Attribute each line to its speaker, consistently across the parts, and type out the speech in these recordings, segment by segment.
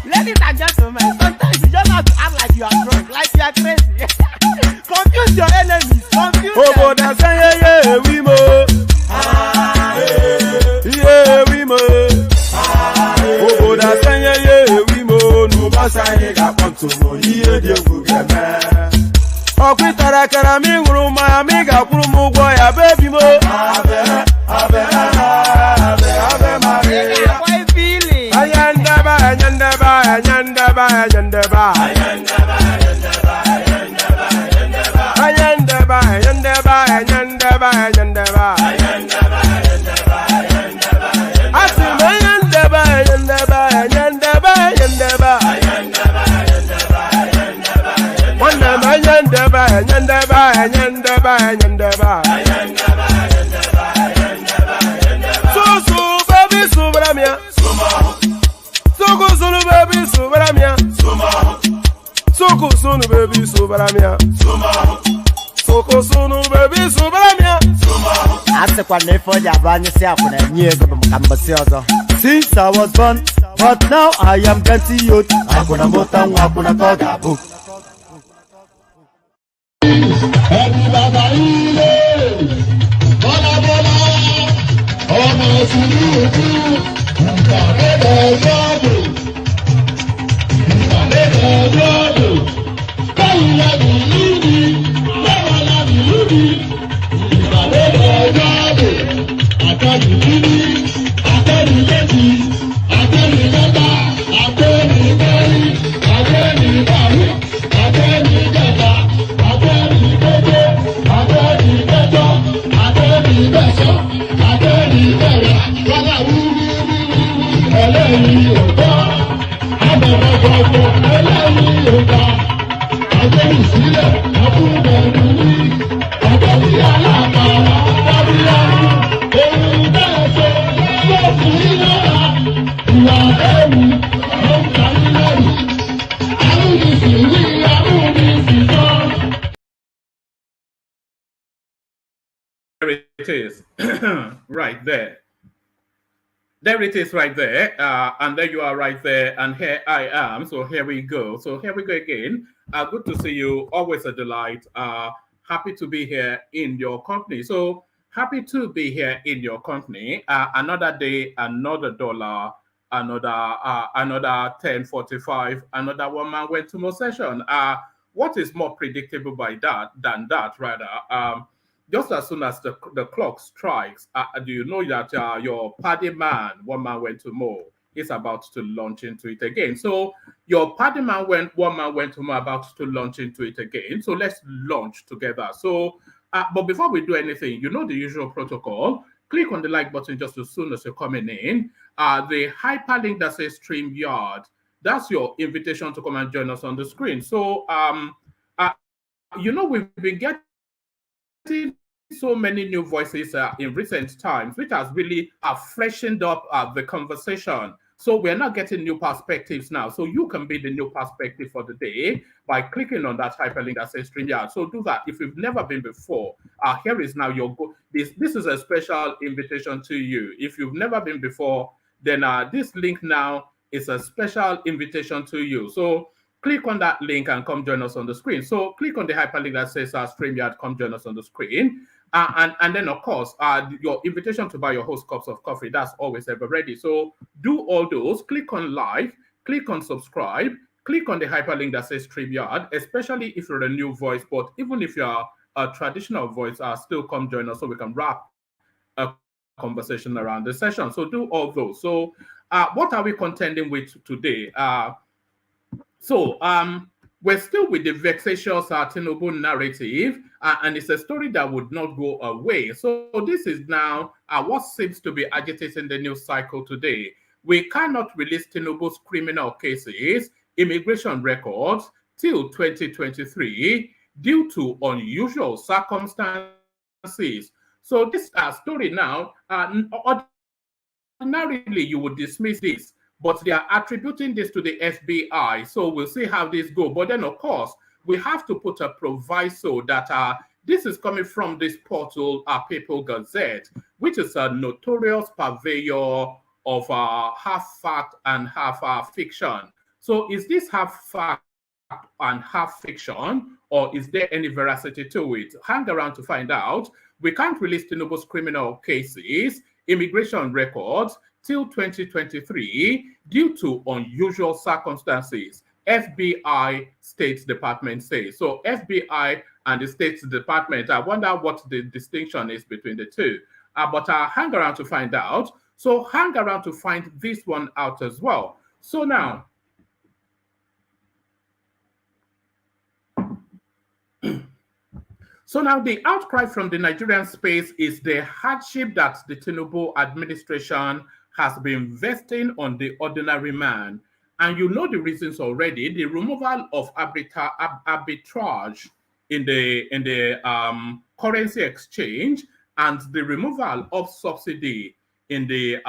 Speaker 1: Ladies and gentlemen, sometimes you just have to act like you are drunk, like you are crazy. Confuse your enemies, confuse them.
Speaker 2: We mo. Yeah, we mo. We mo. No basa ega ponto mo. Iye de gugeme. Okwitara kara mi nguru ma mi ga kwuru mu gwo ya baby mo. Abe Maria.
Speaker 1: Why feeling?
Speaker 2: Ayandaba. Since I was born, but now I am plenty youth. Hakuna mota, hakuna koga book.
Speaker 3: There it is, right there. There it is right there. And there you are right there. And here I am. So here we go. So here we go again. Good to see you. Always a delight. Happy to be here in your company. So happy to be here in your company. Another day, another dollar, another 10.45, another woman went to more session. What is more predictable by that than that, rather? Just as soon as the clock strikes, do you know that your party man, one man went to more? is about to launch into it again. So your party man one man went home about to launch into it again. So let's launch together. So, but before we do anything, you know the usual protocol. Click on the like button just as soon as you're coming in. The hyperlink that says StreamYard, that's your invitation to come and join us on the screen. So, you know, we've been getting so many new voices in recent times, which has really freshened up the conversation. So we're not getting new perspectives now. So you can be the new perspective for the day by clicking on that hyperlink that says StreamYard. So do that. If you've never been before, here is now your go. This is a special invitation to you. If you've never been before, then this link now is a special invitation to you. So click on that link and come join us on the screen. So click on the hyperlink that says StreamYard, come join us on the screen. And then, of course, your invitation to buy your host cups of coffee, that's always ever ready. So do all those. Click on like, click on subscribe, click on the hyperlink that says StreamYard, especially if you're a new voice. But even if you're a traditional voice, still come join us so we can wrap a conversation around the session. So do all those. So what are we contending with today? We're still with the vexatious Tinubu narrative, and it's a story that would not go away. So this is now what seems to be agitating the news cycle today. We cannot release Tinubu's criminal cases, immigration records till 2023 due to unusual circumstances. So this story now, ordinarily you would dismiss this, but they are attributing this to the FBI. So we'll see how this goes. But then, of course, we have to put a proviso that this is coming from this portal, People Gazette, which is a notorious purveyor of half fact and half fiction. So is this half fact and half fiction, or is there any veracity to it? Hang around to find out. We can't release Tinubu's criminal cases, immigration records, till 2023 due to unusual circumstances, FBI State Department says. So FBI and the State Department, I wonder what the distinction is between the two. But hang around to find out. So hang around to find this one out as well. So now, the outcry from the Nigerian space is the hardship that the Tinubu administration has been investing on the ordinary man. And you know the reasons already. The removal of arbitrage in the currency exchange and the removal of subsidy in the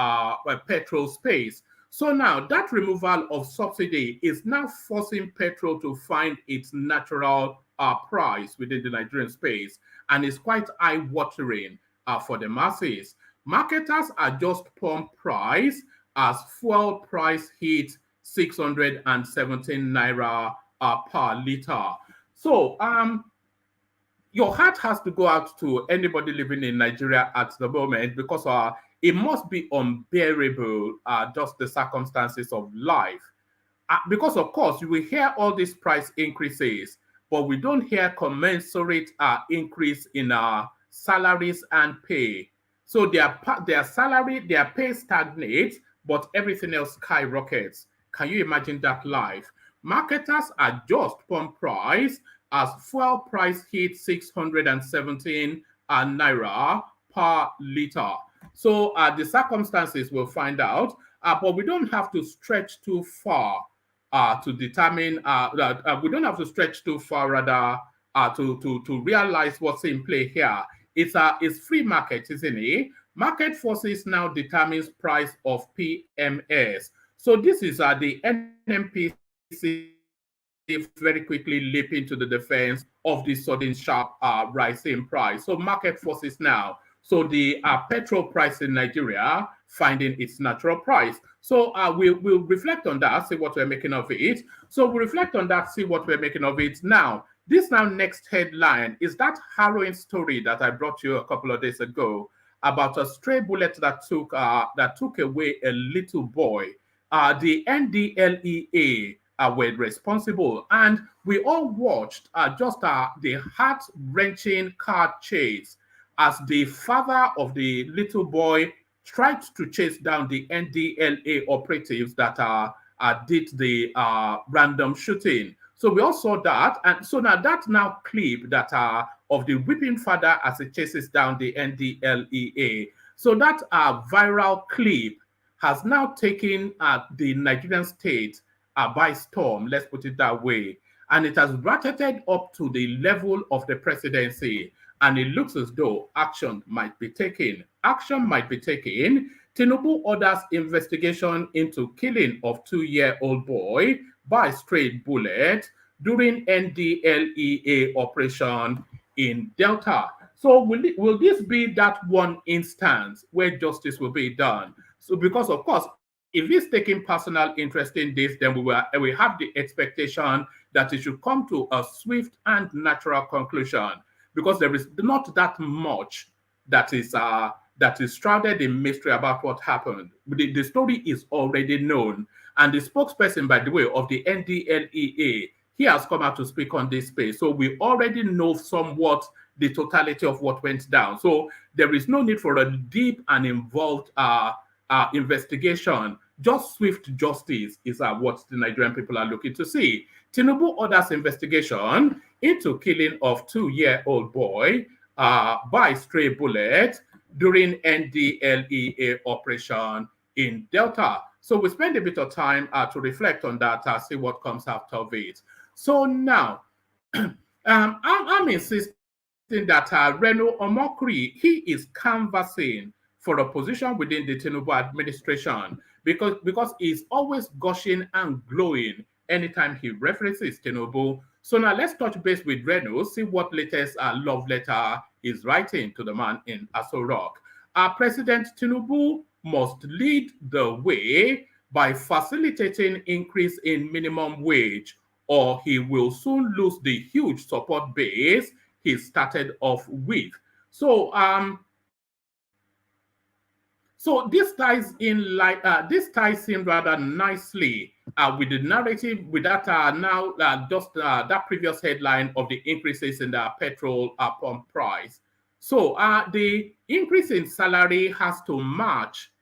Speaker 3: petrol space. So now that removal of subsidy is now forcing petrol to find its natural price within the Nigerian space, and it's quite eye-watering for the masses. Marketers adjust pump price as fuel price hits 617 naira per liter. So your heart has to go out to anybody living in Nigeria at the moment, because it must be unbearable, just the circumstances of life. Because of course you will hear all these price increases, but we don't hear commensurate increase in salaries and pay. So their salary, their pay stagnates, but everything else skyrockets. Can you imagine that life? Marketers adjust pump price as fuel price hits 617 naira per liter. So the circumstances we'll find out, but we don't have to stretch too far to determine we don't have to stretch too far rather to realize what's in play here. It's free market, isn't it? Market forces now determines price of PMS. So this is the NMPC very quickly leaping to the defense of the sudden sharp rise in price. So market forces now. So the petrol price in Nigeria finding its natural price. So we'll reflect on that, see what we're making of it. So we'll reflect on that, see what we're making of it. Now, this next headline is that harrowing story that I brought you a couple of days ago about a stray bullet that took away a little boy. The NDLEA were responsible, and we all watched just the heart-wrenching car chase as the father of the little boy tried to chase down the NDLA operatives that did the random shooting. So we all saw that, and so now that clip that of the whipping father as he chases down the NDLEA. So that viral clip has now taken the Nigerian state by storm. Let's put it that way, and it has ratcheted up to the level of the presidency. And it looks as though action might be taken. Action might be taken. Tinubu orders investigation into killing of 2-year-old boy by straight bullet during NDLEA operation in Delta. So will this be that one instance where justice will be done? So because of course, if he's taking personal interest in this, then we have the expectation that it should come to a swift and natural conclusion, because there is not that much that is shrouded in mystery about what happened. The story is already known, and the spokesperson, by the way, of the NDLEA, he has come out to speak on this space. So we already know somewhat the totality of what went down. So there is no need for a deep and involved investigation. Just swift justice is what the Nigerian people are looking to see. Tinubu orders investigation into killing of 2-year-old boy by stray bullet during NDLEA operation in Delta. So we spend a bit of time to reflect on that, see what comes out of it. So now, I'm insisting that Reno Omokri, he is canvassing for a position within the Tinubu administration because he's always gushing and glowing anytime he references Tinubu. So now let's touch base with Reno, see what latest love letter is writing to the man in Aso Rock. President Tinubu must lead the way by facilitating increase in minimum wage, or he will soon lose the huge support base he started off with. So so this ties in rather nicely with the narrative with that that previous headline of the increases in the petrol pump price. So the increase in salary has to match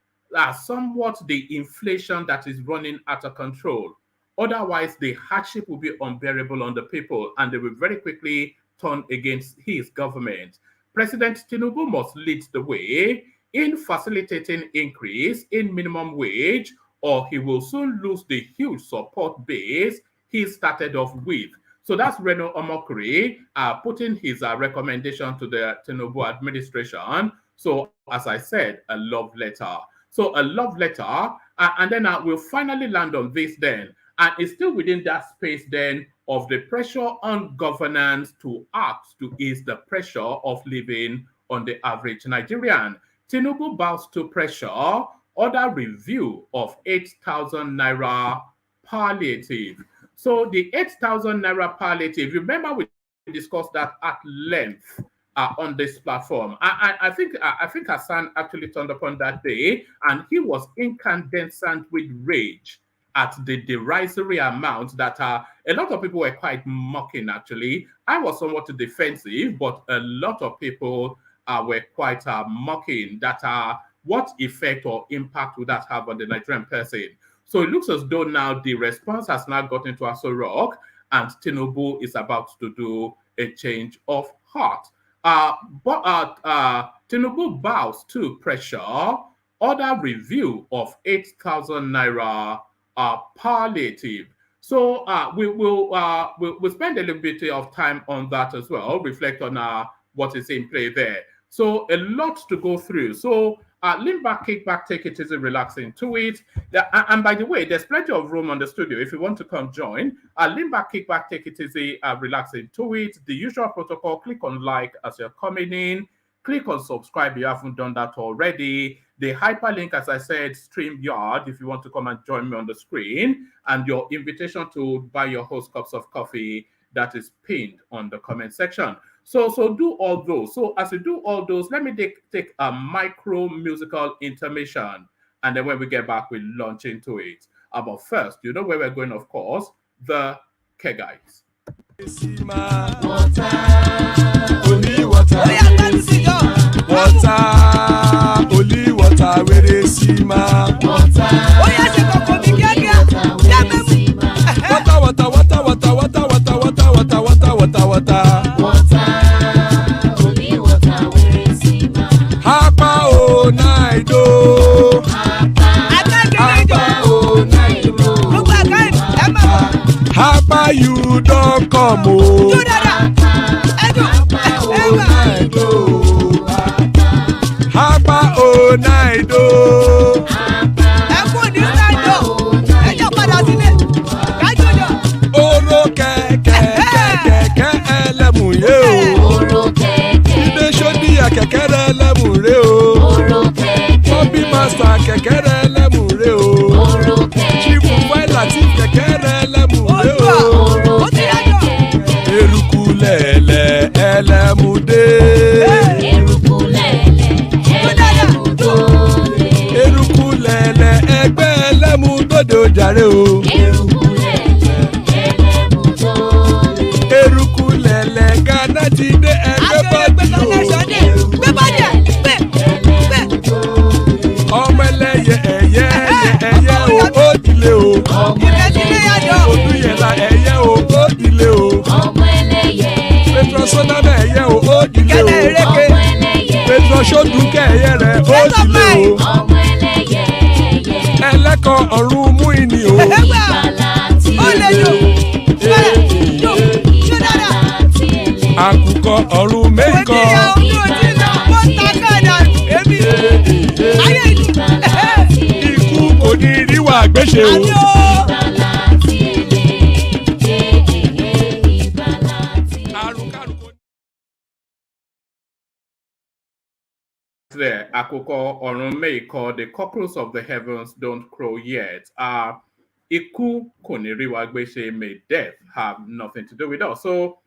Speaker 3: somewhat the inflation that is running out of control. Otherwise, the hardship will be unbearable on the people, and they will very quickly turn against his government. President Tinubu must lead the way in facilitating increase in minimum wage, or he will soon lose the huge support base he started off with. So that's Reno Omokri putting his recommendation to the Tinubu administration. So as I said, a love letter. So a love letter, and then we'll finally land on this then. And it's still within that space then of the pressure on governance to act to ease the pressure of living on the average Nigerian. Tinubu bows to pressure, order review of 8,000 naira palliative. So the 8,000 naira palliative, remember we discussed that at length on this platform. I think Hassan actually turned up on that day, and he was incandescent with rage at the derisory amount that a lot of people were quite mocking, actually. I was somewhat defensive, but a lot of people were quite mocking that what effect or impact would that have on the Nigerian person. So it looks as though now the response has now gotten to Aso Rock, and Tinubu is about to do a change of heart. But Tinubu bows to pressure, order review of 8,000 naira palliative. So we'll spend a little bit of time on that as well, reflect on what is in play there. So a lot to go through. So lean back, kick back, take it easy, relax into it. And by the way, there's plenty of room on the studio if you want to come join. Lean back, kick back, take it easy, relax into it. The usual protocol, click on like as you're coming in. Click on subscribe if you haven't done that already. The hyperlink, as I said, StreamYard, if you want to come and join me on the screen. And your invitation to buy your host cups of coffee, that is pinned on the comment section. So do all those. So as you do all those, let me take a micro musical intermission. And then when we get back, we'll launch into it. But first, you know where we're going, of course, the K guys.
Speaker 2: Water, only water. water, where they see ma.
Speaker 1: Water. Oh yeah, she go come here, yeah, me.
Speaker 2: Water, water, water, water, water, water, water, water, water, water, water.
Speaker 4: Water, only water, where they see ma.
Speaker 2: Hapa o naido. Hapa o naido. Hapa you don't come o. Hapa o naido. Oro kẹ̀kẹ́ ẹlẹ́mù yé o. Ibe sodi ya kẹ̀kẹ́ rẹ ẹlẹ́mù rẹ o. Bobby master kẹ̀kẹ́ rẹ ẹlẹ́mù rẹ o. Chief Waila ti kẹ̀kẹ́ rẹ ẹlẹ́mù rẹ o. Eruku lẹ̀lẹ̀ ẹlẹ́mù dé. Eruku lẹ̀lẹ̀ ẹgbẹ́ ẹlẹ́mù dòde ojàre o. Eruku lẹ̀lẹ̀ Ghana ti dé ẹgbẹ́ bọ́ọ̀dì o. Ọmọ ẹlẹ́yẹ ẹ̀yẹ o ó dìle o. Olúyẹ̀lá ẹ̀yẹ o ó dìle o. Petrosoname ẹ̀yẹ o ó dìle o. Petrosodunke ẹ̀yẹ rẹ̀ ó dìle o. Ẹlẹ́kọ̀ ọ̀run mú ìní o. Àkùkọ ọ̀run mẹ́kọ. Ikú kò ní ríwà gbéṣe o.
Speaker 3: There, Akoko Orun Meiko, the cockroach of the heavens don't crow yet. Iku Koniriwa Gbeshe, may death have nothing to do with us. So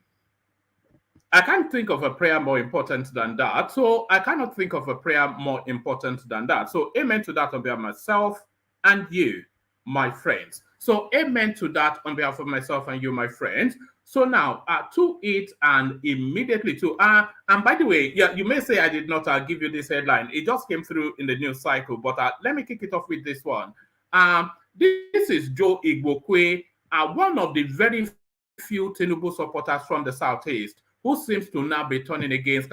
Speaker 3: I can't think of a prayer more important than that. So I cannot think of a prayer more important than that. So amen to that on behalf of myself and you, my friends. So amen to that on behalf of myself and you, my friends. So now to it and immediately to and by the way, yeah, you may say I did not give you this headline. It just came through in the news cycle, but let me kick it off with this one. This is Joe Igbokwe, one of the very few Tinubu supporters from the Southeast, who seems to now be turning against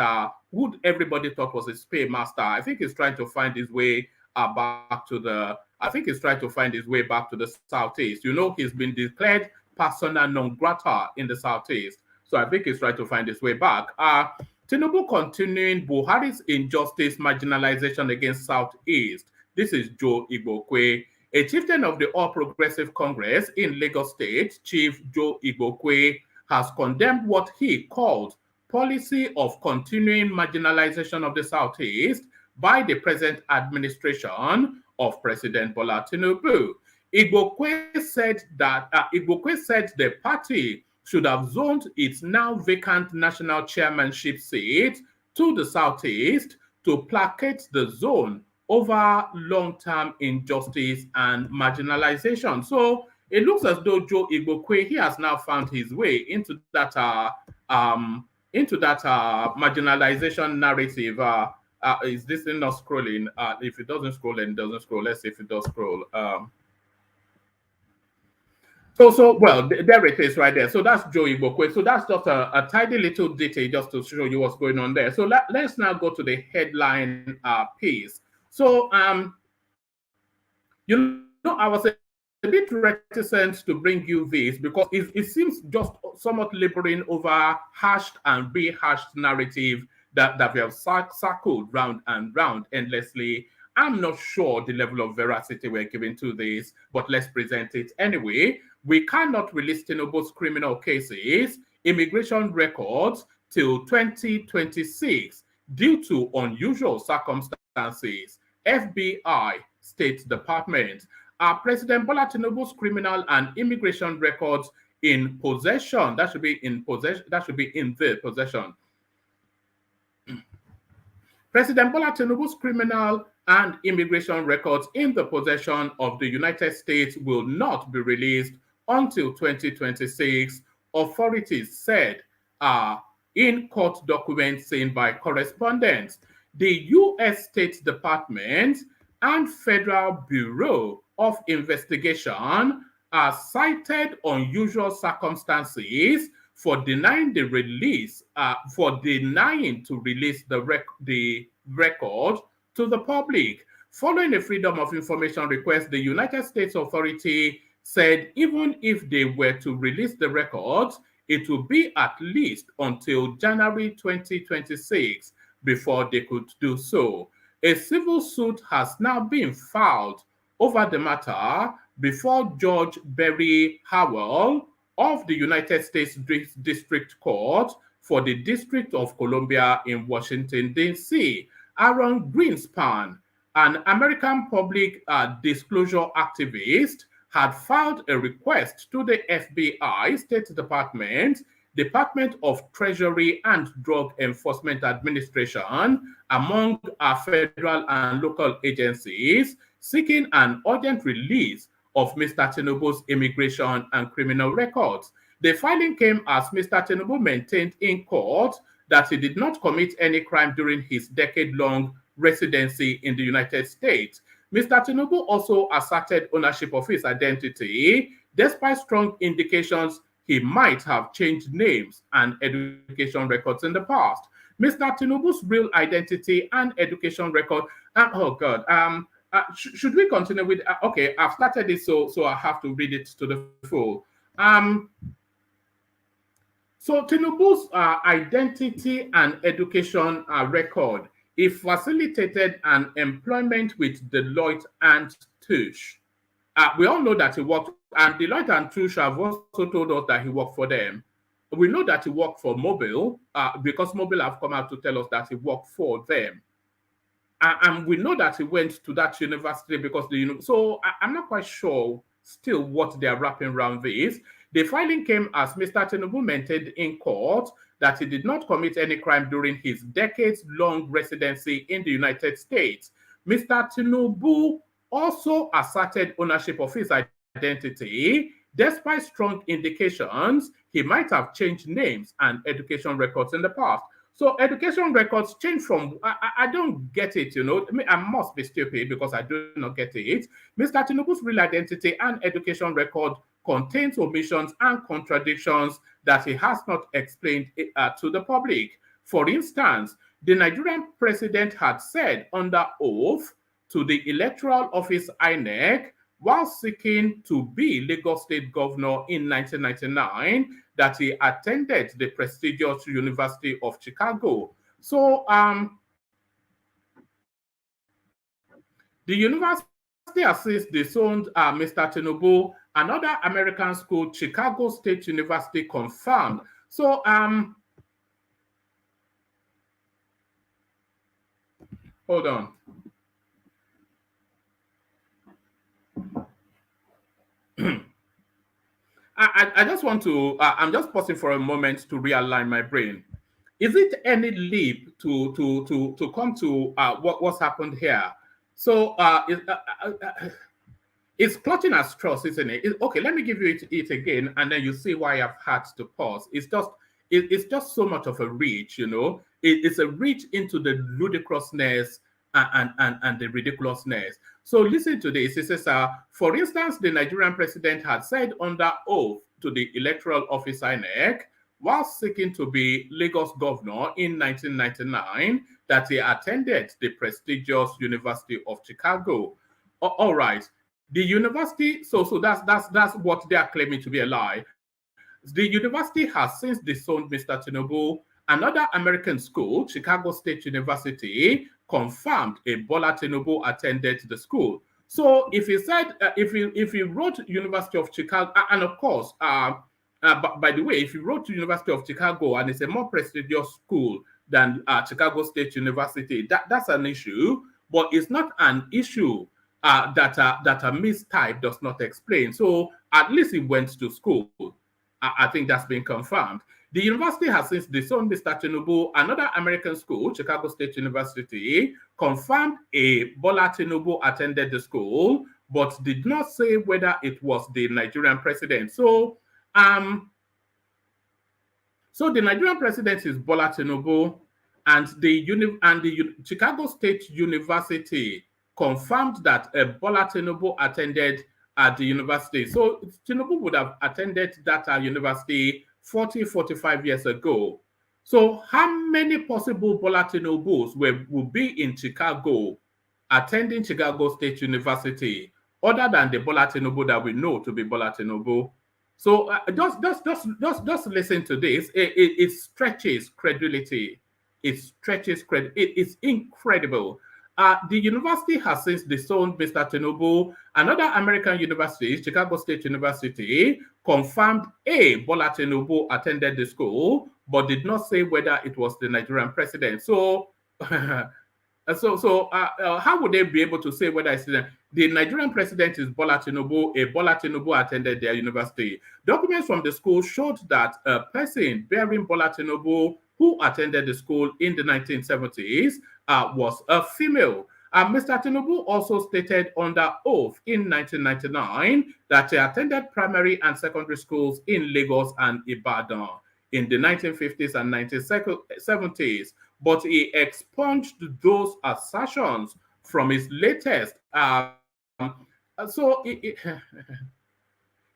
Speaker 3: who everybody thought was his paymaster. I think he's trying to find his way back to the. I think he's trying to find his way back to the Southeast. You know, he's been declared persona non grata in the Southeast, so I think he's trying to find his way back. Tinubu continuing Buhari's injustice marginalization against Southeast. This is Joe Igbokwe. A chieftain of the All Progressive Congress in Lagos State, Chief Joe Igbokwe, has condemned what he called policy of continuing marginalization of the Southeast by the present administration of President Bola Tinubu. Igbokwe said the party should have zoned its now vacant national chairmanship seat to the Southeast to placate the zone over long-term injustice and marginalization. So it looks as though Joe Igbokwe, he has now found his way into that marginalization narrative. Is this thing not scrolling? If it doesn't scroll, then it doesn't scroll. Let's see if it does scroll. Well, there it is right there. So that's Joe Igbokwe. So that's just a tiny little detail just to show you what's going on there. So let's now go to the headline piece. So, you know, I was a bit reticent to bring you this because it seems just somewhat laboring over hashed and rehashed narrative that we have circled round and round endlessly. I'm not sure the level of veracity we're giving to this, but let's present it anyway. We cannot release Tinubu's criminal cases, immigration records till 2026 due to unusual circumstances. FBI, State Department. President Bola Tinubu's criminal and immigration records in possession. That should be in possession. That should be in the possession. President Bola Tinubu's criminal and immigration records in the possession of the United States will not be released until 2026, authorities said in court documents seen by correspondents. The U.S. State Department and Federal Bureau of Investigation cited unusual circumstances for denying the release, for denying to release the record to the public. Following a Freedom of Information request, the United States Authority said even if they were to release the records, it would be at least until January 2026 before they could do so. A civil suit has now been filed over the matter before Judge Barry Howell of the United States District Court for the District of Columbia in Washington, D.C. Aaron Greenspan, an American public disclosure activist, had filed a request to the FBI, State Department, Department of Treasury, and Drug Enforcement Administration, among our federal and local agencies, seeking an urgent release of Mr. Tinubu's immigration and criminal records. The filing came as Mr. Tinubu maintained in court that he did not commit any crime during his decade-long residency in the United States. Mr. Tinubu also asserted ownership of his identity, despite strong indications he might have changed names and education records in the past. Mr. Tinubu's real identity and education record, oh God, should we continue with, okay, I've started this, so I have to read it to the full. So Tinubu's identity and education record, he facilitated an employment with Deloitte and Touche. We all know that he worked, and Deloitte and Touche have also told us that he worked for them. We know that he worked for Mobile, because Mobile have come out to tell us that he worked for them. And we know that he went to that university because so I'm not quite sure still what they are wrapping around this. The filing came as Mr. Tinubu maintained in court that he did not commit any crime during his decades-long residency in the United States. Mr. Tinubu also asserted ownership of his identity, despite strong indications he might have changed names and education records in the past. So education records change from, I don't get it, I must be stupid because I do not get it. Mr. Tinubu's real identity and education record contains omissions and contradictions that he has not explained to the public. For instance, the Nigerian president had said under oath to the Electoral Office INEC while seeking to be Lagos State Governor in 1999 that he attended the prestigious University of Chicago. So the university has disowned Mr. Tinubu. Another American school, Chicago State University, confirmed. So hold on. I just want to, I'm just pausing for a moment to realign my brain. Is it any leap to come to what's happened here? So it's clutching at straws, isn't it? Okay, let me give you it again, and then you see why I've had to pause. It's just so much of a reach, It's a reach into the ludicrousness and the ridiculousness. So listen to this. It says, for instance, the Nigerian president had said under oath to the Electoral Office INEC while seeking to be Lagos governor in 1999 that he attended the prestigious University of Chicago. All right. The university, so that's what they are claiming to be a lie. The university has since disowned Mr. Tinubu. Another American school, Chicago State University, confirmed a Bola Tinubu attended the school. So if he said, if he wrote University of Chicago, and of course, by the way, if he wrote to University of Chicago and it's a more prestigious school than Chicago State University, that's an issue, but it's not an issue that a mistype does not explain. So at least he went to school. I think that's been confirmed. The university has since disowned Mr. Tinubu. Another American school, Chicago State University, confirmed a Bola Tinubu attended the school, but did not say whether it was the Nigerian president. So the Nigerian president is Bola Tinubu, and the Chicago State University confirmed that Bola Tinubu attended at the university. So Tinubu would have attended that university 40, 45 years ago. So how many possible Bola Tinubu's will be in Chicago attending Chicago State University other than the Bola Tinubu that we know to be Bola Tinubu? So just listen to this. It stretches credibility. It stretches credit. It is incredible. The university has since disowned Mr. Tinubu. Another American university, Chicago State University, confirmed Bola Tinubu attended the school, but did not say whether it was the Nigerian president. So, how would they be able to say whether it's the Nigerian president is Bola Tinubu? A Bola Tinubu attended their university. Documents from the school showed that a person bearing Bola Tinubu who attended the school in the 1970s was a female. Mr. Tinubu also stated under oath in 1999 that he attended primary and secondary schools in Lagos and Ibadan in the 1950s and 1970s, but he expunged those assertions from his latest. But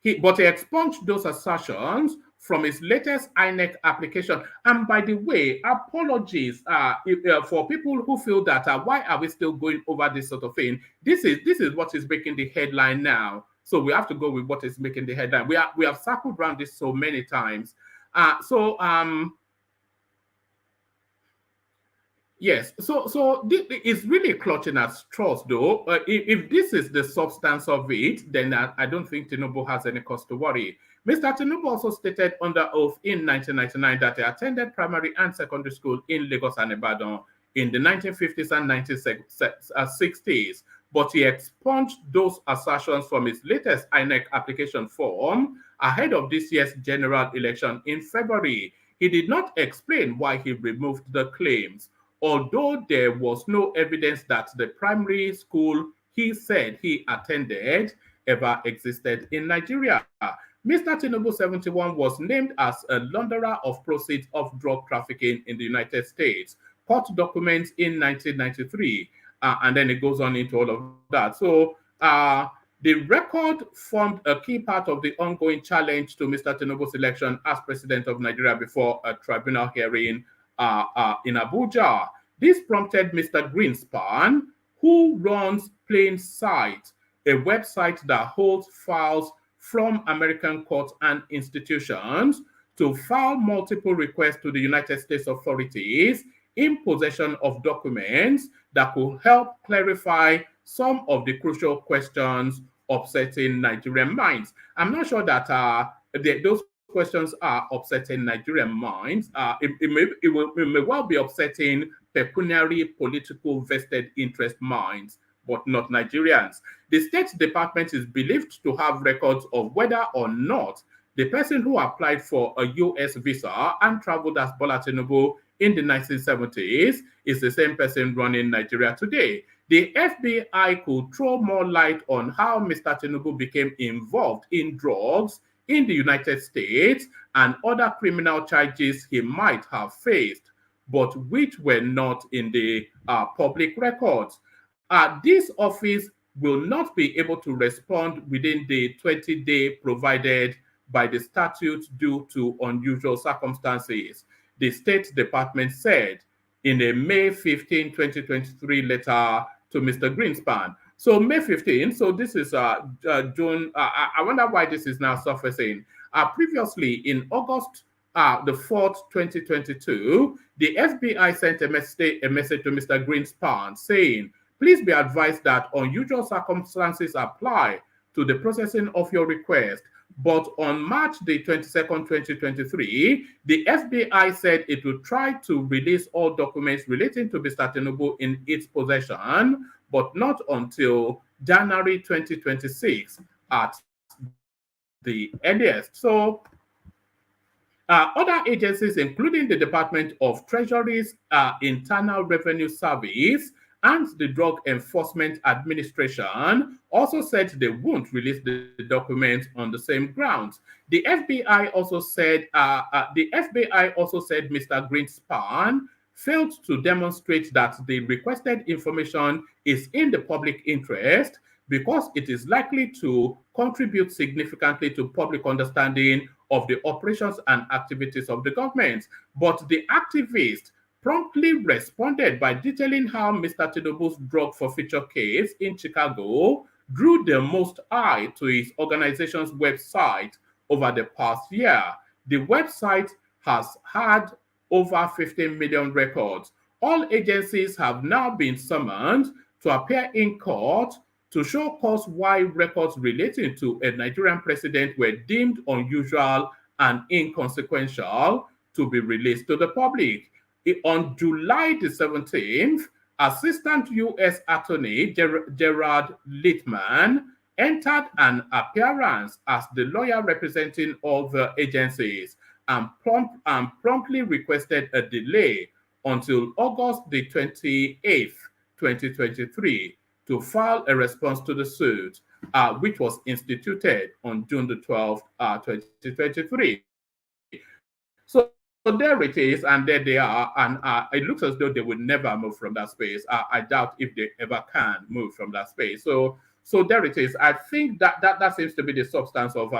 Speaker 3: he expunged those assertions from his latest INEC application. And by the way, apologies for people who feel that why are we still going over this sort of thing? This is what is making the headline now. So we have to go with what is making the headline. We have circled around this so many times. Yes, so this is really clutching at straws, though. If this is the substance of it, then I don't think Tinubu has any cause to worry. Mr. Tinubu also stated under oath in 1999 that he attended primary and secondary school in Lagos and Ibadan in the 1950s and 1960s, but he expunged those assertions from his latest INEC application form ahead of this year's general election in February. He did not explain why he removed the claims, although there was no evidence that the primary school he said he attended ever existed in Nigeria. Mr. Tinubu, 71, was named as a launderer of proceeds of drug trafficking in the United States. Court documents in 1993, and then it goes on into all of that. So the record formed a key part of the ongoing challenge to Mr. Tinubu's election as president of Nigeria before a tribunal hearing in Abuja. This prompted Mr. Greenspan, who runs Plain Sight, a website that holds files from American courts and institutions, to file multiple requests to the United States authorities in possession of documents that could help clarify some of the crucial questions upsetting Nigerian minds. I'm not sure that those questions are upsetting Nigerian minds. It may well be upsetting pecuniary political vested interest minds, but not Nigerians. The State Department is believed to have records of whether or not the person who applied for a U.S. visa and traveled as Bola Tinubu in the 1970s is the same person running Nigeria today. The FBI could throw more light on how Mr. Tinubu became involved in drugs in the United States and other criminal charges he might have faced, but which were not in the public records. This office will not be able to respond within the 20-day provided by the statute due to unusual circumstances, the State Department said in a May 15, 2023 letter to Mr. Greenspan. So May 15, so this is June. I wonder why this is now surfacing. Previously, in August the 4th, 2022, the FBI sent a message to Mr. Greenspan saying, please be advised that unusual circumstances apply to the processing of your request. But on March the 22nd, 2023, the FBI said it would try to release all documents relating to Mr. Tinubu in its possession, but not until January 2026 at the earliest. So other agencies, including the Department of Treasury's Internal Revenue Service and the Drug Enforcement Administration, also said they won't release the documents on the same grounds. The FBI also said Mr. Greenspan failed to demonstrate that the requested information is in the public interest because it is likely to contribute significantly to public understanding of the operations and activities of the government. But the activist promptly responded by detailing how Mr. Tinubu's drug forfeiture case in Chicago drew the most eye to his organization's website over the past year. The website has had over 15 million records. All agencies have now been summoned to appear in court to show cause why records relating to a Nigerian president were deemed unusual and inconsequential to be released to the public. On July the 17th, Assistant U.S. Attorney Gerard Littman entered an appearance as the lawyer representing all the agencies and promptly requested a delay until August the 28th, 2023, to file a response to the suit, which was instituted on June the 12th, 2023. So there it is, and there they are, and it looks as though they will never move from that space. I doubt if they ever can move from that space. So there it is. I think that seems to be the substance of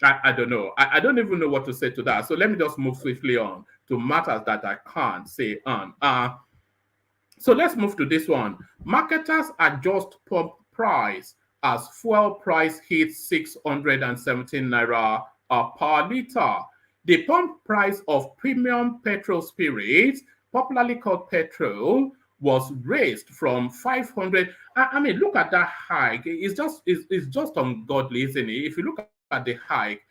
Speaker 3: I don't know. I don't even know what to say to that. So let me just move swiftly on to matters that I can't say on. So let's move to this one. Marketers adjust pump price as fuel price hits 617 naira per liter. The pump price of premium petrol spirits, popularly called petrol, was raised from 500. I mean, look at that hike. It's just ungodly, isn't it? If you look at the hike,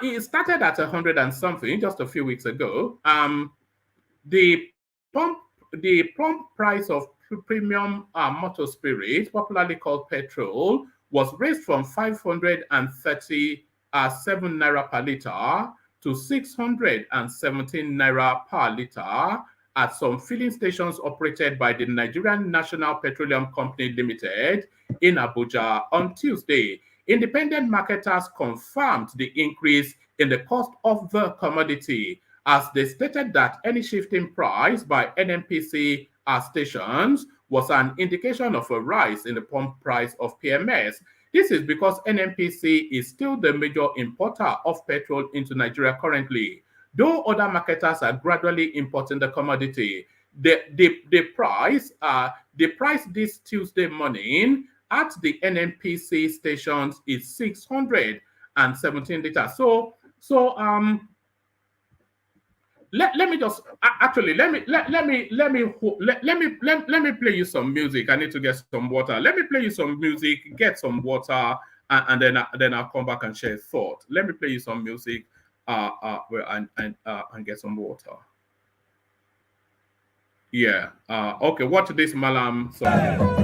Speaker 3: it started at 100 and something just a few weeks ago. The pump price of premium motor spirits, popularly called petrol, was raised from 537 naira per liter to 617 naira per liter at some filling stations operated by the Nigerian National Petroleum Company Limited in Abuja on Tuesday. Independent marketers confirmed the increase in the cost of the commodity, as they stated that any shift in price by NNPC stations was an indication of a rise in the pump price of PMS. This is because NNPC is still the major importer of petrol into Nigeria currently. Though other marketers are gradually importing the commodity, the price this Tuesday morning at the NNPC stations is 617 liters. Let me just actually let me play you some music. I need to get some water. Let me play you some music, get some water, and then I'll come back and share thought. Let me play you some music, and get some water. Yeah. Okay. Watch this Malam song.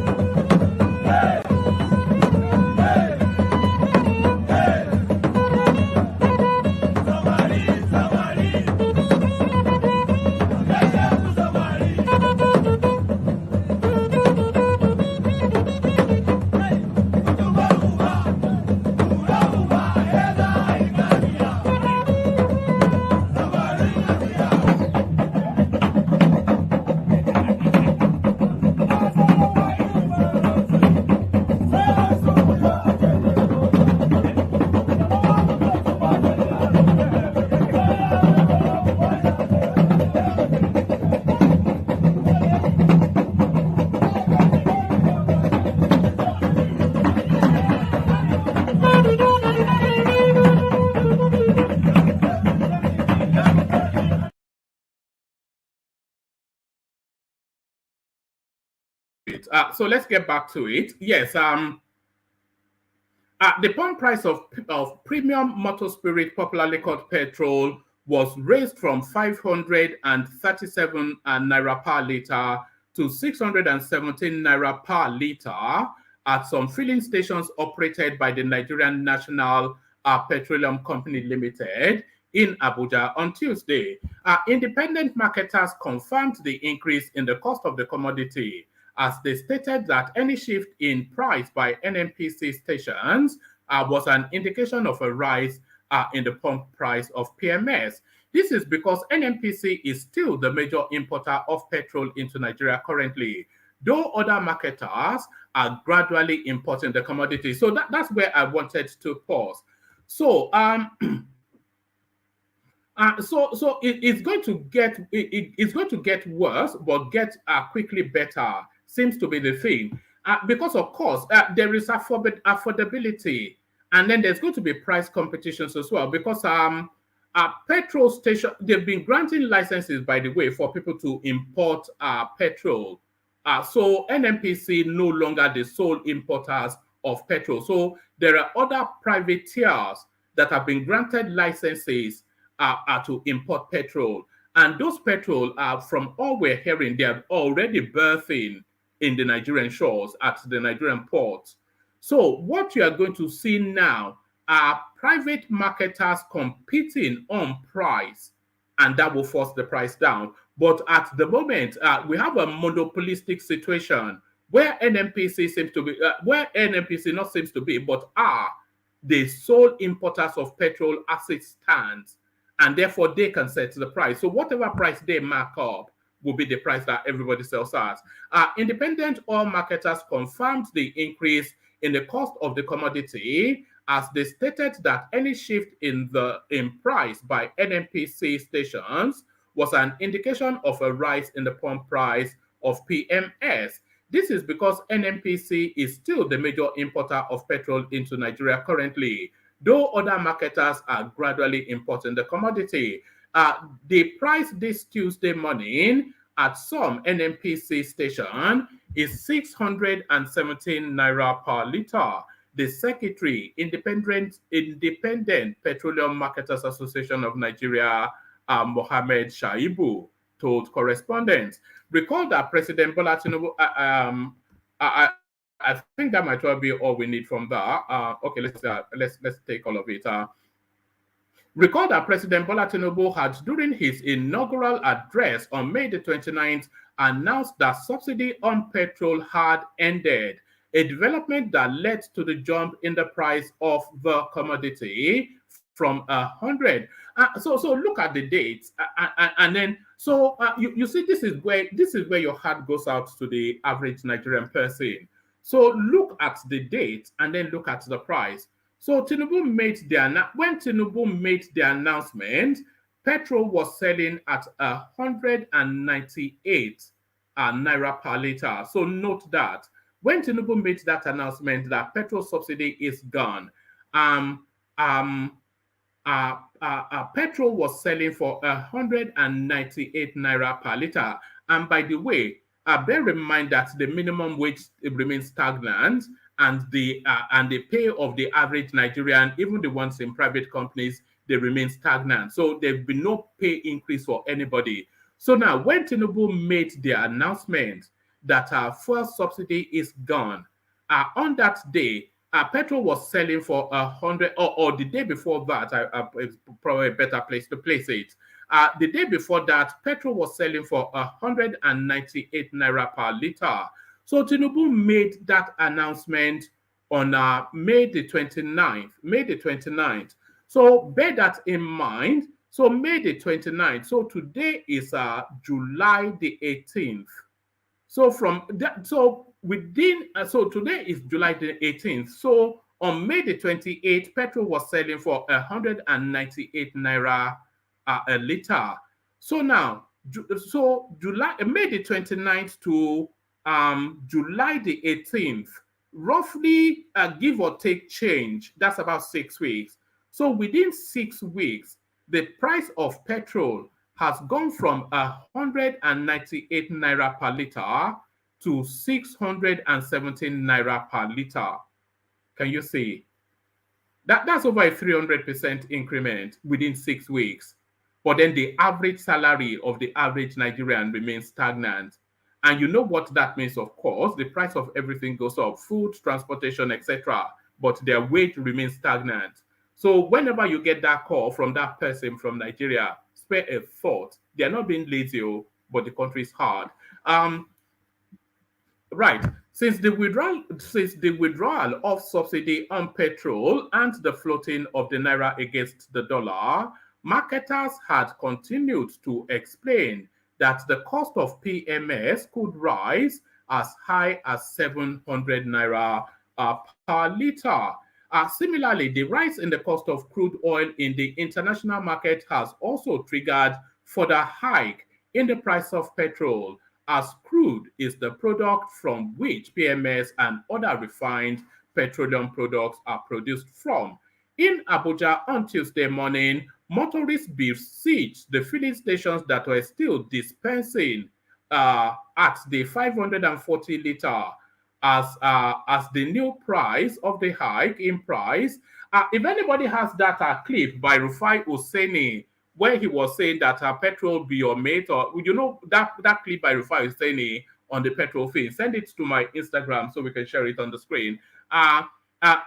Speaker 3: So let's get back to it. Yes, the pump price of premium motor spirit, popularly called petrol, was raised from 537 naira per liter to 617 naira per liter at some filling stations operated by the Nigerian National Petroleum Company Limited in Abuja on Tuesday. Independent marketers confirmed the increase in the cost of the commodity, as they stated that any shift in price by NNPC stations was an indication of a rise in the pump price of PMS. This is because NNPC is still the major importer of petrol into Nigeria currently, though other marketers are gradually importing the commodity. So that's where I wanted to pause. So it's going to it's going to get worse, but get quickly better. Seems to be the thing, because of course there is affordability, and then there's going to be price competitions as well. Because petrol station, they've been granting licenses, by the way, for people to import petrol. So NNPC no longer the sole importers of petrol. So there are other privateers that have been granted licenses to import petrol. And those petrol, from all we're hearing, they are already berthing in the Nigerian shores at the Nigerian ports. So what you are going to see now are private marketers competing on price, and that will force the price down. But at the moment, we have a monopolistic situation where NNPC seems to be, where NNPC not seems to be, but are the sole importers of petrol as it stands, and therefore they can set the price. So whatever price they mark up will be the price that everybody sells at. Independent oil marketers confirmed the increase in the cost of the commodity, as they stated that any shift in price by NNPC stations was an indication of a rise in the pump price of PMS. This is because NNPC is still the major importer of petrol into Nigeria currently, though other marketers are gradually importing the commodity. The price this Tuesday morning at some NNPC station is 617 naira per liter. The Secretary, Independent Petroleum Marketers Association of Nigeria, Mohammed Shaibu, told correspondents. Recall that President Bola Tinubu, I think that might well be all we need from that. Okay, let's take all of it. Recall that President Bola Tinubu had, during his inaugural address on May the 29th, announced that subsidy on petrol had ended, a development that led to the jump in the price of the commodity from 100. So look at the dates, and then you see this is where your heart goes out to the average Nigerian person. So look at the date and then look at the price. So when Tinubu made the announcement, petrol was selling at 198 naira per liter. So note that when Tinubu made that announcement that petrol subsidy is gone, petrol was selling for 198 naira per liter. And by the way, bear in mind that the minimum wage remains stagnant, and the pay of the average Nigerian, even the ones in private companies, they remain stagnant. So there's been no pay increase for anybody. So now, when Tinubu made the announcement that fuel subsidy is gone, on that day, petrol was selling for 100, or the day before that, it's probably a better place to place it. The day before that, petrol was selling for 198 naira per liter. So Tinubu made that announcement on May the 29th. So bear that in mind. So May the 29th. So today is July the 18th. So from that, so today is July the 18th. So on May the 28th, petrol was selling for 198 naira a liter. So now, May the 29th to July the 18th, roughly give or take change, that's about 6 weeks. So within 6 weeks, the price of petrol has gone from 198 naira per liter to 617 naira per liter. Can you see? That's over a 300% increment within 6 weeks. But then the average salary of the average Nigerian remains stagnant. And you know what that means, of course. The price of everything goes up, food, transportation, etc. But their wage remains stagnant. So whenever you get that call from that person from Nigeria, spare a thought. They are not being lazy, but the country is hard. Right. Since the withdrawal of subsidy on petrol and the floating of the naira against the dollar, marketers had continued to explain that the cost of PMS could rise as high as 700 naira per liter. Similarly, the rise in the cost of crude oil in the international market has also triggered further hike in the price of petrol, as crude is the product from which PMS and other refined petroleum products are produced from. In Abuja on Tuesday morning, motorists besieged the filling stations that were still dispensing at the 540 liter as the new price of the hike in price. If anybody has that clip by Rufai Hosseini, where he was saying that petrol be your mate, or that clip by Rufai Hosseini on the petrol fee, send it to my Instagram so we can share it on the screen.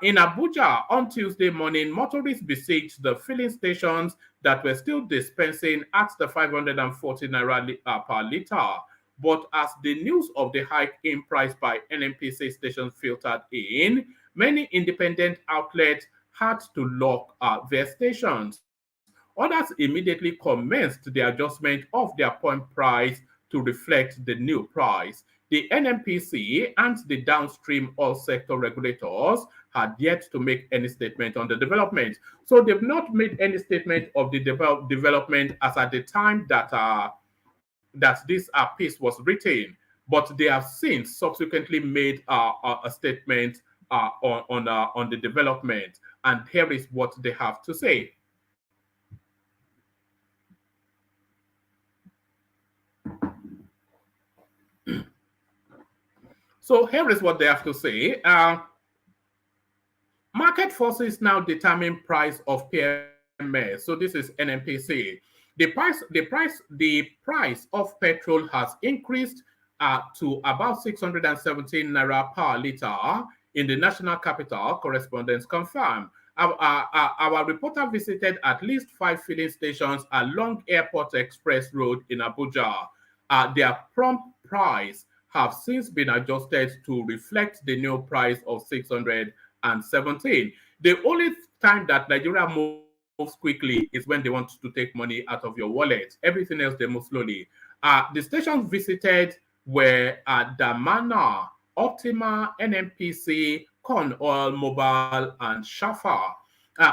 Speaker 3: In Abuja on Tuesday morning, motorists besieged the filling stations that were still dispensing at the 540 naira per liter. But as the news of the hike in price by NNPC stations filtered in, many independent outlets had to lock their stations. Others immediately commenced the adjustment of their point price to reflect the new price. The NNPC and the downstream oil sector regulators had yet to make any statement on the development. So they've not made any statement of the development as at the time that this piece was written, but they have since subsequently made a statement on the development, and here is what they have to say. So here is what they have to say. Market forces now determine price of PMS. So this is NNPC. The price of petrol has increased to about 617 naira per liter in the national capital. Correspondents confirm. Our reporter visited at least 5 filling stations along Airport Express Road in Abuja. Their prompt price have since been adjusted to reflect the new price of 617. The only time that Nigeria moves quickly is when they want to take money out of your wallet. Everything else, they move slowly. The stations visited were Damana, Optima, NNPC, Corn Oil, Mobile, and Shafa.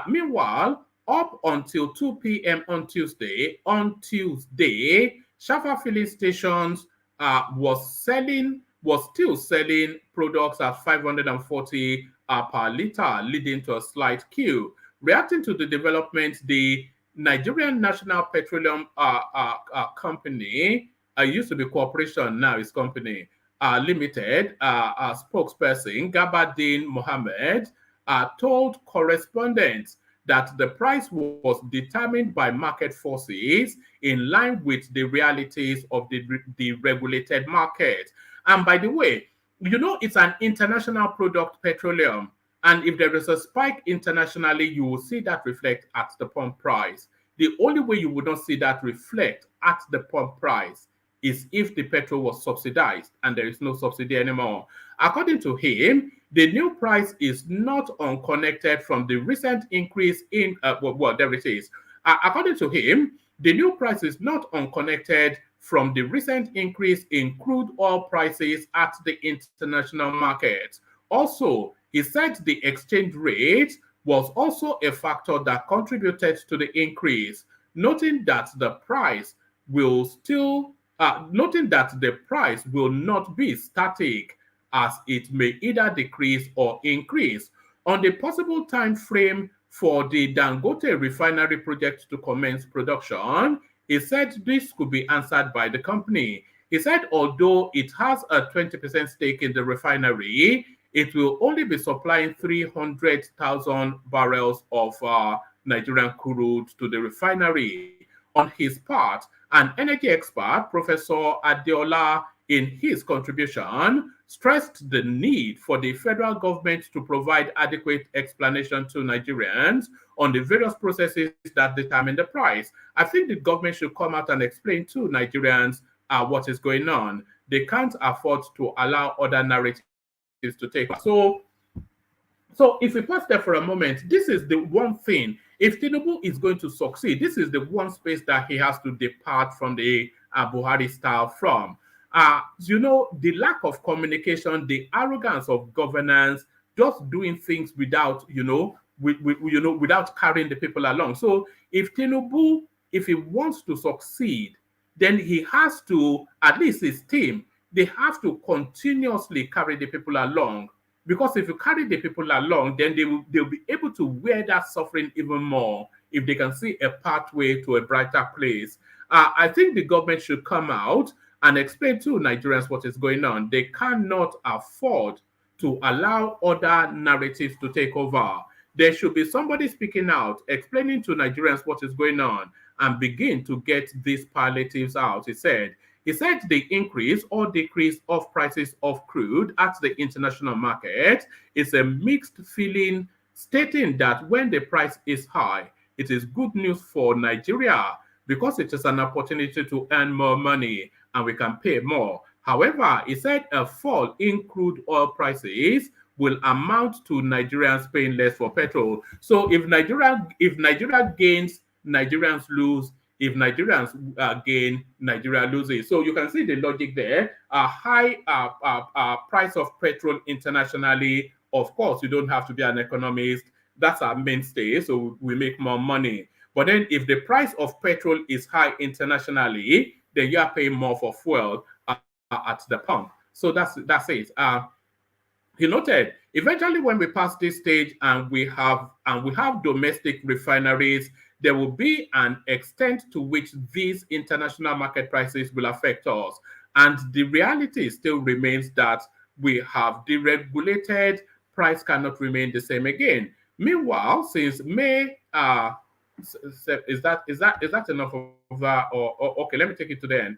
Speaker 3: Meanwhile, up until 2 p.m. on Tuesday, Shafa filling stations was still selling products at 540 per liter, leading to a slight queue. Reacting to the development, the Nigerian National Petroleum Company, used to be corporation, now is company, limited, spokesperson Gabardine Mohammed told correspondents that the price was determined by market forces in line with the realities of the regulated market. And by the way, it's an international product, petroleum. And if there is a spike internationally, you will see that reflect at the pump price. The only way you would not see that reflect at the pump price is if the petrol was subsidized, and there is no subsidy anymore. According to him, the new price is not unconnected from the recent increase in, there it is. According to him, the new price is not unconnected from the recent increase in crude oil prices at the international market. Also, he said the exchange rate was also a factor that contributed to the increase, noting that the price will not be static, as it may either decrease or increase. On the possible time frame for the Dangote refinery project to commence production, he said this could be answered by the company. He said although it has a 20% stake in the refinery, it will only be supplying 300,000 barrels of Nigerian crude to the refinery. On his part, an energy expert, Professor Adeola, in his contribution, stressed the need for the federal government to provide adequate explanation to Nigerians on the various processes that determine the price. I think the government should come out and explain to Nigerians what is going on. They can't afford to allow other narratives to take. So if we pause there for a moment, this is the one thing. if Tinubu is going to succeed, this is the one space that he has to depart from the Buhari style from. The lack of communication, the arrogance of governance, just doing things without, without carrying the people along. So if Tinubu, if he wants to succeed, then he has to, at least his team, they have to continuously carry the people along. Because if you carry the people along, then they'll be able to wear that suffering even more if they can see a pathway to a brighter place. I think the government should come out and explain to Nigerians what is going on. They cannot afford to allow other narratives to take over. There should be somebody speaking out, explaining to Nigerians what is going on, and begin to get these palliatives out. He said the increase or decrease of prices of crude at the international market is a mixed feeling, stating that when the price is high, it is good news for Nigeria because it is an opportunity to earn more money and we can pay more. However, he said a fall in crude oil prices will amount to Nigerians paying less for petrol. So if Nigeria gains, Nigerians lose. If Nigerians gain, Nigeria loses. So you can see the logic there. A high price of petrol internationally, of course, you don't have to be an economist. That's our mainstay, so we make more money. But then if the price of petrol is high internationally, then you are paying more for fuel at the pump. So that's it. He noted, eventually when we pass this stage and we have domestic refineries, there will be an extent to which these international market prices will affect us. And the reality still remains that we have deregulated, price cannot remain the same again. Meanwhile, since May, is that enough of that? Or okay, let me take it to the end.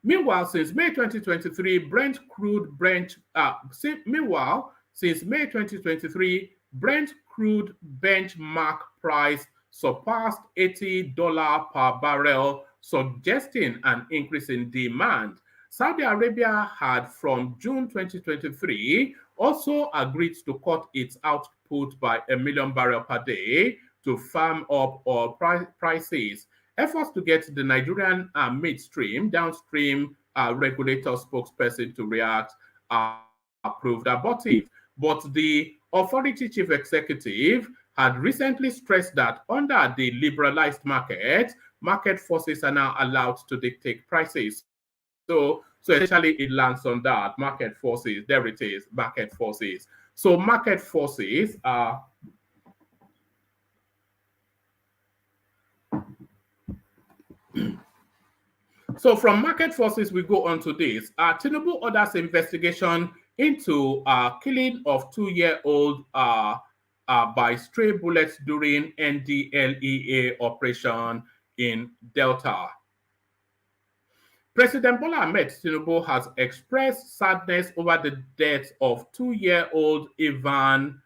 Speaker 3: Meanwhile, since May 2023, Brent crude benchmark price surpassed $80 per barrel, suggesting an increase in demand. Saudi Arabia had, from June 2023, also agreed to cut its output by 1 million barrels per day to firm up oil prices. Efforts to get the Nigerian midstream, downstream regulator spokesperson to react proved abortive. But the authority chief executive had recently stressed that under the liberalized market forces are now allowed to dictate prices. So essentially it lands on that, market forces. There it is, market forces. So market forces are So from market forces, we go on to this. Tinubu orders investigation into killing of 2-year-old by stray bullets during NDLEA operation in Delta. President Bola Ahmed Tinubu has expressed sadness over the death of 2-year-old Ivan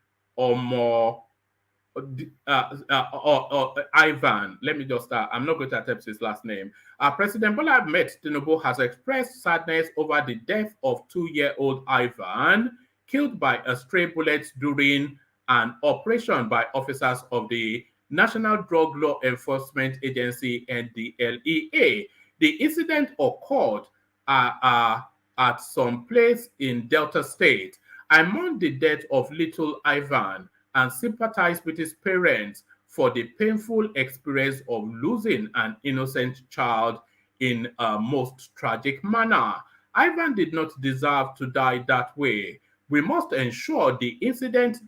Speaker 3: Ivan. Let me just start. I'm not going to attempt his last name. President Bola Ahmed Tinubu has expressed sadness over the death of 2-year-old Ivan, killed by a stray bullet during an operation by officers of the National Drug Law Enforcement Agency, NDLEA. The incident occurred at some place in Delta State. I mourn the death of little Ivan and sympathize with his parents for the painful experience of losing an innocent child in a most tragic manner. Ivan did not deserve to die that way. We must ensure the incident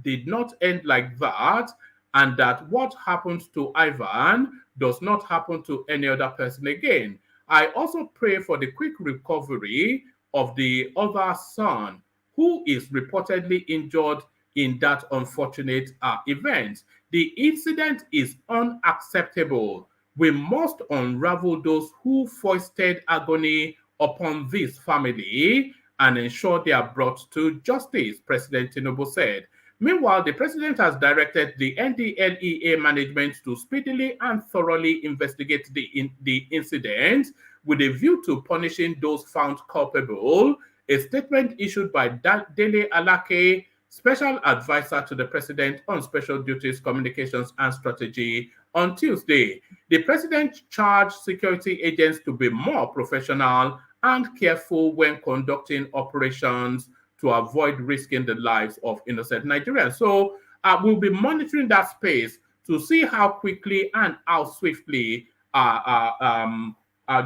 Speaker 3: did not end like that, and that what happened to Ivan does not happen to any other person again. I also pray for the quick recovery of the other son, who is reportedly injured in that unfortunate event. The incident is unacceptable. We must unravel those who foisted agony upon this family and ensure they are brought to justice, President Tinubu said. Meanwhile, the president has directed the NDLEA management to speedily and thoroughly investigate the incident with a view to punishing those found culpable. A statement issued by Dele Alake special advisor to the president on special duties, communications, and strategy on Tuesday. The president charged security agents to be more professional and careful when conducting operations to avoid risking the lives of innocent Nigerians. So we'll be monitoring that space to see how quickly and how swiftly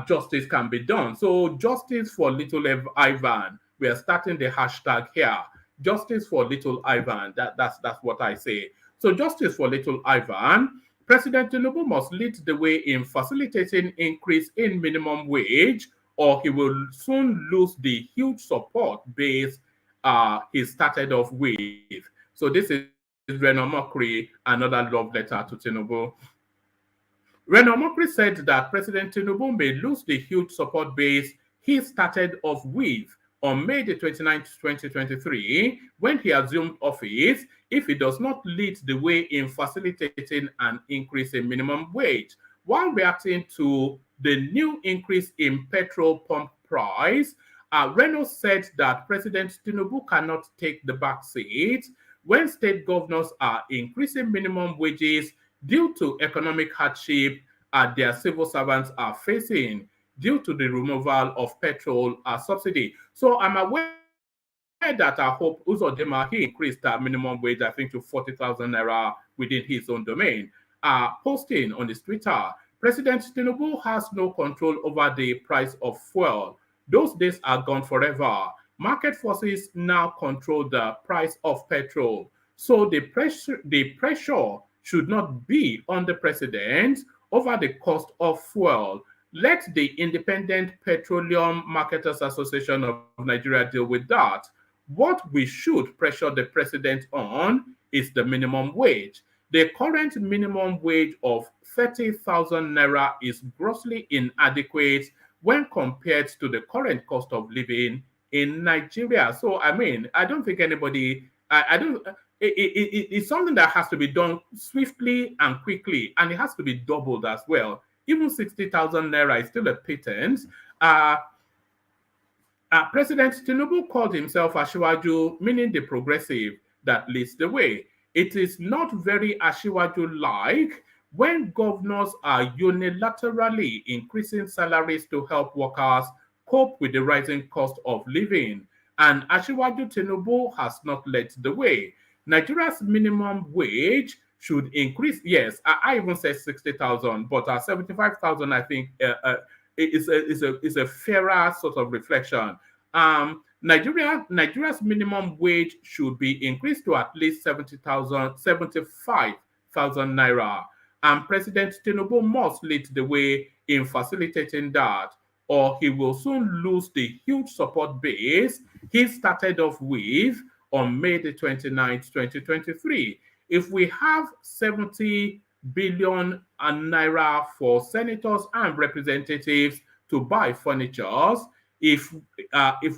Speaker 3: justice can be done. So justice for little Ivan. We are starting the hashtag here. Justice for little Ivan. That's what I say. So justice for little Ivan. President Tinubu must lead the way in facilitating increase in minimum wage, or he will soon lose the huge support base he started off with. So this is Reno Mokri, another love letter to Tinubu. Reno Mokri said that President Tinubu may lose the huge support base he started off with on May the 29th, 2023, when he assumed office, if he does not lead the way in facilitating an increase in minimum wage. While reacting to the new increase in petrol pump price, Reno said that President Tinubu cannot take the back seat when state governors are increasing minimum wages due to economic hardship their civil servants are facing due to the removal of petrol subsidy. So I'm aware that I hope Uzodema, he increased minimum wage, I think, to 40,000 naira within his own domain. Posting on his Twitter, President Tinubu has no control over the price of fuel. Those days are gone forever. Market forces now control the price of petrol. So the pressure should not be on the president over the cost of fuel. Let the Independent Petroleum Marketers Association of Nigeria deal with that. What we should pressure the president on is the minimum wage. The current minimum wage of 30,000 naira is grossly inadequate when compared to the current cost of living in Nigeria. So, I mean, I don't think anybody, it's something that has to be done swiftly and quickly, and it has to be doubled as well. Even 60,000 naira is still a pittance. President Tinubu called himself Ashiwaju, meaning the progressive that leads the way. It is not very Ashiwaju-like when governors are unilaterally increasing salaries to help workers cope with the rising cost of living. And Ashiwaju Tinubu has not led the way. Nigeria's minimum wage should increase. Yes, I even said 60,000, but 75,000, I think, is a fairer sort of reflection. Nigeria's minimum wage should be increased to at least 75,000 naira. And President Tinubu must lead the way in facilitating that, or he will soon lose the huge support base he started off with on May the 29th, 2023. If we have 70 billion naira for senators and representatives to buy furniture, if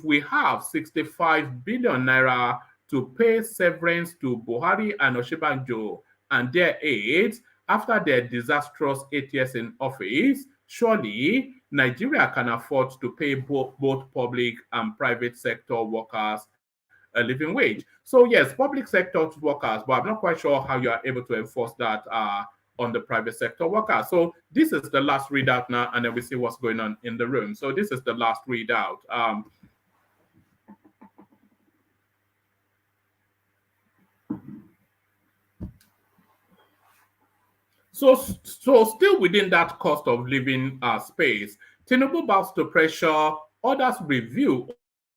Speaker 3: we have 65 billion naira to pay severance to Buhari and Oshibanjo and their aides after their disastrous 8 years in office, surely Nigeria can afford to pay both public and private sector workers a living wage. So yes, public sector workers, but I'm not quite sure how you are able to enforce that on the private sector workers. So this is the last readout now, and then we see what's going on in the room. So this is the last readout. So still within that cost of living space, Tinubu bows to pressure others review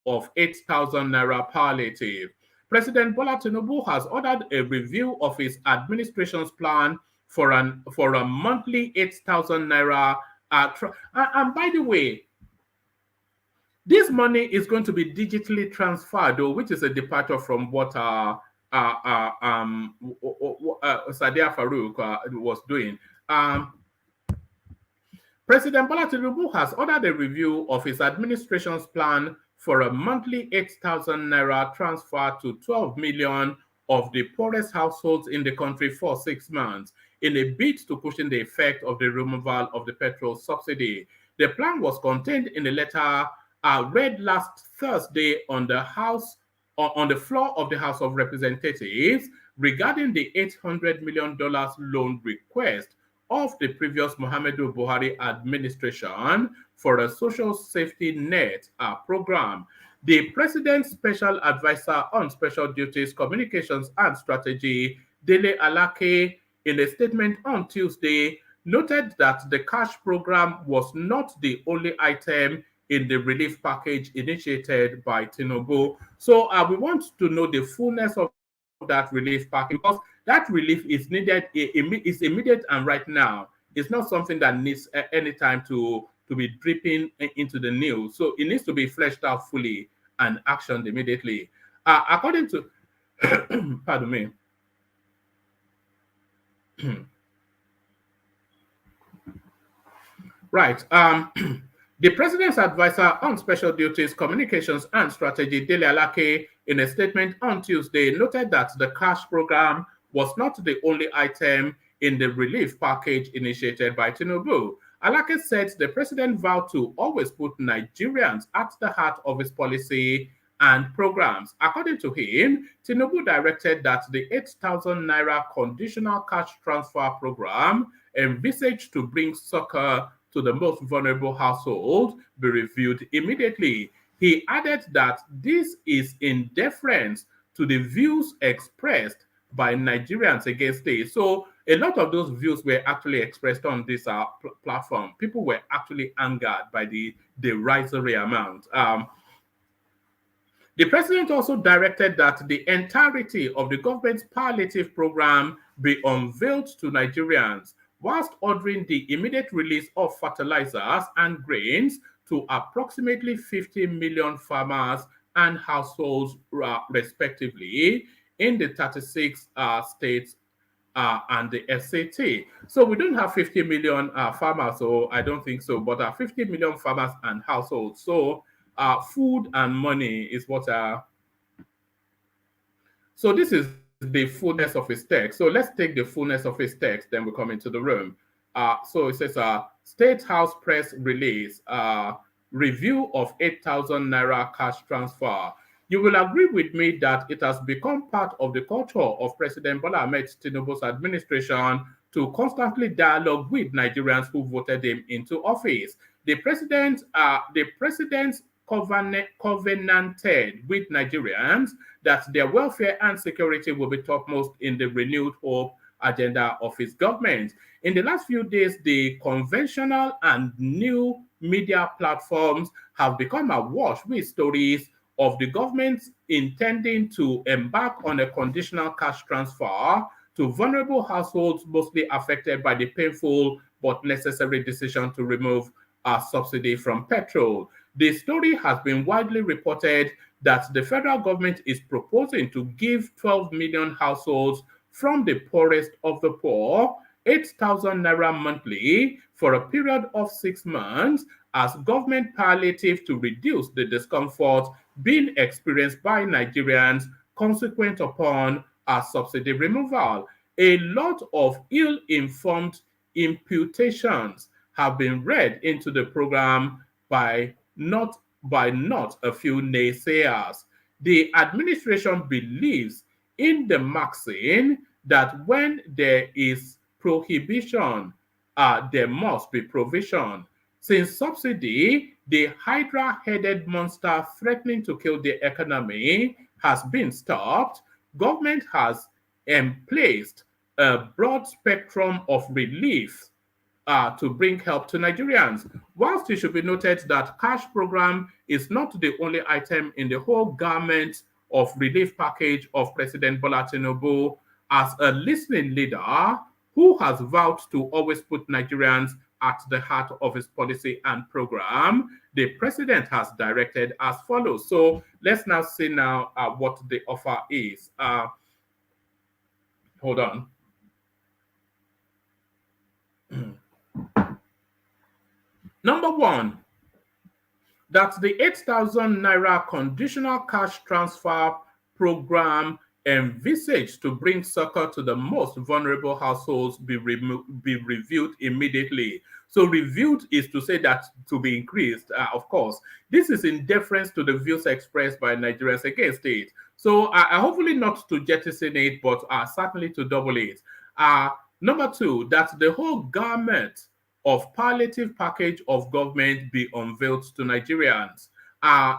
Speaker 3: of 8,000 naira palliative. President Bola Tinubu has ordered a review of his administration's plan for a monthly 8,000 naira. And by the way, this money is going to be digitally transferred, though, which is a departure from what Sadiya Farouk was doing. President Bola Tinubu has ordered a review of his administration's plan for a monthly 8,000 naira transfer to 12 million of the poorest households in the country for 6 months in a bid to cushion the effect of the removal of the petrol subsidy. The plan was contained in a letter read last Thursday on the House on the floor of the House of Representatives regarding the $800 million loan request of the previous Muhammadu Buhari administration for a social safety net program. The President's Special Advisor on Special Duties, Communications and Strategy, Dele Alake, in a statement on Tuesday, noted that the cash program was not the only item in the relief package initiated by Tinubu. So we want to know the fullness of that relief package, because that relief is needed, is immediate and right now. It's not something that needs any time to be dripping into the news. So it needs to be fleshed out fully and actioned immediately. According to, pardon me, right. The President's Advisor on Special Duties, Communications and Strategy, Dele Alake, in a statement on Tuesday, noted that the cash program was not the only item in the relief package initiated by Tinubu. Alake said the president vowed to always put Nigerians at the heart of his policy and programs. According to him, Tinubu directed that the 8,000 naira conditional cash transfer program envisaged to bring succor to the most vulnerable household be reviewed immediately. He added that this is in deference to the views expressed by Nigerians against it. So a lot of those views were actually expressed on this platform. People were actually angered by the derisory amount. The president also directed that the entirety of the government's palliative program be unveiled to Nigerians, whilst ordering the immediate release of fertilizers and grains to approximately 50 million farmers and households, respectively, in the 36 states and the FCT. So we don't have 50 million farmers, so I don't think so, but 50 million farmers and households. So food and money is what so this is the fullness of his text. So let's take the fullness of his text, then we come into the room. So it says, State House press release, review of 8,000 naira cash transfer. You will agree with me that it has become part of the culture of President Bola Ahmed Tinubu's administration to constantly dialogue with Nigerians who voted him into office. The president's covenanted with Nigerians that their welfare and security will be topmost in the renewed hope agenda of his government. In the last few days, the conventional and new media platforms have become awash with stories of the government intending to embark on a conditional cash transfer to vulnerable households mostly affected by the painful but necessary decision to remove a subsidy from petrol. The story has been widely reported that the federal government is proposing to give 12 million households from the poorest of the poor 8,000 naira monthly for a period of 6 months as government palliative to reduce the discomfort being experienced by Nigerians consequent upon a subsidy removal. A lot of ill-informed imputations have been read into the program by not a few naysayers. The administration believes in the maxim that when there is prohibition, there must be provision. Since subsidy, the hydra-headed monster threatening to kill the economy, has been stopped, government has emplaced a broad spectrum of relief to bring help to Nigerians. Whilst it should be noted that cash program is not the only item in the whole garment of relief package of President Bola Tinubu, as a listening leader who has vowed to always put Nigerians at the heart of his policy and program, the president has directed as follows. So let's now see now what the offer is. Hold on. Number one, that the 8,000 naira conditional cash transfer program envisaged to bring succor to the most vulnerable households be reviewed immediately. So reviewed is to say that to be increased, of course. This is in deference to the views expressed by Nigerians against it. So hopefully not to jettison it, but certainly to double it. Number two, that the whole garment of palliative package of government be unveiled to Nigerians.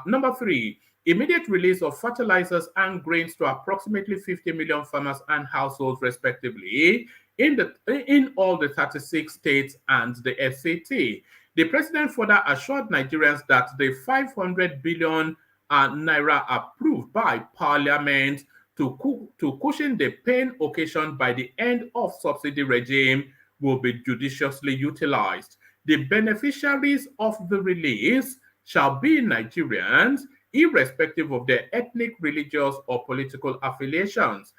Speaker 3: Number three, immediate release of fertilizers and grains to approximately 50 million farmers and households, respectively, in all the 36 states and the FCT. The president further assured Nigerians that the 500 billion naira approved by Parliament to cushion the pain occasioned by the end of subsidy regime will be judiciously utilized. The beneficiaries of the release shall be Nigerians, irrespective of their ethnic, religious, or political affiliations.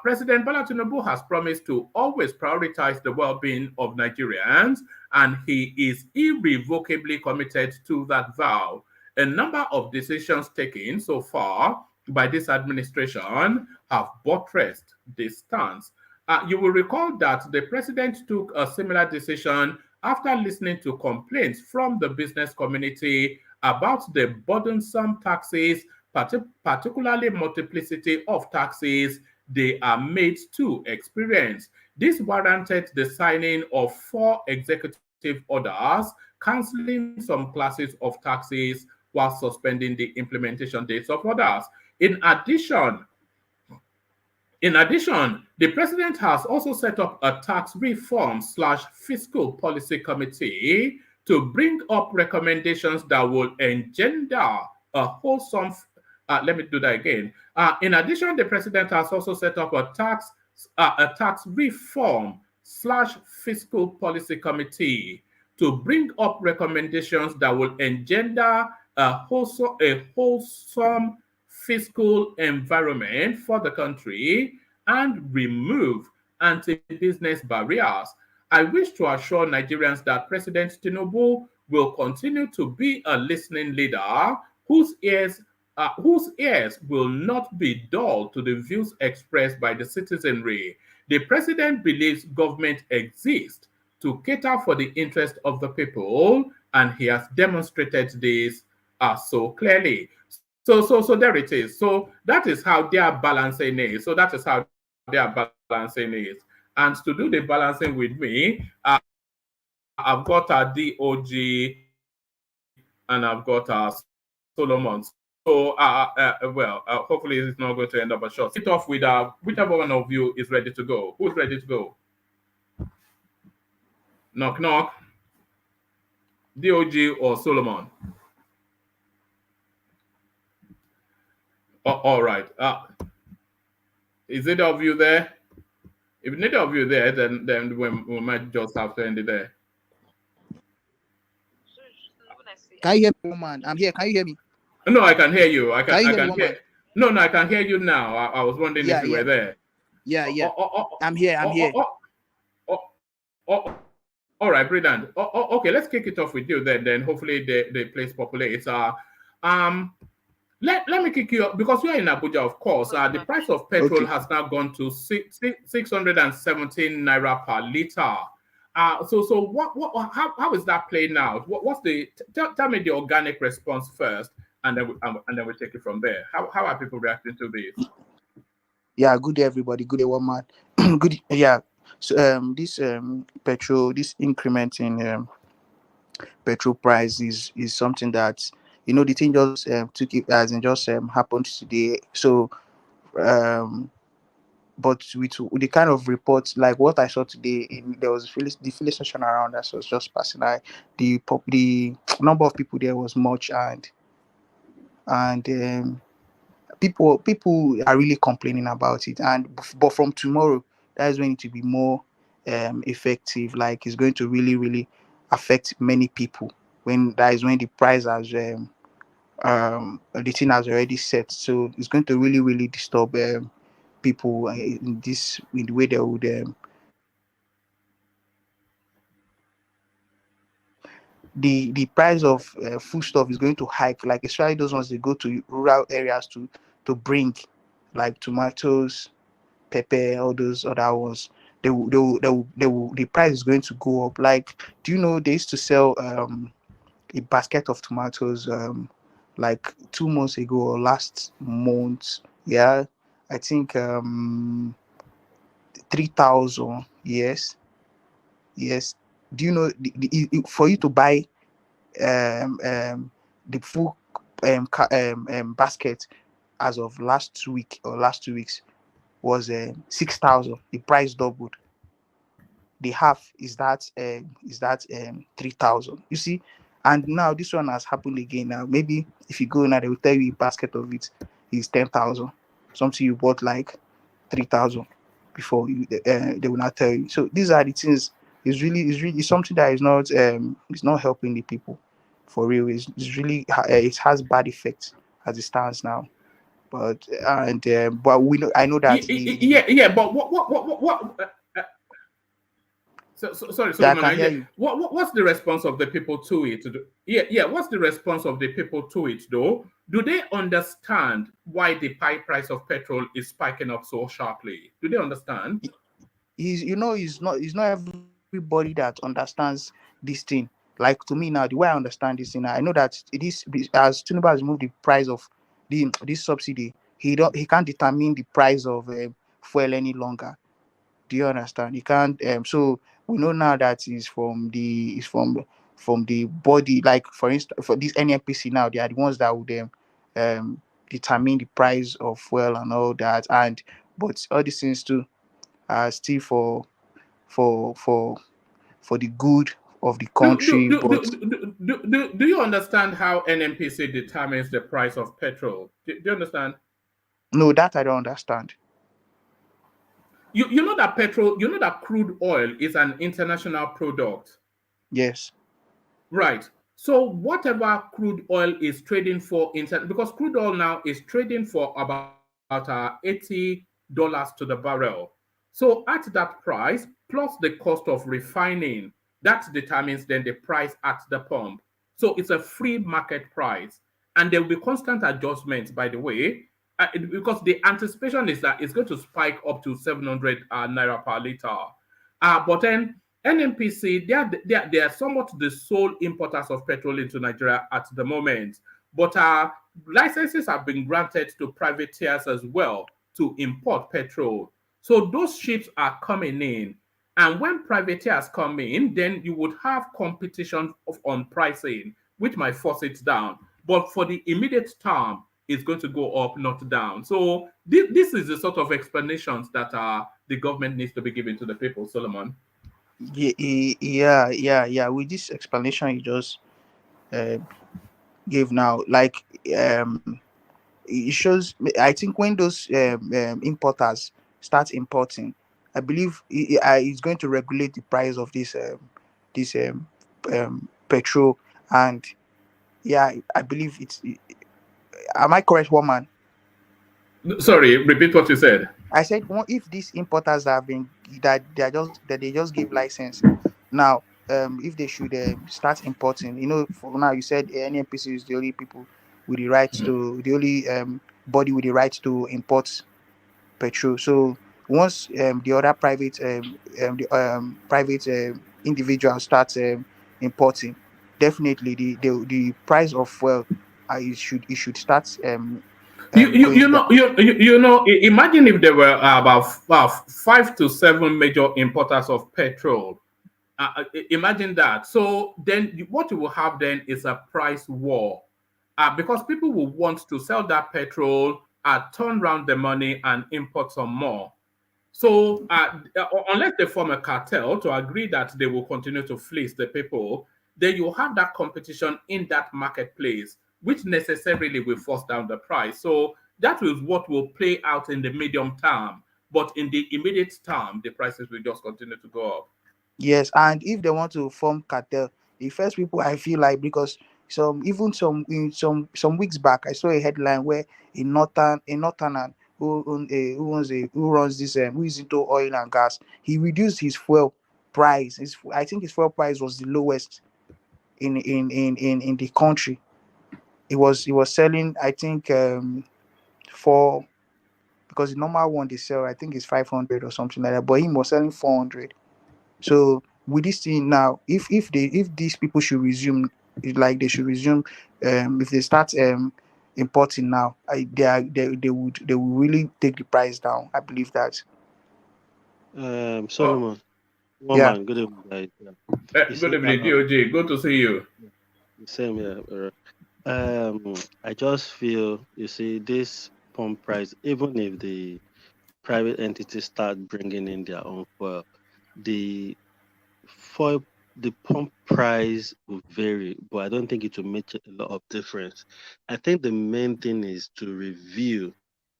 Speaker 3: President Bola Tinubu has promised to always prioritize the well-being of Nigerians, and he is irrevocably committed to that vow. A number of decisions taken so far by this administration have buttressed this stance. You will recall that the president took a similar decision after listening to complaints from the business community about the burdensome taxes, particularly multiplicity of taxes they are made to experience. This warranted the signing of 4 executive orders cancelling some classes of taxes while suspending the implementation dates of others. In addition, the president has also set up a tax reform / fiscal policy committee to bring up recommendations that will engender a wholesome. Let me do that again. In addition, the president has also set up a tax reform / fiscal policy committee to bring up recommendations that will engender a wholesome fiscal environment for the country and remove anti-business barriers. I wish to assure Nigerians that President Tinubu will continue to be a listening leader whose ears will not be dull to the views expressed by the citizenry. The president believes government exists to cater for the interest of the people, and he has demonstrated this so clearly. So there it is. So that is how their balancing is. And to do the balancing with me, I've got a DOG and I've got a Solomon. So, hopefully it's not going to end up a short. Sit off with whichever one of you is ready to go. Who's ready to go? Knock, knock. DOG or Solomon? All right. Is either of you there? If neither of you there, then we might just have to end it there.
Speaker 5: Can you hear me, woman? I'm here. Can you hear me?
Speaker 3: No, I can hear you. I can
Speaker 5: hear
Speaker 3: hear. No, I can hear you now. I was wondering if you were there.
Speaker 5: Yeah. I'm here.
Speaker 3: All right, brilliant. Okay, let's kick it off with you then. Then hopefully the place populates. Let me kick you up because you are in Abuja, of course. The price of petrol has now gone to 617 naira per liter. So how is that playing out? What's the tell me the organic response first, and then we take it from there. How are people reacting to this?
Speaker 5: Yeah, good day, everybody. Good day, woman. Good. Yeah. So this petrol, this increment in petrol price is something that the thing just took it as in just happened today. So but with the kind of reports like what I saw today, there was the filling station around us was just passing by. The number of people there was much, and people are really complaining about it. But from tomorrow, that is going to be more effective. Like it's going to really affect many people when the price has the thing has already set. So it's going to really disturb people in the way they would the price of food stuff is going to hike, like especially those ones that go to rural areas to bring, like tomatoes, pepper, all those other ones. The price is going to go up. Like, do you know they used to sell a basket of tomatoes like 2 months ago or last month Yeah, I think 3,000. Yes, yes. Do you know for you to buy the full basket as of last 2 weeks was 6,000. The price doubled. The half is that 3,000. You see, and now this one has happened again. Now maybe if you go now, they will tell you a basket of it is 10,000. Something you bought like 3,000 before they will not tell you. So these are the things. It's really something that is not helping the people for real. It's really it has bad effects as it stands now. But we know I know that the
Speaker 3: Yeah. But what sorry,
Speaker 5: yeah, I
Speaker 3: Solomon.
Speaker 5: can hear
Speaker 3: Yeah,
Speaker 5: you.
Speaker 3: what's the response of the people to it? Yeah. What's the response of the people to it, though? Do they understand why the price of petrol is spiking up so sharply? Do they understand?
Speaker 5: It's not everybody that understands this thing. Like to me now, the way I understand this thing, I know that it is as Tinubu has moved the price of the this subsidy, he can't determine the price of fuel any longer. Do you understand? You can't. So we know now that is from the body. Like for instance, for this NNPC now, they are the ones that would determine the price of fuel and all that. And but all these things too are still for for for the good of the
Speaker 3: Do, do,
Speaker 5: country.
Speaker 3: do,
Speaker 5: But
Speaker 3: do, do, do you understand how NNPC determines the price of petrol? Do you understand?
Speaker 5: no, that I don't understand.
Speaker 3: You know that crude oil is an international product.
Speaker 5: Yes.
Speaker 3: Right. So whatever crude oil is trading for because crude oil now is trading for about $80 to the barrel. So at that price plus the cost of refining, that determines then the price at the pump. So it's a free market price, and there will be constant adjustments. By the way, because the anticipation is that it's going to spike up to 700 naira per liter. But then NNPC, they are somewhat the sole importers of petrol into Nigeria at the moment. But licenses have been granted to privateers as well to import petrol. So those ships are coming in. And when privateers come in, then you would have competition on pricing, which might force it down. But for the immediate term, it's going to go up, not down. So this is the sort of explanations that the government needs to be giving to the people, Solomon.
Speaker 5: Yeah. With this explanation you just uh, gave now, like um, it shows. I think when those importers start importing, I believe it's going to regulate the price of this petrol. And yeah, I believe it's. Am I correct, woman?
Speaker 3: Sorry, repeat what you said.
Speaker 5: I said, if these importers have been that they just gave license now, if they should start importing, for now you said NNPC is the only people with the rights to the only body with the rights to import petrol. So once the other private individuals start importing, definitely the price of fuel it should start going down.
Speaker 3: Imagine if there were about 5 to 7 major importers of petrol. Imagine that. So then what you will have then is a price war, because people will want to sell that petrol, turn around the money and import some more. So, unless they form a cartel to agree that they will continue to fleece the people, then you have that competition in that marketplace, which necessarily will force down the price. So, that is what will play out in the medium term. But in the immediate term, the prices will just continue to go up.
Speaker 5: Yes, and if they want to form cartel, the first people I feel like, because some weeks back I saw a headline where a northern who runs this who is into oil and gas, he reduced his fuel price. I think his fuel price was the lowest in the country. It was selling, I think, for, because the normal one they sell, I think, is 500 or something like that, but he was selling 400. So with this thing now, if these people should resume, it's like they should resume, if they start importing now, they will really take the price down. I believe that.
Speaker 3: Oh,
Speaker 6: Solomon, one
Speaker 5: Yeah.
Speaker 6: man, good evening, guys. Yeah. You
Speaker 3: good
Speaker 6: see,
Speaker 3: evening, DOJ. Good to see you.
Speaker 6: the same here. I just feel, you see, this pump price, even if the private entities start bringing in their own fuel, the fuel, the pump price will vary, but I don't think it will make a lot of difference. I think the main thing is to review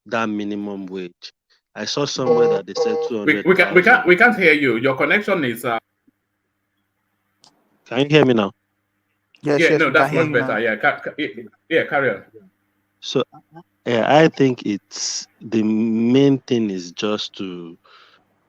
Speaker 6: that minimum wage. I saw somewhere that they said
Speaker 3: We, we can we
Speaker 6: 200,000.
Speaker 3: can't we can't hear you. Your connection is
Speaker 6: Can you hear me now?
Speaker 5: Yes,
Speaker 3: yeah,
Speaker 5: yes,
Speaker 3: no,
Speaker 5: we can
Speaker 3: that's
Speaker 5: hear
Speaker 3: much
Speaker 5: you
Speaker 3: better.
Speaker 5: now.
Speaker 3: Yeah, yeah, carry on.
Speaker 6: So yeah, I think it's the main thing is just to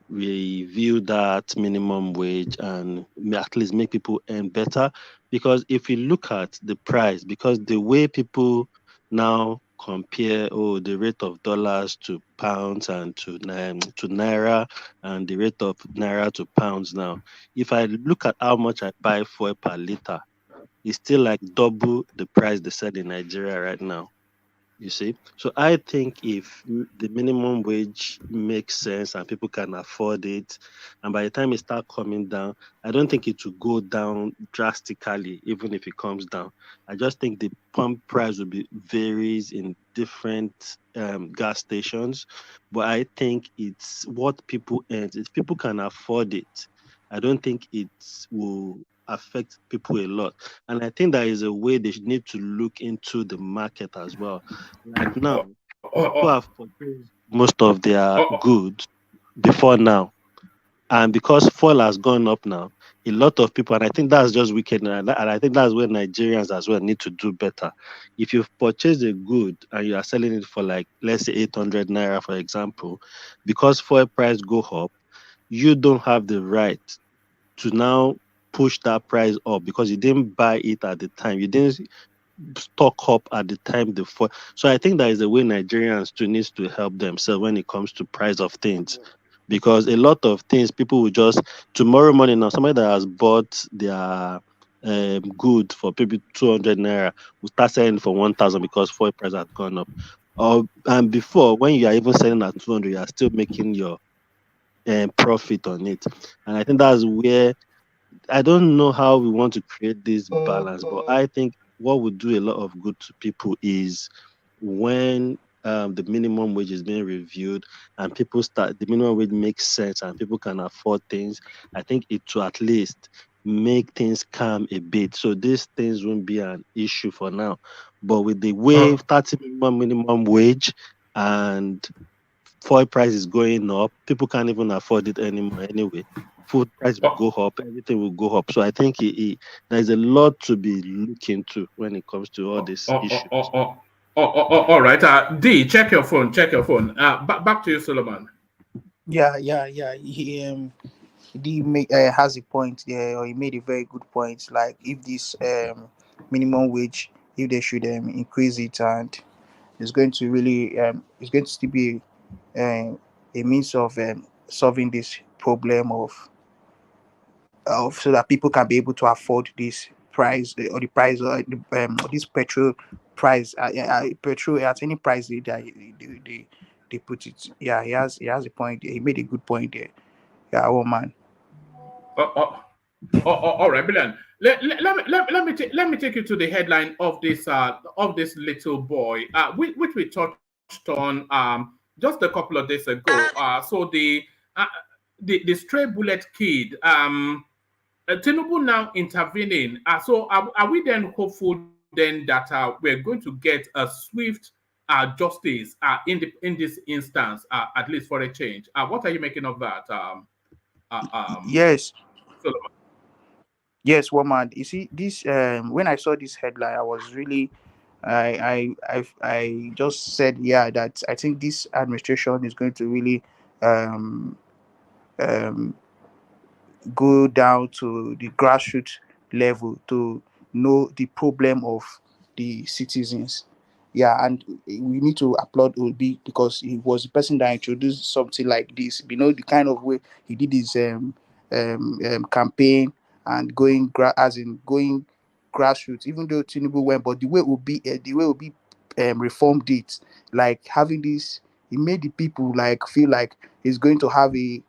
Speaker 6: review that minimum wage and at least make people earn better. Because if you look at the price, because the way people now compare the rate of dollars to pounds and to naira and the rate of naira to pounds now, if I look at how much I buy fuel per liter, it's still like double the price they said in Nigeria right now. You see, so I think if the minimum wage makes sense and people can afford it, and by the time it start coming down, I don't think it will go down drastically, even if it comes down. I just think the pump price will be varies in different gas stations, but I think it's what people earn. If people can afford it, I don't think it will affect people a lot. And I think that is a way they need to look into the market as well. Like
Speaker 3: Oh,
Speaker 6: now,
Speaker 3: oh,
Speaker 6: people
Speaker 3: oh,
Speaker 6: have purchased most of their
Speaker 3: oh,
Speaker 6: goods before now. And because fuel has gone up now, a lot of people, and I think that's just wicked. And I think that's where Nigerians as well need to do better. If you've purchased a good and you are selling it for like, let's say 800 naira, for example, because fuel price go up, you don't have the right to now push that price up because you didn't buy it at the time. You didn't stock up at the time before. So I think that is the way Nigerians too needs to help themselves when it comes to price of things. Because a lot of things people will just tomorrow morning now, somebody that has bought their good for maybe 200 naira will start selling for 1,000 because fuel price has gone up. And before, when you are even selling at 200, you are still making your profit on it. And I think that's where I don't know how we want to create this balance, but I think what would do a lot of good to people is when the minimum wage is being reviewed and people start the minimum wage makes sense and people can afford things. I think it will at least make things calm a bit. So these things won't be an issue for now. But with the way
Speaker 3: oh,
Speaker 6: starting minimum wage and fuel price is going up. People can't even afford it anymore anyway. Food price will
Speaker 3: oh,
Speaker 6: go up, everything will go up. So I think there's a lot to be looking to when it comes to all
Speaker 3: oh,
Speaker 6: these
Speaker 3: oh, oh,
Speaker 6: issues.
Speaker 3: oh, oh, all right. D, check your phone. Check your phone. Back to you, Solomon.
Speaker 5: Yeah, yeah, yeah. Has a point there, or he made a very good point. Like if this minimum wage, if they should increase it, and it's going to really it's going to still be a means of solving this problem of so that people can be able to afford this price or the price or this petrol price petrol at any price they put it. Yeah, he has a point. He made a good point there. Yeah, oh man.
Speaker 3: Oh, oh, all right, brilliant. Let me take you to the headline of this little boy, which we touched on just a couple of days ago. Uh, the stray bullet kid. Tinubu now intervening. Are we then hopeful then that we're going to get a swift justice in this instance, at least for a change? What are you making of that,
Speaker 5: Yes,
Speaker 3: Solomon?
Speaker 5: yes, woman. You see, this when I saw this headline, I was really, I just said, yeah, that I think this administration is going to really, um, um, go down to the grassroots level to know the problem of the citizens. Yeah, and we need to applaud Obi because he was the person that introduced something like this. You know, the kind of way he did his campaign and going as in going grassroots. Even though Tinubu went, but the way Obi reformed it, like having this, he made the people like feel like he's going to have a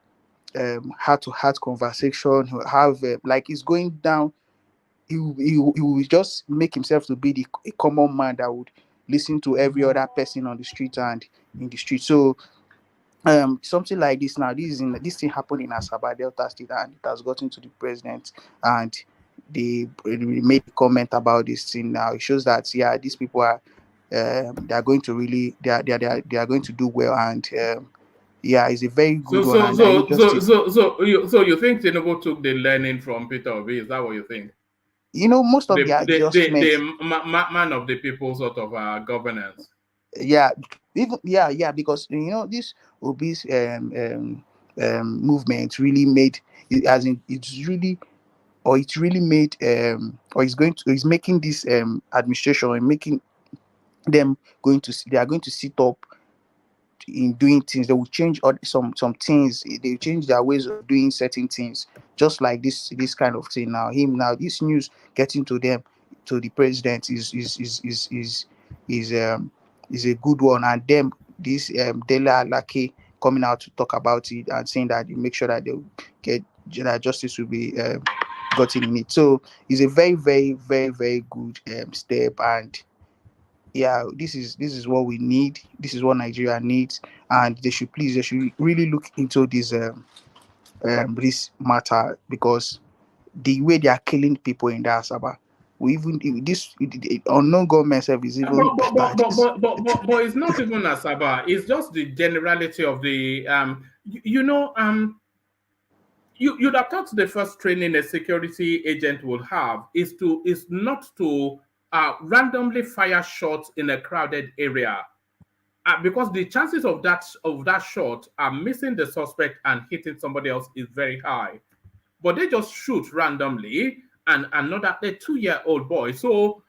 Speaker 5: heart to heart conversation. He'll have like he's going down. He will just make himself to be a common man that would listen to every other person on the street and in the street. So something like this now, this thing happened in Asaba Delta State, and it has gotten to the president, and they made a comment about this thing. Now it shows that, yeah, these people are they are going to really they are going to do well, and yeah, it's a very
Speaker 3: So
Speaker 5: good one,
Speaker 3: so
Speaker 5: and I know
Speaker 3: so so
Speaker 5: justice.
Speaker 3: so you think Tinubu took the learning from Peter Obi? Is that what you think?
Speaker 5: Most of
Speaker 3: The
Speaker 5: the
Speaker 3: the the,
Speaker 5: adjustments,
Speaker 3: the man of the people sort of governance.
Speaker 5: yeah, even yeah, because this obese movement really made it, as in it's really made or it's making this administration and making them they are going to sit up in doing things. They will change some things. They will change their ways of doing certain things, just like this kind of thing. Now this news getting to them, to the president, is a good one. And them, this Dela Lake coming out to talk about it and saying that they make sure that they will get that justice will be gotten in it. So it's a very, very, very, very good step. And yeah, this is what we need. This is what Nigeria needs, and they should really look into this matter, because the way they are killing people in Asaba, we even this unknown government service
Speaker 3: But
Speaker 5: even
Speaker 3: but
Speaker 5: better.
Speaker 3: but but but but but, but it's not even Asaba. It's just the generality of the you'd have thought the first training a security agent would have is not to randomly fire shots in a crowded area, because the chances of that shot are missing the suspect and hitting somebody else is very high. But they just shoot randomly and another a 2-year-old boy. So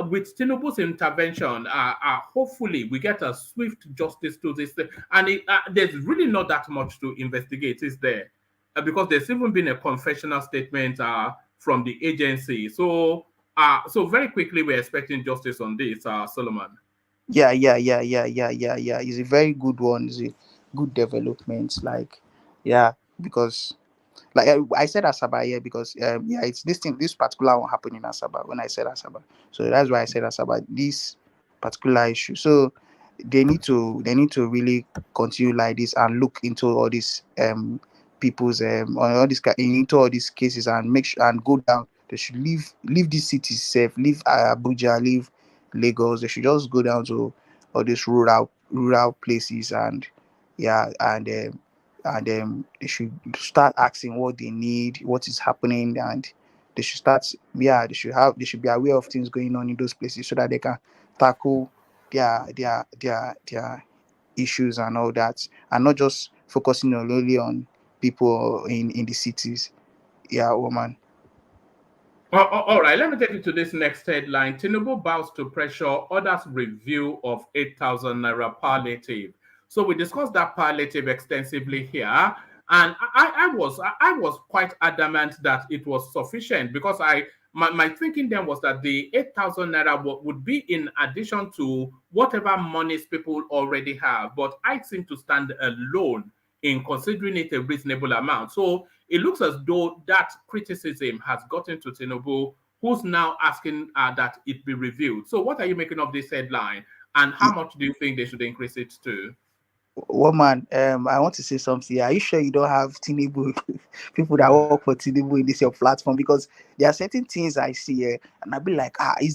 Speaker 3: with Tinubu's intervention, hopefully we get a swift justice to this thing. And there's really not that much to investigate, is there? Because there's even been a confessional statement from the agency. So very quickly we're expecting justice on this, Solomon.
Speaker 5: Yeah. It's a very good one. It's a good development. Like, yeah, because like I said Asaba here because yeah, it's this particular one happened in Asaba when I said Asaba. So that's why I said Asaba, this particular issue. So they need to really continue like this and look into all these people's on all these into all these cases and make sure and go down. They should leave these cities safe, leave Abuja, leave Lagos. They should just go down to all these rural places, and yeah, and they should start asking what they need, what is happening, and they should start, yeah, they should be aware of things going on in those places so that they can tackle their issues and all that, and not just focusing only on people in the cities. Yeah, woman.
Speaker 3: All right, let me take you to this next headline. Tinubu bows to pressure, others review of 8,000 naira palliative. So we discussed that palliative extensively here, and I was quite adamant that it was sufficient because my thinking then was that the 8,000 naira would be in addition to whatever monies people already have, but I seem to stand alone in considering it a reasonable amount. So it looks as though that criticism has gotten to Tinubu, who's now asking that it be reviewed. So, what are you making of this headline, and how much do you think they should increase it to?
Speaker 5: Woman, I want to say something. Are you sure you don't have Tinubu people that work for Tinubu in this your platform? Because there are certain things I see here, and I'll be like, I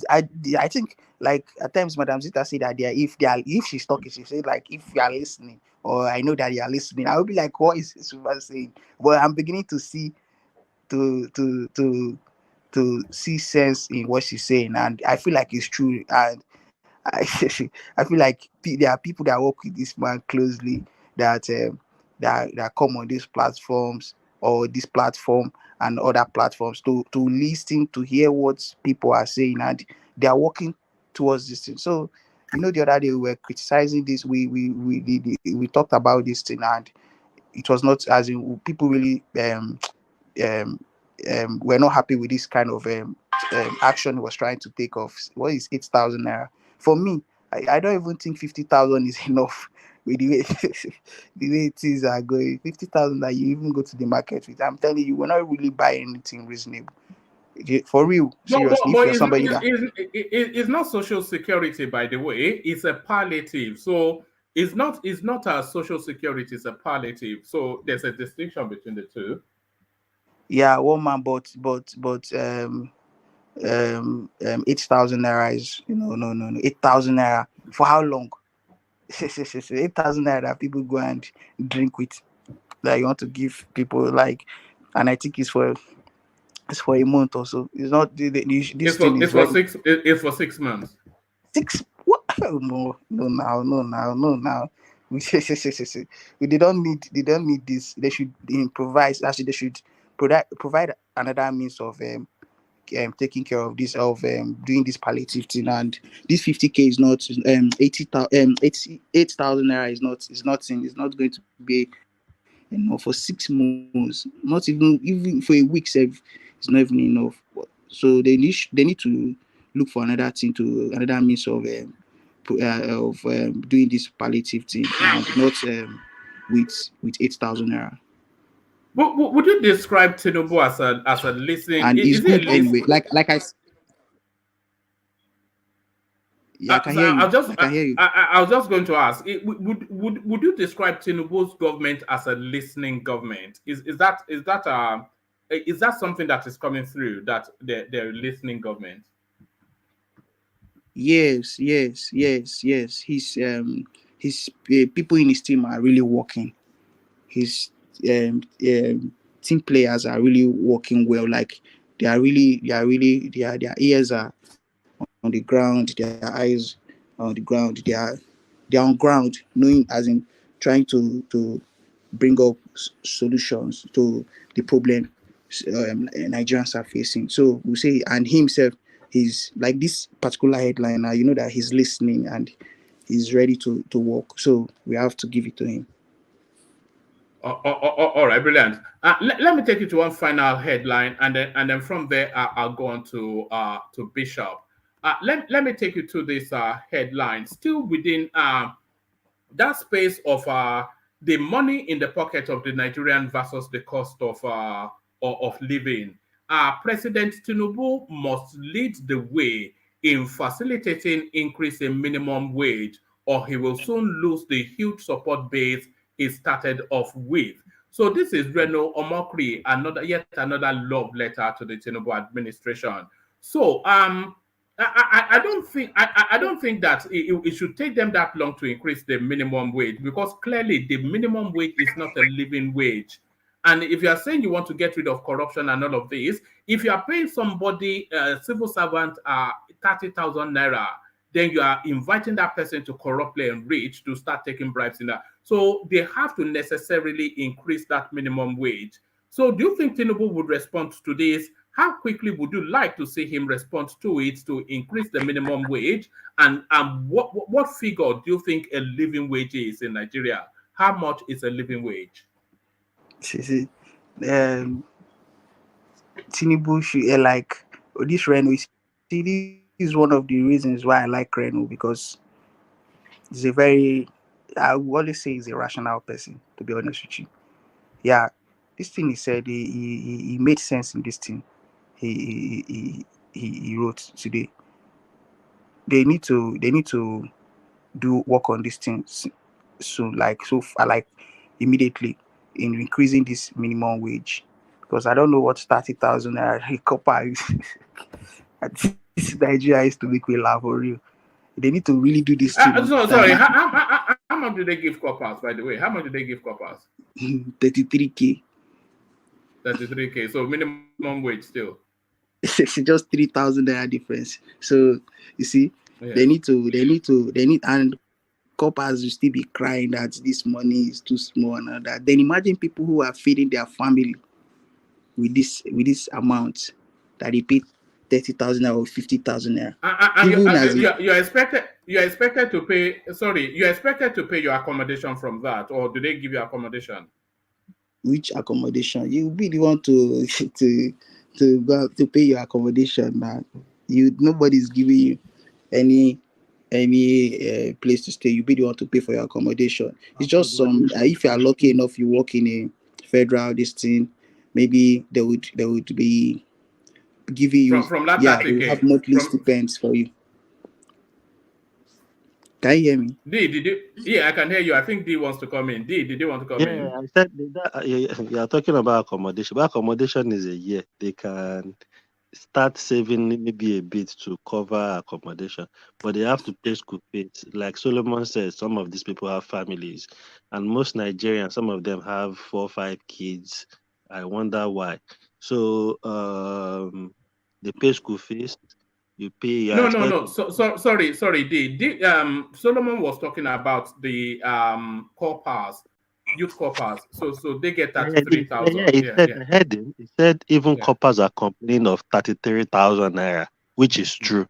Speaker 5: think like at times Madam Zita say that if she's talking, she say like if you are listening, or I know that you are listening, I will be like, what is this woman saying? But I'm beginning to see to to to see sense in what she's saying, and I feel like it's true. And I, I feel like there are people that work with this man closely that that come on these platforms or this platform and other platforms to listen to hear what people are saying, and they are working towards this thing. So the other day we were criticizing this. We talked about this thing, and it was not as in people really um, were not happy with this kind of action he was trying to take off. What is 8,000 naira? For me, I don't even think 50,000 is enough with the way the way things are going. 50,000 that you even go to the market with. I'm telling you, we're not really buying anything reasonable. For real,
Speaker 3: But, but,
Speaker 5: seriously. If
Speaker 3: but
Speaker 5: you're somebody that
Speaker 3: it's not social security, by the way. It's a palliative. So it's not a social security. It's a palliative. So there's a distinction between the two.
Speaker 5: yeah, one man but 8,000 naira is no 8,000 naira for how long? 8,000 naira that people go and drink with, that you want to give people, like, and I think it's for a month or so. It's not this
Speaker 3: It's
Speaker 5: thing
Speaker 3: for
Speaker 5: is
Speaker 3: it's for
Speaker 5: very
Speaker 3: six it's for 6 months.
Speaker 5: six. What? Oh, no. They don't need this. They should improvise. Actually, they should provide another means of taking care of this, of doing this palliative thing. And this 50K is not 88,000 naira is nothing. It's not going to be enough for 6 months. Not even for a week sef, it's not even enough. So they need to look for another means of doing this palliative thing, and not with 8,000 naira.
Speaker 3: Would you describe Tinubu as a listening?
Speaker 5: And it's
Speaker 3: Is he a
Speaker 5: good
Speaker 3: list?
Speaker 5: anyway. Yeah, I can
Speaker 3: So
Speaker 5: hear
Speaker 3: I
Speaker 5: you.
Speaker 3: was just
Speaker 5: I can hear you.
Speaker 3: I was just going to ask, would you describe Tinubu's government as a listening government? Is that something that is coming through, that they're listening government?
Speaker 5: Yes. His people in his team are really working. His team players are really working well. Like, their ears are on the ground, their eyes on the ground. They are on ground, knowing, as in, trying to bring up solutions to the problem Nigerians are facing. So we say, and he himself, he's like this particular headliner. You know that he's listening and he's ready to work. So we have to give it to him.
Speaker 3: All right, brilliant. Let me take you to one final headline, and then from there I'll go on to Bishop. Let me take you to this headline, still within that space of the money in the pocket of the Nigerian versus the cost of living. President Tinubu must lead the way in facilitating increase in minimum wage, or he will soon lose the huge support base he started off with. So this is Reno Omokri, yet another love letter to the Tinubu administration. So I don't think that it should take them that long to increase the minimum wage, because clearly the minimum wage is not a living wage. And if you are saying you want to get rid of corruption and all of this, if you are paying somebody, civil servant, 30,000 naira, then you are inviting that person to corruptly enrich, to start taking bribes in that. So they have to necessarily increase that minimum wage. So do you think Tinubu would respond to this? How quickly would you like to see him respond to it, to increase the minimum wage? And what figure do you think a living wage is in Nigeria? How much is a living wage?
Speaker 5: See, um, Tinubu should this Reno. You see, this is one of the reasons why I like Reno, because he's a very, I would always say, he's a rational person. To be honest with you, yeah, this thing he said, he made sense in this thing. He wrote today. They need to do work on this thing soon, like immediately, in increasing this minimum wage, because I don't know what 30,000 naira copper is. This Nigeria is to make me laugh for real. They need to really do this thing on
Speaker 3: So
Speaker 5: time.
Speaker 3: sorry, how much do they give coppers, by the way? How much do they give coppers?
Speaker 5: 33K.
Speaker 3: 33K. So minimum wage still.
Speaker 5: It's just 3,000 naira difference. So you see,
Speaker 3: Yeah.
Speaker 5: and coppers will still be crying that this money is too small and all that. Then imagine people who are feeding their family with this amount, that they pay 30,000 or 50,000 naira. Even as
Speaker 3: you're expected to pay. Sorry, you're expected to pay your accommodation from that, or do they give you accommodation?
Speaker 5: which accommodation you be the one to to pay your accommodation now. Nobody's giving you any any place to stay. You be the one to pay for your accommodation. It's just some if you are lucky enough, you work in a federal this thing, maybe they would be giving you,
Speaker 3: From that
Speaker 5: yeah, they will have
Speaker 3: 30K.
Speaker 5: monthly
Speaker 3: From
Speaker 5: stipends for you. Can you hear me?
Speaker 3: D, did you? Yeah, I can hear you. I think D wants to come in. D, did you want to come
Speaker 6: Yeah,
Speaker 3: in?
Speaker 6: I said you are talking about accommodation. But accommodation is a year. They can start saving maybe a bit to cover accommodation, but they have to pay school fees. Like Solomon says, some of these people have families, and most Nigerians, some of them have 4 or 5 kids. I wonder why. So they pay school fees. You pay. You are
Speaker 3: No, no,
Speaker 6: expected
Speaker 3: no. Sorry, D. D. Solomon was talking about the corpers, youth corpers. So they get
Speaker 6: Yeah,
Speaker 3: 33,000.
Speaker 6: he
Speaker 3: Yeah,
Speaker 6: said,
Speaker 3: yeah,
Speaker 6: I heard him. He said even
Speaker 3: yeah.
Speaker 6: coppers are complaining of 33,000 naira, which is true.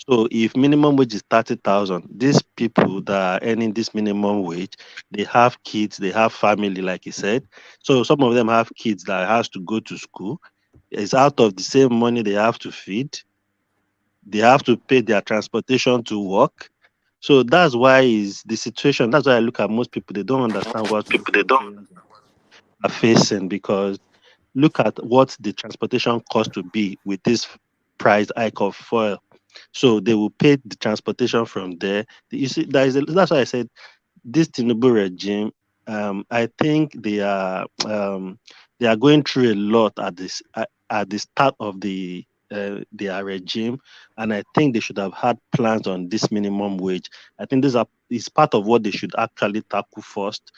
Speaker 6: So if minimum wage is 30,000, these people that are earning this minimum wage, they have kids, they have family, like he said. So some of them have kids that has to go to school. It's out of the same money they have to feed. They have to pay their transportation to work. So that's why is the situation. That's why I look at most people. They don't understand what most Nigerians are facing because look at what the transportation cost to be with this price hike of fuel. So they will pay the transportation from there. You see, that's why I said this Tinubu regime. I think they are going through a lot at the start of their regime, and I think they should have had plans on this minimum wage. I think this is part of what they should actually tackle first.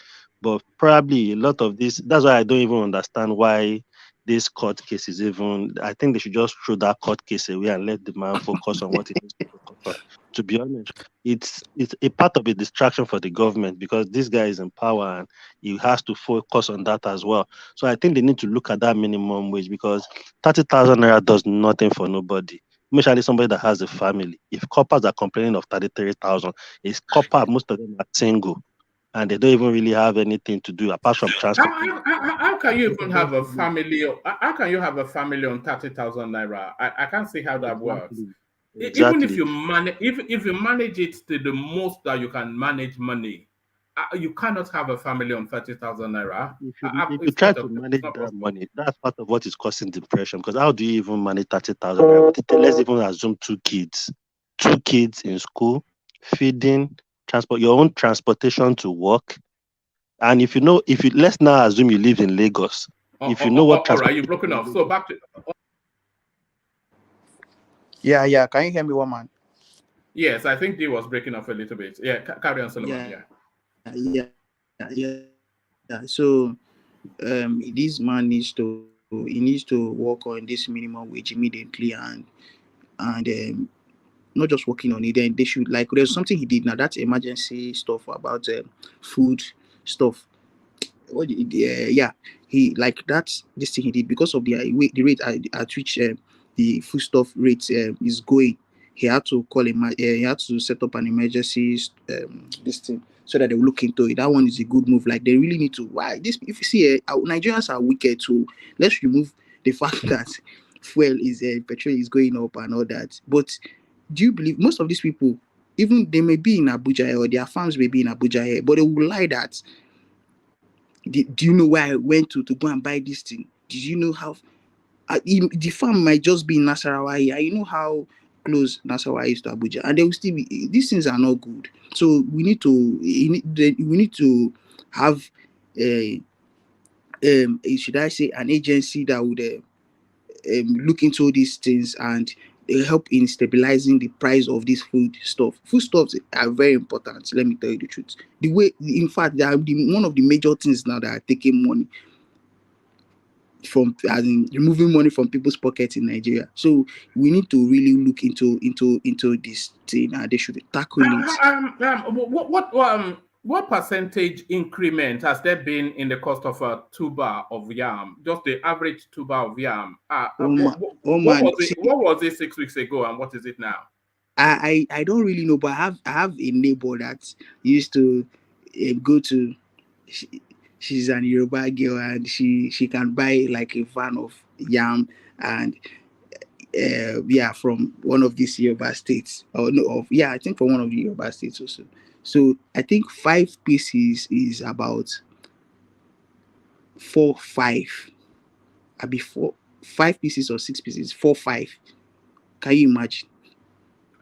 Speaker 6: But probably a lot of this. That's why I don't even understand why this court case is even. I think they should just throw that court case away and let the man focus on what he needs to focus on. To be honest, it's a part of a distraction for the government because this guy is in power and he has to focus on that as well. So I think they need to look at that minimum wage because 30,000 naira does nothing for nobody. Especially somebody that has a family. If coppers are complaining of 33,000, it's copper, most of them are single and they don't even really have anything to do apart from
Speaker 3: How,
Speaker 6: transportation.
Speaker 3: how can you
Speaker 6: They
Speaker 3: even
Speaker 6: can
Speaker 3: have
Speaker 6: just
Speaker 3: a
Speaker 6: live.
Speaker 3: family? How can you have a family on 30,000 naira? I can't see how that works.
Speaker 6: Exactly.
Speaker 3: Even if
Speaker 6: Exactly.
Speaker 3: you manage, if you manage it to the most that you can manage money, you cannot have a family on 30,000 naira.
Speaker 6: If you
Speaker 3: It's
Speaker 6: try
Speaker 3: not
Speaker 6: to
Speaker 3: it's
Speaker 6: manage
Speaker 3: not
Speaker 6: that
Speaker 3: possible.
Speaker 6: money, that's part of what is causing depression. Because how do you even manage 30,000 naira? Let's even assume 2 kids, 2 kids in school, feeding, transport, your own transportation to work. And if you let's now assume you live in Lagos. If you know what
Speaker 3: All right, you've
Speaker 6: transportation
Speaker 3: broken
Speaker 6: in
Speaker 3: off. So
Speaker 6: Lagos,
Speaker 3: back to
Speaker 5: Yeah, yeah. Can you hear me, woman?
Speaker 3: yes, I think D was breaking off a little bit. Yeah, carry on, Solomon. Yeah.
Speaker 5: Yeah. So this man needs to work on this minimum wage immediately, and not just working on it. Then they should, like, there's something he did now. That's emergency stuff about food stuff. Yeah, he, like, that's this thing he did because of the rate at which the foodstuff rate is going. He had to he had to set up an emergency this thing so that they will look into it. That one is a good move. Like, they really need to. Why this? If you see, Nigerians are wicked. So let's remove the fact that fuel is petrol is going up and all that. But do you believe most of these people, even they may be in Abuja or their farms may be in Abuja here, but they will lie that, do you know where I went to go and buy this thing? Did you know how the farm might just be in Nasarawa here? You know how close Nasarawa is to Abuja, and they will still be. These things are not good. So we need to have should I say, an agency that would look into these things and help in stabilizing the price of this food stuff. Food stuffs are very important. Let me tell you the truth. The way, in fact, they are one of the major things now that are taking money from, as in removing money from people's pockets in Nigeria. So we need to really look into this thing, and they should tackle it.
Speaker 3: What percentage increment has there been in the cost of a tuber of yam? Just the average tuber of yam.
Speaker 5: Oh
Speaker 3: What
Speaker 5: man,
Speaker 3: was it?
Speaker 5: see,
Speaker 3: What was it 6 weeks ago, and what is it now?
Speaker 5: I don't really know, but I have a neighbor that used to go to. She, she's an Yoruba girl, and she can buy like a van of yam, and yeah, from one of these Yoruba states, or no, of yeah, I think from one of the Yoruba states also. So I think 5 pieces is about 4 5. I be 4 5 pieces or 6 pieces, 4 5. Can you imagine?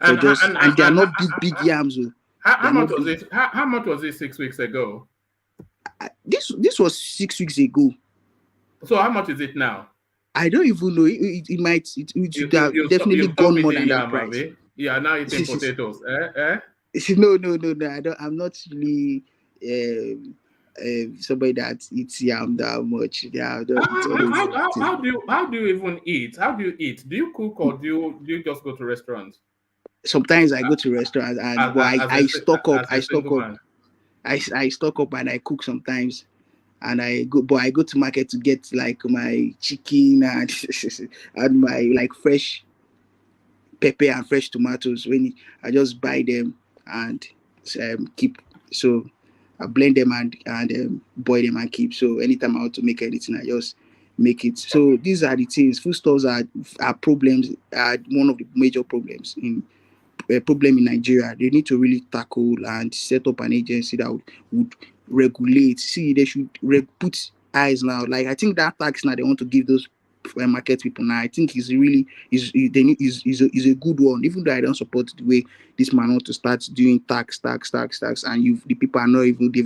Speaker 5: For
Speaker 3: And
Speaker 5: just, and they are not big yams. Oh. They
Speaker 3: how
Speaker 5: are
Speaker 3: much
Speaker 5: not
Speaker 3: was
Speaker 5: big.
Speaker 3: it? How much was it 6 weeks ago?
Speaker 5: This was 6 weeks ago.
Speaker 3: So how much is it now?
Speaker 5: I don't even know. It might it would have definitely
Speaker 3: You've stopped
Speaker 5: gone more
Speaker 3: eating
Speaker 5: than that
Speaker 3: yam,
Speaker 5: price.
Speaker 3: Abi. You are now eating potatoes.
Speaker 5: No. I don't. I'm not really somebody that eats yam that much. Yeah, I don't eat all those things.
Speaker 3: How do you even eat? How do you eat? Do you cook or do you just go to restaurants?
Speaker 5: Sometimes I go to restaurants, and but I stock up.
Speaker 3: As a single man?
Speaker 5: I stock up and I cook sometimes. And I go to market to get like my chicken and and my like fresh pepper and fresh tomatoes. I just buy them and keep. So I blend them and boil them and keep. So anytime I want to make anything, I just make it. So these are the things. Food stores are problems. Are one of the major problems in problem in Nigeria. They need to really tackle and set up an agency that would regulate. See, they should put eyes now. Like I think that tax now they want to give those market people now. I think is really is a good one. Even though I don't support the way this man want to start doing tax, and the people are not even they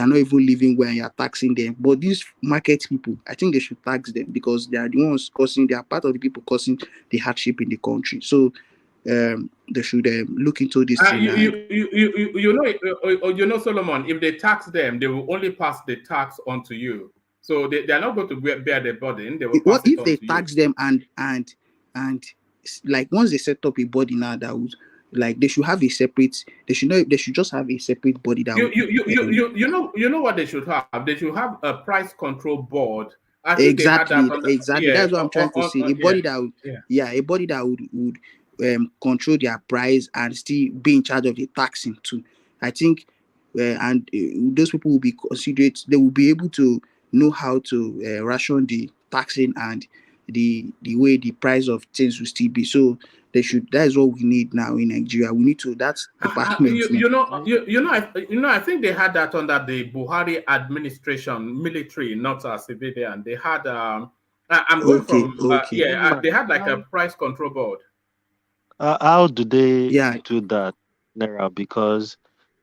Speaker 5: are not even living where you are taxing them. But these market people, I think they should tax them because they are the ones causing. They are part of the people causing the hardship in the country. So they should look into this thing.
Speaker 3: You know, Solomon. If they tax them, they will only pass the tax on to you. So they are not going to bear the burden. They will
Speaker 5: What
Speaker 3: pass it
Speaker 5: if
Speaker 3: on
Speaker 5: they
Speaker 3: to
Speaker 5: tax
Speaker 3: you.
Speaker 5: them and like once they set up a body now that would like they should have a separate. They should know. They should just have a separate body that would.
Speaker 3: You know what they should have? They should have a price control board. I think they had that
Speaker 5: Exactly,
Speaker 3: on
Speaker 5: exactly. That's what I'm trying to say. A
Speaker 3: yeah,
Speaker 5: body that would,
Speaker 3: yeah.
Speaker 5: yeah, a body that would control their price and still be in charge of the taxing too. I think, and those people will be considerate. They will be able to know how to ration the taxing and the way the price of things will still be. So they should. That is what we need now in Nigeria. We need to that department.
Speaker 3: I think they had that under the Buhari administration, military, not a civilian. They had I'm going
Speaker 5: Okay,
Speaker 3: from
Speaker 5: okay.
Speaker 3: they had like a price control board.
Speaker 6: How do they
Speaker 5: Yeah,
Speaker 6: do that, Nera? Because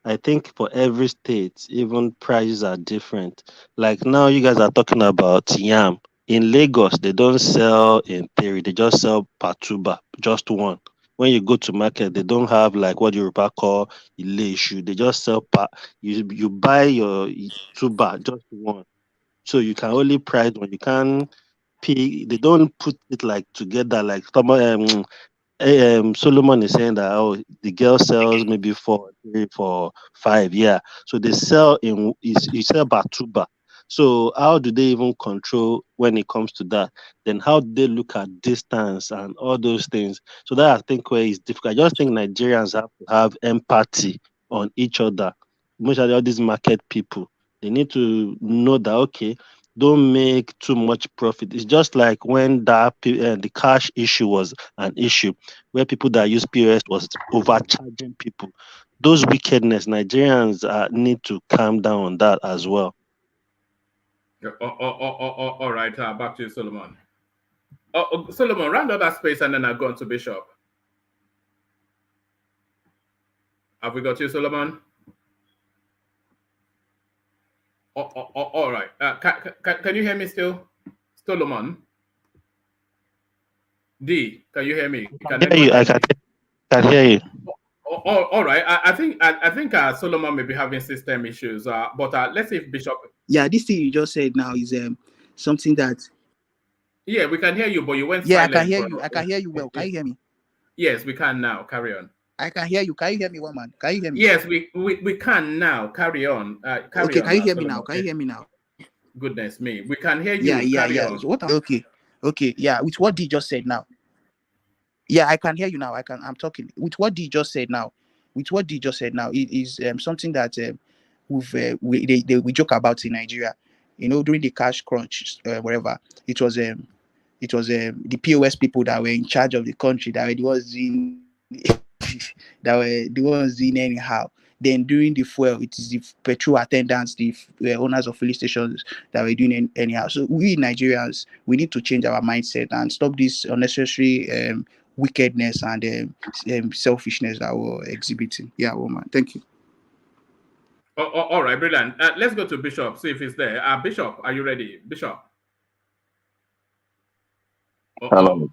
Speaker 6: I think for every state, even prices are different. Like now, you guys are talking about yam. In Lagos, they don't sell in theory; they just sell per tuber, just one. When you go to market, they don't have like what Yoruba call issue. They just sell per. You buy your tuber just one, so you can only price when you can. They don't put it like together like Solomon is saying that the girl sells maybe for 3 4 5, yeah. So they sell you sell batuba. So how do they even control when it comes to that? Then how do they look at distance and all those things? So that I think where it's difficult. I just think Nigerians have to have empathy on each other. Most of all these market people, they need to know that okay, don't make too much profit. It's just like when the cash issue was an issue where people that use POS was overcharging people. Those wickedness, Nigerians need to calm down on that as well.
Speaker 3: All right, back to you, Solomon. Solomon, round out that space and then I'll go on to Bishop. Have we got you, Solomon? All right. Can you hear me still? Solomon? D, can you hear me? Can
Speaker 6: Yeah,
Speaker 3: anyone hear me?
Speaker 6: I can hear you.
Speaker 3: All right. I think Solomon may be having system issues. But let's see if Bishop.
Speaker 5: yeah. This thing you just said now is something that.
Speaker 3: Yeah, we can hear you, but you went
Speaker 5: Yeah,
Speaker 3: silent.
Speaker 5: I can hear you. I can hear you well. Can you hear me?
Speaker 3: Yes, we can now. Carry on.
Speaker 5: I can hear you. Can you hear me, woman? Can you hear me?
Speaker 3: Yes, we can now. Carry on.
Speaker 5: Okay, can you hear me now? Can you hear me now?
Speaker 3: Goodness me, we can hear you.
Speaker 5: Yeah.
Speaker 3: On.
Speaker 5: So okay. Yeah, with what D just said now. Yeah, I can hear you now. I'm talking with what D just said now. With what D just said now, it is something that we joke about in Nigeria. You know, during the cash crunch, wherever it was it was the POS people that were in charge of the country that were the ones doing that were the ones doing anyhow. Then during the fuel, it is the petrol attendants, the owners of filling stations that were doing anyhow. So we Nigerians, we need to change our mindset and stop this unnecessary wickedness and selfishness that we're exhibiting. Yeah, woman. Thank you.
Speaker 3: All right, brilliant. Let's go to Bishop, see if he's there. Bishop, are you ready? Bishop.
Speaker 7: Hello,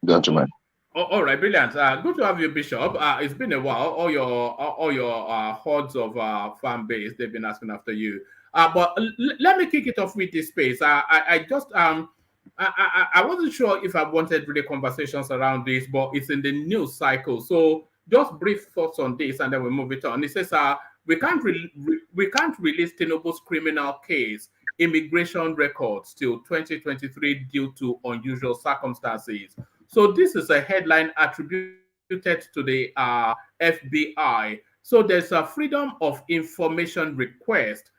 Speaker 7: gentlemen.
Speaker 3: All right, brilliant. Good to have you, Bishop. It's been a while. All your hordes of fan base, they've been asking after you. But let me kick it off with this space. I just I wasn't sure if I wanted really conversations around this, but it's in the news cycle. So just brief thoughts on this, and then we move it on. It says we can't release Tinubu's criminal case immigration records till 2023 due to unusual circumstances. So this is a headline attributed to the FBI. So there's a freedom of information request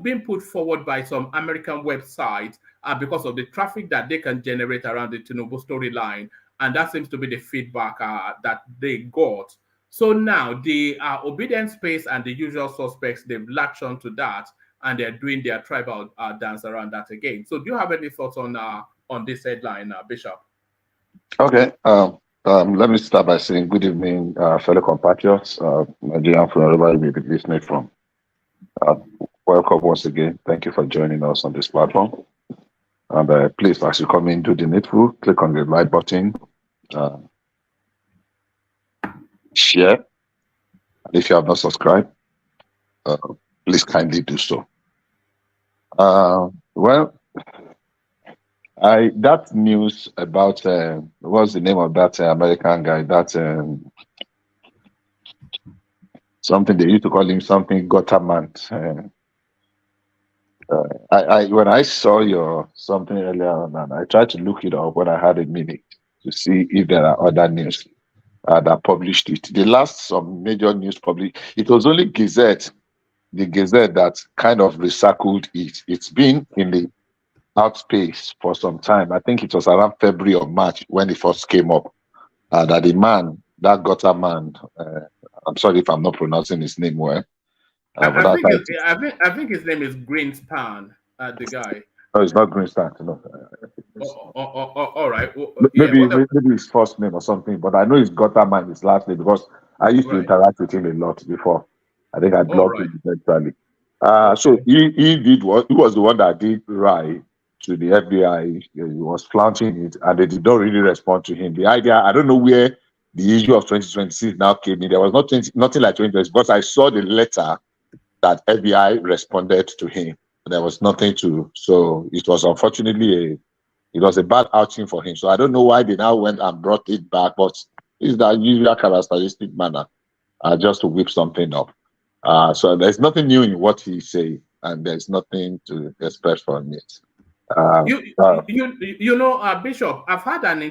Speaker 3: being put forward by some American websites because of the traffic that they can generate around the Tinubu storyline. And that seems to be the feedback that they got. So now the obedient space and the usual suspects, they've latched on to that and they're doing their tribal dance around that again. So do you have any thoughts on this headline, Bishop?
Speaker 7: Okay. Let me start by saying good evening, fellow compatriots, Nigerian from wherever you may be listening from. Welcome once again. Thank you for joining us on this platform. And please, as you come in, do the needful. Click on the like button, share. And if you have not subscribed, please kindly do so. Well, that news about what's the name of that American guy? That something they used to call him something Gotterman. When I saw your something earlier on, and I tried to look it up when I had a minute to see if there are other news that published it. The last some major news published, it was only Gazette, the Gazette that kind of recycled it. It's been in the outspace for some time. I think it was around February or March when it first came up that the man, that gutter man, I'm sorry if I'm not pronouncing his name well.
Speaker 3: I think his name is Greenspan, the guy.
Speaker 7: Oh, it's not Greenspan. No.
Speaker 3: All right. Well,
Speaker 7: maybe his first name or something, but I know it's gutter man, his last name, because I used to interact with him a lot before. I think I blocked him eventually. So he did what? He was the one that did right to the FBI. He was flaunting it, and they did not really respond to him. The idea, I don't know where the issue of 2026 now came in. There was nothing like 2026, because I saw the letter that FBI responded to him. There was nothing to, so it was unfortunately it was a bad outing for him. So I don't know why they now went and brought it back, but it's the usual characteristic manner, just to whip something up. So there's nothing new in what he say, and there's nothing to expect from it.
Speaker 3: Bishop, I've had an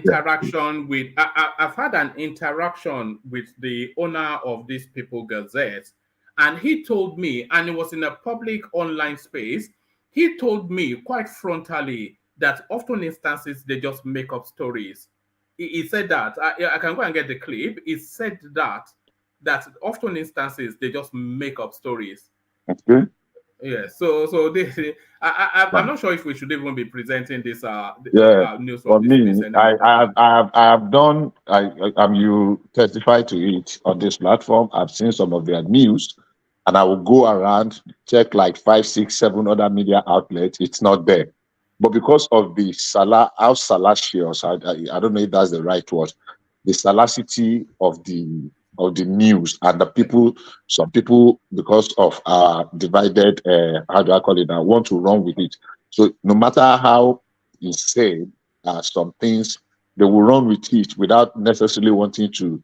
Speaker 3: interaction with the owner of this People Gazette, and he told me, and it was in a public online space, he told me quite frontally that often instances they just make up stories. He said that I can go and get the clip. He said that often instances they just make up stories.
Speaker 7: Okay.
Speaker 3: Yeah, so this, I'm not sure if we should even be presenting this news
Speaker 7: for me. I have done. You testify to it on this platform. I've seen some of their news, and I will go around, check like 5, 6, 7 other media outlets. It's not there, but because of the how salacious, I don't know if that's the right word, the salacity of the news, and the people, some people, because of divided, how do I call it now, want to run with it. So no matter how insane some things, they will run with it without necessarily wanting to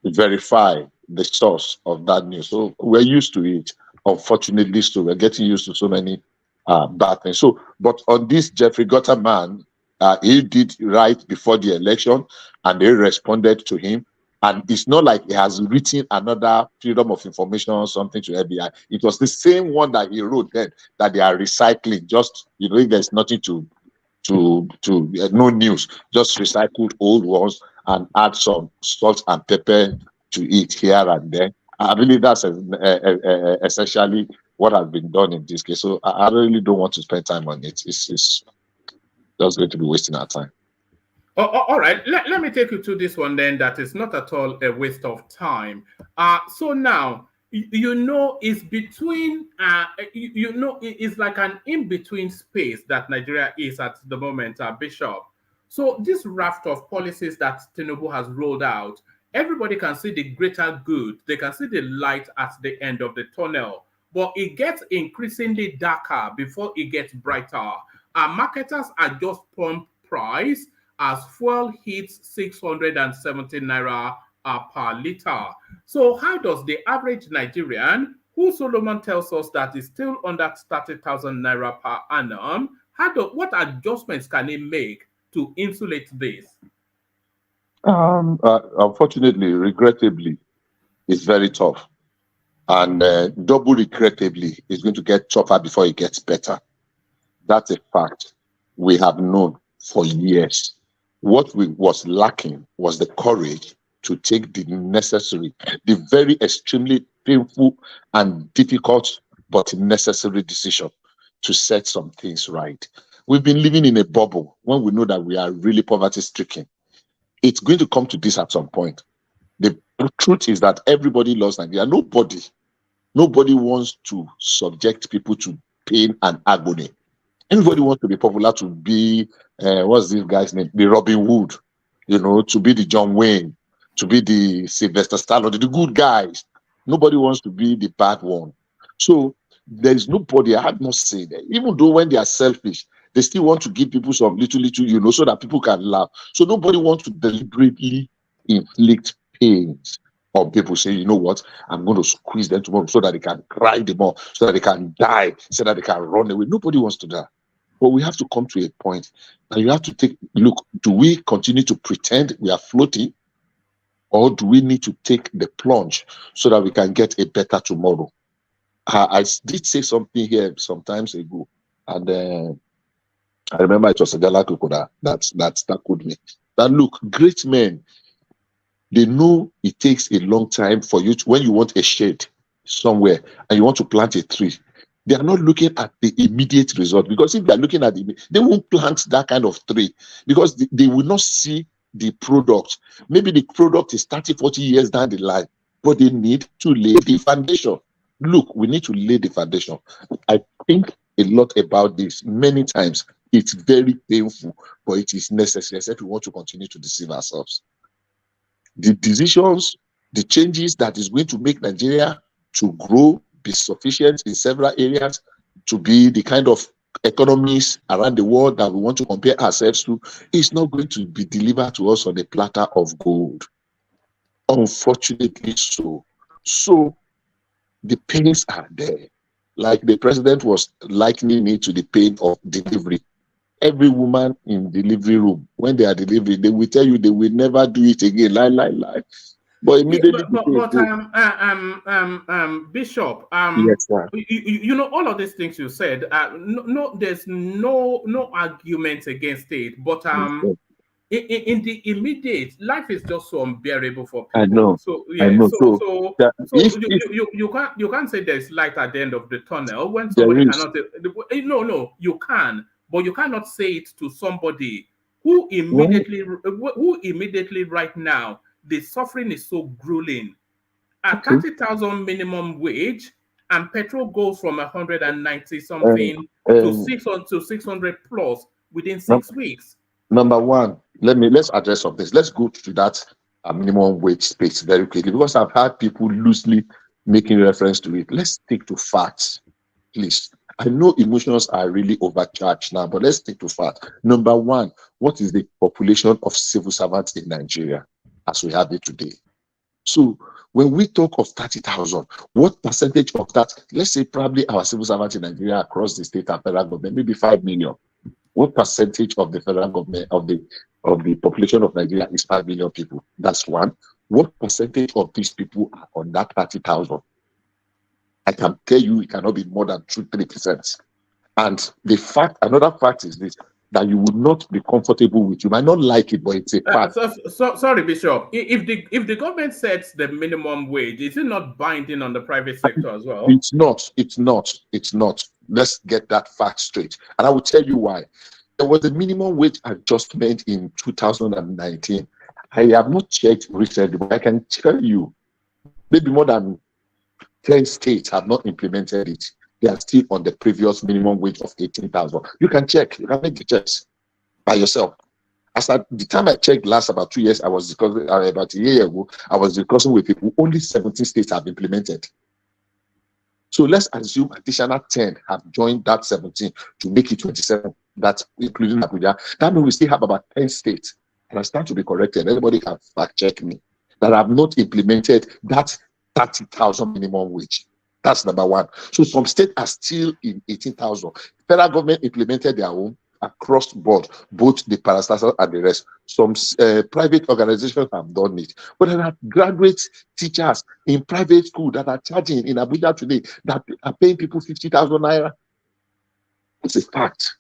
Speaker 7: verify the source of that news. So we're used to it, unfortunately. So we're getting used to so many bad things. So, but on this Jeffrey Gutter man, he did right before the election, and they responded to him. And it's not like he has written another freedom of information or something to FBI. It was the same one that he wrote then that they are recycling. Just, if there's nothing to no news, just recycled old ones and add some salt and pepper to it here and there. I believe that's essentially what has been done in this case. So I really don't want to spend time on it. It's just going to be wasting our time.
Speaker 3: All right, let me take you to this one then. That is not at all a waste of time. So now, it's between, it's like an in-between space that Nigeria is at the moment, Bishop. So this raft of policies that Tinubu has rolled out, everybody can see the greater good. They can see the light at the end of the tunnel, but it gets increasingly darker before it gets brighter. Marketers adjust pump price as fuel hits 670 naira per liter. So how does the average Nigerian, who Solomon tells us that is still under 30,000 naira per annum, what adjustments can he make to insulate this?
Speaker 7: Unfortunately, regrettably, it's very tough. And double regrettably, it's going to get tougher before it gets better. That's a fact we have known for years. What was lacking was the courage to take the necessary, the very extremely painful and difficult but necessary decision to set some things right. We've been living in a bubble when we know that we are really poverty-stricken. It's going to come to this at some point. The truth is that everybody loves Nigeria. Nobody wants to subject people to pain and agony. Everybody wants to be popular, to be, what's this guy's name? The Robin Hood, to be the John Wayne, to be the Sylvester Stallone, the good guys. Nobody wants to be the bad one. So there's nobody, I have not said that. Even though when they are selfish, they still want to give people some little, so that people can laugh. So nobody wants to deliberately inflict pains on people. Say, you know what, I'm going to squeeze them tomorrow so that they can cry them more, so that they can die, so that they can run away. Nobody wants to die. But we have to come to a point that you have to take, look, do we continue to pretend we are floating, or do we need to take the plunge so that we can get a better tomorrow? I did say something here sometimes ago, and I remember it was a Jalako that could me. That look, great men, they know it takes a long time for you to, when you want a shade somewhere and you want to plant a tree, they are not looking at the immediate result, because if they are looking at they won't plant that kind of tree, because they will not see the product. Maybe the product is 30, 40 years down the line, but they need to lay the foundation. Look, we need to lay the foundation. I think a lot about this many times. It's very painful, but it is necessary, except we want to continue to deceive ourselves. The decisions, the changes that is going to make Nigeria to grow, be sufficient in several areas, to be the kind of economies around the world that we want to compare ourselves to, is not going to be delivered to us on a platter of gold. Unfortunately so. So the pains are there. Like the president was likening it to the pain of delivery. Every woman in delivery room, when they are delivering, they will tell you they will never do it again. Lie. But immediately,
Speaker 3: Bishop,
Speaker 7: yes, sir.
Speaker 3: All of these things you said, no, there's no argument against it. But in the immediate, life is just so unbearable for people.
Speaker 7: I know.
Speaker 3: So yeah.
Speaker 7: I know.
Speaker 3: So you can't say there's light at the end of the tunnel when somebody cannot. No, you can, but you cannot say it to somebody who immediately right now, the suffering is so grueling. At 30,000 minimum wage, and petrol goes from 190 something to 600 plus within 6 weeks.
Speaker 7: Number one, let's address some things. Let's go to that minimum wage space very quickly, because I've had people loosely making reference to it. Let's stick to facts, please. I know emotions are really overcharged now, but let's stick to facts. Number one, what is the population of civil servants in Nigeria as we have it today? So when we talk of 30,000, what percentage of that, let's say probably our civil servants in Nigeria across the state and federal government, maybe 5 million. What percentage of the federal government, of the population of Nigeria is 5 million people? That's one. what percentage of these people are on that 30,000? I can tell you it cannot be more than 2-3%. And another fact is this, that you will not be comfortable with. You might not like it, but it's a fact.
Speaker 3: Sorry, Bishop. If the government sets the minimum wage, is it not binding on the private sector as well?
Speaker 7: It's not. Let's get that fact straight. And I will tell you why. There was a minimum wage adjustment in 2019. I have not checked recently, but I can tell you maybe more than 10 states have not implemented it. They are still on the previous minimum wage of 18,000. You can check. You can make the checks by yourself. As at the time I checked last, about 2 years, I was discussing, about a year ago, I was discussing with people, only 17 states have implemented. So let's assume additional 10 have joined that 17 to make it 27, that's including Abuja. That means we still have about 10 states, and I stand to be corrected, anybody can fact check me, that have not implemented that 30,000 minimum wage. That's number one. So some states are still in 18,000. Federal government implemented their own across board, both the parastatals and the rest. Some private organizations have done it. But there are graduate teachers in private school that are charging in Abuja today that are paying people 50,000 naira. It's a fact.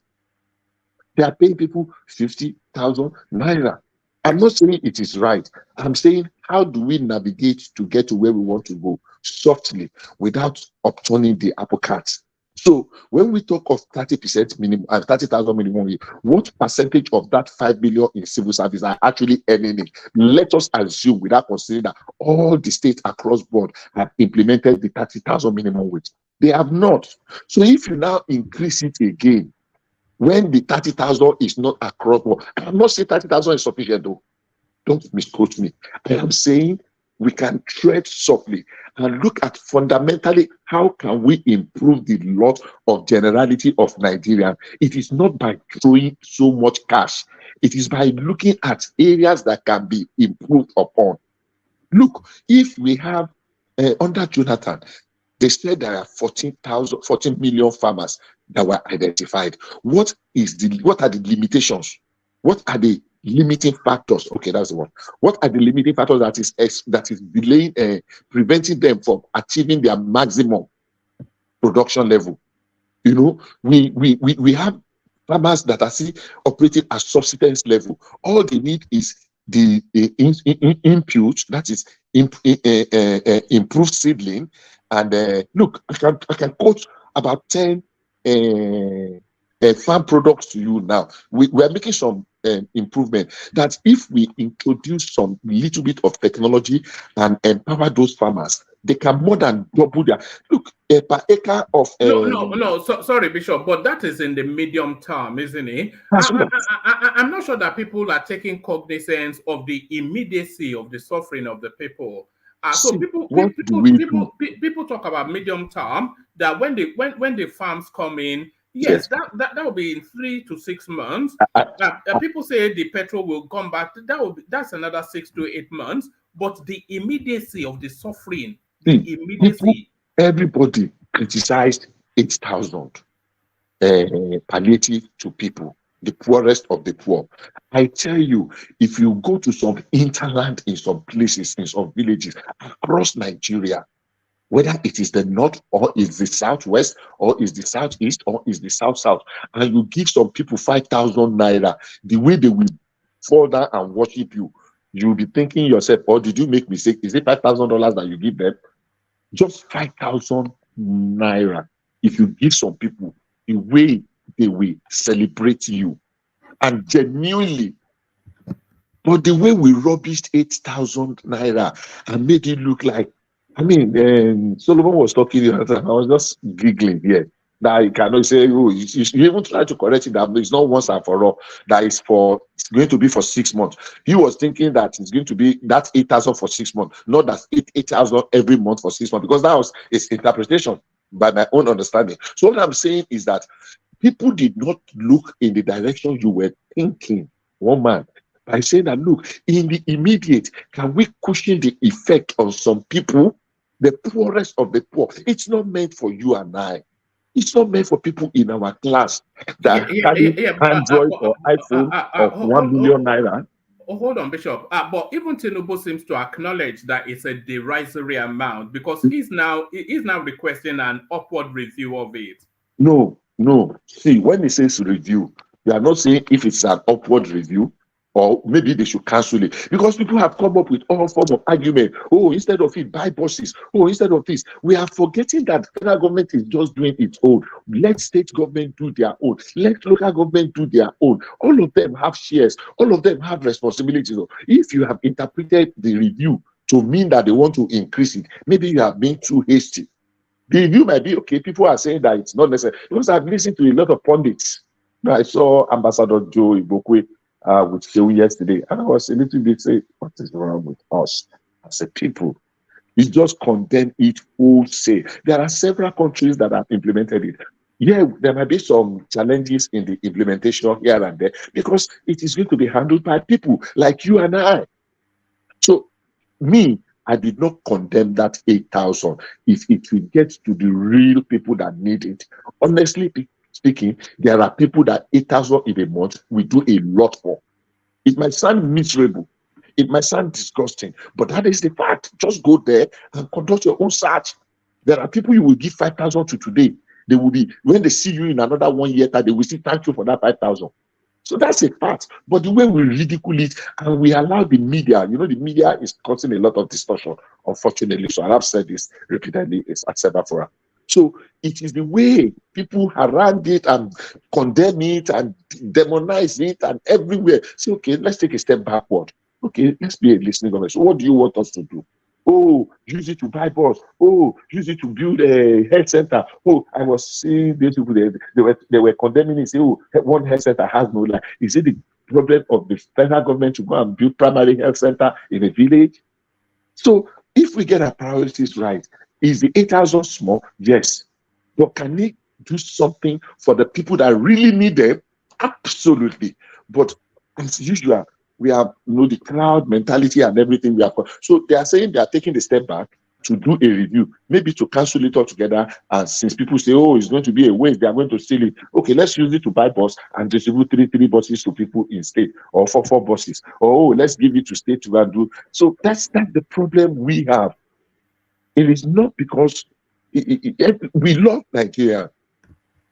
Speaker 7: They are paying people 50,000 naira. I'm not saying it is right. I'm saying, how do we navigate to get to where we want to go softly without upturning the apple cart? So when we talk of 30% minimum, 30,000 minimum, what percentage of that 5 billion in civil service are actually earning it? Let us assume, without considering that all the states across board have implemented the 30,000 minimum wage. They have not. So if you now increase it again, when the 30,000 is not across board, I'm not saying 30,000 is sufficient though. Don't misquote me. I am saying we can tread softly and look at fundamentally how can we improve the lot of generality of Nigeria. It is not by throwing so much cash. It is by looking at areas that can be improved upon. Look, if we have under Jonathan, they said there are 14 million farmers that were identified. What are the limitations? What are the limiting factors? Okay, that's the one. What are the limiting factors that is delaying, preventing them from achieving their maximum production level? You know, we have farmers that are still operating at subsistence level. All they need is the input, that is improved seedling. And look, I can quote about 10 farm products to you now. We are making some improvement that if we introduce some little bit of technology and empower those farmers, they can more than double their per acre of
Speaker 3: sorry, Bishop, but that is in the medium term, isn't it? I'm not sure that people are taking cognizance of the immediacy of the suffering of the people. So people talk about medium term, that when the farms come in, yes, that will be in 3 to 6 months. People say the petrol will come back. That's another 6 to 8 months. But the immediacy of the suffering,
Speaker 7: everybody criticized 8,000 palliative to people, the poorest of the poor. I tell you, if you go to some hinterland in some places, in some villages across Nigeria, whether it is the north or is the southwest or is the southeast or is the south, and you give some people 5,000 naira, the way they will fall down and worship you, you'll be thinking yourself, oh, did you make mistake? Is it $5,000 that you give them? Just 5,000 naira. If you give some people, the way they will celebrate you, and genuinely. But the way we rubbished 8,000 naira and made it look like, Solomon was talking the other time. I was just giggling here. Now you cannot say, oh, you even try to correct it, that it's not once and for all. That it's going to be for 6 months. He was thinking that it's going to be that 8,000 for 6 months, not that 8,000 every month for 6 months, because that was his interpretation by my own understanding. So what I'm saying is that people did not look in the direction you were thinking, one man, by saying that, look, in the immediate, can we cushion the effect on some people, the poorest of the poor? It's not meant for you and I. It's not meant for people in our class that carry Android or iPhone of 1 million naira.
Speaker 3: hold on, Bishop. But even Tinubu seems to acknowledge that it's a derisory amount because he's now requesting an upward review of it.
Speaker 7: No. See, when he says review, we are not saying if it's an upward review or maybe they should cancel it, because people have come up with all forms of argument. Oh, instead of it, buy buses. Oh, instead of this, we are forgetting that federal government is just doing its own. Let state government do their own. Let local government do their own. All of them have shares. All of them have responsibilities. If you have interpreted the review to mean that they want to increase it, maybe you have been too hasty. The review might be okay. People are saying that it's not necessary, because I've listened to a lot of pundits. I saw Ambassador Joe Ibokwe with Shehu yesterday, and I was a little bit saying, what is wrong with us as a people? You just condemn it wholesale. There are several countries that have implemented it. Yeah, there might be some challenges in the implementation here and there, because it is going to be handled by people like you and I. So, I did not condemn that 8,000 if it will get to the real people that need it. Honestly speaking, there are people that 8,000 in a month will do a lot for. It might sound miserable, it might sound disgusting, but that is the fact. Just go there and conduct your own search. There are people you will give 5,000 to today. They will be, when they see you in another 1 year, that they will still thank you for that 5,000. So that's a fact. But the way we ridicule it and we allow the media, the media is causing a lot of discussion, unfortunately. So I've said this repeatedly, it's acceptable for us. So it is the way people harangue it and condemn it and demonize it and everywhere. Say, okay, let's take a step backward. Okay, let's be a listening government. So what do you want us to do? Oh, use it to buy bus. Oh, use it to build a health center. Oh, I was seeing these people, they were condemning it. Say, oh, one health center has no life. Is it the problem of the federal government to go and build primary health center in a village? So if we get our priorities right, is the 8,000 small? Yes. But can we do something for the people that really need them? Absolutely. But as usual, we have the crowd mentality and everything. So they are saying they are taking the step back to do a review, maybe to cancel it altogether. And since people say, oh, it's going to be a waste, they are going to steal it. Okay, let's use it to buy bus and distribute three buses to people in state, or four buses. Oh, let's give it to state to go and do. So that's the problem we have. It is not because we love Nigeria,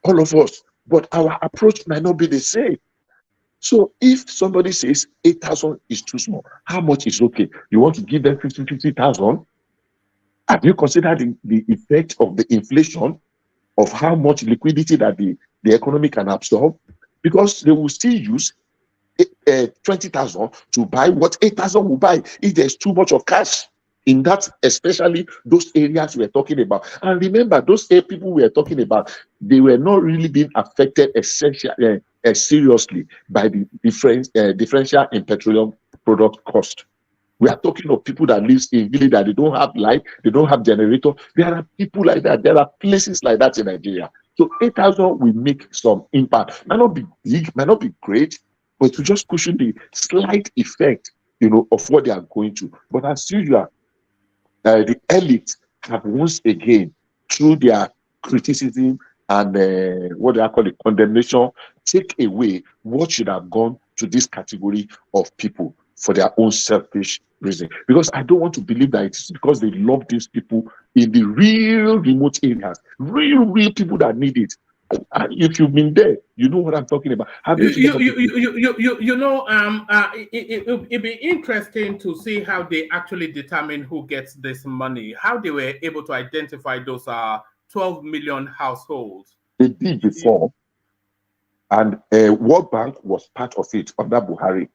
Speaker 7: all of us, but our approach might not be the same. So if somebody says 8,000 is too small, how much is okay? You want to give them 50,000? Have you considered the effect of the inflation, of how much liquidity that the economy can absorb? Because they will still use 20,000 to buy what 8,000 will buy if there's too much of cash in that, especially those areas we're talking about. And remember, those people we're talking about, they were not really being affected seriously by the differential in petroleum product cost. We are talking of people that live in village that they don't have light, they don't have generator. There are people like that. There are places like that in Nigeria. So 8,000 will make some impact. Might not be big, might not be great, but to just cushion the slight effect, of what they are going to. But as usual, the elite have once again, through their criticism and what they are called condemnation, take away what should have gone to this category of people for their own selfish reason. Because I don't want to believe that it's because they love these people in the real remote areas, real people that need it. And if you've been there, you know what I'm talking about.
Speaker 3: It'd be interesting to see how they actually determine who gets this money, how they were able to identify those 12 million households.
Speaker 7: They did before, and World Bank was part of it under Buhari.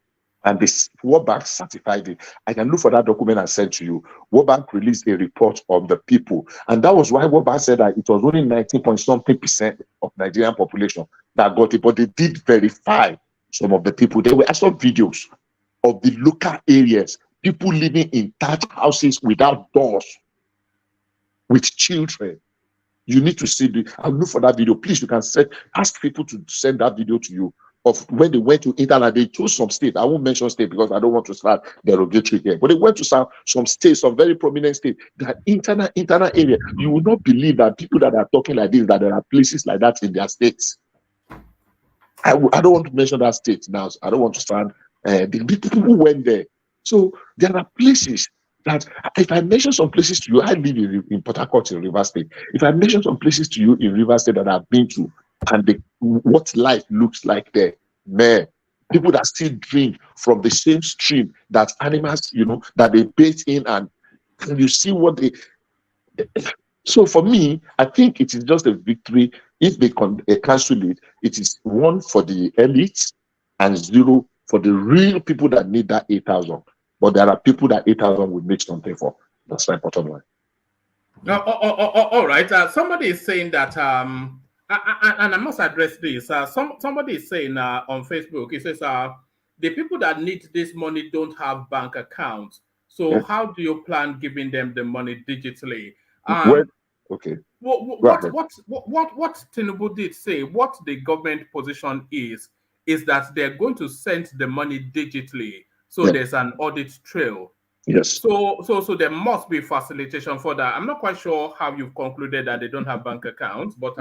Speaker 7: And the World Bank certified it. I can look for that document and send to you. World Bank released a report on the people. And that was why World Bank said that it was only 19% of Nigerian population that got it. But they did verify some of the people. There were some videos of the local areas, people living in thatched houses without doors, with children. You need to see I'll look for that video. Please, you can ask people to send that video to you. Of when they went to internet, they chose some state. I won't mention state because I don't want to start derogatory here. But they went to some states, some very prominent states, that internal area. You will not believe that people that are talking like this, that there are places like that in their states. I don't want to mention that state now. So I don't want to sound the people who went there. So there are places that, if I mention some places to you, I live in Port Harcourt in Rivers State. If I mention some places to you in Rivers State that I've been to, and what life looks like there, man, people that still drink from the same stream that animals, that they bathe in, and you see what they. So for me, I think it is just a victory. If they cancel it, it is 1 for the elites and 0 for the real people that need that 8,000. But there are people that 8,000 would make something for. That's my bottom line.
Speaker 3: All right. Somebody is saying that, and I must address this. Somebody is saying on Facebook, it says, the people that need this money don't have bank accounts. So how do you plan giving them the money digitally?
Speaker 7: Okay.
Speaker 3: What Tinubu did say, what the government position is that they're going to send the money digitally. So there's an audit trail.
Speaker 7: Yes.
Speaker 3: So there must be facilitation for that. I'm not quite sure how you've concluded that they don't have bank accounts, but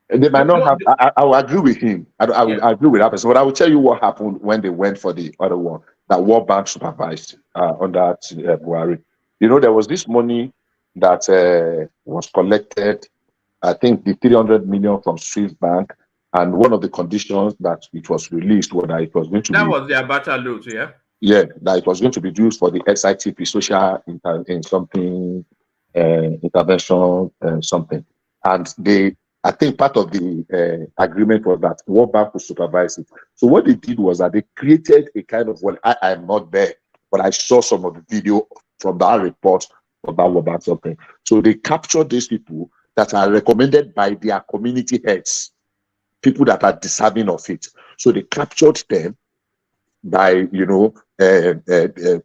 Speaker 7: they might not have. I will agree with him. I will agree with that person. But I will tell you what happened when they went for the other one that World Bank supervised under Buhari. There was this money that was collected. I think the 300 million from Swiss Bank, and one of the conditions that it was released was that it was going to be.
Speaker 3: That was the Abacha loot, yeah.
Speaker 7: Yeah, that it was going to be used for the SITP, social intervention something. And I think part of the agreement was that World Bank would supervise it. So what they did was that they created a kind of, I am not there, but I saw some of the video from that report about World Bank something. So they captured these people that are recommended by their community heads, people that are deserving of it. So they captured them by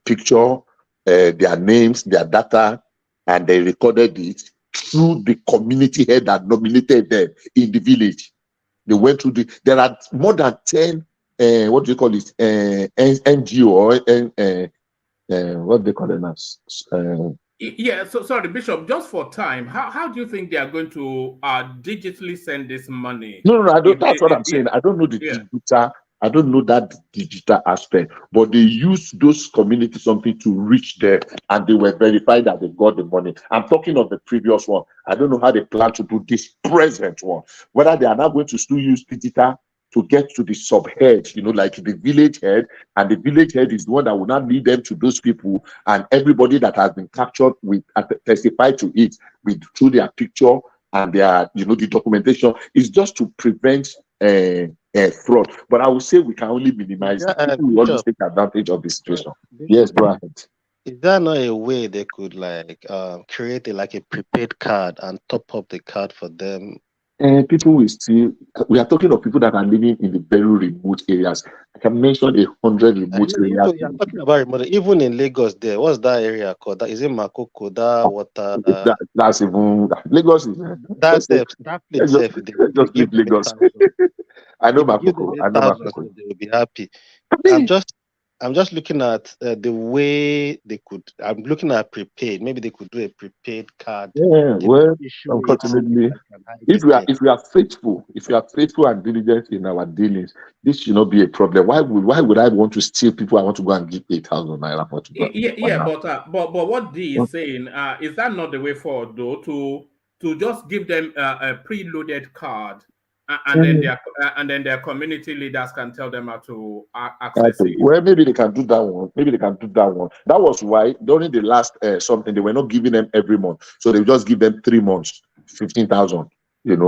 Speaker 7: picture, their names, their data, and they recorded it through the community head that nominated them in the village. They went through there are more than 10 what do you call it, NGO or what they call them as
Speaker 3: so sorry, Bishop, just for time, how do you think they are going to digitally send this money?
Speaker 7: No, I don't. That's what I'm saying. I don't know the digital. I don't know that digital aspect, but they use those community something to reach them, and they were verified that they got the money. I'm talking of the previous one. I don't know how they plan to do this present one. Whether they are now going to still use digital to get to the subhead, like the village head, and the village head is the one that will not lead them to those people, and everybody that has been captured with testify to it with through their picture and their, the documentation is just to prevent fraud. But I would say we can only minimize. We always take advantage of the situation. Yes, go ahead.
Speaker 6: Is there not a way they could create a prepaid card and top up the card for them?
Speaker 7: People will still. We are talking of people that are living in the very remote areas. I can mention 100 remote areas.
Speaker 6: You're talking about remote. Even in Lagos, there. What's that area called? Is it Makoko? That water?
Speaker 7: That's even Lagos.
Speaker 6: That place.
Speaker 7: Just leave Lagos. I know Makoko.
Speaker 6: They will be happy. I'm just looking at the way they could. I'm looking at prepaid. Maybe they could do a prepaid card.
Speaker 7: Yeah, well, unfortunately, if we are faithful, and diligent in our dealings, this should not be a problem. Why would I want to steal people? I want to go and give 8,000 naira for to go.
Speaker 3: But what D is saying is that not the way forward though? To just give them a preloaded card. And then their community leaders can tell them how to access it.
Speaker 7: Well, maybe they can do that one. That was why during the last something they were not giving them every month, so they just give them 3 months, 15,000.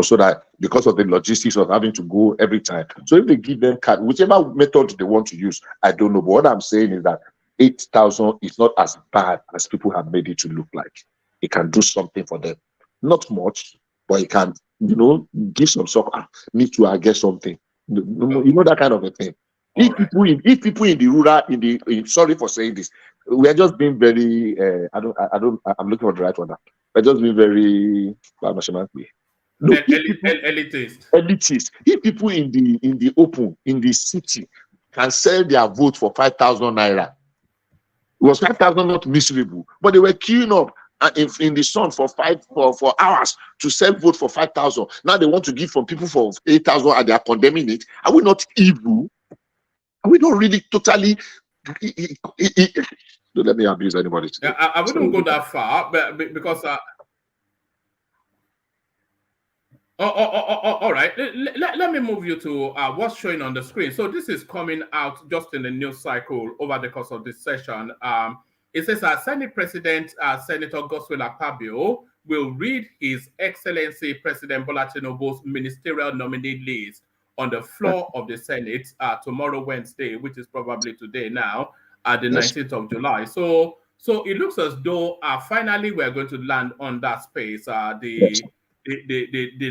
Speaker 7: So that because of the logistics of having to go every time. So if they give them card, whichever method they want to use, I don't know. But what I'm saying is that 8,000 is not as bad as people have made it to look like. It can do something for them, not much, but it can. Give some support. Need to get something. That kind of a thing. If people in the rural, sorry for saying this, we are just being very. I'm looking for the right one now. We're just being very. Elitist. If people in the open in the city can sell their vote for 5,000 naira, it was 5,000 not miserable, but they were queuing up in the sun for hours to sell vote for 5,000. Now they want to give from people for 8,000 and they are condemning it. Are we not evil? we don't really totally. Don't let me abuse anybody today.
Speaker 3: I wouldn't go that far, but because. All right. Let me move you to what's showing on the screen. So this is coming out just in the news cycle over the course of this session. It says Senate President Senator Godswill Akpabio will read His Excellency President Bola Tinubu's ministerial nominee list on the floor of the Senate tomorrow, Wednesday, which is probably today now, the 19th of July. So it looks as though finally we're going to land on that space, the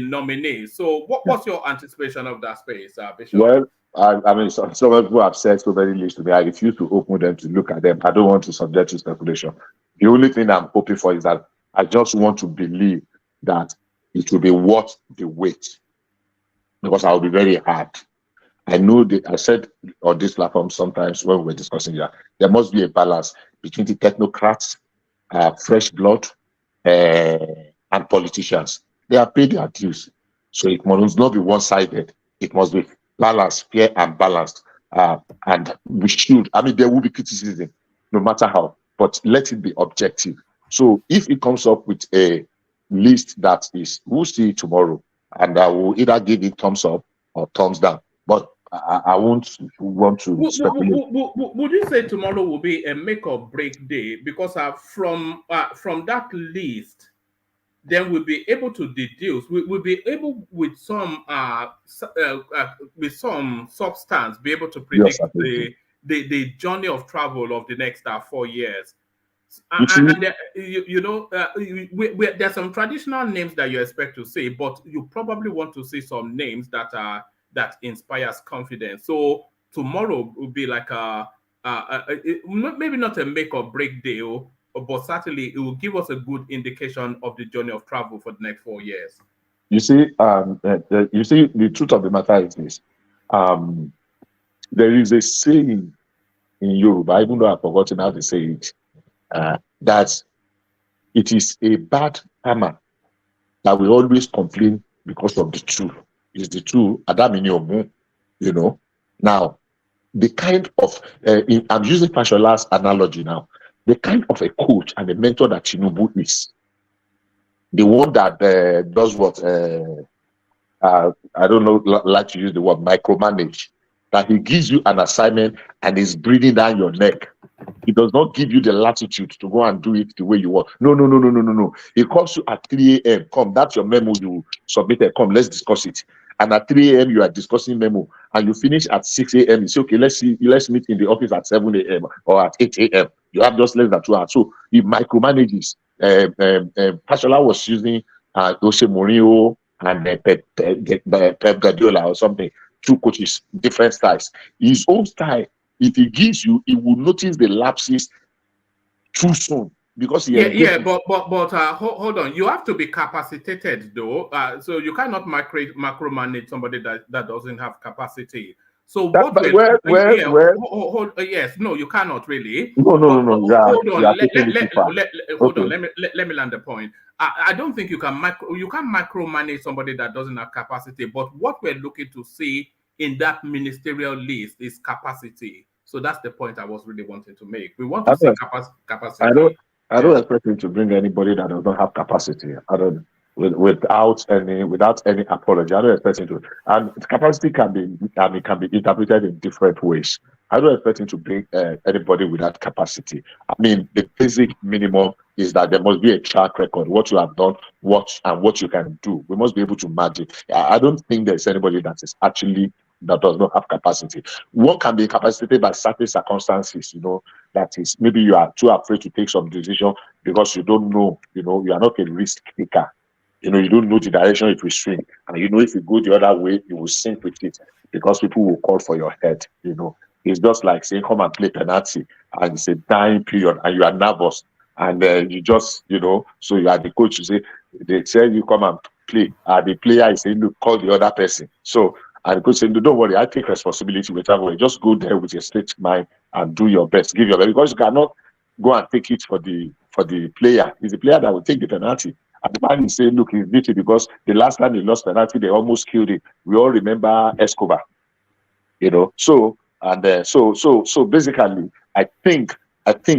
Speaker 3: nominee. So what's your anticipation of that space, Bishop?
Speaker 7: Well, I mean, some people have said so many lists to me. I refuse to open them to look at them. I don't want to subject to speculation. The only thing I'm hoping for is that I just want to believe that it will be worth the wait, because I'll be very hard. I know that I said on this platform sometimes when we were discussing that there must be a balance between the technocrats, fresh blood, and politicians. They are paid their dues, so it must not be one-sided. It must be balanced, fair and balanced. And we should, I mean, there will be criticism, no matter how, but let it be objective. So if it comes up with a list that is, we'll see it tomorrow, and I will either give it thumbs up or thumbs down. But I won't want to speculate.
Speaker 3: Would you say tomorrow will be a make or break day? Because from that list, then we'll be able to deduce. We'll be able with some substance be able to predict the journey of travel of the next 4 years. There's some traditional names that you expect to see, but you probably want to see some names that inspires confidence. So tomorrow will be like maybe not a make or break deal, but certainly it will give us a good indication of the journey of travel for the next 4 years.
Speaker 7: You see, the truth of the matter is this. There is a saying in Yoruba, even though I've forgotten how to say it, that it is a bad karma that we always complain because of the truth. Is the truth, Adamini, you know. Now, the kind of, I'm using Fashola's analogy now, the kind of a coach and a mentor that Tinubu is, the one that does what, I don't know, like to use the word micromanage, that he gives you an assignment and is breathing down your neck. He does not give you the latitude to go and do it the way you want. No. He calls you at 3 a.m. Come, that's your memo you submitted. Come, let's discuss it. And at 3 a.m. you are discussing memo, and you finish at 6 a.m. You say, okay, let's meet in the office at 7 a.m. or at 8 a.m. You have just less than 2 hours. So he micromanages. Pashola was using Jose Mourinho and Pep Guardiola or something. 2 coaches, different styles. His own style, if he gives you, he will notice the lapses too soon. Because
Speaker 3: hold on. You have to be capacitated though, so you cannot macromanage somebody that doesn't have capacity. So yes, no, you cannot really.
Speaker 7: No.
Speaker 3: Hold on. Let me land the point. I don't think you can micromanage somebody that doesn't have capacity. But what we're looking to see in that ministerial list is capacity. So that's the point I was really wanting to make. We want to see capacity.
Speaker 7: I don't expect him to bring anybody that does not have capacity. Without any apology. I don't expect him to. And capacity can be interpreted in different ways. I don't expect him to bring anybody without capacity. I mean, the basic minimum is that there must be a track record, what you have done, what you can do. We must be able to match it. I don't think there's anybody that does not have capacity. One can be capacitated by certain circumstances, that is, maybe you are too afraid to take some decision because you don't know, you are not a risk taker. You don't know the direction it will swing. And if you go the other way, you will sink with it because people will call for your head. It's just like saying, come and play penalty, and it's a dying period, and you are nervous. And you just, so you are the coach, they say you come and play. The player is saying, look, call the other person. So, and the coach saying, don't worry, I take responsibility with that. Just go there with your straight mind and do your best, give your best, because you cannot go and take it for the player. It's the player that will take the penalty. And the man is saying, look, he's guilty because the last time he lost penalty, they almost killed him. We all remember Escobar, So And so basically, I think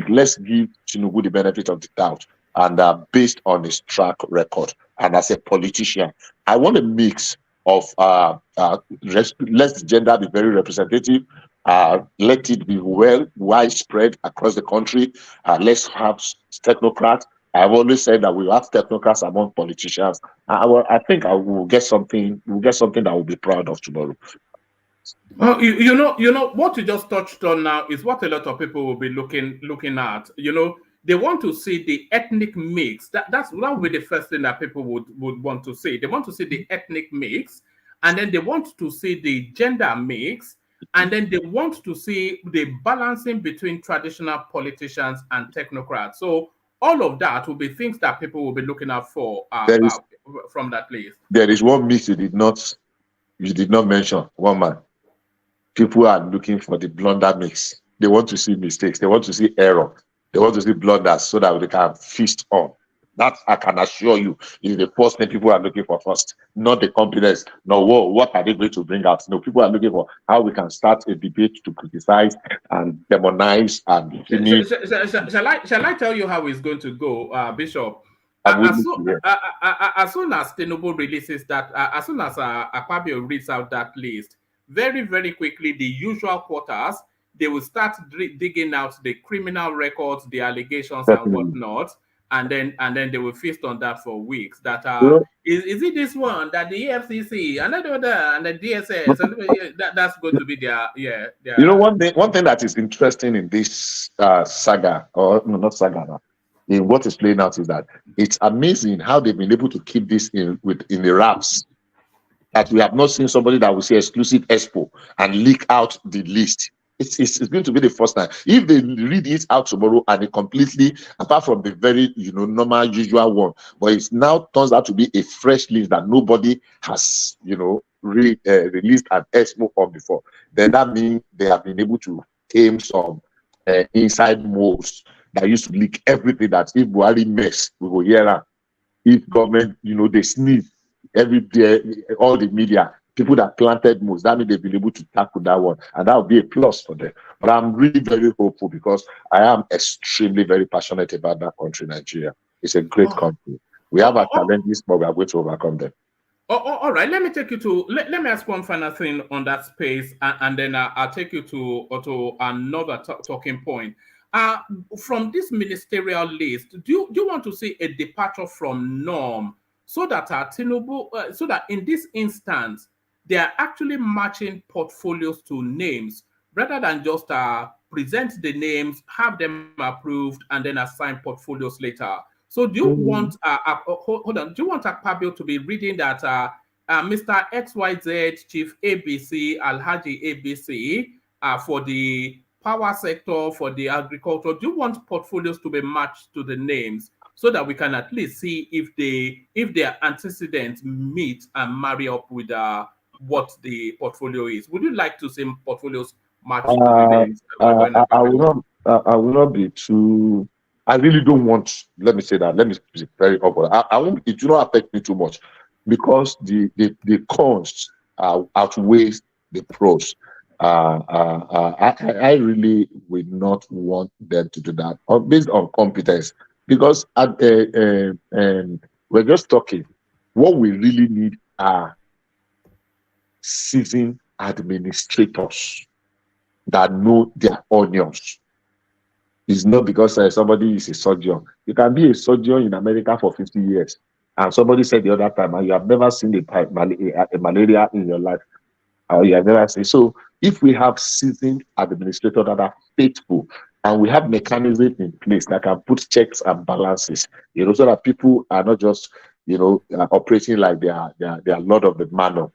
Speaker 7: let's give Tinubu the benefit of the doubt, and based on his track record, and as a politician, I want a mix of let the gender be very representative. Let it be well widespread across the country. Let's have technocrats. I've always said that we have technocrats among politicians. I think I will get something. We'll get something that we'll be proud of tomorrow.
Speaker 3: Well, you know what you just touched on now is what a lot of people will be looking at. You know, they want to see the ethnic mix. That will be the first thing that people would want to see. They want to see the ethnic mix, and then they want to see the gender mix, and then they want to see the balancing between traditional politicians and technocrats. So all of that will be things that people will be looking out for from that place.
Speaker 7: There is one mix you did not mention. One man. People are looking for the blunder mix. They want to see mistakes. They want to see error. They want to see blunders so that they can feast on. That I can assure you is the first thing people are looking for first, not the competence. No, what are they going to bring out? No, people are looking for how we can start a debate to criticize and demonize and finish.
Speaker 3: Shall I tell you how it's going to go, Bishop? As soon as Tinubu releases that, as soon as Akpabio reads out that list, very, very quickly, the usual quarters, they will start digging out the criminal records, the allegations, and whatnot, and then they will feast on that for weeks. That is it this one that the EFCC and the DSS and that's going to be their.
Speaker 7: You know, one thing that is interesting in this saga, or no, not saga, in what is playing out is that it's amazing how they've been able to keep this in the wraps. That we have not seen somebody that will say exclusive expo and leak out the list. It's going to be the first time. If they read it out tomorrow and it completely, apart from the very normal usual one, but it now turns out to be a fresh list that nobody has released an expo on before, then that means they have been able to tame some inside moves that used to leak everything. That if Buhari mess, we will hear that. If government, they sneeze every day, all the media, people that planted moves, that means they've been able to tackle that one, and that would be a plus for them. But I'm really very hopeful because I am extremely very passionate about that country, Nigeria. It's a great country. We have our challenges, but we are going to overcome them.
Speaker 3: All right. Let me take you to. Let me ask one final thing on that space, and then I'll take you to another talking point. From this ministerial list, do you want to see a departure from norm? So that Tinubu, so that in this instance, they are actually matching portfolios to names rather than just present the names, have them approved, and then assign portfolios later. So do you want hold on? Do you want Akpabio to be reading that Mr. XYZ Chief ABC Alhaji ABC for the power sector, for the agriculture? Do you want portfolios to be matched to the names, so that we can at least see if their antecedents meet and marry up with what the portfolio is? Would you like to see portfolios match to the names?
Speaker 7: I will not be too. I really don't want. Let me say that. Let me be very open. I won't. It do not affect me too much because the cons outweighs the pros. I really would not want them to do that based on competence. Because we're just talking, what we really need are seasoned administrators that know their onions. It's not because somebody is a surgeon. You can be a surgeon in America for 50 years, and somebody said the other time, and you have never seen a malaria in your life. You have never seen. So if we have seasoned administrators that are faithful, and we have mechanisms in place that can put checks and balances, so that people are not just, operating like they are lord of the manor.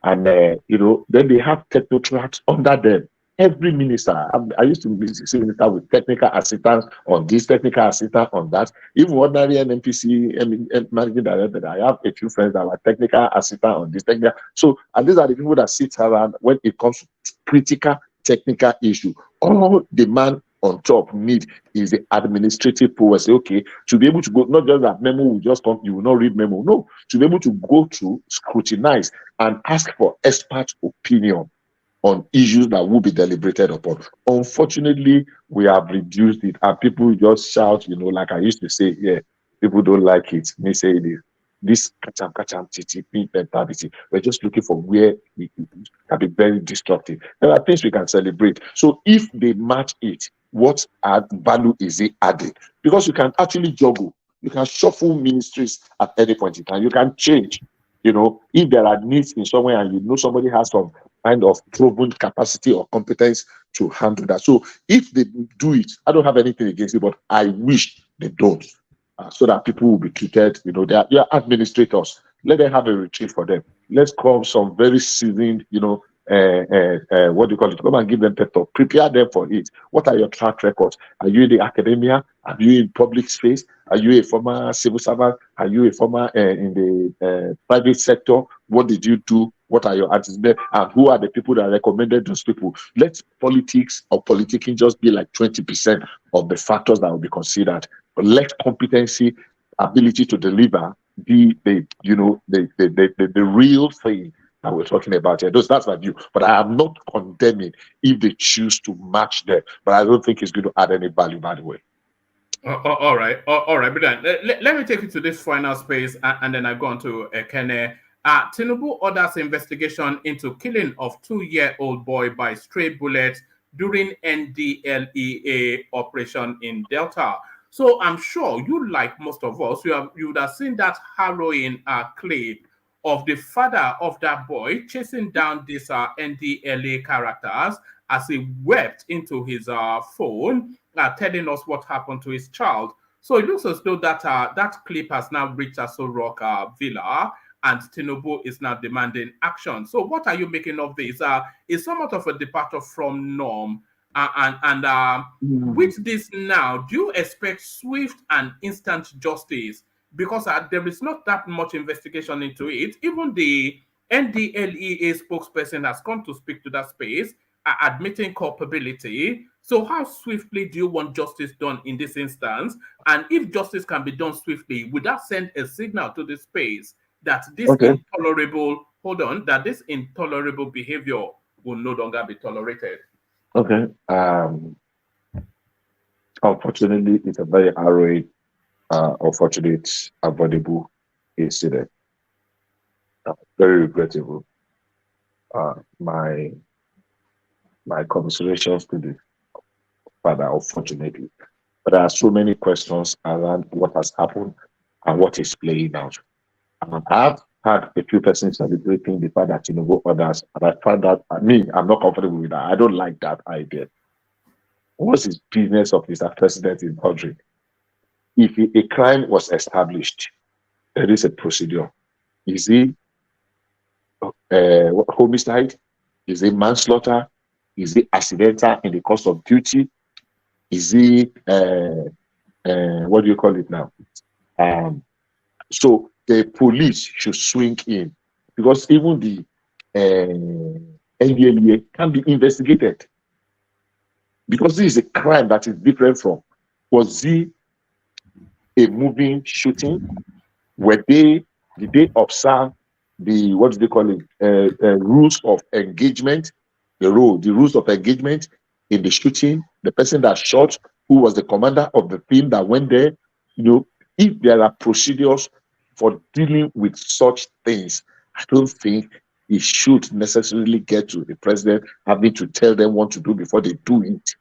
Speaker 7: And, then they have technocrats under them. Every minister, I used to be a minister with technical assistants on this, technical assistant on that. Even ordinary NNPC managing director, I have a few friends that are technical assistant on this, technical. So, and these are the people that sit around when it comes to critical technical issue. All the man on top need is the administrative power. Say, okay, to be able to go, not just that memo will just come, you will not read memo. No, to be able to go through, scrutinize, and ask for expert opinion. on issues that will be deliberated upon. Unfortunately, we have reduced it, and people just shout, like I used to say, yeah, people don't like it. Me say this. This kacham TTP mentality. We're just looking for where it can be very destructive. There are things we can celebrate. So if they match it, what value is it adding? Because you can actually juggle. You can shuffle ministries at any point in time. You can change. If there are needs in somewhere and somebody has some kind of proven capacity or competence to handle that. So if they do it, I don't have anything against it, but I wish they don't. So that people will be treated, they are administrators. Let them have a retreat for them. Let's call some very seasoned, what do you call it? Come and give them pep talk. Prepare them for it. What are your track records? Are you in the academia? Are you in public space? Are you a former civil servant? Are you a former in the private sector? What did you do? What are your antecedents? And who are the people that recommended those people? Let politics or politicking just be like 20% of the factors that will be considered. But let competency, ability to deliver be the real thing that we're talking about here. That's my view. But I am not condemning if they choose to match them. But I don't think it's going to add any value, by the way.
Speaker 3: All right. But then let me take you to this final space, and then I go on to Kene. Tinubu orders investigation into killing of 2-year-old boy by stray bullets during NDLEA operation in Delta. So I'm sure you, like most of us, you would have seen that harrowing clip of the father of that boy chasing down these NDLA characters as he wept into his phone, telling us what happened to his child. So it looks as though that clip has now reached Aso Rock Villa, and Tinubu is now demanding action. So what are you making of this? It's somewhat of a departure from norm. With this now, do you expect swift and instant justice? Because there is not that much investigation into it. Even the NDLEA spokesperson has come to speak to that space, admitting culpability. So how swiftly do you want justice done in this instance? And if justice can be done swiftly, would that send a signal to the space that this intolerable behavior will no longer be tolerated?
Speaker 7: Okay. Unfortunately, it's a very harrowing, unfortunate, avoidable incident. Very regrettable. My commiserations to the father, unfortunately. But there are so many questions around what has happened and what is playing out. I've had a few persons celebrating the fact that Tinubu orders, and I find that I'm not comfortable with that. I don't like that idea. What's his business of Mr. President in country? If a crime was established, there is a procedure. Is it homicide? Is it manslaughter? Is it accidental in the course of duty? Is it what do you call it now? So the police should swing in, because even the NDLEA can be investigated, because this is a crime that is different from, was it a moving shooting? Did they observe the, what do they call it, rules of engagement, the rules of engagement in the shooting, the person that shot, who was the commander of the team that went there? If there are procedures for dealing with such things, I don't think it should necessarily get to the president having to tell them what to do before they do it.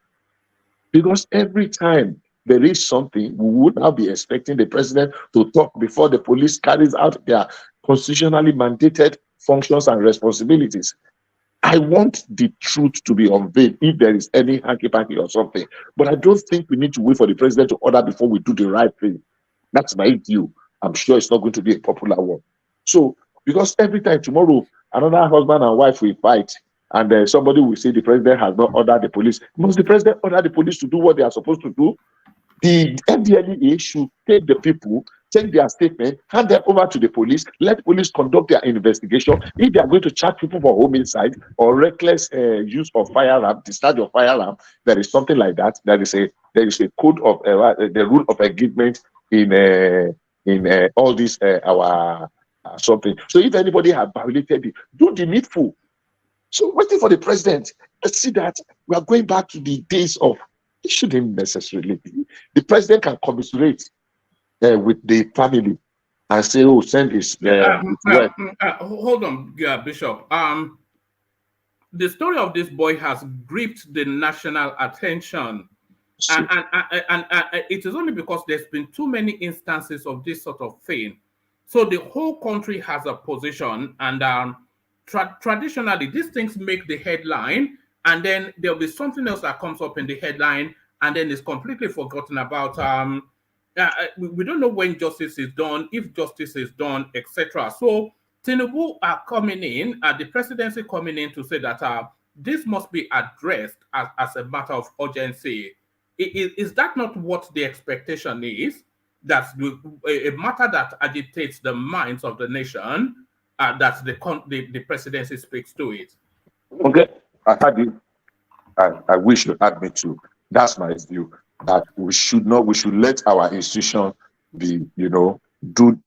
Speaker 7: Because every time there is something, we would now be expecting the president to talk before the police carries out their constitutionally mandated functions and responsibilities. I want the truth to be unveiled if there is any hanky-panky or something. But I don't think we need to wait for the president to order before we do the right thing. That's my view. I'm sure it's not going to be a popular one. So, because every time tomorrow, another husband and wife will fight, and somebody will say the president has not ordered the police. Must the president order the police to do what they are supposed to do? The NDLEA should take the people, take their statement, hand them over to the police, let police conduct their investigation. If they are going to charge people for homicide or reckless use of firearm, discharge of firearm, there is something like that. There is a code of the rule of engagement in all this our something. So if anybody has violated it, do the needful. So waiting for the president. Let's see that we are going back to the days of. It shouldn't necessarily be. The president can commiserate with the family and say, "Oh, send his word."
Speaker 3: Hold on, Bishop. The story of this boy has gripped the national attention. And it is only because there's been too many instances of this sort of thing. So the whole country has a position, and traditionally, these things make the headline, and then there'll be something else that comes up in the headline, and then it's completely forgotten about. We don't know when justice is done, if justice is done, etc. So Tinubu are coming in, the presidency coming in to say that this must be addressed as a matter of urgency. Is that not what the expectation is? That's a matter that agitates the minds of the nation, that the presidency speaks to it.
Speaker 7: Okay, I had it. I wish you had me too. That's my view. That we should let our institution be, do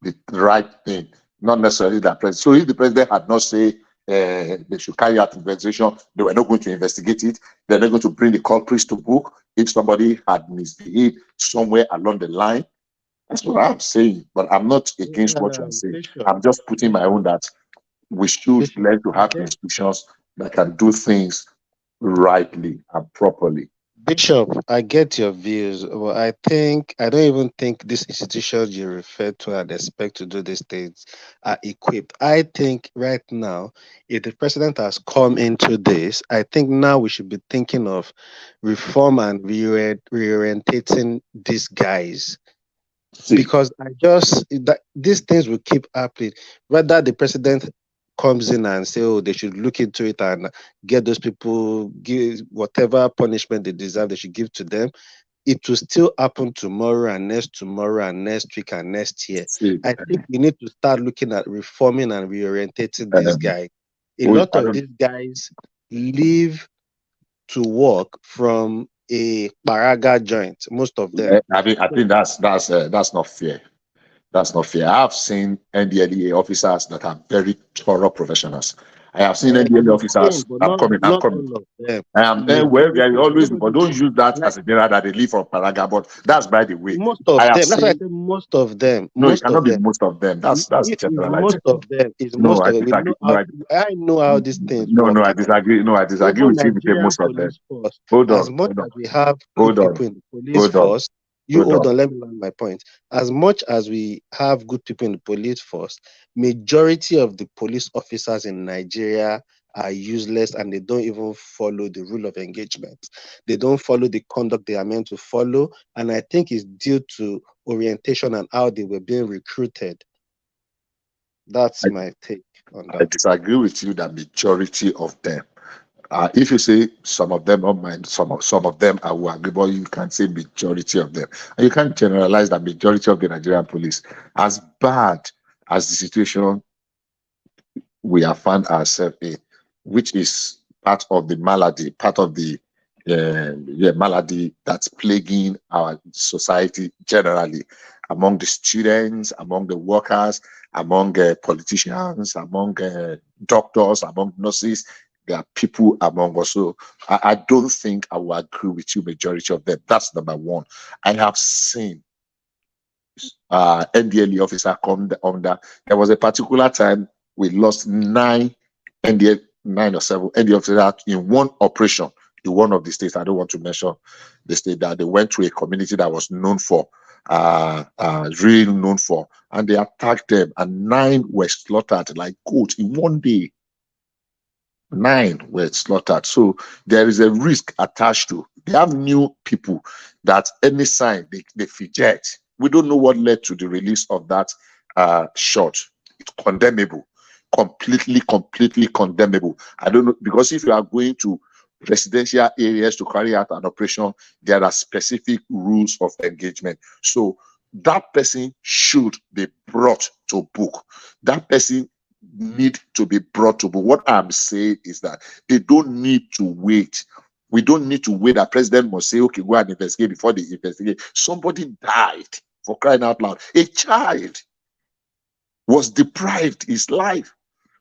Speaker 7: the right thing, not necessarily that president. So if the president had not said they should carry out investigation, they were not going to investigate it. They're not going to bring the culprits to book if somebody had misbehaved somewhere along the line. That's what I'm saying. But I'm not against what you're saying. I'm just putting my own that we should learn to have institutions that can do things rightly and properly.
Speaker 6: Bishop, I get your views, but I don't even think these institutions you refer to and expect to do these things are equipped. I think right now, if the president has come into this, I think now we should be thinking of reform and reorientating these guys. Because these things will keep happening. Whether the president comes in and say, "Oh, they should look into it and get those people, give whatever punishment they deserve, they should give to them," it will still happen tomorrow and next week and next year. I think we need to start looking at reforming and reorientating these guys. A lot of these guys leave to work from a paraga joint. Most of them.
Speaker 7: I think that's not fair. That's not fair. I have seen NDLEA officers that are very thorough professionals. I have seen NDLEA officers. I'm coming. I am well, there always, but don't use that as a general that they leave from Paraga. But that's by the way.
Speaker 6: Most of them. That's why I say most of them.
Speaker 7: No, it cannot be most of them. That's generalized.
Speaker 6: Most of them. It's most of them. I know how these things work.
Speaker 7: I disagree. No, I disagree with you with most of them. Hold on.
Speaker 6: As much as we have good people in the police force, hold on, let me learn my point. As much as we have good people in the police force, majority of the police officers in Nigeria are useless and they don't even follow the rule of engagement. They don't follow the conduct they are meant to follow. And I think it's due to orientation and how they were being recruited. That's my take on that.
Speaker 7: I disagree with you that majority of them. If you say some of them don't mind, some of them I will agree, but you can't say majority of them. And you can't generalize that majority of the Nigerian police, as bad as the situation we have found ourselves in, which is part of the malady, part of the malady that's plaguing our society generally, among the students, among the workers, among politicians, among doctors, among nurses. There are people among us. So I don't think I will agree with you, majority of them. That's number one. I have seen NDLE officer come under. There was a particular time we lost 9 or 7 NDLE officers in one operation in one of the states. I don't want to mention the state that they went to a community that was known for, really known for, and they attacked them, and 9 were slaughtered like goats in one day. 9 were slaughtered. So there is a risk attached to. They have new people that any sign they fidget. We don't know what led to the release of that shot. It's condemnable, completely condemnable. I don't know, because if you are going to residential areas to carry out an operation, there are specific rules of engagement. So that person should be brought to book. That person need to be brought to book. What I'm saying is that they don't need to wait. We don't need to wait. That president must say, okay, go and investigate before they investigate. Somebody died, for crying out loud. A child was deprived his life.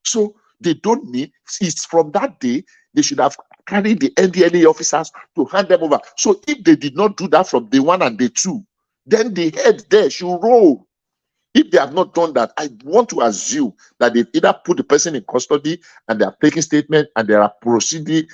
Speaker 7: So They don't need. It's from that day they should have carried the NDLA officers to hand them over. So if they did not do that from day 1 and day 2, then the head there should roll. If they have not done that, I want to assume that they've either put the person in custody and they are taking statement and there are procedural,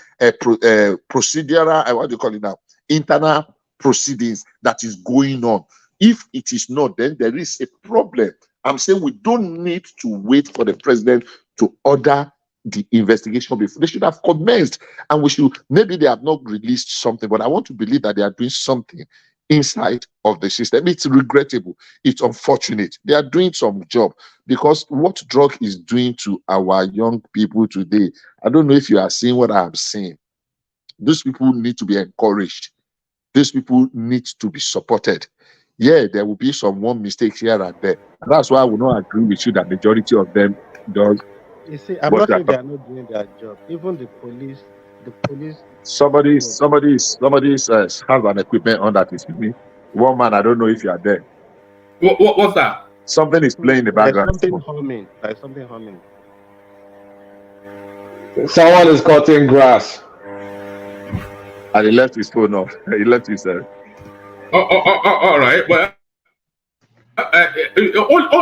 Speaker 7: what do you call it now? Internal proceedings that is going on. If it is not, then there is a problem. I'm saying we don't need to wait for the president to order the investigation before. They should have commenced, and we should, maybe they have not released something, but I want to believe that they are doing something inside of the system. It's regrettable. It's unfortunate. They are doing some job, because what drug is doing to our young people today, I don't know if you are seeing what I am saying. These people need to be encouraged. These people need to be supported. Yeah, there will be some one mistake here and there. And that's why I will not agree with you that majority of them does.
Speaker 6: You see, I'm not saying they are not doing their job. Even the police.
Speaker 7: Somebody has an equipment on that is with me. One man, I don't know if you are there.
Speaker 3: What's that?
Speaker 7: Something is playing in the background.
Speaker 6: Something humming. There's something humming.
Speaker 2: Someone is cutting grass.
Speaker 7: And he left his phone off. He left his.
Speaker 3: All right. Well,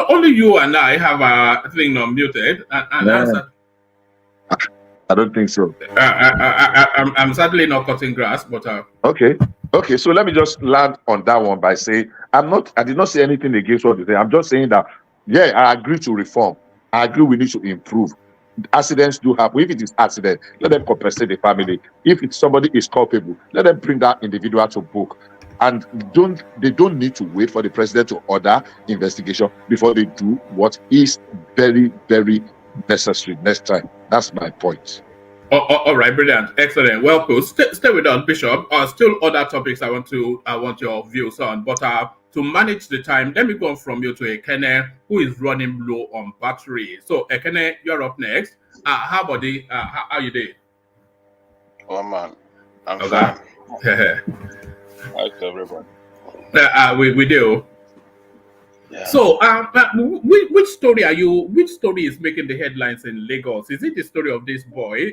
Speaker 3: only you and I have a thing unmuted. And
Speaker 7: I don't think so.
Speaker 3: I'm certainly not cutting grass, but
Speaker 7: Okay. So let me just land on that one by saying I did not say anything against what you say. I'm just saying that, yeah, I agree to reform. I agree we need to improve. Accidents do happen. If it is accident, let them compensate the family. If it's somebody is culpable, let them bring that individual to book. And they don't need to wait for the president to order investigation before they do what is very, very necessary next time. That's my point.
Speaker 3: All right, brilliant, excellent. Well put. Stay with us, Bishop. Still other topics I want your views on, but to manage the time, let me go from you to Ekene, who is running low on battery. So Ekene, you're up next. How about how you doing?
Speaker 8: Oh man, I'm fine. Hi to everybody.
Speaker 3: We do.
Speaker 8: Yeah.
Speaker 3: So, which story is making the headlines in Lagos? Is it the story of this boy,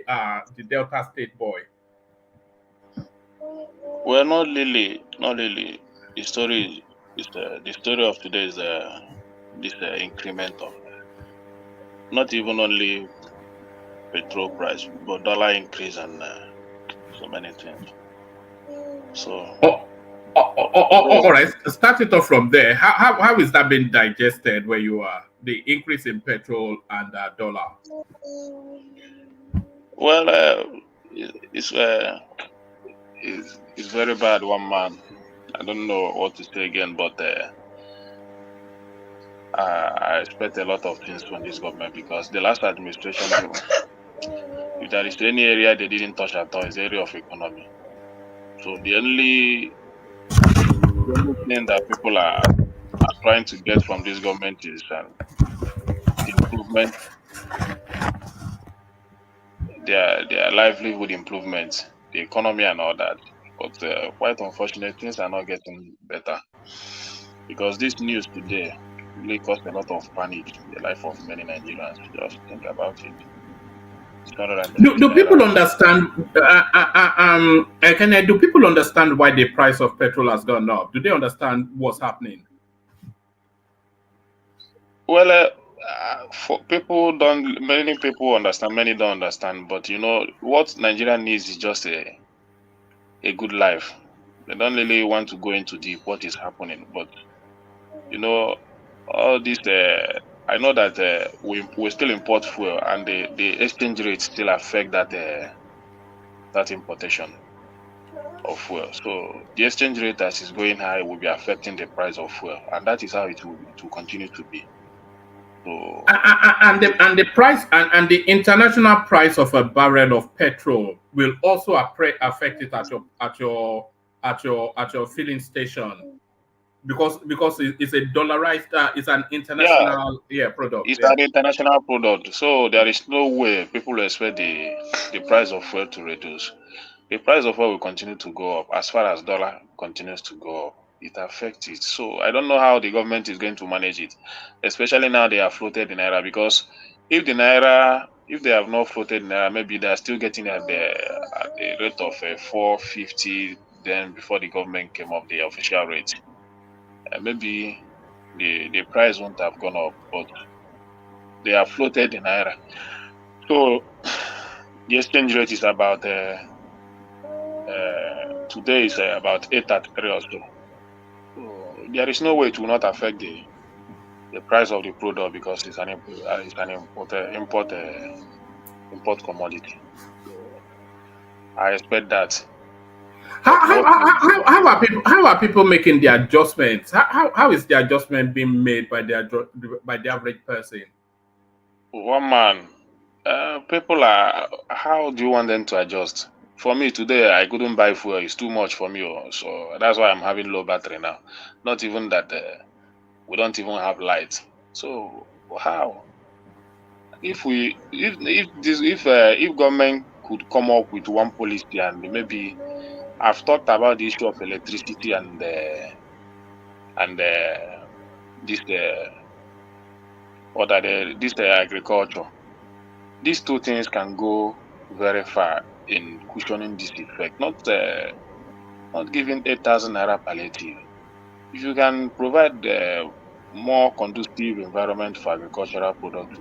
Speaker 3: the Delta State boy?
Speaker 8: Well, not really. The story of today is this increment of not even only petrol price, but dollar increase and so many things. So.
Speaker 3: All right. Start it off from there. How is that being digested where you are? The increase in petrol and dollar.
Speaker 8: Well, it's very bad. One man. I don't know what to say again, but I expect a lot of things from this government, because the last administration, if there is any area they didn't touch at all, is the area of economy. So the only thing that people are trying to get from this government is improvement, their livelihood improvement, the economy and all that. But quite unfortunate, things are not getting better, because this news today really caused a lot of panic in the life of many Nigerians. Just think about it.
Speaker 3: Do people understand? Do people understand why the price of petrol has gone up? Do they understand what's happening?
Speaker 8: Well, for many people understand, many don't understand. But what Nigeria needs is just a good life. They don't really want to go into deep what is happening. But all this. I know that we still import fuel, and the exchange rate still affect that importation of fuel. So the exchange rate as is going high will be affecting the price of fuel, and that is how it will continue to be. So
Speaker 3: and the price and the international price of a barrel of petrol will also affect it at your filling station. Because it's a dollarized, it's an international product.
Speaker 8: It's an international product, so there is no way people expect the price of fuel to reduce. The price of fuel will continue to go up. As far as dollar continues to go up, it affects it. So I don't know how the government is going to manage it, especially now they are floated in naira. Because if the naira if they have not floated now, maybe they are still getting at the rate of 450. Then before the government came up the official rate, maybe the price won't have gone up, but they have floated in naira. So the exchange rate is about today is about 833 or so. So there is no way it will not affect the price of the product because it's an import commodity. So I expect that.
Speaker 3: How are people making the adjustments? How is the adjustment being made by the average person?
Speaker 8: One man, people are. How do you want them to adjust? For me today, I couldn't buy fuel. It's too much for me, so that's why I'm having low battery now. Not even that we don't even have light. So how? If government could come up with one policy and maybe I've talked about the issue of electricity and this agriculture. These two things can go very far in cushioning this effect. Not giving 8,000 naira palliative. If you can provide more conducive environment for agricultural products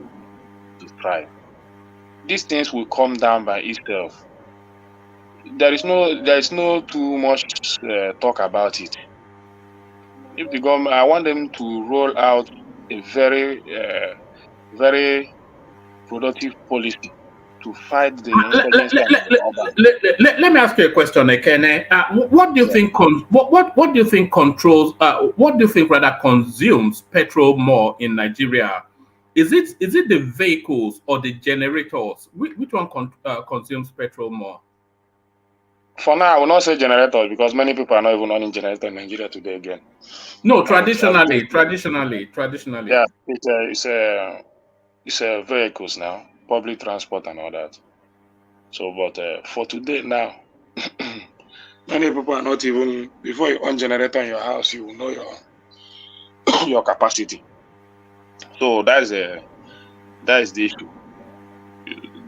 Speaker 8: to thrive, these things will come down by itself. There is no too much talk about it. If the government, I want them to roll out a very productive policy to fight the insurgency and the urban.
Speaker 3: Let me ask you a question, Ekene. What do you think? What do you think controls? What do you think rather consumes petrol more in Nigeria? Is it the vehicles or the generators? Which one consumes petrol more?
Speaker 8: For now, I will not say generators because many people are not even owning generator in Nigeria today again.
Speaker 3: No, traditionally.
Speaker 8: Yeah, it's vehicles now, public transport and all that. So, but for today now, many people are not even, before you own generator in your house, you will know your capacity. So that is the issue.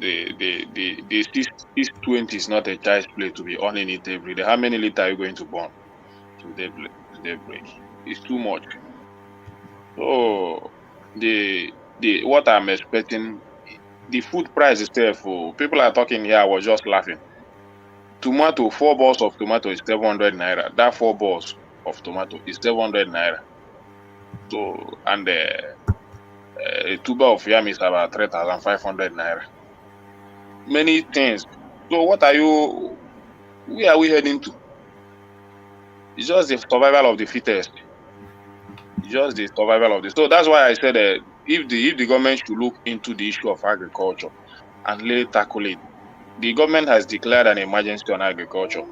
Speaker 8: The 620 is not a child's play to be owning it every day. How many liters are you going to burn today break? It's too much. So the what I'm expecting, the food price itself, people are talking here, I was just laughing. Tomato, 4 balls of tomato is 700 naira. That 4 balls of tomato is 700 naira. So, and a tuber of yam is about 3,500 naira. Many things. So where are we heading to? It's just the survival of the fittest. Just the survival of the. So that's why I said if the government should look into the issue of agriculture and really tackle it. The government has declared an emergency on agriculture,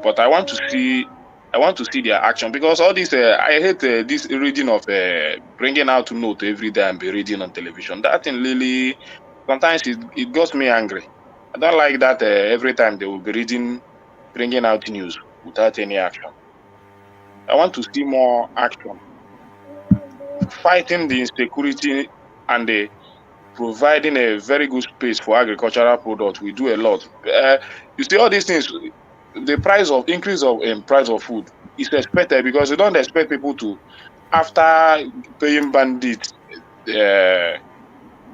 Speaker 8: but I want to see their action because all this I hate this reading of bringing out note every day and be reading on television. That thing really sometimes it got me angry. I don't like that every time they will be bringing out news without any action. I want to see more action. Fighting the insecurity and providing a very good space for agricultural products. We do a lot. You see all these things, the increase in price of food is expected because you don't expect people to, after paying bandits,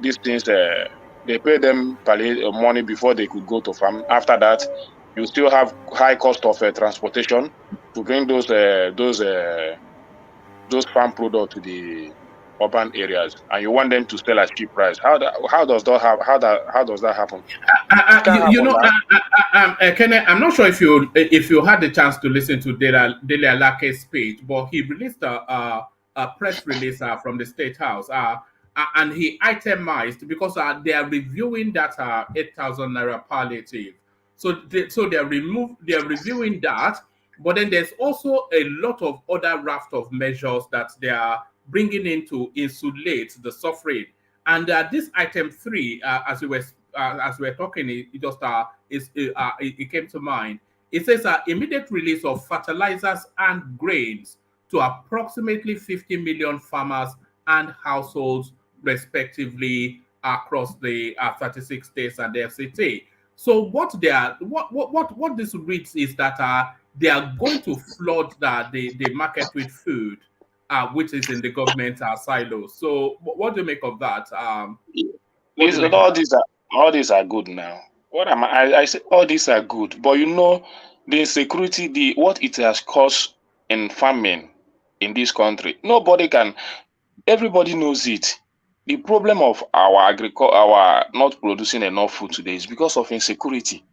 Speaker 8: these things, they pay them money before they could go to farm. After that, you still have high cost of transportation to bring those farm products to the urban areas, and you want them to sell at cheap price. How does that happen?
Speaker 3: Kenneth, I'm not sure if you had the chance to listen to Dele Alake's speech, but he released a press release from the State House, and he itemized because they are reviewing that 8,000 naira palliative. So they're reviewing that, but then there's also a lot of other raft of measures that they are bringing in to insulate the suffering. And this item 3, as we were talking, it came to mind. It says immediate release of fertilizers and grains to approximately 50 million farmers and households, respectively, across the 36 states and the FCT. So what this reads is that they are going to flood the market with food, which is in the government silos. So what do you make of that? What do
Speaker 8: This,
Speaker 3: you make of that?
Speaker 8: all these are good now. What am I say all these are good, but you know the insecurity, the what it has caused in farming in this country. Nobody can. Everybody knows it. The problem of our not producing enough food today is because of insecurity.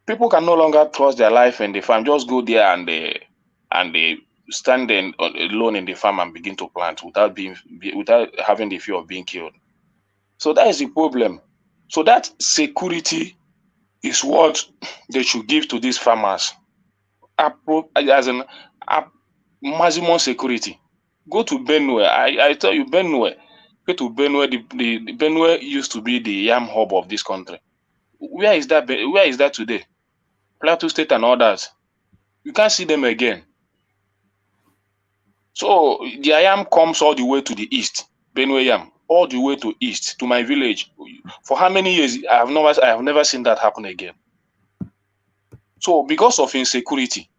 Speaker 8: People can no longer trust their life in the farm. Just go there and they stand alone in the farm and begin to plant without having the fear of being killed. So that is the problem. So that security is what they should give to these farmers. As in maximum security. Go to Benue. I tell you, Benue. Go to Benue. The Benue used to be the yam hub of this country. Where is that? Where is that today? Plateau State and others. You can't see them again. So the yam comes all the way to the east, Benue yam, all the way to east to my village. For how many years I have never seen that happen again. So because of insecurity.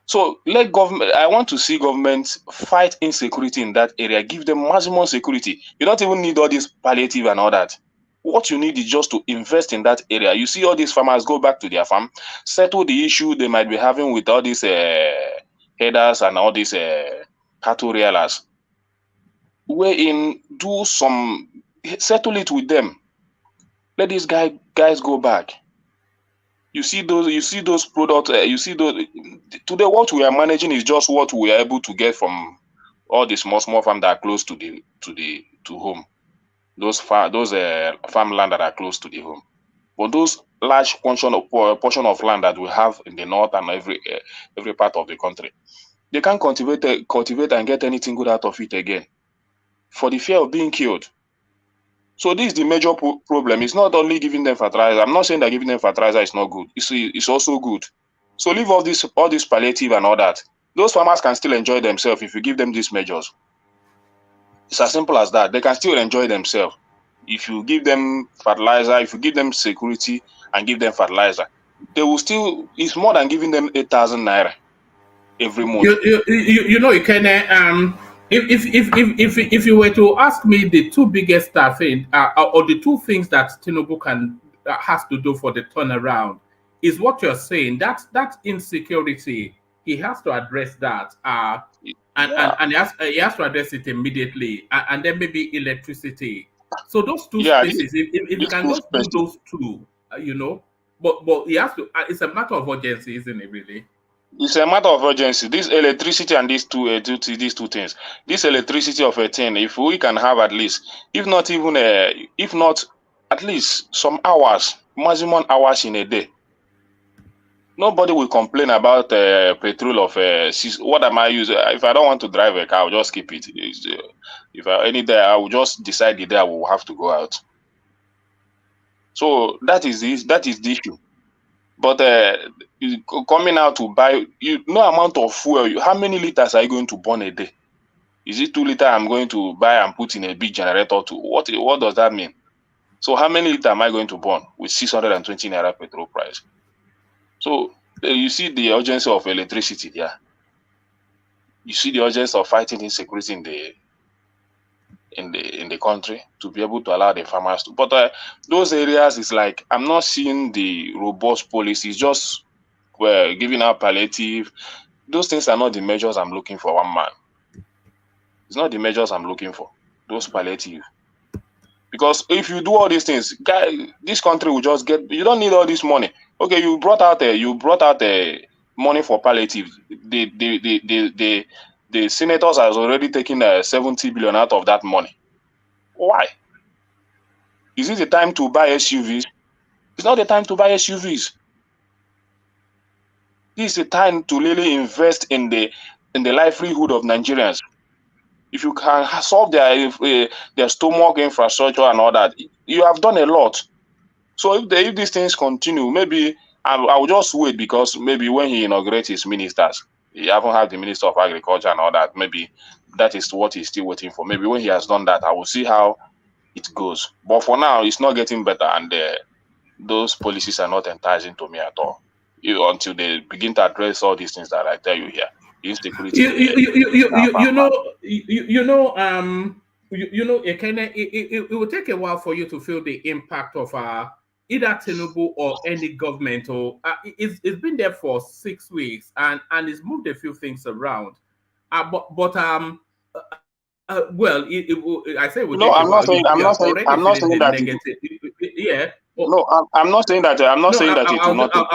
Speaker 8: So let government. I want to see government fight insecurity in that area. Give them maximum security. You don't even need all this palliative and all that. What you need is just to invest in that area. You see all these farmers go back to their farm, settle the issue they might be having with all these headers and all these cattle reelers. Wherein do some settle it with them. Let these guys go back. You see those products. You see those today. What we are managing is just what we are able to get from all the small farms that are close to home. Those farmland that are close to the home. But those large portion of land that we have in the north and every part of the country, they can't cultivate and get anything good out of it again, for the fear of being killed. So this is the major problem. It's not only giving them fertilizer. I'm not saying that giving them fertilizer is not good. It's also good. So leave all this palliative and all that. Those farmers can still enjoy themselves if you give them these measures. It's as simple as that. They can still enjoy themselves if you give them fertilizer, if you give them security and give them fertilizer. They will still. It's more than giving them 8,000 naira every month.
Speaker 3: You know, Ikene, if you were to ask me the two biggest thing or the two things that Tinubu has to do for the turnaround is what you're saying. That insecurity, he has to address that, and he has to address it immediately, and then maybe electricity. So those two spaces, if you can just do those two, you know, but he has to. It's a matter of urgency, isn't it? Really.
Speaker 8: It's a matter of urgency. This electricity and these two things. This electricity of 18, if we can have at least, if not at least some hours, maximum hours in a day. Nobody will complain about petrol of what am I using? If I don't want to drive a car, I'll just keep it. Any day I will just decide the day I will have to go out. So that is the issue. But coming out to buy, no amount of fuel. How many liters are you going to burn a day? Is it 2 liters I'm going to buy and put in a big generator to? What does that mean? So how many liters am I going to burn with 620 naira petrol price? So you see the urgency of electricity there. You see the urgency of fighting insecurity in the country to be able to allow the farmers to. But those areas is like I'm not seeing the robust policies. Just giving out palliative. Those things are not the measures I'm looking for. One man. It's not the measures I'm looking for. Those palliative. Because if you do all these things, this country will just get. You don't need all this money. Okay, you brought out money for palliative. The senators has already taken 70 billion out of that money. Why? Is it the time to buy SUVs? It's not the time to buy SUVs. This is the time to really invest in the livelihood of Nigerians. If you can solve their stomach infrastructure and all that, you have done a lot. So if these things continue, maybe I will just wait, because maybe when he inaugurates his ministers, he haven't had the Minister of Agriculture and all that. Maybe that is what he's still waiting for. Maybe when he has done that, I will see how it goes. But for now, it's not getting better, and those policies are not enticing to me at all. Until they begin to address all these things that I tell you here, insecurity.
Speaker 3: It can it will take a while for you to feel the impact of either Tinubu or any government. Or it's been there for 6 weeks and it's moved a few things around. Well, I say it will
Speaker 8: No,
Speaker 3: take a
Speaker 8: I'm not
Speaker 3: while.
Speaker 8: saying. I'm
Speaker 3: You
Speaker 8: not
Speaker 3: are
Speaker 8: saying.
Speaker 3: already
Speaker 8: I'm not
Speaker 3: feeling
Speaker 8: saying
Speaker 3: the
Speaker 8: that.
Speaker 3: negative. Yeah. Well,
Speaker 8: No, I'm not saying that. I'm not
Speaker 3: no,
Speaker 8: saying that it will not take.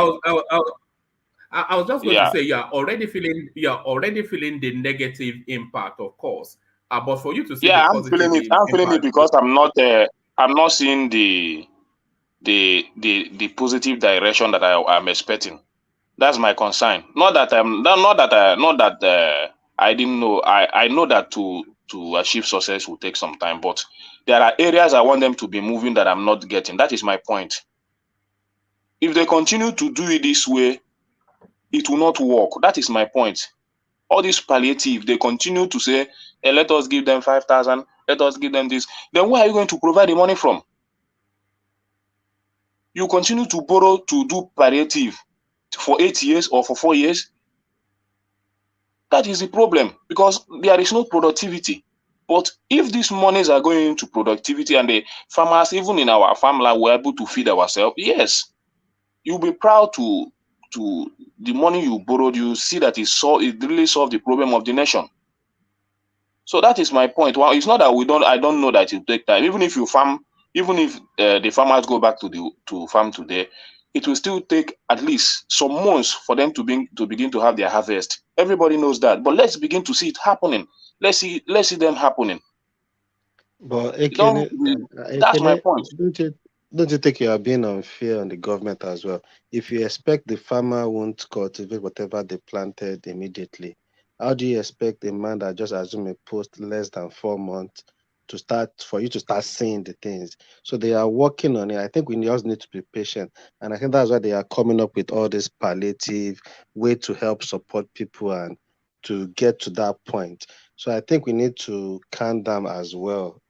Speaker 3: I was just going to
Speaker 8: Yeah,
Speaker 3: say you're already feeling the negative impact, of course. But for you to see the
Speaker 8: yeah, I'm
Speaker 3: positive
Speaker 8: feeling it. I'm feeling it
Speaker 3: impact,
Speaker 8: because I'm not seeing the positive direction that I'm expecting. That's my concern. Not that I didn't know. I know that to achieve success will take some time, but there are areas I want them to be moving that I'm not getting. That is my point. If they continue to do it this way, it will not work. That is my point. All this palliative, they continue to say, let us give them 5,000, let us give them this. Then where are you going to provide the money from? You continue to borrow to do palliative for 8 years or for 4 years. That is the problem because there is no productivity. But if these monies are going into productivity and the farmers, even in our farmland, we're able to feed ourselves, yes, you'll be proud to the money you borrowed, you see that it really solved the problem of the nation. So that is my point. Well, it's not that I don't know that it will take time. Even if you farm, even if the farmers go back to farm today, it will still take at least some months for them to begin to have their harvest. Everybody knows that. But let's begin to see it happening. Let's see them happening.
Speaker 6: But
Speaker 8: You don't, that's my
Speaker 6: Ekene,
Speaker 8: point.
Speaker 6: don't you think you are being unfair on the government as well? If you expect the farmer won't cultivate whatever they planted immediately, how do you expect a man that just assume a post less than 4 months for you to start seeing the things? So they are working on it. I think we just need to be patient. And I think that's why they are coming up with all this palliative way to help support people and to get to that point. So I think we need to calm down as well.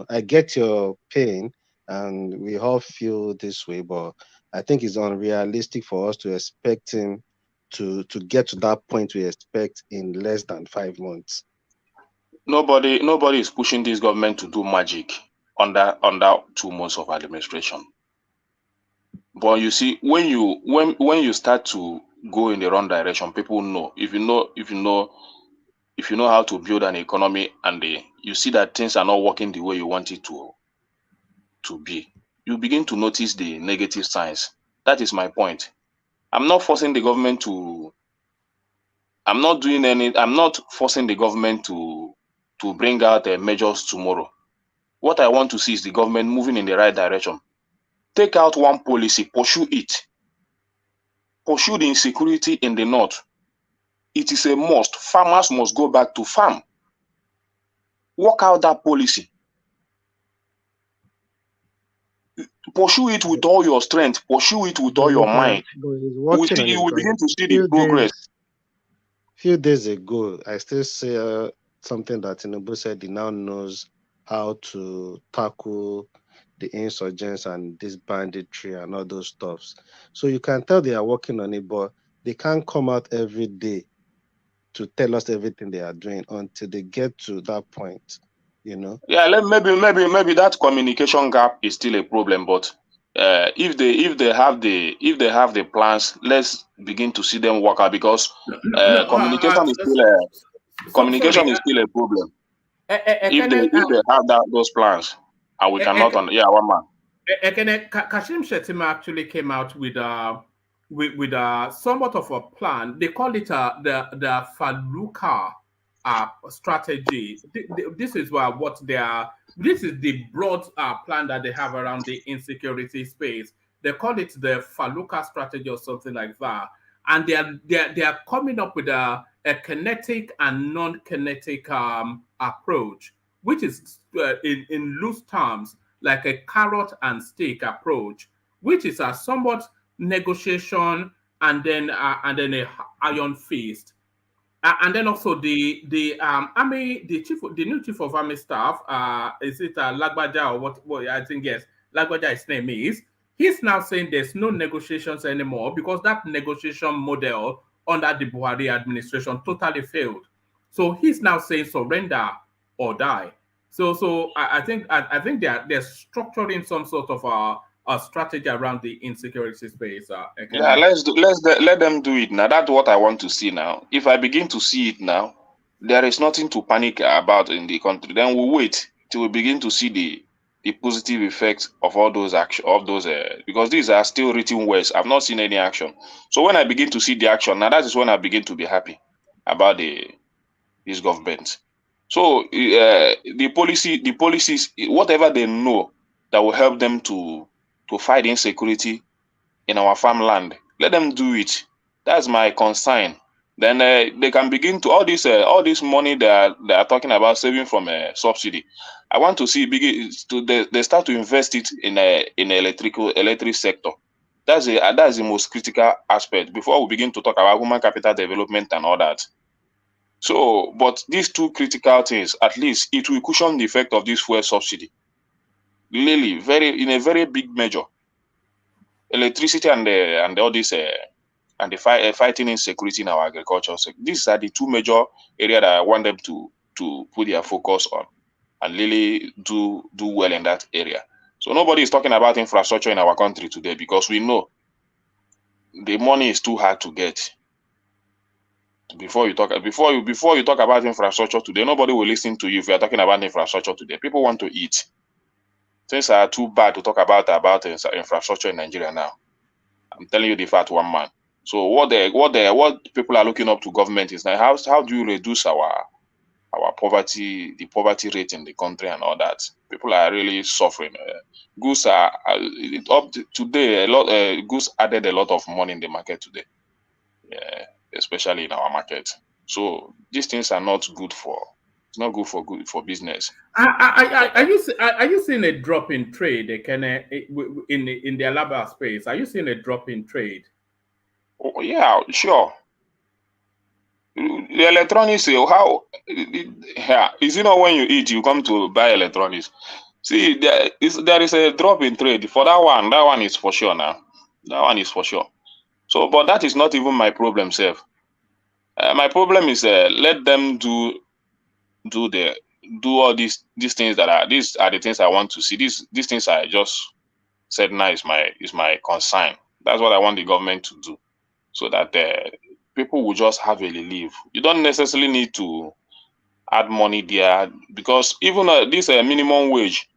Speaker 6: I get your pain and we all feel this way, but I think it's unrealistic for us to expect him to get to that point we expect in less than 5 months.
Speaker 8: Nobody is pushing this government to do magic under 2 months of administration. But you see, when you start to go in the wrong direction, people know. If you know how to build an economy and you see that things are not working the way you want it to be, you begin to notice the negative signs. That is my point. I'm not forcing the government to. I'm not forcing the government to bring out measures tomorrow. What I want to see is the government moving in the right direction. Take out one policy, pursue it. Pursue the insecurity in the north. It is a must. Farmers must go back to farm. Work out that policy. Pursue it with all your strength. Pursue it with all your mind.
Speaker 6: He's working on it
Speaker 8: You will
Speaker 6: because
Speaker 8: begin to see the progress.
Speaker 6: few days ago, I still say something that Tinubu said he now knows how to tackle the insurgents and this banditry and all those stuffs. So you can tell they are working on it, but they can't come out every day to tell us everything they are doing until they get to that point,
Speaker 8: Yeah, maybe that communication gap is still a problem, but if they have the plans, let's begin to see them work out because
Speaker 3: no,
Speaker 8: communication
Speaker 3: sorry.
Speaker 8: is still a problem. If
Speaker 3: Can
Speaker 8: they have those plans, and we cannot one man.
Speaker 3: Kashim Shettima actually came out with somewhat of a plan. They call it the Faluka strategy. This is what they are. This is the broad plan that they have around the insecurity space. They call it the Faluka strategy or something like that. And they are coming up with a kinetic and non-kinetic approach, which is in loose terms like a carrot and stick approach, which is a somewhat negotiation and then a iron fist. And then also the army, the new chief of army staff, is it Lagbaja or what? Well, I think yes, Lagbaja his name is. He's now saying there's no negotiations anymore because that negotiation model under the Buhari administration totally failed. So he's now saying surrender or die. So I think they're structuring some sort of a strategy around the insecurity space.
Speaker 8: Yeah,
Speaker 3: Ekene.
Speaker 8: let them do it now. That's what I want to see now. If I begin to see it now, there is nothing to panic about in the country. Then we'll wait till we begin to see the positive effects of all those action of those because these are still written words. I've not seen any action. So when I begin to see the action, now that is when I begin to be happy about this government. So the policies, whatever they know that will help them to fight insecurity in our farmland, let them do it. That's my concern. Then they can begin to all this money they are talking about saving from a subsidy. I want to see they start to invest it in electric sector. That's the most critical aspect before we begin to talk about human capital development and all that. So, but these two critical things, at least it will cushion the effect of this fuel subsidy. Really, in a very big measure. Electricity and all this and the fighting insecurity in our agriculture sector. These are the two major areas that I want them to put their focus on and really do well in that area. So nobody is talking about infrastructure in our country today because we know the money is too hard to get. Before you talk about infrastructure today, nobody will listen to you if you are talking about infrastructure today. People want to eat. Things are too bad to talk about infrastructure in Nigeria now. I'm telling you the fact, one man. So what people are looking up to government is now how do you reduce our poverty, the poverty rate in the country and all that. People are really suffering. Goods are up to today. A lot goods added a lot of money in the market today, especially in our market. So these things are not good for. It's not good for business.
Speaker 3: Are you seeing a drop in trade, Ekene, in the Alaba space? Are you seeing a drop in trade?
Speaker 8: Oh, yeah, sure. The electronics, yeah, is it not when you eat you come to buy electronics? See, there is a drop in trade for that one. That one is for sure now. That one is for sure. So, but that is not even my problem, self. My problem is let them do all these things these are the things I want to see. These things I just said now is my concern. That's what I want the government to do, so that people will just have a relief. You don't necessarily need to add money there because even this minimum wage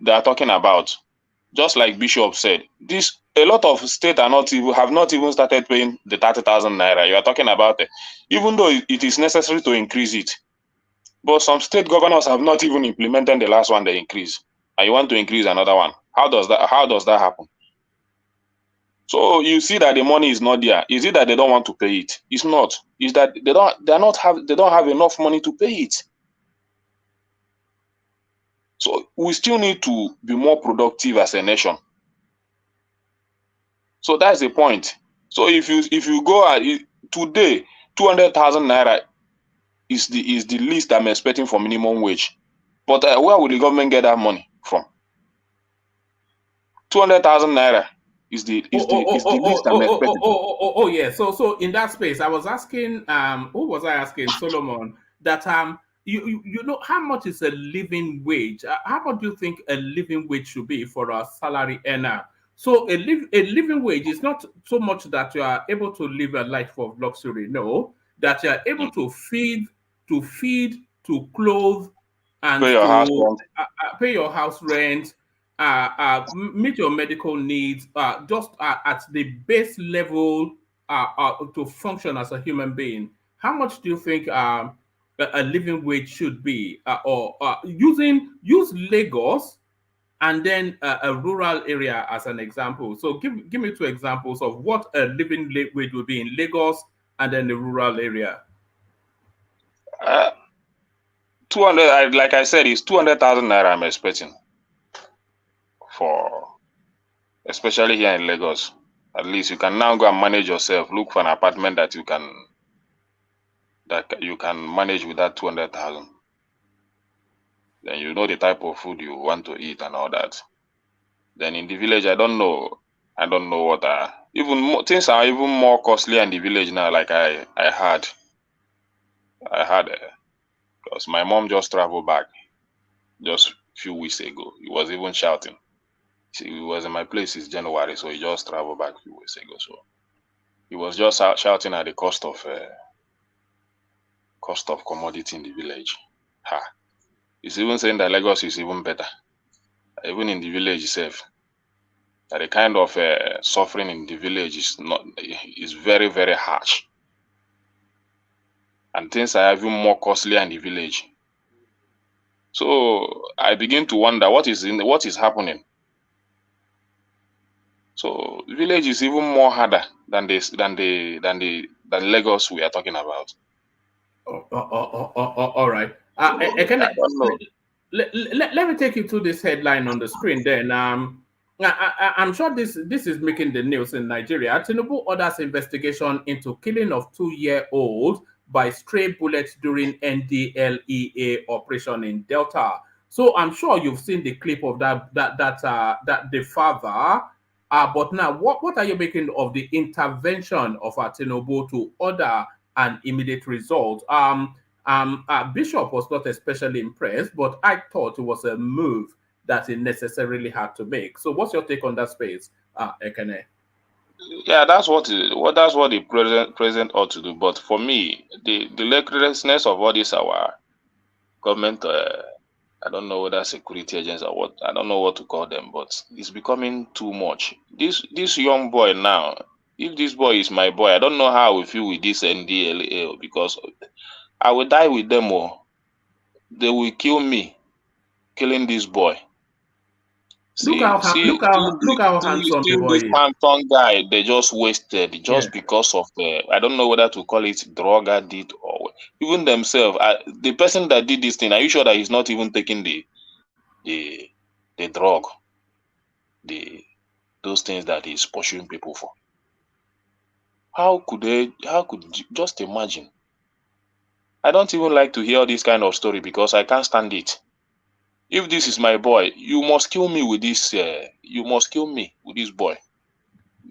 Speaker 8: they are talking about, just like Bishop said, a lot of states have not even started paying the 30,000 naira. You are talking about even though it is necessary to increase it, but some state governors have not even implemented the last one they increased, and you want to increase another one. How does that happen? So you see that the money is not there. Is it that they don't want to pay it? It's not. It's that they don't have enough money to pay it. So we still need to be more productive as a nation. So that's the point. So if you go at it, today, 200,000 naira is the least I'm expecting for minimum wage. But where will the government get that money from? 200,000 naira is the least I'm expecting.
Speaker 3: Yeah. So in that space, I was asking who was I asking? Solomon, that you know how much is a living wage? How much do you think a living wage should be for a salary earner? So a living wage is not so much that you are able to live a life of luxury. No, that you are able to feed, to clothe, and
Speaker 8: Pay your house
Speaker 3: to
Speaker 8: rent.
Speaker 3: pay your house rent, meet your medical needs, just at the base level to function as a human being. How much do you think a living wage should be? Or use Lagos and then a rural area as an example. So give me two examples of what a living wage would be in Lagos and then the rural area.
Speaker 8: 200, like I said, it's 200,000 naira I'm expecting for, especially here in Lagos. At least you can now go and manage yourself. Look for an apartment that you can that you can manage with that 200,000. Then you know the type of food you want to eat and all that. Then in the village, I don't know what are even more, things are even more costly in the village now. Like I had because my mom just traveled back just a few weeks ago. He was even shouting. He was in my place since January, so he just traveled back a few weeks ago. So he was just shouting at the cost of commodity in the village. Ha! He's even saying that Lagos is even better, even in the village itself. That the kind of suffering in the village is very, very harsh, and things are even more costly in the village. So I begin to wonder what is happening. So village is even more harder than Lagos we are talking about.
Speaker 3: All right.
Speaker 8: I don't know.
Speaker 3: Let me take you to this headline on the screen. Then, I'm sure this is making the news in Nigeria. Tinubu orders investigation into killing of 2-year-old by stray bullets during NDLEA operation in Delta. So I'm sure you've seen the clip of that the father. But now, what are you making of the intervention of Tinubu to order an immediate result? Bishop was not especially impressed, but I thought it was a move that he necessarily had to make. So, what's your take on that space, Ekene?
Speaker 8: Yeah, that's what the president ought to do. But for me, the recklessness of all this our government, I don't know whether security agents or what, I don't know what to call them, but it's becoming too much. This young boy now, if this boy is my boy, I don't know how I will feel with this NDLA because I will die with them or they will kill me, killing this boy.
Speaker 3: Look how handsome the boy
Speaker 8: this
Speaker 3: is.
Speaker 8: handsome guy, they just wasted just because of I don't know whether to call it drug addict or even themselves. The person that did this thing, are you sure that he's not even taking the drug, those things that he's pursuing people for? How could just imagine? I don't even like to hear this kind of story because I can't stand it. If this is my boy, you must kill me with this. You must kill me with this boy.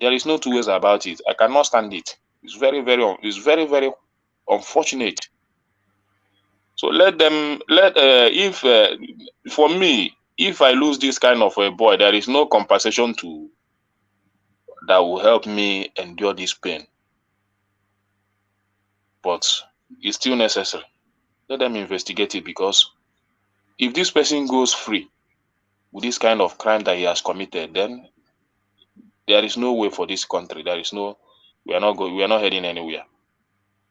Speaker 8: There is no two ways about it. I cannot stand it. It's very, very unfortunate. So for me, if I lose this kind of a boy, there is no compensation that will help me endure this pain. But it's still necessary. Let them investigate it because if this person goes free with this kind of crime that he has committed, then there is no way for this country. We are not heading anywhere.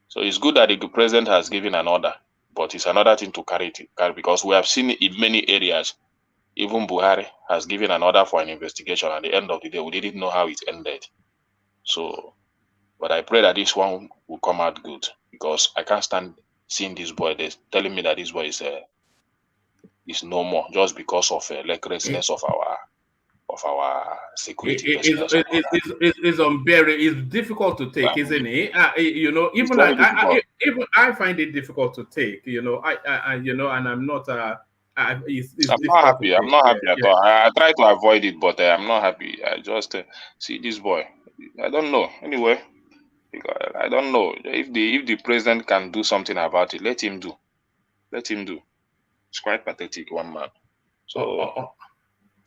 Speaker 8: So it's good that the president has given an order, but it's another thing to carry because we have seen it in many areas. Even Buhari has given an order for an investigation. At the end of the day, we didn't know how it ended. So, but I pray that this one will come out good because I can't stand seeing this boy. They're telling me that this boy is no more just because of recklessness of our security personnel.
Speaker 3: It's unbearable. It's difficult to take, isn't it? Even I find it difficult to take. And I'm not. It's
Speaker 8: I'm not happy. I'm not happy at all. I try to avoid it, but I'm not happy. I just see this boy. I don't know. Anyway, I don't know if the president can do something about it. Let him do. Let him do. It's quite pathetic, one man. So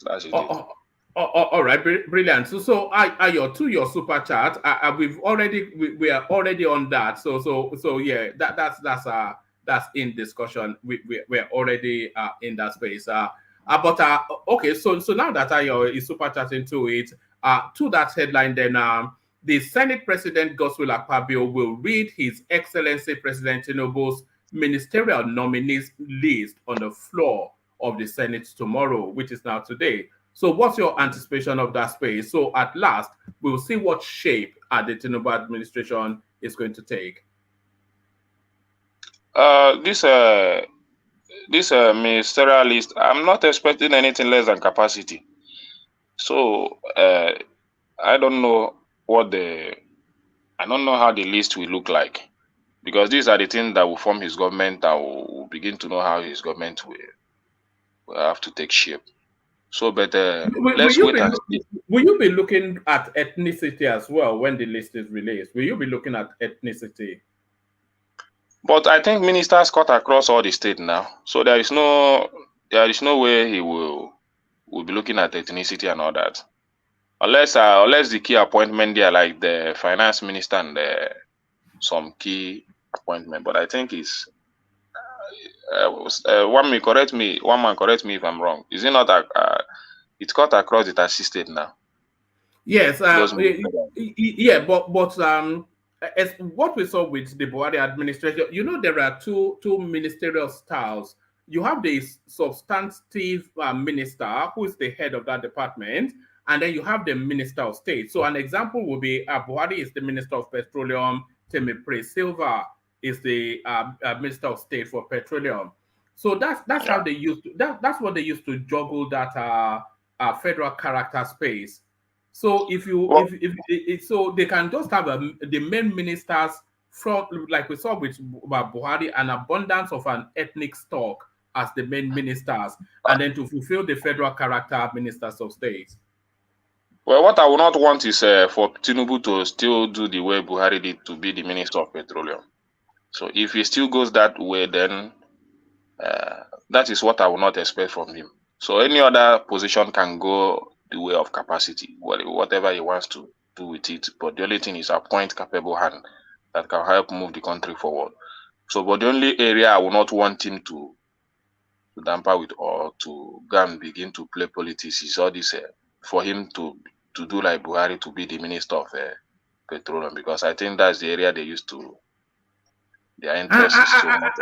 Speaker 8: that's it.
Speaker 3: All right, brilliant. So to your super chat. We are already on that. So yeah, that's in discussion. We're already in that space. But okay. So now that is super chatting to it. To that headline, then the Senate President Godswill Akpabio will read His Excellency President Tinubu's ministerial nominees list on the floor of the Senate tomorrow, which is now today. So what's your anticipation of that space? So at last, we'll see what shape the Tinubu administration is going to take.
Speaker 8: This ministerial list, I'm not expecting anything less than capacity. So I don't know how the list will look like. because these are the things that will form his government and will begin to know how his government will have to take shape. So, but let's wait and see.
Speaker 3: Will you be looking at ethnicity as well when the list is released? Will you be looking at ethnicity?
Speaker 8: But I think ministers cut across all the state now, so there is no way he will be looking at ethnicity and all that, unless the key appointment there, like the finance minister and some key appointment. But I think it's one man correct me if I'm wrong. Is it not it's cut across the 30 state now?
Speaker 3: Yes, yeah, but as what we saw with the Buhari administration, you know, there are two ministerial styles. You have the substantive minister, who is the head of that department, and then you have the minister of state. So an example would be Buhari is the minister of petroleum, Temipre Silva is the minister of state for petroleum. So that's how they used to, that's what they used to juggle that federal character space. So so they can just have the main ministers from, like we saw with Buhari, an abundance of an ethnic stock as the main ministers, and then to fulfill the federal character ministers of state.
Speaker 8: Well, what I would not want is for Tinubu to still do the way Buhari did, to be the minister of petroleum. So if he still goes that way, then that is what I will not expect from him. So any other position can go the way of capacity, whatever he wants to do with it. But the only thing is appoint capable hand that can help move the country forward. So, but the only area I will not want him to damper with or to go and begin to play politics is all this for him to do like Buhari, to be the minister of petroleum, because I think that's the area they used to. Their interest is so much.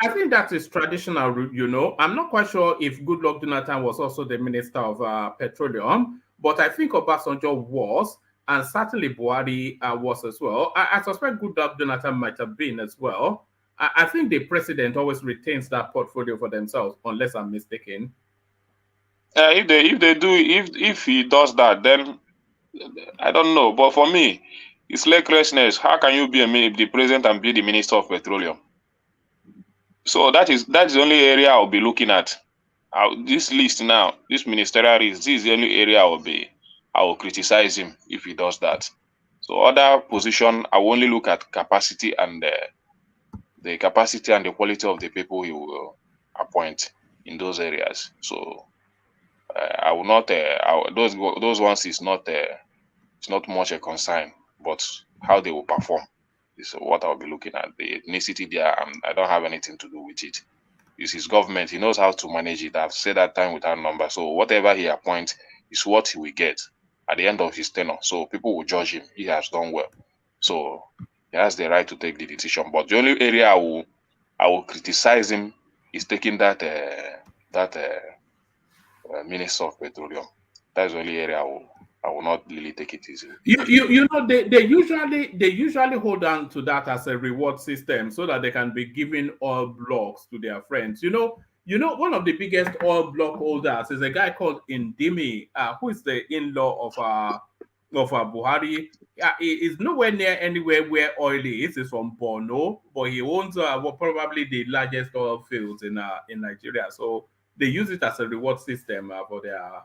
Speaker 3: I think that is traditional, you know. I'm not quite sure if Goodluck Jonathan was also the minister of petroleum, but I think Obasanjo was, and certainly Buhari was as well. I suspect Goodluck Jonathan might have been as well. I think the president always retains that portfolio for themselves, unless I'm mistaken.
Speaker 8: If he does that, then I don't know. But for me, it's recklessness. How can you be the president and be the minister of petroleum? So that's the only area I'll be looking at. This list now, this ministerial list, this is the only area I will criticize him if he does that. So other position, I will only look at capacity and the capacity and the quality of the people he will appoint in those areas. So I will not those ones is not it's not much a concern, but how they will perform is what I'll be looking at. The ethnicity there, I don't have anything to do with it. It's his government. He knows how to manage it. I've said that time without number. So whatever he appoints is what he will get at the end of his tenure. So people will judge him. He has done well. So he has the right to take the decision. But the only area I will criticize him is taking that minister of petroleum. That's the only area I will not really take it easy.
Speaker 3: You know, they usually hold on to that as a reward system so that they can be giving oil blocks to their friends. You know, one of the biggest oil block holders is a guy called Indimi, who is the in-law of Buhari. He is nowhere near anywhere where oil is. He's from Borno, but he owns probably the largest oil fields in Nigeria. So they use it as a reward system for their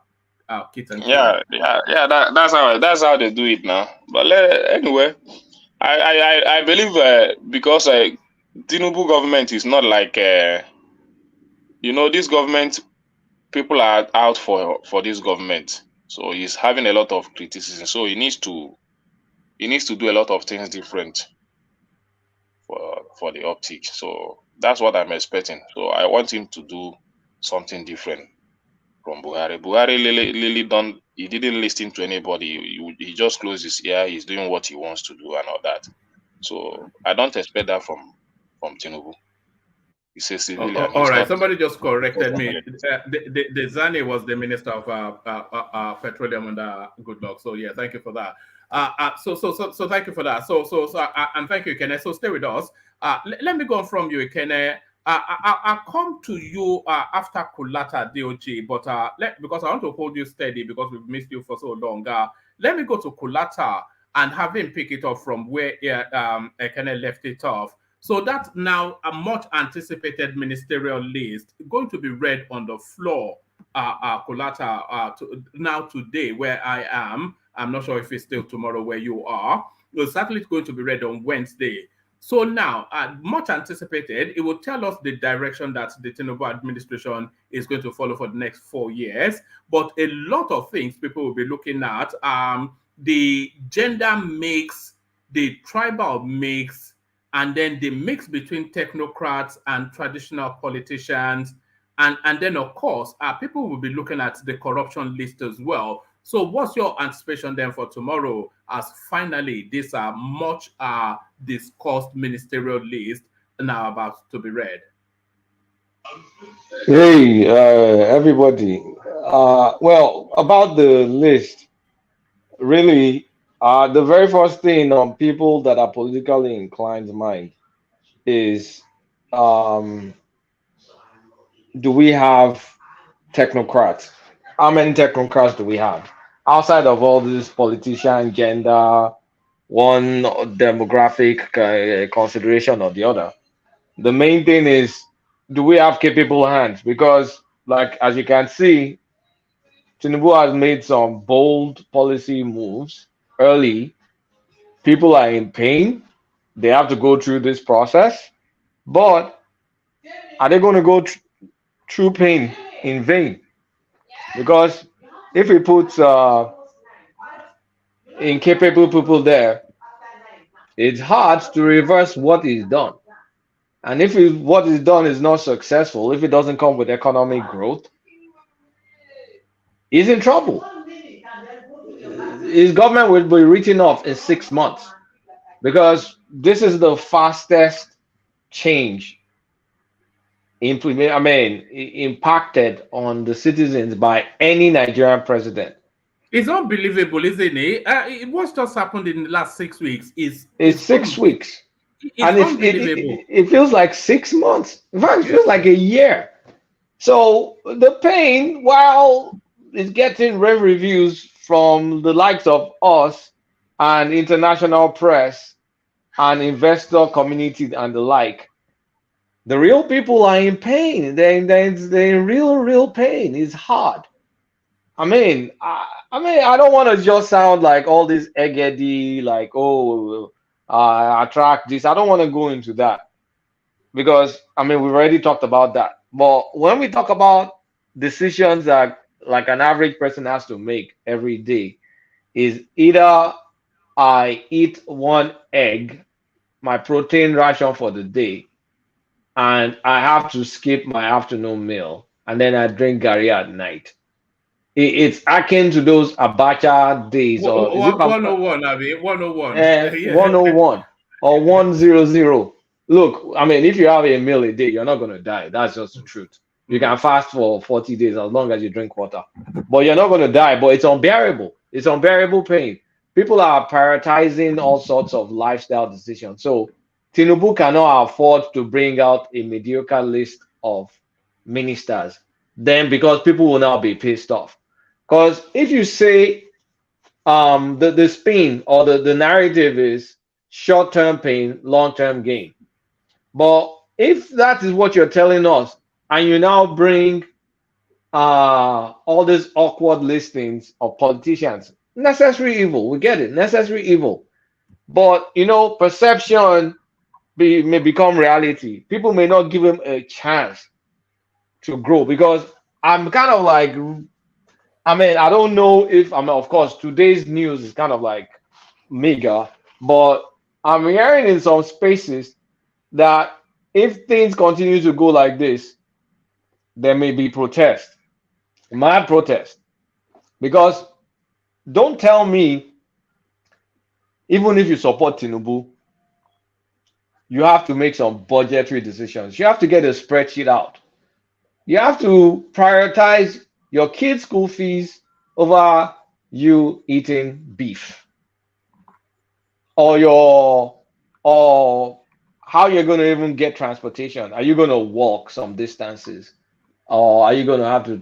Speaker 3: kids and
Speaker 8: kids. That's how they do it now. But anyway, I believe because Tinubu government is not like this government, people are out for this government, so he's having a lot of criticism. So he needs to do a lot of things different for the optic. So that's what I'm expecting. So I want him to do something different from Buhari. Buhari he didn't listen to anybody. He just closed his ear. He's doing what he wants to do and all that. So I don't expect that from Tinubu. He's a civilian.
Speaker 3: All right, somebody just corrected me. The Zani was the minister of petroleum under Goodluck. So yeah, thank you for that. So thank you for that. So and thank you, Kene. So stay with us. Let me go from you, Kene. I'll come to you after Kulata DOG, but because I want to hold you steady because we've missed you for so long. Let me go to Kulata. and have him pick it up from where Ekene left it off. So that's now a much anticipated ministerial list going to be read on the floor, Kolata, now today where I am. I'm not sure if it's still tomorrow where you are. It's certainly going to be read on Wednesday. So now, much anticipated, it will tell us the direction that the Tinubu administration is going to follow for the next 4 years. But a lot of things people will be looking at, the gender mix, the tribal mix, and then the mix between technocrats and traditional politicians. And then, of course, people will be looking at the corruption list as well. So what's your anticipation then for tomorrow as finally this much discussed ministerial list now about to be read?
Speaker 9: Hey, everybody. Well, about the list, really, the very first thing on people that are politically inclined mind is, do we have technocrats? How many technocrats do we have? Outside of all this politician, gender, one demographic consideration or the other, the main thing is, do we have capable hands? Because, like, as you can see, Tinubu has made some bold policy moves early. People are in pain. They have to go through this process. But are they going to go through pain in vain? Because if we put incapable people there, it's hard to reverse what is done. And if what is done is not successful, if it doesn't come with economic growth, he's in trouble. His government will be written off in 6 months, because this is the fastest change impacted on the citizens by any Nigerian president.
Speaker 3: It's unbelievable, isn't it? What's just happened in the last 6 weeks is
Speaker 9: it's 6 weeks.
Speaker 3: And
Speaker 9: it feels like 6 months. In fact, it feels like a year. So the pain, while it's getting rave reviews from the likes of us and international press and investor community and the like, the real people are in pain. They're in real pain. It's hard. I don't want to just sound like all this eggedy, like, attract this. I don't want to go into that, because we've already talked about that. But when we talk about decisions that like an average person has to make every day, is either I eat one egg, my protein ration for the day, and I have to skip my afternoon meal, and then I drink Gary at night. It's akin to those Abacha days, or
Speaker 3: 101, I mean 101.
Speaker 9: 101 or 100. Look, if you have a meal a day, you're not going to die. That's just the truth. You can fast for 40 days as long as you drink water, but you're not going to die. But it's unbearable. It's unbearable pain. People are prioritizing all sorts of lifestyle decisions. So Tinubu cannot afford to bring out a mediocre list of ministers, then, because people will now be pissed off. Because if you say the spin or the narrative is short-term pain, long-term gain, but if that is what you're telling us, and you now bring all these awkward listings of politicians, necessary evil, we get it, necessary evil. But perception may become reality. People may not give him a chance to grow, because I'm kind of like, I don't know if, of course, today's news is kind of like mega, but I'm hearing in some spaces that if things continue to go like this, there may be protest, mad protest. Because don't tell me, even if you support Tinubu, you have to make some budgetary decisions. You have to get a spreadsheet out. You have to prioritize your kids' school fees over you eating beef, or how you're going to even get transportation. Are you going to walk some distances, or are you going to have to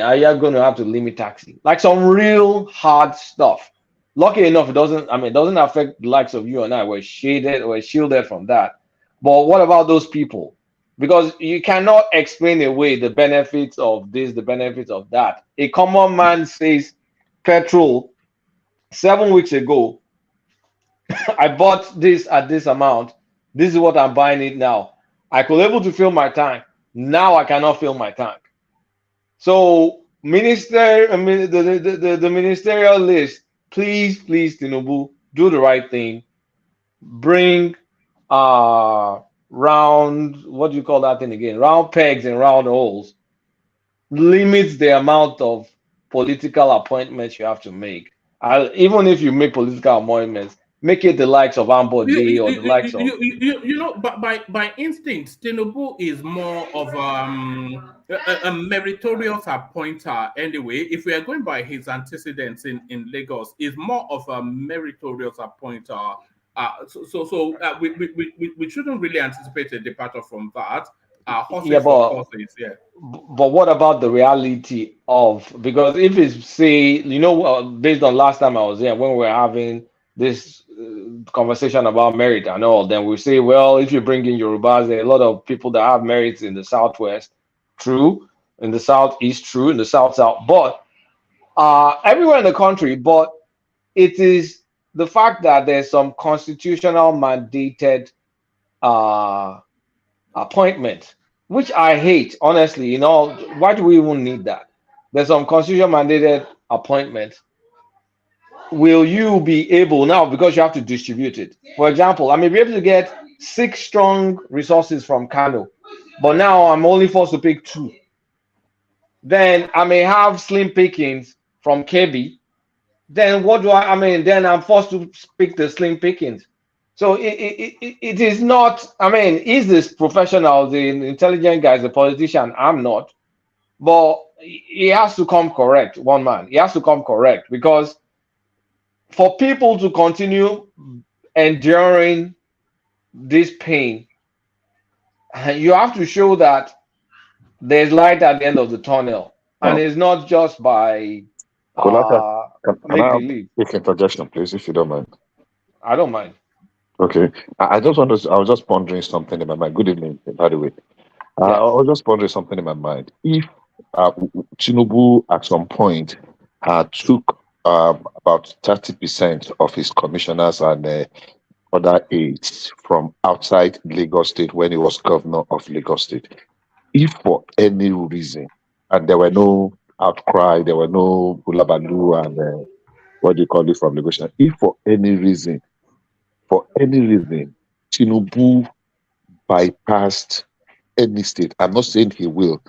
Speaker 9: are you going to have to limit taxi? Like some real hard stuff. Lucky enough, it doesn't. I mean, it doesn't affect the likes of you and I. We're shielded from that. But what about those people? Because you cannot explain away the benefits of this, the benefits of that. A common man says, petrol 7 weeks ago, I bought this at this amount. This is what I'm buying it now. I could able to fill my tank. Now I cannot fill my tank. So the ministerial list, please, Tinubu, do the right thing. Bring round, what do you call that thing again? Round pegs and round holes. Limits the amount of political appointments you have to make. Even if you make political appointments, make it the likes of Ambode or the likes of.
Speaker 3: But by instinct, Tinubu is more of a meritorious appointer anyway. If we are going by his antecedents in Lagos, is more of a meritorious appointer. We shouldn't really anticipate a departure from that.
Speaker 9: Yeah, but what about the reality of, because if it's say, based on last time I was here when we were having this conversation about merit and all, then we say, well, if you bring in Yorubas, there are a lot of people that have merits in the Southwest, true, in the Southeast, true, in the South, but everywhere in the country. But it is the fact that there's some constitutional mandated appointment, which I hate, honestly. Why do we even need that? There's some constitution mandated appointment. Will you be able now, because you have to distribute it? For example, I may be able to get 6 strong resources from Kano, but now I'm only forced to pick 2. Then I may have slim pickings from Kebbi. Then what do I mean? Then I'm forced to pick the slim pickings. So it is not, I mean, is this professional, the intelligent guy, the politician? I'm not. But he has to come correct, one man. He has to come correct, because for people to continue enduring this pain, you have to show that there's light at the end of the tunnel. And it's not just by
Speaker 7: make believe. Quick interjection, please, if you don't mind.
Speaker 9: I don't mind.
Speaker 7: Okay, I was just pondering something in my mind. Good evening, by the way. I was just pondering something in my mind. If Tinubu at some point took about 30% of his commissioners and other aides from outside Lagos State when he was governor of Lagos State, if for any reason, and there were no outcry, there were no bulabalu and what do you call it from Lagos, if for any reason, Tinubu bypassed any state, I'm not saying he will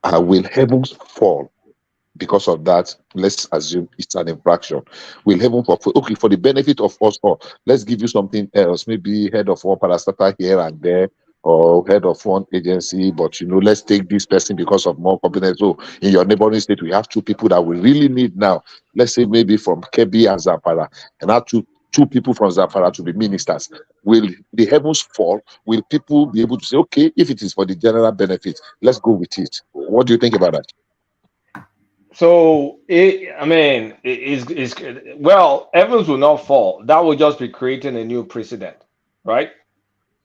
Speaker 7: heavens fall because of that? Let's assume it's an infraction. Will heaven fall? Okay, for the benefit of us all, let's give you something else, maybe head of one parastatal here and there, or head of one agency, but let's take this person because of more competence. So in your neighboring state, we have 2 people that we really need now. Let's say maybe from Kebbi and Zamfara, and now two people from Zamfara to be ministers. Will the heavens fall? Will people be able to say, okay, if it is for the general benefit, let's go with it? What do you think about that?
Speaker 9: So, heavens will not fall. That will just be creating a new precedent, right?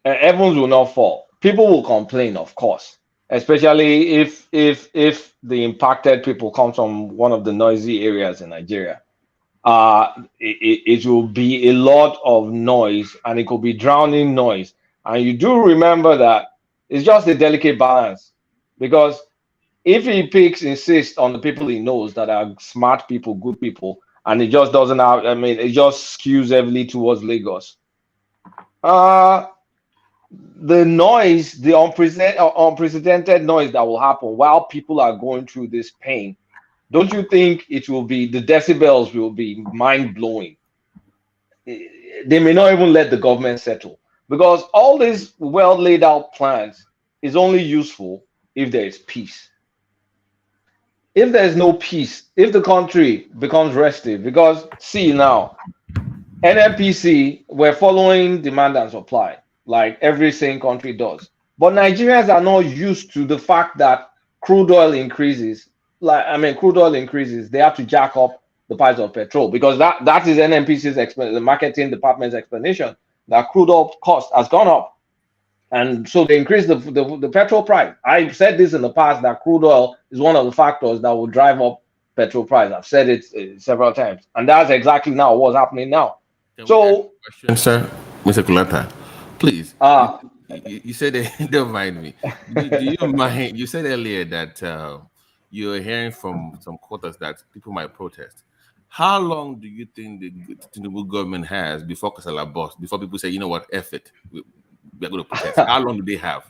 Speaker 9: Heavens will not fall. People will complain, of course, especially if the impacted people come from one of the noisy areas in Nigeria. It will be a lot of noise, and it could be drowning noise. And you do remember that it's just a delicate balance, because if he insists on the people he knows that are smart people, good people, and it just doesn't have, it just skews heavily towards Lagos. The noise, the unprecedented noise that will happen while people are going through this pain, don't you think it will be, the decibels will be mind-blowing? They may not even let the government settle, because all these well laid out plans is only useful if there is peace. If there's no peace, if the country becomes restive, because see now, NNPC, we're following demand and supply like every sane country does. But Nigerians are not used to the fact that crude oil increases. Crude oil increases, they have to jack up the price of petrol, because that is NNPC's the marketing department's explanation that crude oil cost has gone up, and so they increased the petrol price. I've said this in the past that crude oil is one of the factors that will drive up petrol price. I've said it several times, and that's exactly now what's happening now. So,
Speaker 10: sir, Mr. Kulata, please. You said don't mind me. Do you mind? You said earlier that you're hearing from some quarters that people might protest. How long do you think the Tinubu government has before Kasala bust, before people say, you know what, F it, we're going to protest? How long do they have?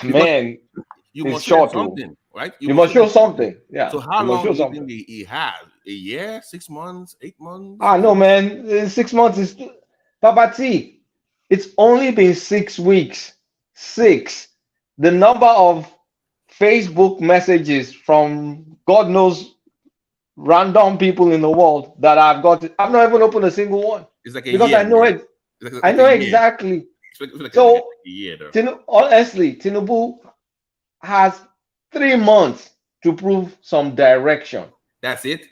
Speaker 9: Man,
Speaker 10: you must show something, right?
Speaker 9: You must show something. Yeah.
Speaker 10: So how long do you think he has? A year, 6 months, 8 months?
Speaker 9: No, man. 6 months is Babati. It's only been 6 weeks. 6. The number of Facebook messages from God knows random people in the world that I've got. I've not even opened a single one.
Speaker 10: It's like a
Speaker 9: because
Speaker 10: year,
Speaker 9: I know it. I know exactly. So honestly, Tinubu has 3 months to prove some direction.
Speaker 10: That's it.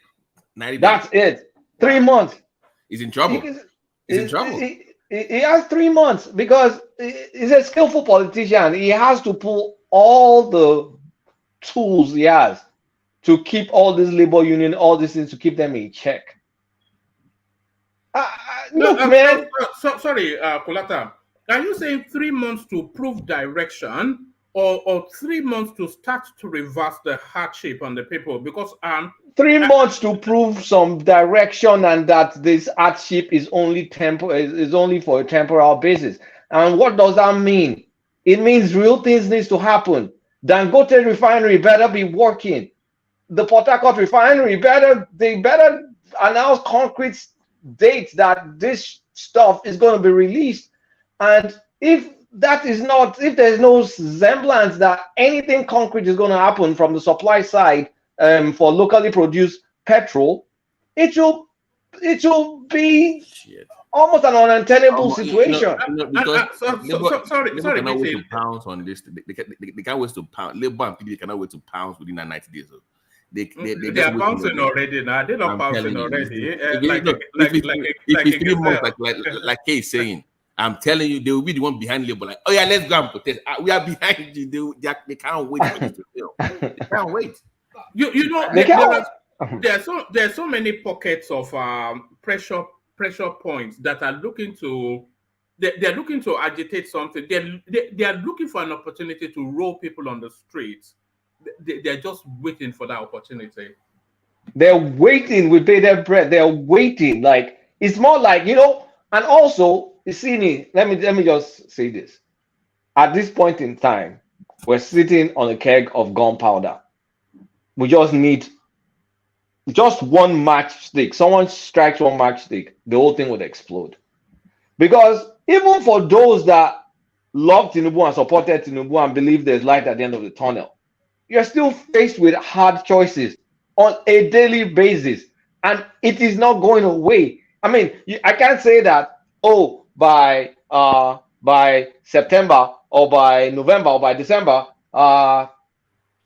Speaker 10: 90 days.
Speaker 9: That's it. 3 months.
Speaker 10: He's in trouble. He's in trouble.
Speaker 9: He has 3 months because he's a skillful politician. He has to pull all the tools he has to keep all this labor union, all these things, to keep them in check. Look, man.
Speaker 3: Sorry, Kulata. Are you saying 3 months to prove direction, or 3 months to start to reverse the hardship on the people? Because
Speaker 9: 3 months to prove some direction, and that this hardship is only for a temporal basis. And what does that mean? It means real things needs to happen. Dangote refinery better be working. The Port Harcourt refinery better announce concrete dates that this stuff is going to be released. And if there's no semblance that anything concrete is going to happen from the supply side for locally produced petrol, it will be almost an untenable situation.
Speaker 10: Sorry, cannot wait to pounce on this. They can't wait to pounce. Labor and people cannot wait to pounce within that 90 days. They
Speaker 3: are bouncing already now. They're not bouncing already.
Speaker 10: If it's 3 months, like Kay is saying, I'm telling you, they will be the one behind Labor. Like, oh yeah, let's go and protest. We are behind you. They can't wait for this to fail. They can't wait.
Speaker 3: You know, there are so many pockets of pressure points that are looking to. They're looking to agitate something. They are looking for an opportunity to roll people on the streets. They're just waiting for that opportunity.
Speaker 9: They're waiting with bated breath. They're waiting. Like, it's more like, and also, you see, let me just say this. At this point in time, we're sitting on a keg of gunpowder. We just need just one matchstick. Someone strikes one matchstick, the whole thing would explode. Because even for those that love Tinubu and supported Tinubu and believe there's light at the end of the tunnel, you're still faced with hard choices on a daily basis, and it is not going away. I mean, I can't say that, by September or by November or by December,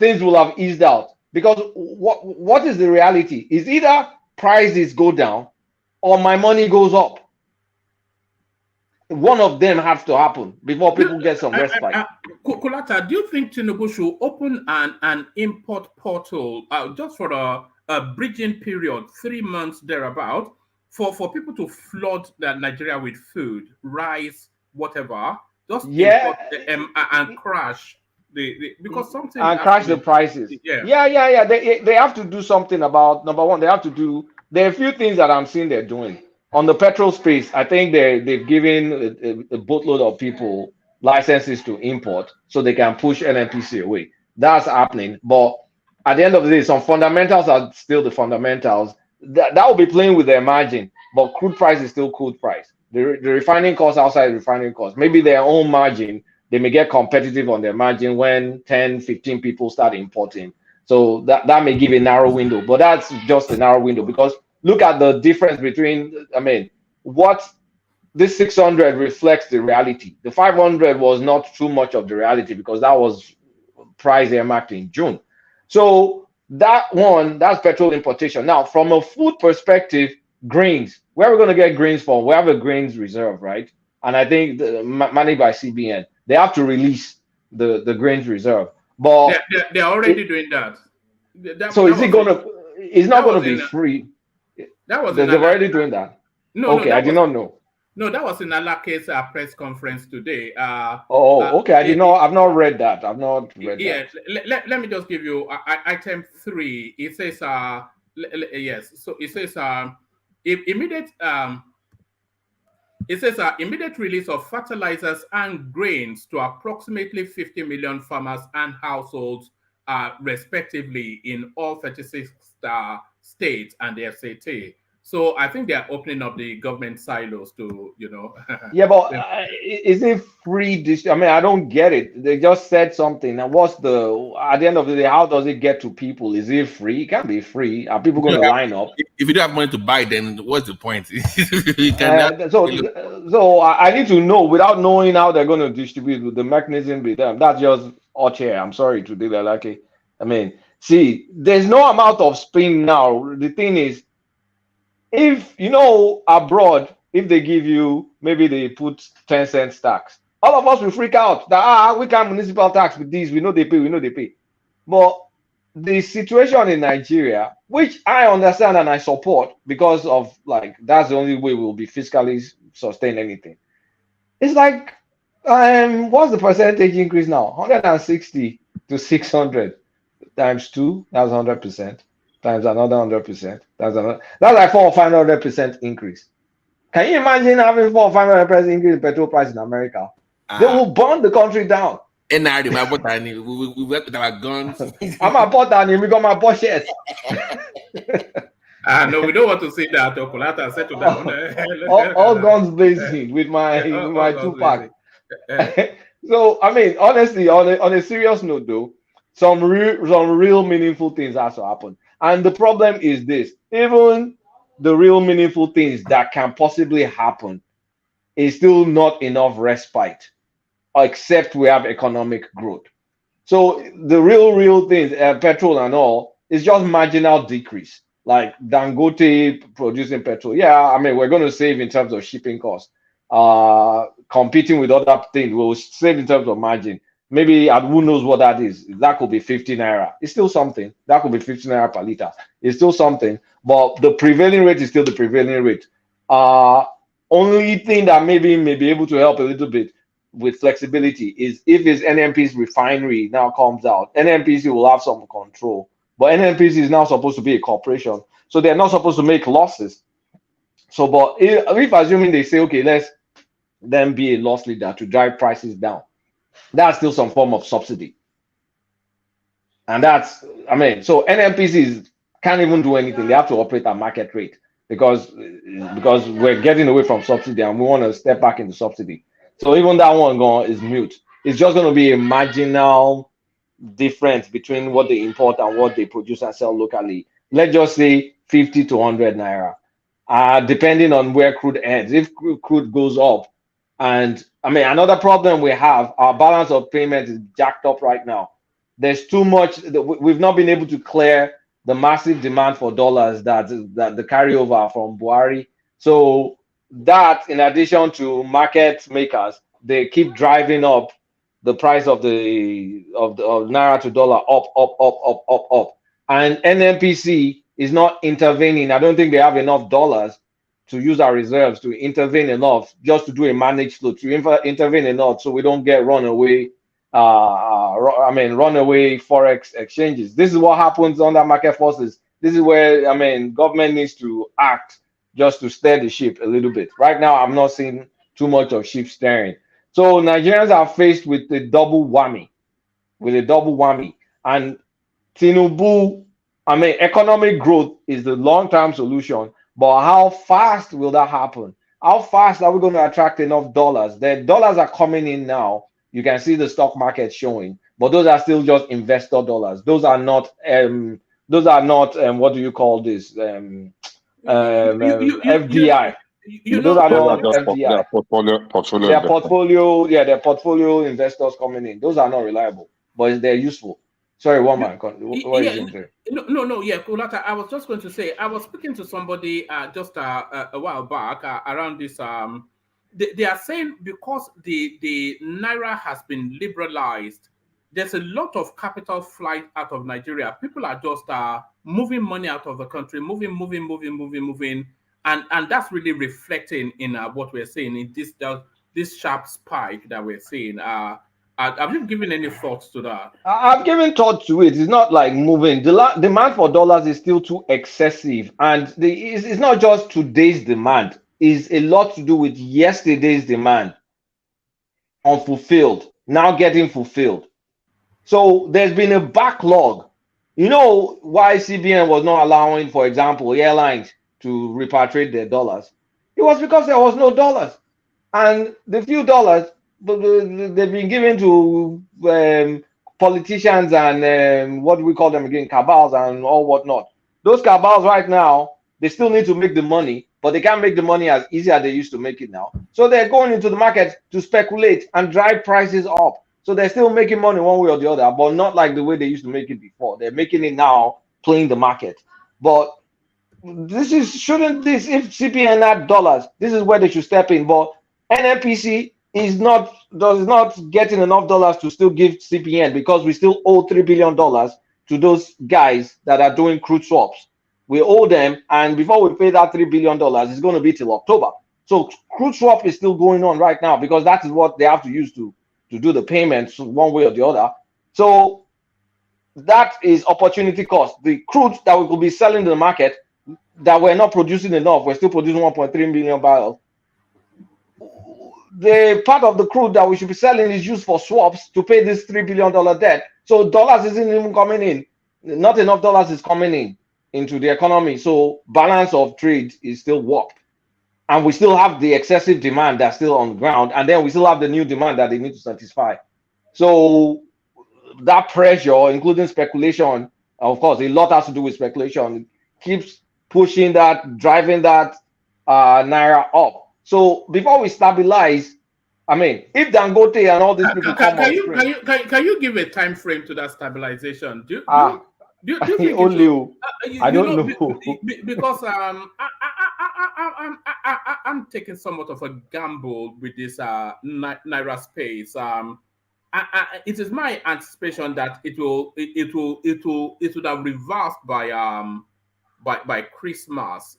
Speaker 9: things will have eased out. Because what is the reality? Is either prices go down or my money goes up. One of them has to happen before people get some respite.
Speaker 3: Kulata, do you think Tinubu should open an import portal just for a bridging period, 3 months thereabout, for people to flood Nigeria with food, rice, whatever, just import and crash because something
Speaker 9: and crash the prices. Yeah. They have to do something about, number one. There are a few things that I'm seeing they're doing. On the petrol space, I think they've given a boatload of people licenses to import so they can push NNPC away. That's happening. But at the end of the day, some fundamentals are still the fundamentals. That will be playing with their margin, but crude price is still crude price. The refining costs outside refining costs, maybe their own margin, they may get competitive on their margin when 10, 15 people start importing. So that may give a narrow window, but that's just a narrow window because look at the difference between, what this 600 reflects the reality. The 500 was not too much of the reality because that was price earmarked in June. So That's petrol importation. Now, from a food perspective, grains, where are we going to get grains from? We have a grains reserve, right? And I think managed by CBN, they have to release the grains reserve. But
Speaker 3: they're already doing that.
Speaker 9: So is it gonna? It's not gonna be free.
Speaker 3: That was
Speaker 9: they're already doing that.
Speaker 3: No,
Speaker 9: okay, I did not know.
Speaker 3: No, that was in Alake's press conference today.
Speaker 9: Okay, I did not. I've not read that. I've not read that.
Speaker 3: Let me just give you item 3. It says yes. So it says immediate immediate release of fertilizers and grains to approximately 50 million farmers and households, respectively, in all 36 states and the FCT. So I think they are opening up the government silos to,
Speaker 9: Yeah, but is it free? I mean, I don't get it. They just said something. And at the end of the day, how does it get to people? Is it free? It can't be free. Are people going to line up?
Speaker 10: If you don't have money to buy, then what's the point?
Speaker 9: So I need to know. Without knowing how they're going to distribute, the mechanism be them. That's just hot air. I'm sorry to do that. Like, I mean, see, there's no amount of spin now. The thing is, if abroad, if they give you, maybe they put 10 cents tax, all of us will freak out that we can't municipal tax with these, we know they pay. But the situation in Nigeria, which I understand and I support, because of that's the only way we'll be fiscally sustain anything. It's like what's the percentage increase now? 160 to 600 times 2, that's 100%. Times another 100%. That's like 400 or 500% increase. Can you imagine having 400 or 500% increase in petrol price in America? They will burn the country down.
Speaker 10: We work with our guns.
Speaker 9: I'm a botany. We got my bullshit.
Speaker 3: No, we don't want to see that. Okolata, settle down.
Speaker 9: all guns blazing with my 2-pack. So I mean, honestly, on a serious note, though, some real meaningful things has to happen. And the problem is this: even the real meaningful things that can possibly happen is still not enough respite, except we have economic growth. So the real things, petrol and all, is just marginal decrease. Like Dangote producing petrol. Yeah, I mean, we're going to save in terms of shipping costs. Competing with other things, we'll save in terms of margin. Maybe, who knows what that is? That could be 50 naira. It's still something. That could be 50 naira per liter. It's still something. But the prevailing rate is still the prevailing rate. Only thing that maybe may be able to help a little bit with flexibility is if his NMP's refinery now comes out. NMPC will have some control. But NMPC is now supposed to be a corporation. So they're not supposed to make losses. So, but if assuming they say, okay, let's then be a loss leader to drive prices down, that's still some form of subsidy. And that's, I mean, so NMPCs can't even do anything. They have to operate at market rate because we're getting away from subsidy and we want to step back into subsidy. So even that one is mute. It's just going to be a marginal difference between what they import and what they produce and sell locally. Let's just say 50 to 100 naira. Depending on where crude ends. If crude goes up, and I mean, another problem we have, our balance of payment is jacked up right now. There's too much. We've not been able to clear the massive demand for dollars that the carryover from Buhari. So that, in addition to market makers, they keep driving up the price of naira to dollar up. And NMPC is not intervening. I don't think they have enough dollars to use our reserves to intervene enough just to do a managed flow, to intervene enough so we don't get runaway forex exchanges. This is what happens under market forces. This is where, government needs to act just to steer the ship a little bit. Right now, I'm not seeing too much of ship steering. So Nigerians are faced with a double whammy. And Tinubu, economic growth is the long-term solution. But how fast will that happen? How fast are we going to attract enough dollars? The dollars are coming in now. You can see the stock market showing, but those are still just investor dollars. Those are not what do you call this? FDI. Those are not FDI. Their portfolio investors coming in. Those are not reliable, but they're useful. Sorry, one man. What are you saying there?
Speaker 3: No. Yeah, Kulata. I was just going to say, I was speaking to somebody just a while back around this. They are saying because the naira has been liberalized, there's a lot of capital flight out of Nigeria. People are just moving money out of the country, moving, and that's really reflecting in what we're seeing in this sharp spike that we're seeing. Have you given any thoughts to that?
Speaker 9: I've given thought to it. It's not like moving. The demand for dollars is still too excessive, and it's not just today's demand. It's a lot to do with yesterday's demand, unfulfilled, now getting fulfilled. So there's been a backlog. You know why CBN was not allowing, for example, airlines to repatriate their dollars? It was because there was no dollars, and the few dollars they've been given to politicians and what do we call them again, cabals and all whatnot. Those cabals right now, they still need to make the money, but they can't make the money as easy as they used to make it now. So they're going into the market to speculate and drive prices up. So they're still making money one way or the other, but not like the way they used to make it before. They're making it now playing the market. But shouldn't this, if CPN had dollars, this is where they should step in. But NNPC does not getting enough dollars to still give CPN because we still owe $3 billion to those guys that are doing crude swaps. We owe them, and before we pay that $3 billion, it's going to be till October. So crude swap is still going on right now because that is what they have to use to do the payments one way or the other. So that is opportunity cost. The crude that we could be selling to the market that we're not producing enough, we're still producing 1.3 million barrels. The part of the crude that we should be selling is used for swaps to pay this $3 billion debt. So dollars isn't even coming in. Not enough dollars is coming in into the economy. So balance of trade is still warped. And we still have the excessive demand that's still on the ground. And then we still have the new demand that they need to satisfy. So that pressure, including speculation, of course, a lot has to do with speculation, keeps pushing that, driving that naira up. So before we stabilize, I mean, if Dangote and all these people
Speaker 3: can you give a time frame to that stabilization? Do you think
Speaker 9: only I don't know
Speaker 3: because I'm taking somewhat of a gamble with this naira space. It is my anticipation that it would have reversed by Christmas.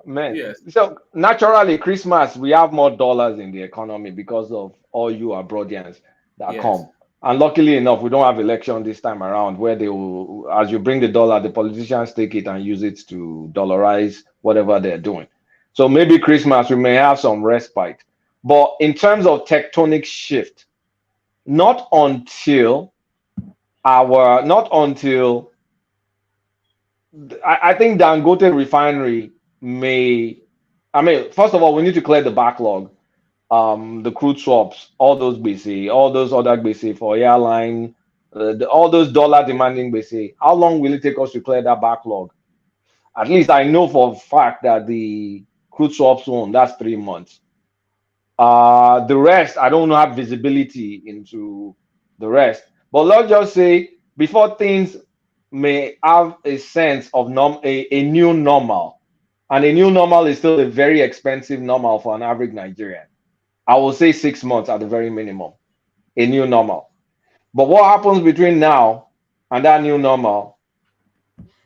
Speaker 9: Man,
Speaker 3: yes.
Speaker 9: So naturally, Christmas we have more dollars in the economy because of all you abroadians that come. And luckily enough, we don't have election this time around where they will, as you bring the dollar, the politicians take it and use it to dollarize whatever they're doing. So maybe Christmas we may have some respite. But in terms of tectonic shift, not until I think Dangote refinery may, I mean, first of all, we need to clear the backlog. The crude swaps, all those BC, all those other BC for airline, all those dollar demanding BC. How long will it take us to clear that backlog? At least I know for a fact that the crude swaps one, that's 3 months. The rest, I don't have visibility into the rest. But let's just say before things may have a sense of a new normal, and a new normal is still a very expensive normal for an average Nigerian. I will say 6 months at the very minimum, a new normal. But what happens between now and that new normal?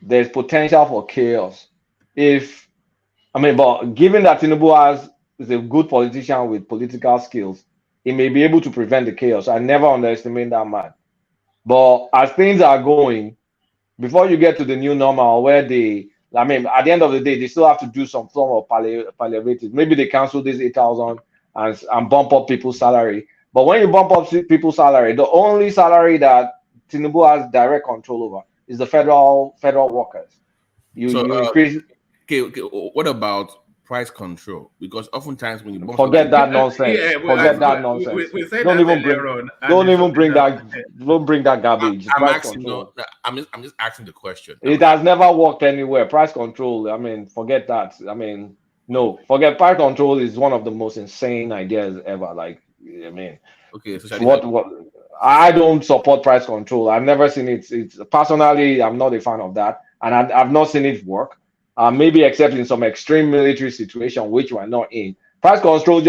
Speaker 9: There's potential for chaos. But given that Tinubu is a good politician with political skills, he may be able to prevent the chaos. I never underestimate that man. But as things are going, before you get to the new normal, where at the end of the day, they still have to do some form of palliative. Maybe they cancel this 8,000 and bump up people's salary. But when you bump up people's salary, the only salary that Tinubu has direct control over is the federal workers. You increase.
Speaker 10: Okay. What about price control? Because oftentimes when you
Speaker 9: forget that nonsense, forget that nonsense. Don't bring that garbage.
Speaker 10: I'm just asking the question.
Speaker 9: It has never worked anywhere. Price control. Forget that. No, forget price control is one of the most insane ideas ever.
Speaker 10: Okay, so
Speaker 9: I don't support price control. I've never seen it. It's personally, I'm not a fan of that, and I've not seen it work. Maybe except in some extreme military situation, which we're not in. Price control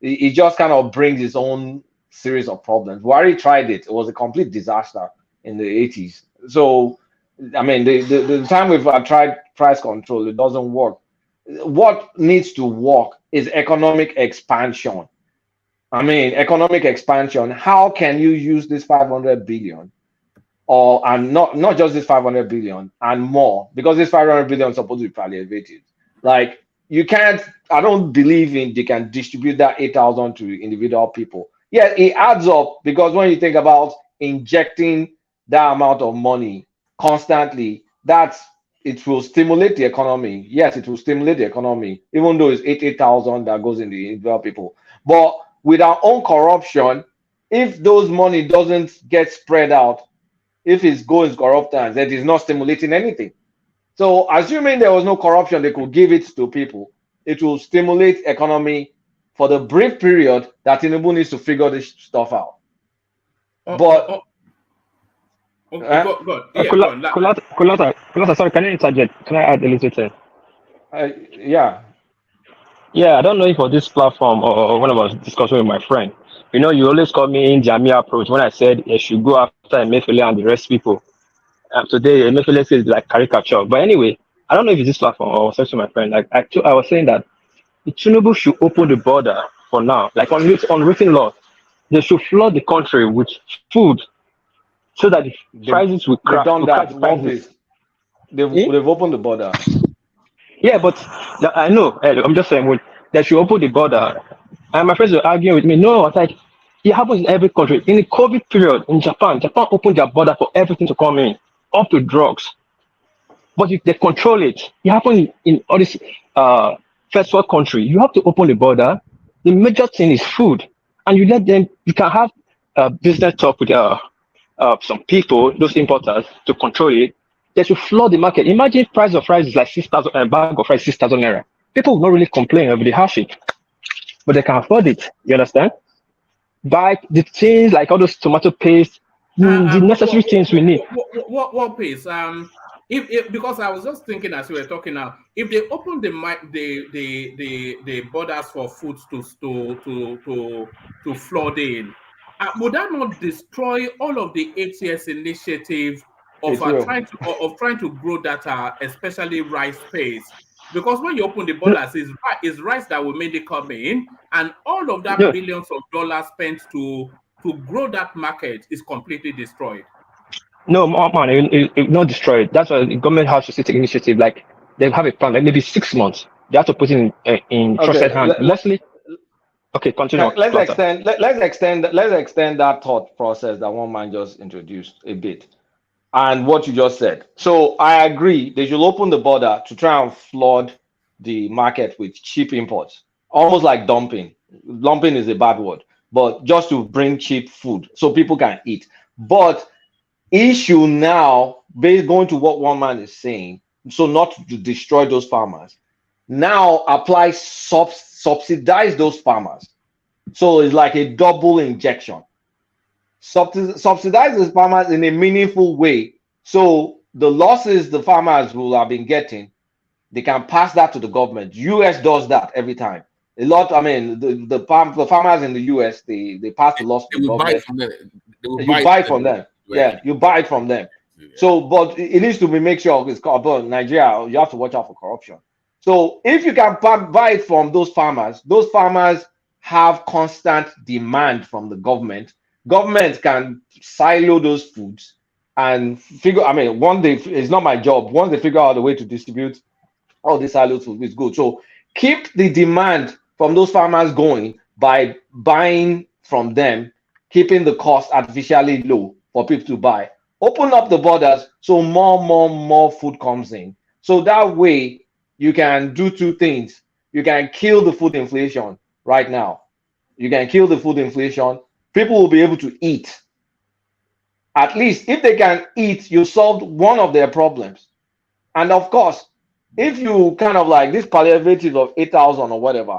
Speaker 9: it just kind of brings its own series of problems. Buhari tried it; it was a complete disaster in the 80s. So, I mean, the time we've tried price control, it doesn't work. What needs to work is economic expansion. I mean, economic expansion. How can you use this 500 billion, and not just this 500 billion and more, because this 500 billion is supposed to be palliated. Like, you can't. I don't believe in they can distribute that 8,000 to individual people. Yeah, it adds up because when you think about injecting that amount of money constantly, it will stimulate the economy. Yes, it will stimulate the economy, even though it's 8,000 that goes in the individual people. But with our own corruption, if those money doesn't get spread out, if it's going corrupt hands, that is not stimulating anything. So assuming there was no corruption, they could give it to people. It will stimulate economy for the brief period that Tinubu needs to figure this stuff out.
Speaker 3: Go on.
Speaker 11: Kulata, sorry, can I interject? Can I add a little thing?
Speaker 9: Yeah.
Speaker 11: Yeah, I don't know if for this platform or when I was discussing with my friend, you always call me in Jamia approach when I said you should go after Emefiele and the rest people. Today, Emefiele says like caricature. But anyway, I don't know if it's this platform or I was to my friend. Like I was saying that Tinubu should open the border for now, like on written law. They should flood the country with food so that the prices will crash.
Speaker 9: They've done that. They've opened the border.
Speaker 11: Yeah, but I know. I'm just saying, they should open the border. And my friends were arguing with me. No, I was like, it happens in every country. In the COVID period in Japan opened their border for everything to come in, up to drugs. But if they control it, it happens in all this first world country. You have to open the border. The major thing is food, and you let them. You can have business talk with some people, those importers, to control it. They should flood the market. Imagine price of rice is like 6,000, a bag of rice 6,000 naira. People will not really complain over the hardship, but they can afford it. You understand? Buy the things like all those tomato paste, the necessary things we need.
Speaker 3: What paste? If because I was just thinking as we were talking now, if they open the borders for food to flood in, would that not destroy all of the 8 years initiative of trying to grow data, especially rice space? Because when you open the borders, it's rice that will mainly come in, and all of that billions of dollars spent to grow that market is completely destroyed.
Speaker 11: No, man, it not destroyed. That's why the government has to take initiative. Like they have a plan, like maybe 6 months. They have to put it in trusted hands. Leslie. Okay, continue.
Speaker 9: Let's extend that thought process that one man just introduced a bit, and what you just said. So I agree. They should open the border to try and flood the market with cheap imports, almost like dumping. Dumping is a bad word, but just to bring cheap food so people can eat. But issue now, based going to what one man is saying, so not to destroy those farmers. Now apply subsidize those farmers. So it's like a double injection. Subsidize those farmers in a meaningful way. So the losses the farmers will have been getting, they can pass that to the government. US does that every time. A lot, I mean, the farmers in the US, they pass the loss to the government. You buy from them. Yeah, you buy it from them. Yeah. So, but it needs to be make sure it's about Nigeria. You have to watch out for corruption. So, if you can buy it from those farmers have constant demand from the government. Government can silo those foods and figure. I mean, one day it's not my job. Once they figure out a way to distribute all these silos food, it's good. So, keep the demand from those farmers going by buying from them, keeping the cost artificially low for people to buy. Open up the borders so more food comes in. So that way you can do two things. You can kill the food inflation right now. You can kill the food inflation. People will be able to eat. At least if they can eat, you solved one of their problems. And of course, if you kind of like this palliative of 8,000 or whatever,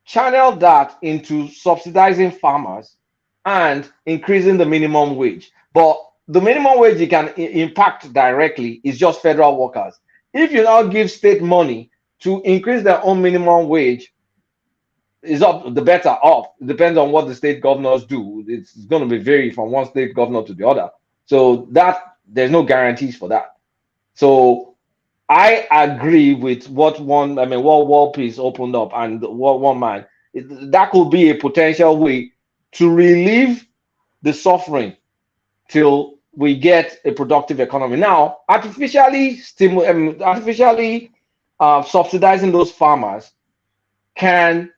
Speaker 9: channel that into subsidizing farmers and increasing the minimum wage. But the minimum wage you can impact directly is just federal workers. If you now give state money to increase their own minimum wage, is up the better off. It depends on what the state governors do. It's going to be vary from one state governor to the other. So that there's no guarantees for that. So I agree with what World Peace opened up and what one man that could be a potential way to relieve the suffering till we get a productive economy. Now, artificially subsidizing those farmers can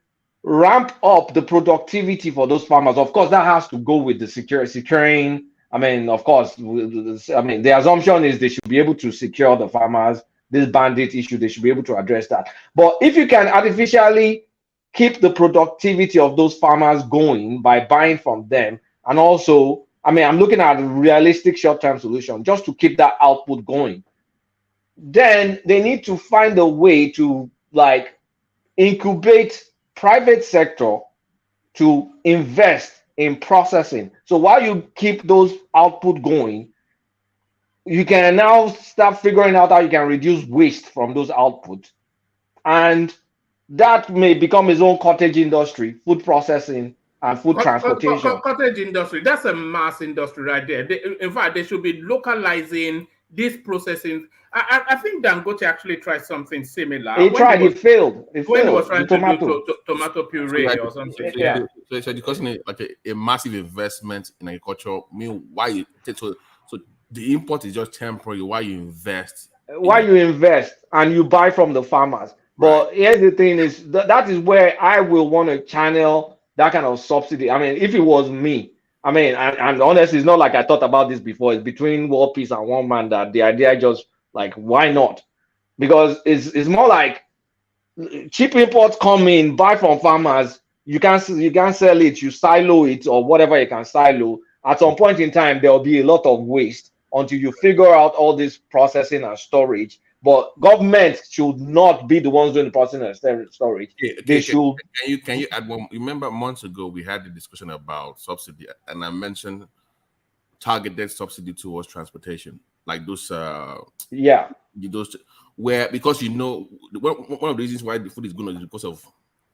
Speaker 9: ramp up the productivity for those farmers. Of course, that has to go with the securing. Of course, the assumption is they should be able to secure the farmers. This bandit issue, they should be able to address that. But if you can artificially keep the productivity of those farmers going by buying from them, and also, I'm looking at a realistic short-term solution just to keep that output going. Then they need to find a way to incubate private sector to invest in processing. So while you keep those output going, you can now start figuring out how you can reduce waste from those outputs. And that may become its own cottage industry, food processing and food transportation.
Speaker 3: Cottage industry, that's a mass industry right there. In fact, they should be localizing this processing. I think Dangote actually tried something similar.
Speaker 9: It failed. It
Speaker 3: when
Speaker 9: failed.
Speaker 3: he was trying to do tomato puree or something.
Speaker 10: Yeah. So the question is like a massive investment in agriculture. Why so the import is just temporary. Why you invest?
Speaker 9: Why you invest and you buy from the farmers. But here's the thing is that is where I will want to channel that kind of subsidy. If it was me, and honestly, it's not like I thought about this before. It's between World Peace and one man that the idea just why not? Because it's more like cheap imports come in, buy from farmers. You can't sell it, you silo it or whatever you can silo. At some point in time, there will be a lot of waste until you figure out all this processing and storage. But government should not be the ones doing the processing and storage. They should.
Speaker 10: Can you add one? Remember months ago we had the discussion about subsidy, and I mentioned targeted subsidy towards transportation, like those. Those where because one of the reasons why the food is good is because of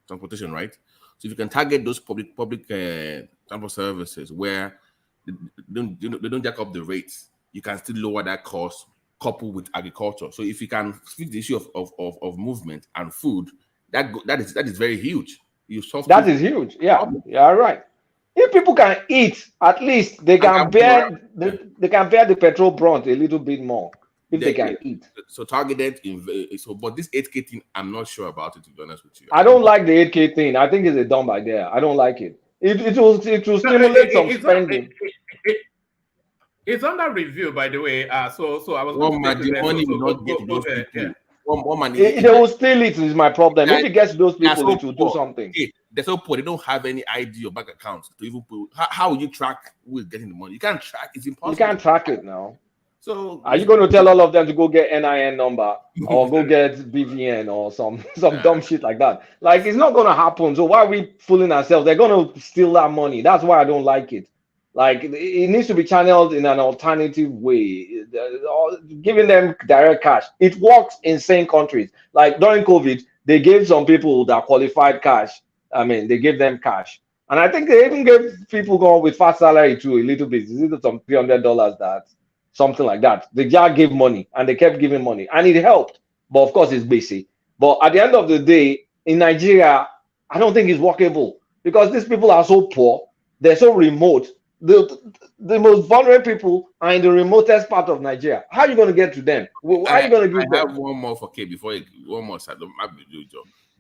Speaker 10: transportation, right? So if you can target those public transport services where they don't jack up the rates, you can still lower that cost coupled with agriculture. So if you can fix the issue of movement and food, that is very huge.
Speaker 9: That is huge. Yeah, right. If people can eat, at least they can bear the petrol brunt a little bit more. If they can eat.
Speaker 10: So targeted but this 8K thing, I'm not sure about it, to be honest with you.
Speaker 9: I don't like the 8K thing. I think it's a dumb idea. I don't like it. It will stimulate some spending.
Speaker 3: It's under review, by the way. So I was
Speaker 10: the money will not get those people.
Speaker 9: They will steal it is my problem. If it gets those people, it will do something.
Speaker 10: They're so poor. They don't have any ID or bank accounts to even put. How will you track who is getting the money? You can't track. It's impossible.
Speaker 9: You can't track it now.
Speaker 10: So
Speaker 9: are you going to tell all of them to go get NIN number or go get BVN or some dumb shit like that? It's not going to happen. So why are we fooling ourselves? They're going to steal that money. That's why I don't like it. It needs to be channeled in an alternative way, giving them direct cash. It works in same countries. During COVID, they gave some people that qualified cash. They gave them cash. And I think they even gave people going with fast salary too a little bit. Is it some $300 that? Something like that. They just gave money and they kept giving money and it helped. But of course, it's basic. But at the end of the day, in Nigeria, I don't think it's workable because these people are so poor. They're so remote. The most vulnerable people are in the remotest part of Nigeria. How are you going to get to them? How are you going to give them?
Speaker 10: I have one more for K before one more.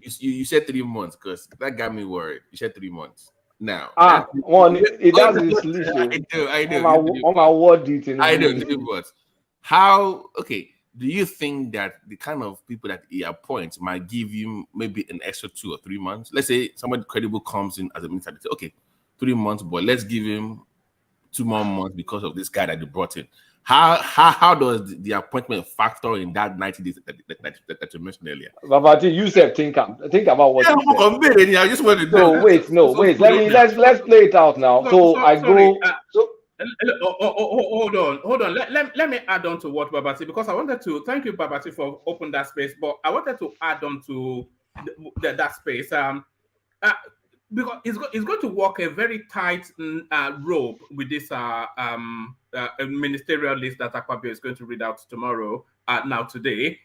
Speaker 10: You said 3 months because that got me worried. You said 3 months. Now,
Speaker 9: it does this
Speaker 10: I do.
Speaker 9: On my word detail.
Speaker 10: I do. But how? Okay. Do you think that the kind of people that he appoints might give you maybe an extra 2 or 3 months? Let's say somebody credible comes in as a minister. They say, okay, 3 months, but let's give him 2 more months because of this guy that they brought in. How does the appointment factor in that 90 days that you mentioned earlier?
Speaker 9: Babati, you said think about what you said.
Speaker 10: I just want to
Speaker 9: know. Wait. Let's play it out now.
Speaker 3: Sorry. Hold on. Let me add on to what Babati, because I wanted to thank you, Babati, for opening that space. But I wanted to add on to that space. Because it's going to walk a very tight rope with this ministerial list that Akpabio is going to read out tomorrow. Today.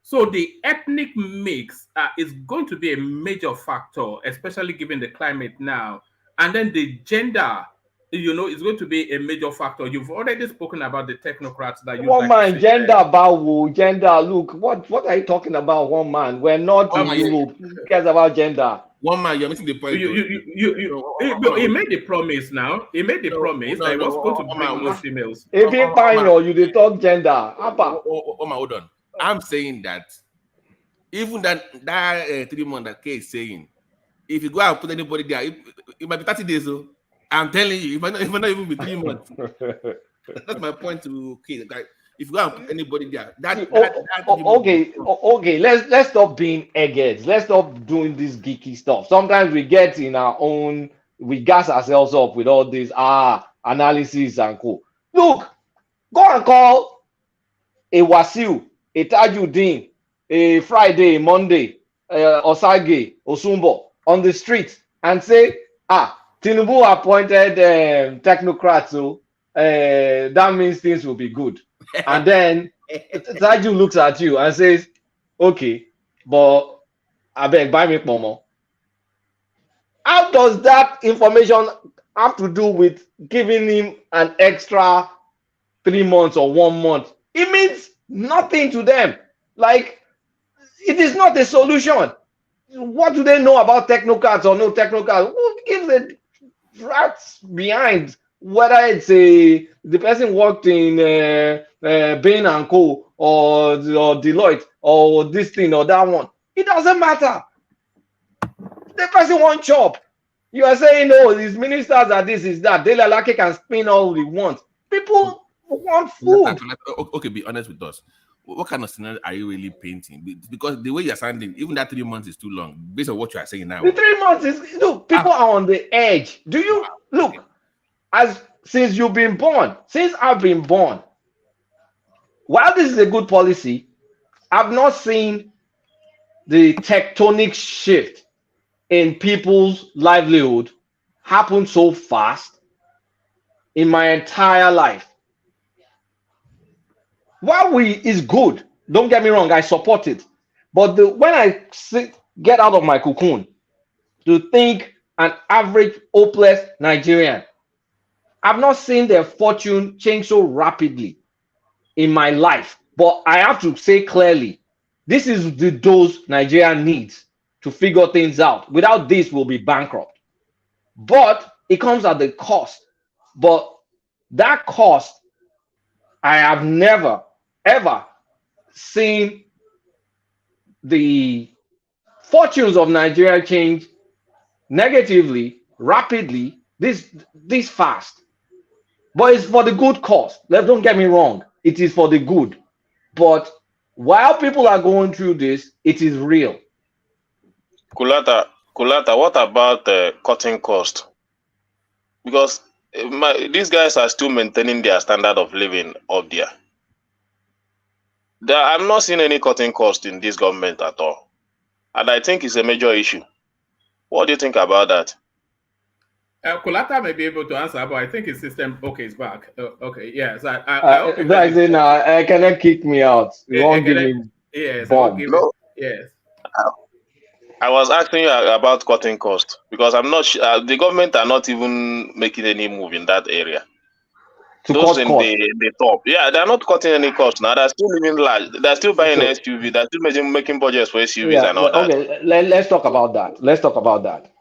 Speaker 3: So the ethnic mix is going to be a major factor, especially given the climate now. And then the gender, is going to be a major factor. You've already spoken about the technocrats that you
Speaker 9: one man gender about gender. Look, what are you talking about? One man. We're not in Europe. Who cares about gender?
Speaker 10: One man, you're missing the point.
Speaker 3: He made the promise now. He made the promise that he was going to bring more females.
Speaker 9: If you find you they talk gender.
Speaker 10: Hold on. I'm saying that even that 3 months that K is saying, if you go out and put anybody there, it might be 30 days. So I'm telling you, it might not even be 3 months. That's my point to K. If you go and put anybody there,
Speaker 9: okay. Let's stop being eggheads. Let's stop doing this geeky stuff. Sometimes we get in our own, we gas ourselves up with all this analysis and co. Look, go and call a Wasiu, a Tajuddin, a Friday, Monday, Osage, Osumbo on the street and say, Tinubu appointed technocrats, so that means things will be good. And then Taju looks at you and says, okay, but I beg, buy me Momo. How does that information have to do with giving him an extra 3 months or 1 month? It means nothing to them. Like, it is not a solution. What do they know about technocrats or no technocrats? Who gives a rat's behind whether it's the person worked in Bain and Co. or Deloitte or this thing or that one? It doesn't matter. The person wants job. You are saying, oh, these ministers are this, is that. Delalake can spin all he wants. People want food.
Speaker 10: Okay, be honest with us. What kind of scenario are you really painting? Because the way you're sounding, even that 3 months is too long, based on what you are saying now.
Speaker 9: The 3 months is, look, people are on the edge. Do you look? Since you've been born, since I've been born, while this is a good policy, I've not seen the tectonic shift in people's livelihood happen so fast in my entire life. While is good, don't get me wrong, I support it. But when I get out of my cocoon to think an average hopeless Nigerian, I've not seen their fortune change so rapidly in my life. But I have to say clearly, this is the dose Nigeria needs to figure things out. Without this, we'll be bankrupt. But it comes at the cost. But that cost, I have never, ever seen the fortunes of Nigeria change negatively, rapidly, this fast. But it's for the good cause. Don't get me wrong. It is for the good. But while people are going through this, it is real.
Speaker 8: Kulata, what about cutting cost? Because these guys are still maintaining their standard of living up there. I'm not seeing any cutting cost in this government at all. And I think it's a major issue. What do you think about that?
Speaker 3: Kulata may be able to answer, but I think his system, is back. Okay, yes.
Speaker 9: I cannot kick me out. You won't give me bomb.
Speaker 3: Yes.
Speaker 8: I was asking you about cutting cost because I'm not sure the government are not even making any move in that area. Those in the top, they're not cutting any cost now. They're still living large. They're still buying SUV. They're still making budgets for SUVs and all that.
Speaker 9: Okay, let's talk about that.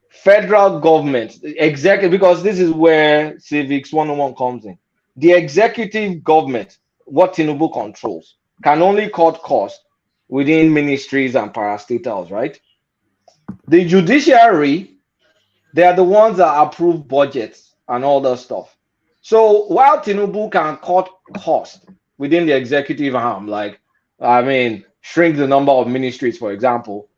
Speaker 9: Federal government, executive, because this is where Civics 101 comes in. The executive government, what Tinubu controls, can only cut costs within ministries and parastatals, right? The judiciary, they are the ones that approve budgets and all that stuff. So while Tinubu can cut cost within the executive arm, like shrink the number of ministries, for example,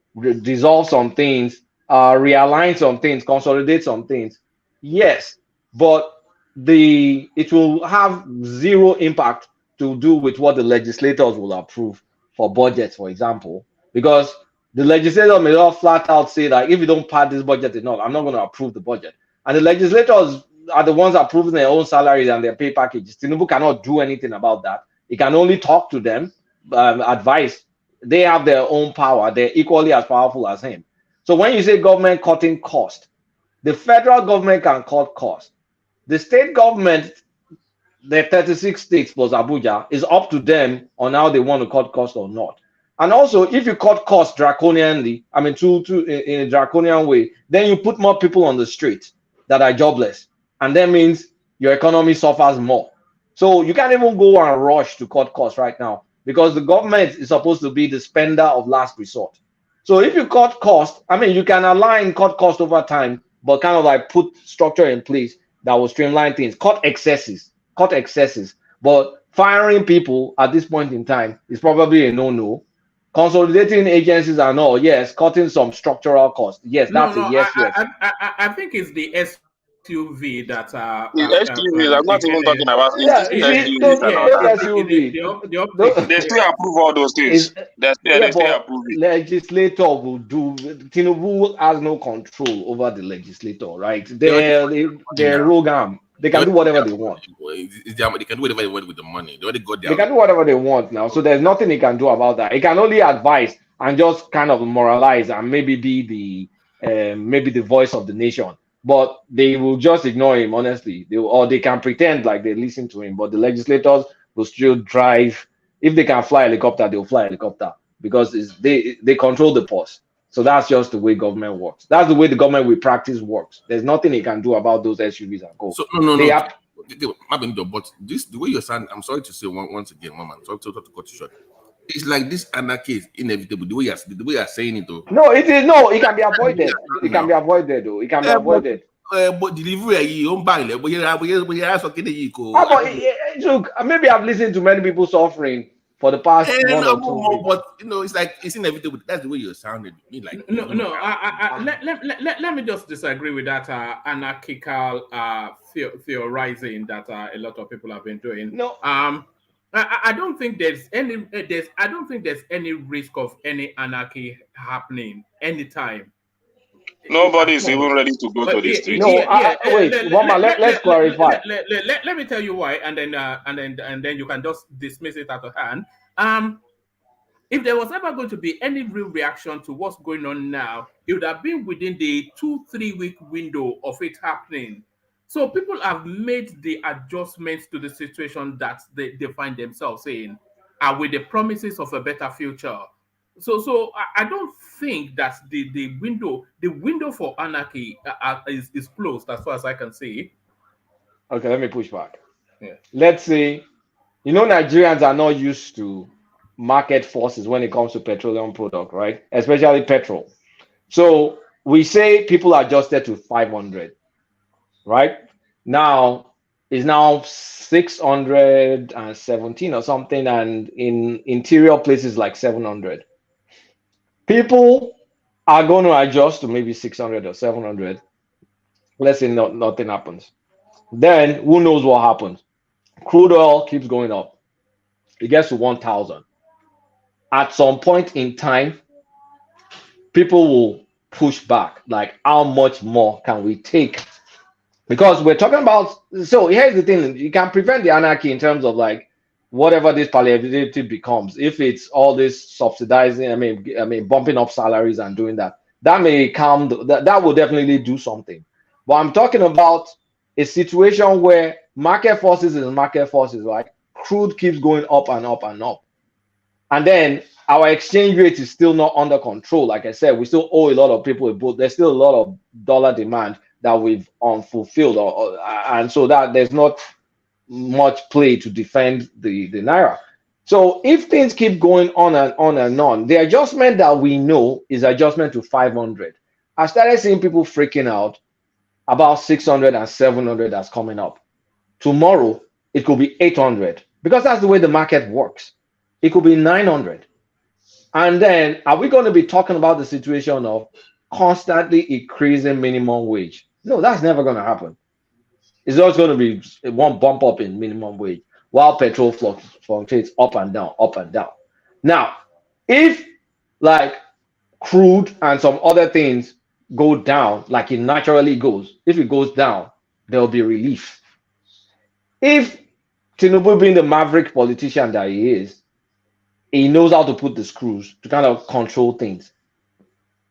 Speaker 9: dissolve some things, realign some things, consolidate some things. Yes, but it will have zero impact to do with what the legislators will approve for budgets, for example, because the legislator may not flat out say that if you don't pass this budget enough, I'm not going to approve the budget. And the legislators are the ones approving their own salaries and their pay packages. Tinubu cannot do anything about that. He can only talk to them, advise. They have their own power. They're equally as powerful as him. So when you say government cutting cost, the federal government can cut cost. The state government, the 36 states plus Abuja, is up to them on how they want to cut cost or not. And also, if you cut costs draconianly, in a draconian way, then you put more people on the street that are jobless, and that means your economy suffers more. So you can't even go and rush to cut costs right now because the government is supposed to be the spender of last resort. So if you cut costs, you can align cut cost over time, but kind of like put structure in place that will streamline things, cut excesses. But firing people at this point in time is probably a no-no. Consolidating agencies and all, yes. Cutting some structural costs, yes. That's a yes.
Speaker 3: I think it's the SUV that
Speaker 8: the SUVs. I'm not even talking about SUVs. They still approve all those things. They still approve it.
Speaker 9: Legislator will do. Tinubu has no control over the legislator, right? They're rogue arm. They can do whatever they want.
Speaker 10: They can do whatever they want with the money. They already got their.
Speaker 9: They can do whatever they want now. So there's nothing he can do about that. He can only advise and just kind of moralize and maybe be the voice of the nation. But they will just ignore him, honestly. They can pretend like they listen to him. But the legislators will still drive. If they can fly a helicopter, they'll fly a helicopter because they control the purse. So that's just the way government works. That's the way the government with practice works. There's nothing he can do about those SUVs and go.
Speaker 10: So no. But the way you're saying, I'm sorry to say once again, Mama, I'm sorry to cut you short. It's like this anarchy is inevitable. The way you're saying it, though.
Speaker 9: No, it is no. It can be avoided. It can be avoided, though. It can be avoided.
Speaker 10: But delivery, you don't buy it.
Speaker 9: Look, maybe I've listened to many people suffering for the past 1 or 2 weeks.
Speaker 10: But it's like it's inevitable. That's the way you're sounding.
Speaker 3: Let me just disagree with that anarchical theorizing that a lot of people have been doing.
Speaker 9: No.
Speaker 3: I don't think there's any risk of any anarchy happening anytime.
Speaker 8: Nobody's even ready to go to the street.
Speaker 9: No, wait, Mama, let's clarify.
Speaker 3: Let me tell you why, and then you can just dismiss it out of hand. If there was ever going to be any real reaction to what's going on now, it would have been within the 2-3 week window of it happening. So people have made the adjustments to the situation that they find themselves in, with the promises of a better future. So I don't think that the window for anarchy is closed as far as I can see.
Speaker 9: Okay, let me push back. Yeah. Let's say, Nigerians are not used to market forces when it comes to petroleum product, right? Especially petrol. So we say people adjusted to 500, right? Now it's now 617 or something, and in interior places like 700. People are going to adjust to maybe 600 or 700. Let's say nothing happens. Then who knows what happens? Crude oil keeps going up. It gets to 1,000. At some point in time, people will push back. Like, how much more can we take? Because we're talking about. So here's the thing: you can prevent the anarchy in terms of like whatever this palliative becomes. If it's all this subsidizing, bumping up salaries and doing that, that may calm. That will definitely do something. But I'm talking about a situation where market forces is market forces, right? Crude keeps going up and up and up. And then our exchange rate is still not under control. Like I said, we still owe a lot of people, but there's still a lot of dollar demand that we've unfulfilled. And so that there's not much play to defend the Naira. So if things keep going on and on and on, the adjustment that we know is adjustment to 500. I started seeing people freaking out about 600 and 700 that's coming up. Tomorrow, it could be 800 because that's the way the market works. It could be 900. And then are we going to be talking about the situation of constantly increasing minimum wage? No, that's never going to happen. It's always going to be one bump up in minimum wage while petrol fluctuates up and down, up and down. Now, if like crude and some other things go down, like it naturally goes, if it goes down, there'll be relief. If Tinubu, being the maverick politician that he is, he knows how to put the screws to kind of control things.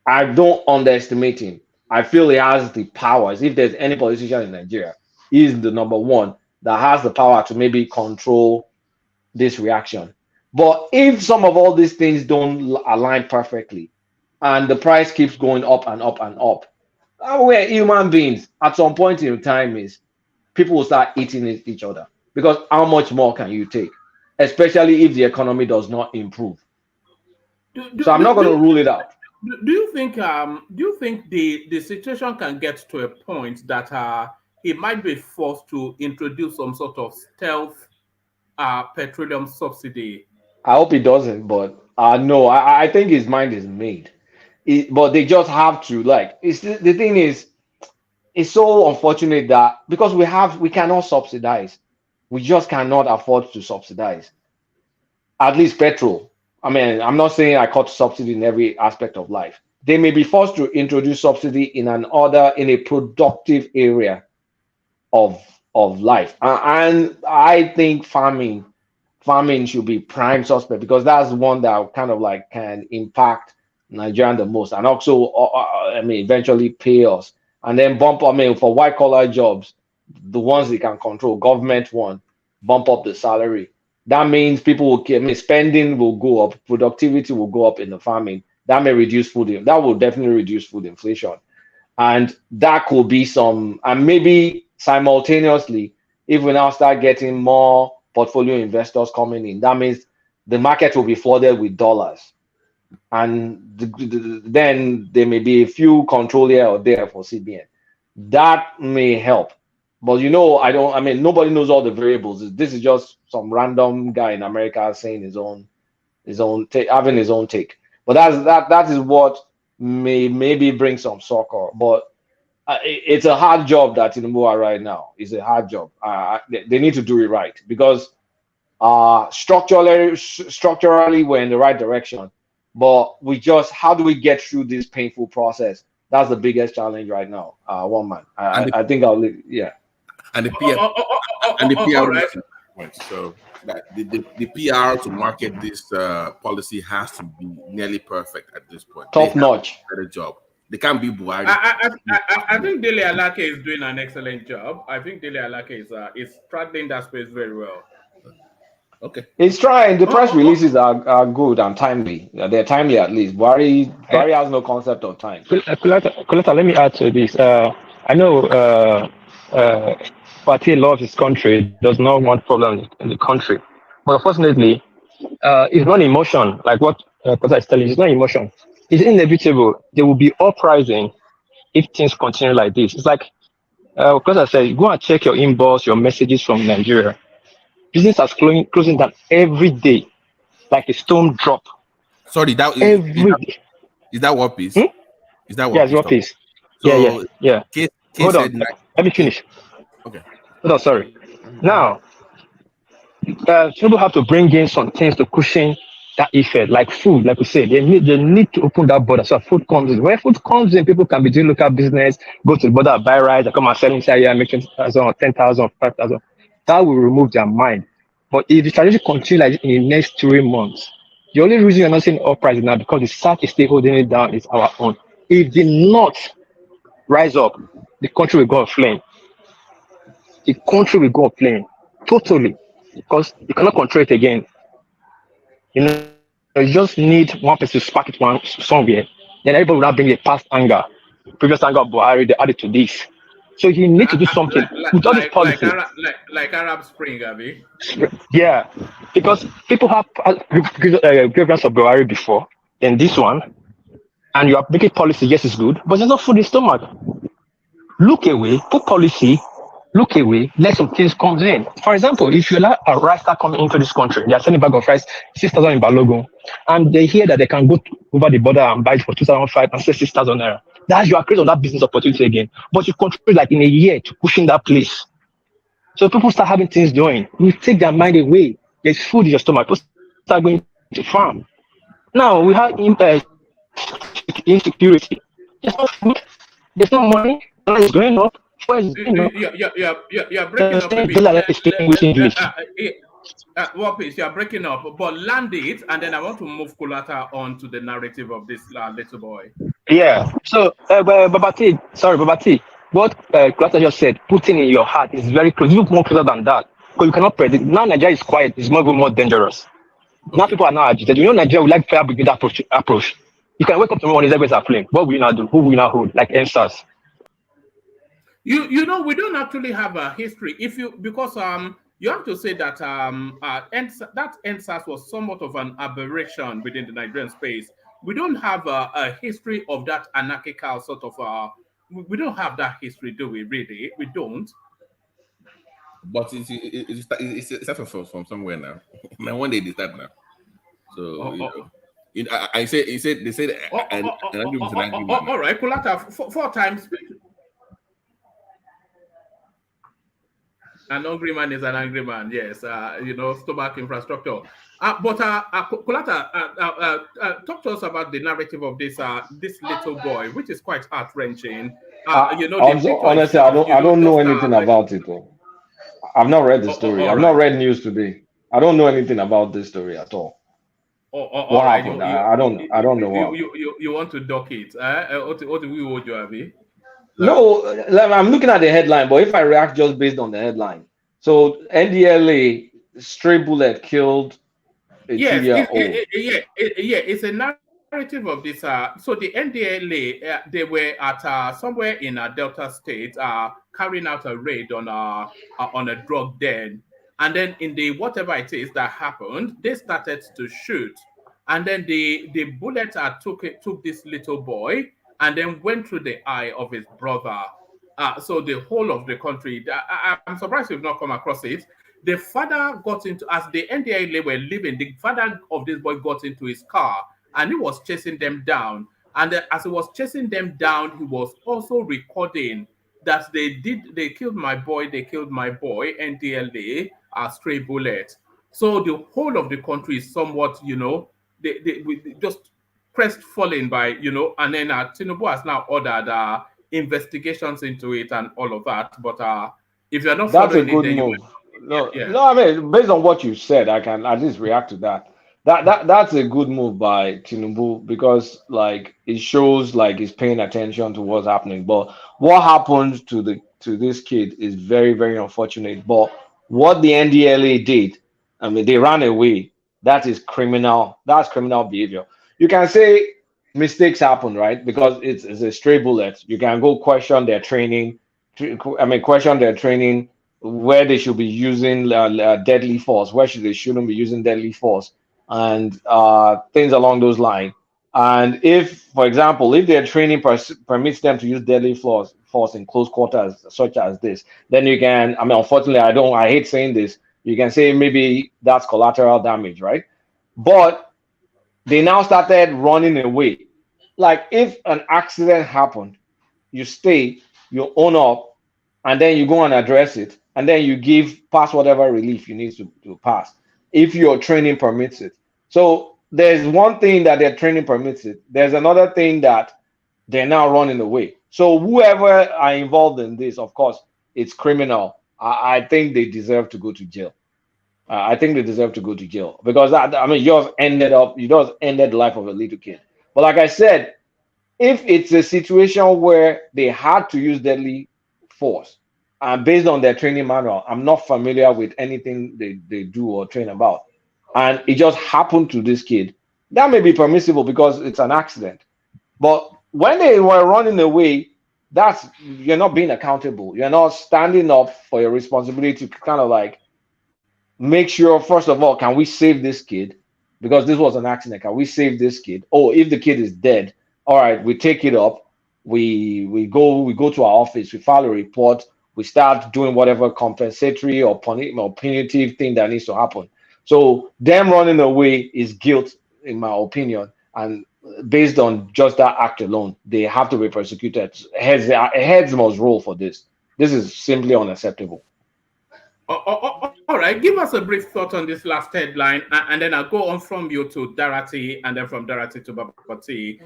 Speaker 9: I don't underestimate him. I feel he has the powers. If there's any politician in Nigeria, he's the number one that has the power to maybe control this reaction. But if some of all these things don't align perfectly and the price keeps going up and up and up, we're human beings. At some point in time, is people will start eating each other, because how much more can you take, especially if the economy does not improve? So I'm not going to rule it out.
Speaker 3: Do you think the situation can get to a point that he might be forced to introduce some sort of stealth petroleum subsidy?
Speaker 9: I hope he doesn't, but no, I think his mind is made. But they just have to, like, the thing is, it's so unfortunate that because we cannot subsidize. We just cannot afford to subsidize. At least petrol. I mean, I'm not saying I cut subsidy in every aspect of life. They may be forced to introduce subsidy in a productive area of life. And I think farming should be prime suspect, because that's one that kind of like can impact Nigeria the most, and also eventually pay us, and then bump up, for white collar jobs, the ones they can control, government one, bump up the salary. That means people will spending will go up, productivity will go up in the farming. That may reduce that will definitely reduce food inflation. And that could be and maybe simultaneously, if we now start getting more portfolio investors coming in, that means the market will be flooded with dollars. And then there may be a few control here or there for CBN. That may help. But nobody knows all the variables. This is just some random guy in America saying his own having his own take. But that is what maybe bring some succor. But it's a hard job that Tinubu are right now. It's a hard job. They need to do it right, because structurally we're in the right direction. But how do we get through this painful process? That's the biggest challenge right now. One man. I think I'll leave. Yeah.
Speaker 10: And the PR, so that the PR to market this policy has to be nearly perfect at this point.
Speaker 9: Top notch.
Speaker 10: Better job. They can't be Buhari.
Speaker 3: I think Dele Alake is doing an excellent job. I think Dele Alake is straddling that space very well.
Speaker 10: Okay.
Speaker 9: He's trying. The press releases are good and timely. They're timely at least. Buhari has no concept of time.
Speaker 11: Coletta, let me add to this. I know Party loves his country, does not want problems in the country. But unfortunately, it's not emotion, like what Coletta is telling you. It's not emotion. It's inevitable. There will be uprising if things continue like this. It's like, Coletta said, go and check your inbox, your messages from Nigeria. Business is closing down every day, like a stone drop.
Speaker 10: Sorry, is that what piece? Is that what?
Speaker 11: Yeah, it's what piece.
Speaker 10: So,
Speaker 11: yeah. Hold on, let me finish.
Speaker 10: Okay.
Speaker 11: Hold on, sorry. Now, people have to bring in some things to cushion that effect, like food. Like we said, they need to open that border so food comes in. When food comes in, people can be doing local business, go to the border, buy rice, and come and sell inside here, make 10,000, 10,000, 5,000. That will remove their mind. But if the strategy continues like in the next 3 months, the only reason you're not seeing uprising now because the South is still holding it down is our own. If the North rise up, the country will go aflame. The country will go aflame totally, because you cannot control it again. You just need one person to spark it somewhere. Then everybody will not bring the past anger, previous anger of Buhari. They add it to this. So you need to do something with all this policy.
Speaker 3: Like Arab Spring, Abi.
Speaker 11: Yeah, because people have grievance of Buhari before, then this one, and you are making policy. Yes, it's good, but there's no food in the stomach. Look away, put policy, look away, let some things come in. For example, if you allow a rice start coming into this country, they are selling a bag of rice 6,000 in Balogun, and they hear that they can go over the border and buy it for 2,500 and sell 6,000 naira. That's you are creating that business opportunity again. But you control like in a year to pushing that place. So people start having things doing. You take their mind away. There's food in your stomach. People start going to farm. Now we have insecurity. There's no food. There's no money. Dollar is going up. Where is going up?
Speaker 3: You're breaking up a bit. Wapis, you're breaking up, but land it, and then I want to move Kulata on to the narrative of this little boy.
Speaker 11: Yeah. So, Babati, what Kulata just said, putting in your heart is very close. You look more closer than that. Because you cannot predict. Now Nigeria is quiet. It's more dangerous. Okay. Now people are now agitated. You know Nigeria would like fire brigade approach. You can wake up tomorrow and everybody's are playing. What will you now do? Who will you now hold? Like NSAS.
Speaker 3: You know, we don't actually have a history. Because you have to say that that NSAS was somewhat of an aberration within the Nigerian space. We don't have a history of that anarchical sort of we don't have that history, do we? Really, we don't.
Speaker 10: But it's starting from somewhere now. Now one day they start now. So I say they said
Speaker 3: all right, Kulata, four times. An angry man is an angry man. Yes, stomach infrastructure. But Kulata, talk to us about the narrative of this little boy, which is quite heart wrenching.
Speaker 9: Honestly, I don't know anything about it. Though. I've not read the story. I've not read news today. I don't know anything about this story at all. What happened? I don't know what.
Speaker 3: You want to dock it? What do we owe you, Abby?
Speaker 9: No, I'm looking at the headline, but if I react just based on the headline, so NDLA stray bullet killed a 2-year-old.
Speaker 3: It's a narrative of this. So the NDLA, they were at somewhere in Delta State, carrying out a raid on a drug den, and then in the whatever it is that happened, they started to shoot, and then the bullet took this little boy. And then went through the eye of his brother. So the whole of the country, I'm surprised you've not come across it. The father got into, as the NDLA were leaving, the father of this boy got into his car and he was chasing them down. And as he was chasing them down, he was also recording that they killed my boy, NDLA, a stray bullet. So the whole of the country is somewhat, they just crestfallen by, and then Tinubu has now ordered investigations into it and all of that. But if you're not
Speaker 9: that's
Speaker 3: following
Speaker 9: a good move. No, I mean, based on what you said, I can at least react to that. That's a good move by Tinubu because like it shows like he's paying attention to what's happening. But what happened to this kid is very, very unfortunate. But what the NDLA did, I mean, they ran away. That is criminal. That's criminal behavior. You can say mistakes happen, right? Because it's a stray bullet. You can go question their training. Question their training where they should be using deadly force, where they shouldn't be using deadly force, and things along those lines. And if, for example, if their training permits them to use deadly force in close quarters, such as this, then you can. Unfortunately, I hate saying this. You can say maybe that's collateral damage, right? But they now started running away. Like if an accident happened, you stay, you own up, and then you go and address it, and then you pass whatever relief you need to pass, if your training permits it. So there's one thing that their training permits it. There's another thing that they're now running away. So whoever are involved in this, of course, it's criminal. I think they deserve to go to jail. I think they deserve to go to jail because you just ended the life of a little kid. But like I said, if it's a situation where they had to use deadly force, and based on their training manual, I'm not familiar with anything they do or train about, and it just happened to this kid, that may be permissible because it's an accident. But when they were running away, you're not being accountable. You're not standing up for your responsibility to kind of like make sure, first of all, can we save this kid? Because this was an accident. Can we save this kid? Oh, if the kid is dead, all right, we take it up. We go to our office, we file a report, we start doing whatever compensatory or punitive thing that needs to happen. So them running away is guilt, in my opinion, and based on just that act alone, they have to be persecuted. Heads must roll for this. This is simply unacceptable.
Speaker 3: All right, give us a brief thought on this last headline, and then I'll go on from you to Darati, and then from Darati to Babati.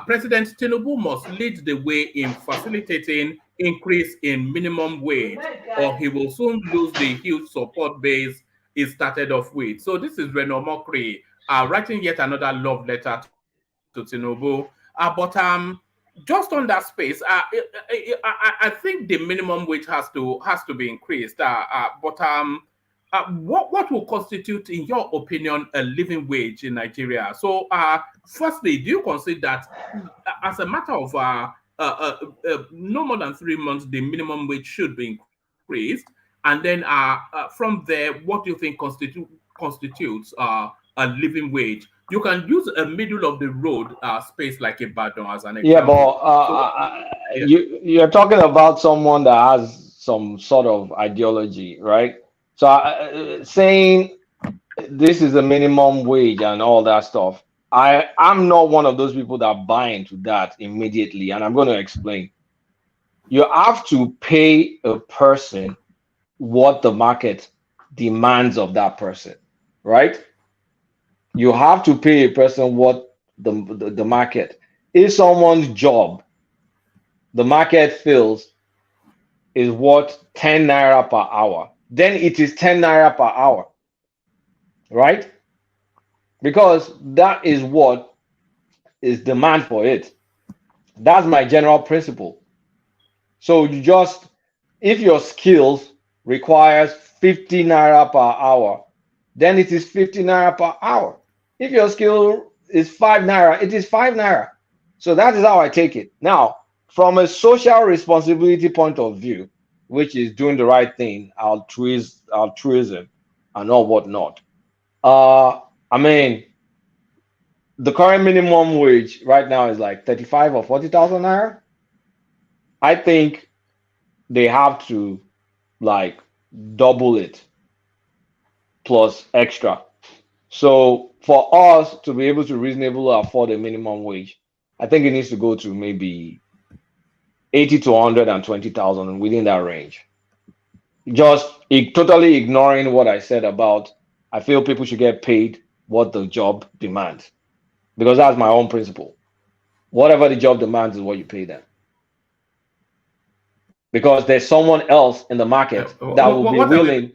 Speaker 3: President Tinubu must lead the way in facilitating increase in minimum wage, or he will soon lose the huge support base he started off with. So this is Reno Mokri writing yet another love letter to Tinubu. But just on that space, I think the minimum wage has to be increased. But what will constitute, in your opinion, a living wage in Nigeria? So, firstly, do you consider that as a matter of no more than 3 months, the minimum wage should be increased? And then from there, what do you think constitutes a living wage? You can use a middle of the road space like Ibadan as an example.
Speaker 9: Yeah, but you're talking about someone that has some sort of ideology, right? So saying this is a minimum wage and all that stuff, I'm not one of those people that buy into that immediately, and I'm going to explain. You have to pay a person what the market demands of that person, right? You have to pay a person what the market. If someone's job, the market feels is worth 10 naira per hour, then it is 10 naira per hour, right? Because that is what is demand for it. That's my general principle. So you just, if your skills requires 50 naira per hour, then it is 50 naira per hour. If your skill is 5 naira, it is 5 naira. So that is how I take it. Now, from a social responsibility point of view, which is doing the right thing, altruism, and all whatnot. I mean, the current minimum wage right now is like 35 or 40,000 naira. I think they have to like double it plus extra. So for us to be able to reasonably afford a minimum wage, I think it needs to go to maybe 80 to 120,000 within that range. Just totally ignoring what I said about, I feel people should get paid what the job demands, because that's my own principle. Whatever the job demands is what you pay them. Because there's someone else in the market that will be willing.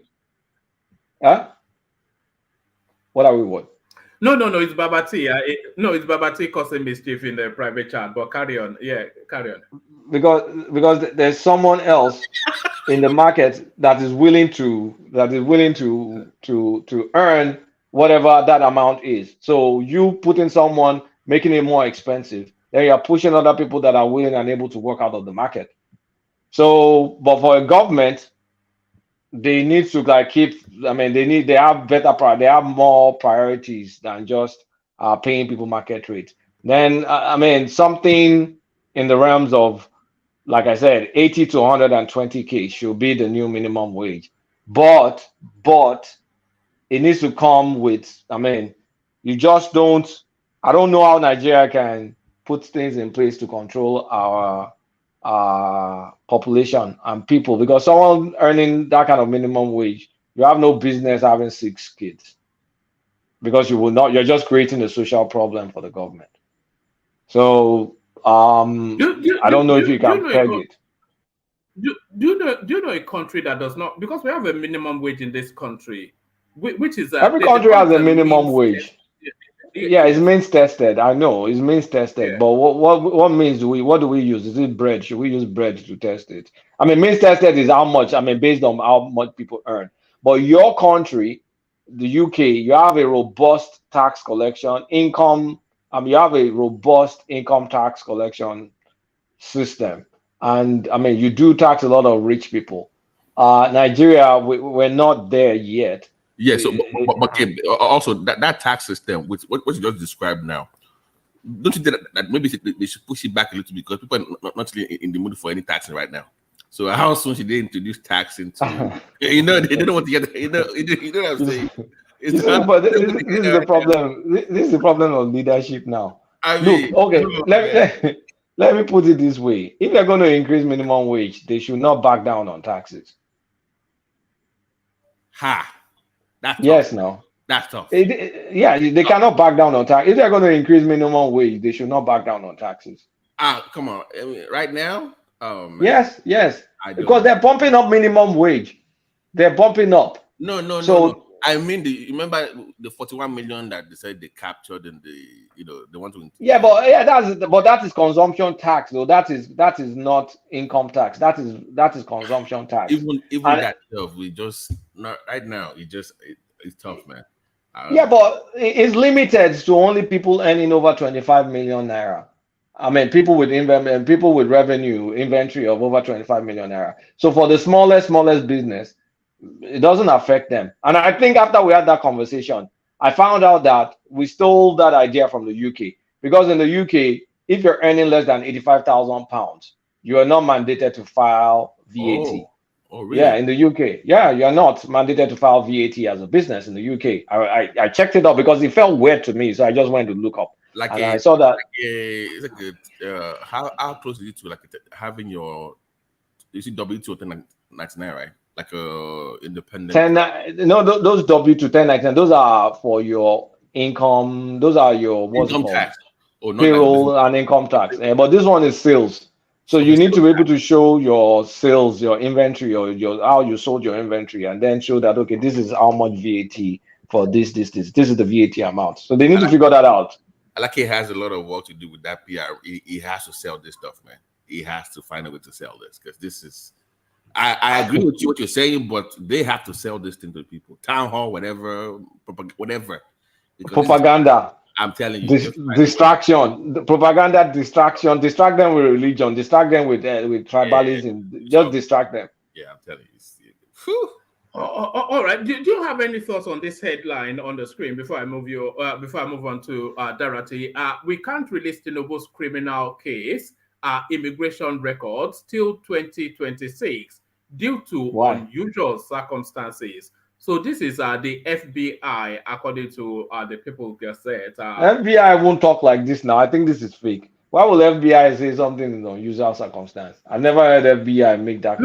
Speaker 9: Huh? What are we what?
Speaker 3: No, it's Babati. It's Babati causing mischief in the private chat. But carry on. Yeah, carry on.
Speaker 9: Because there's someone else in the market that is willing to earn whatever that amount is. So you put in someone making it more expensive, then you're pushing other people that are willing and able to work out of the market. So, but for a government, they need to like keep. I mean, they have they have more priorities than just paying people market rate. Then I mean, something in the realms of, like I said, 80 to 120K should be the new minimum wage. But it needs to come with. I mean, you just don't. I don't know how Nigeria can put things in place to control our population and people, because someone earning that kind of minimum wage, you have no business having 6 kids, because you're just creating a social problem for the government. So I don't know if you can peg it.
Speaker 3: Do you know a country that does not, because we have a minimum wage in this country, which is
Speaker 9: every country has a minimum wage. Yeah, it's means tested. I know it's means tested, but what means what do we use? Is it bread? Should we use bread to test it? I mean, means tested is how much. I mean, based on how much people earn. But your country, the UK, you have a robust tax collection income. You have a robust income tax collection system, and I mean, you do tax a lot of rich people. Nigeria, we're not there yet.
Speaker 10: Yeah, so but also that tax system, which what you just described now, don't you think that maybe they should push it back a little bit, because people are not really in the mood for any taxing right now? So how soon should they introduce tax into? They don't want to get. You know what I'm saying?
Speaker 9: But this is the problem. This is the problem of leadership now. Look, okay, let me put it this way: if they're going to increase minimum wage, they should not back down on taxes.
Speaker 10: That's
Speaker 9: yes,
Speaker 10: tough.
Speaker 9: no.
Speaker 10: That's tough.
Speaker 9: They cannot back down on tax. If they're going to increase minimum wage, they should not back down on taxes.
Speaker 10: Come on. I mean, right now? Oh, man.
Speaker 9: Yes. Because they're bumping up minimum wage. They're bumping up.
Speaker 10: No. I mean, remember the 41 million that they said they captured in they want to.
Speaker 9: But that is consumption tax, though. That is not income tax. That is consumption tax.
Speaker 10: Even that stuff, we just not right now. It's tough, man.
Speaker 9: But it's limited to only people earning over 25 million naira. I mean, people with revenue inventory of over 25 million naira. So for the smallest business, it doesn't affect them. And I think after we had that conversation, I found out that we stole that idea from the UK. Because in the UK, if you're earning less than £85,000, you are not mandated to file VAT.
Speaker 10: Oh, really?
Speaker 9: Yeah, in the UK. Yeah, you're not mandated to file VAT as a business in the UK. I checked it up because it felt weird to me. So I just went to look up. I saw that.
Speaker 10: How close is it to having your W2 or 1099, right? Like independent.
Speaker 9: Those W2 1099, those are for your income. Those are your
Speaker 10: income tax.
Speaker 9: Payroll and income tax. But this one is sales. So you need to be able to show your sales, your inventory, or how you sold your inventory, and then show that okay, this is how much VAT for this. This is the VAT amount. So they need to figure that out.
Speaker 10: He has a lot of work to do with that PR. He has to sell this stuff, man. He has to find a way to sell this because this is. I agree with you what you're saying, but they have to sell this thing to people. Town hall, whatever.
Speaker 9: Propaganda.
Speaker 10: I'm telling you,
Speaker 9: distraction, the propaganda, distraction. Distract them with religion. Distract them with tribalism. Just distract them.
Speaker 10: Yeah, I'm telling you.
Speaker 3: All right. Do you have any thoughts on this headline on the screen before I move on to Dorothy? We can't release Tinubu's criminal case, immigration records till 2026 due to unusual circumstances. So this is the FBI, according to the People's Gazette.
Speaker 9: FBI won't talk like this now. I think this is fake. Why will FBI say something in unusual circumstance? I've never heard FBI make that.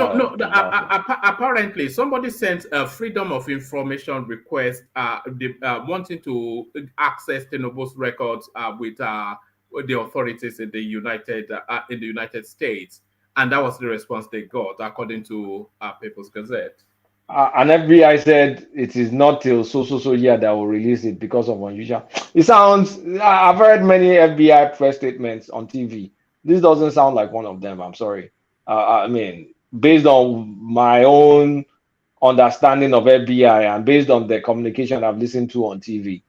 Speaker 3: Apparently, somebody sent a Freedom of Information request, wanting to access Tinubu's records with the authorities in the United States, and that was the response they got, according to People's Gazette.
Speaker 9: And FBI said it is not till so year that will release it because of unusual. It sounds. I've heard many FBI press statements on TV. This doesn't sound like one of them. I'm sorry. I mean, based on my own understanding of FBI and based on the communication I've listened to on TV,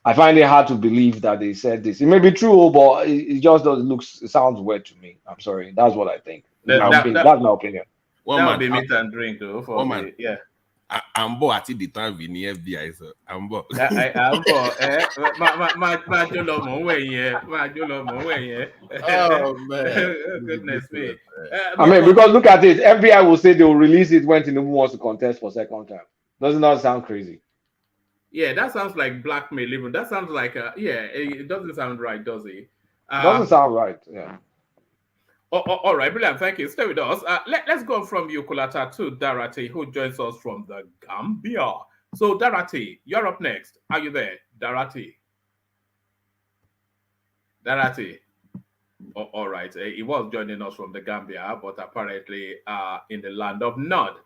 Speaker 9: I find it hard to believe that they said this. It may be true, but it just doesn't it sounds weird to me. I'm sorry. That's what I think. That's my opinion.
Speaker 3: That would be meat and drink, though.
Speaker 10: I'm at the time in the FBI, so I'm
Speaker 3: Oh man, goodness me!
Speaker 9: I mean, because look at it, FBI will say they will release it when Tinubu wants to contest for second term. Doesn't that sound crazy?
Speaker 3: Yeah, that sounds like blackmail. Even that sounds like it doesn't sound right, does it?
Speaker 9: Doesn't sound right. Yeah.
Speaker 3: All right, brilliant. Thank you. Stay with us. Let's go from Ukulata to Dorothy, who joins us from the Gambia. So, Dorothy, you're up next. Are you there, Dorothy? All right. He was joining us from the Gambia, but apparently in the land of Nod.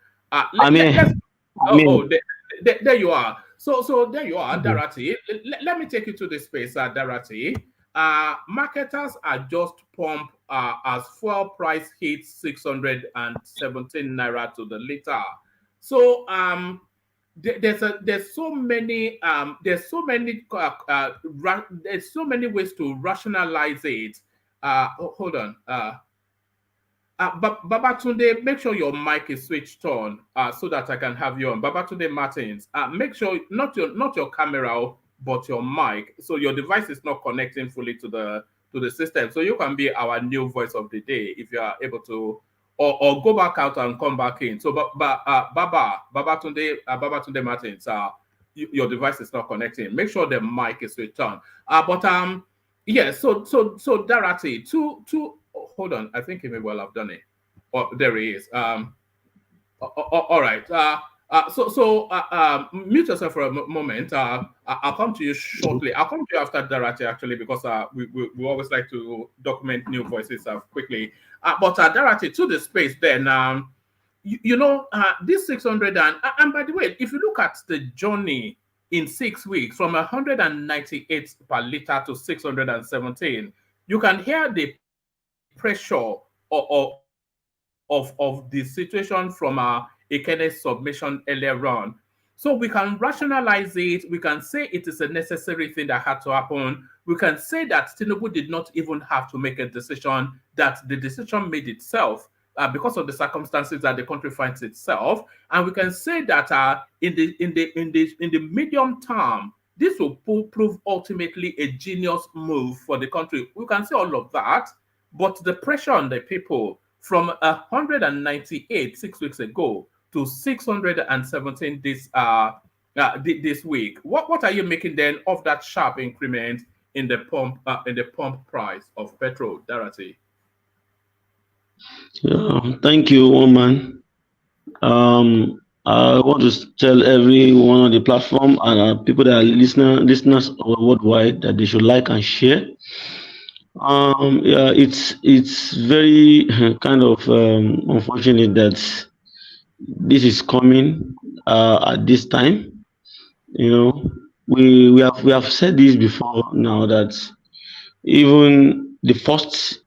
Speaker 3: There you are. So there you are, Dorothy. Let me take you to the space, Dorothy. Marketers adjust pump as fuel price hits 617 naira to the liter. So there's so many ways to rationalize it. Hold on. Babatunde, make sure your mic is switched on so that I can have you on. Babatunde Martins, make sure not your camera, but your mic, so your device is not connecting fully to the system. So you can be our new voice of the day if you are able to or go back out and come back in. So, Babatunde Martins, your device is not connecting. Make sure the mic is switched on. Yeah. So Darati, hold on. I think he may well have done it. Oh, there he is. All right. Mute yourself for a moment. I'll come to you shortly. I'll come to you after Darati, actually, because we always like to document new voices quickly. But Darati, to the space then, this 600 and by the way, if you look at the journey in 6 weeks from 198 per liter to 617, you can hear the pressure of the situation from Ekene's submission earlier on. So we can rationalize it. We can say it is a necessary thing that had to happen. We can say that Tinubu did not even have to make a decision, that the decision made itself because of the circumstances that the country finds itself. And we can say that in the medium term, this will prove ultimately a genius move for the country. We can say all of that, but the pressure on the people from 198 6 weeks ago to 617 this week. What are you making then of that sharp increment in the pump price of petrol, Darati?
Speaker 6: Thank you, woman. I want to tell everyone on the platform and people that are listeners worldwide that they should like and share. It's very kind of unfortunate that this is coming at this time. We have said this before now, that even the first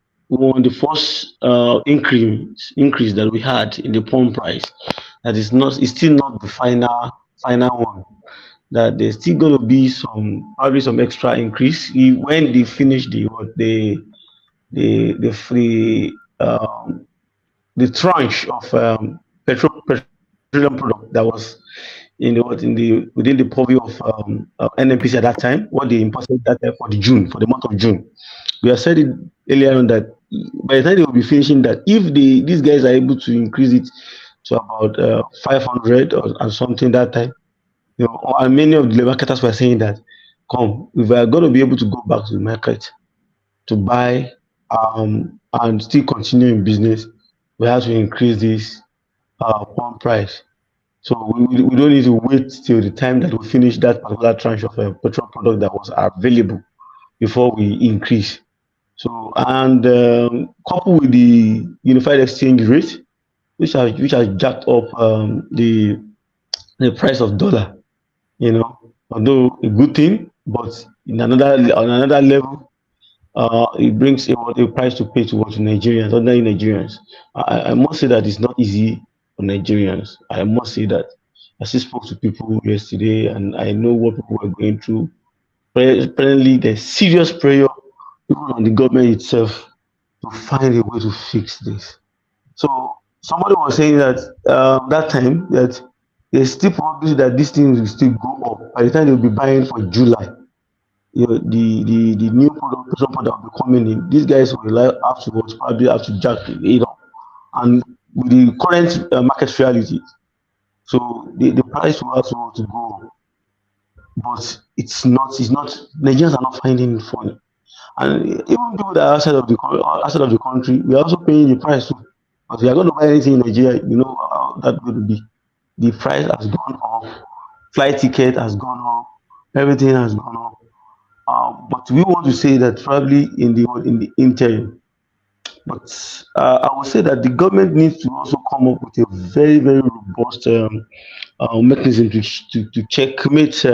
Speaker 6: increase that we had in the pump price, that is still not the final one. That there's still going to be probably some extra increase when they finish the tranche of petroleum product that was within the purview of NNPC at that time, what they imported that time for the month of June. We have said it earlier on that by the time they will be finishing that, if these guys are able to increase it to about 500 or something that time, and many of the marketers were saying that, if we are going to be able to go back to the market to buy and still continue in business, we have to increase this pump price. So we don't need to wait till the time that we finish that particular tranche of a petrol product that was available before we increase. So, and coupled with the unified exchange rate, which has jacked up the price of dollar, although a good thing, but on another level, it brings a price to pay towards Nigerians, ordinary Nigerians. I must say that it's not easy for Nigerians. I must say that. I still spoke to people yesterday, and I know what people are going through. Apparently, there's serious prayer even on the government itself to find a way to fix this. So somebody was saying that that time that there's still probability that these things will still go up by the time they'll be buying for July. The new product that will be coming in, these guys will afterwards probably have to jack it up, and with the current market reality, so the price will have to go. But it's not. Nigerians are not finding it funny, and even people that are outside of the country, we are also paying the price too. But we are going to buy anything in Nigeria, how that's going to be. The price has gone up, flight ticket has gone up, everything has gone up. But we want to say that probably in the interim. But I would say that the government needs to also come up with a very, very robust mechanism to checkmate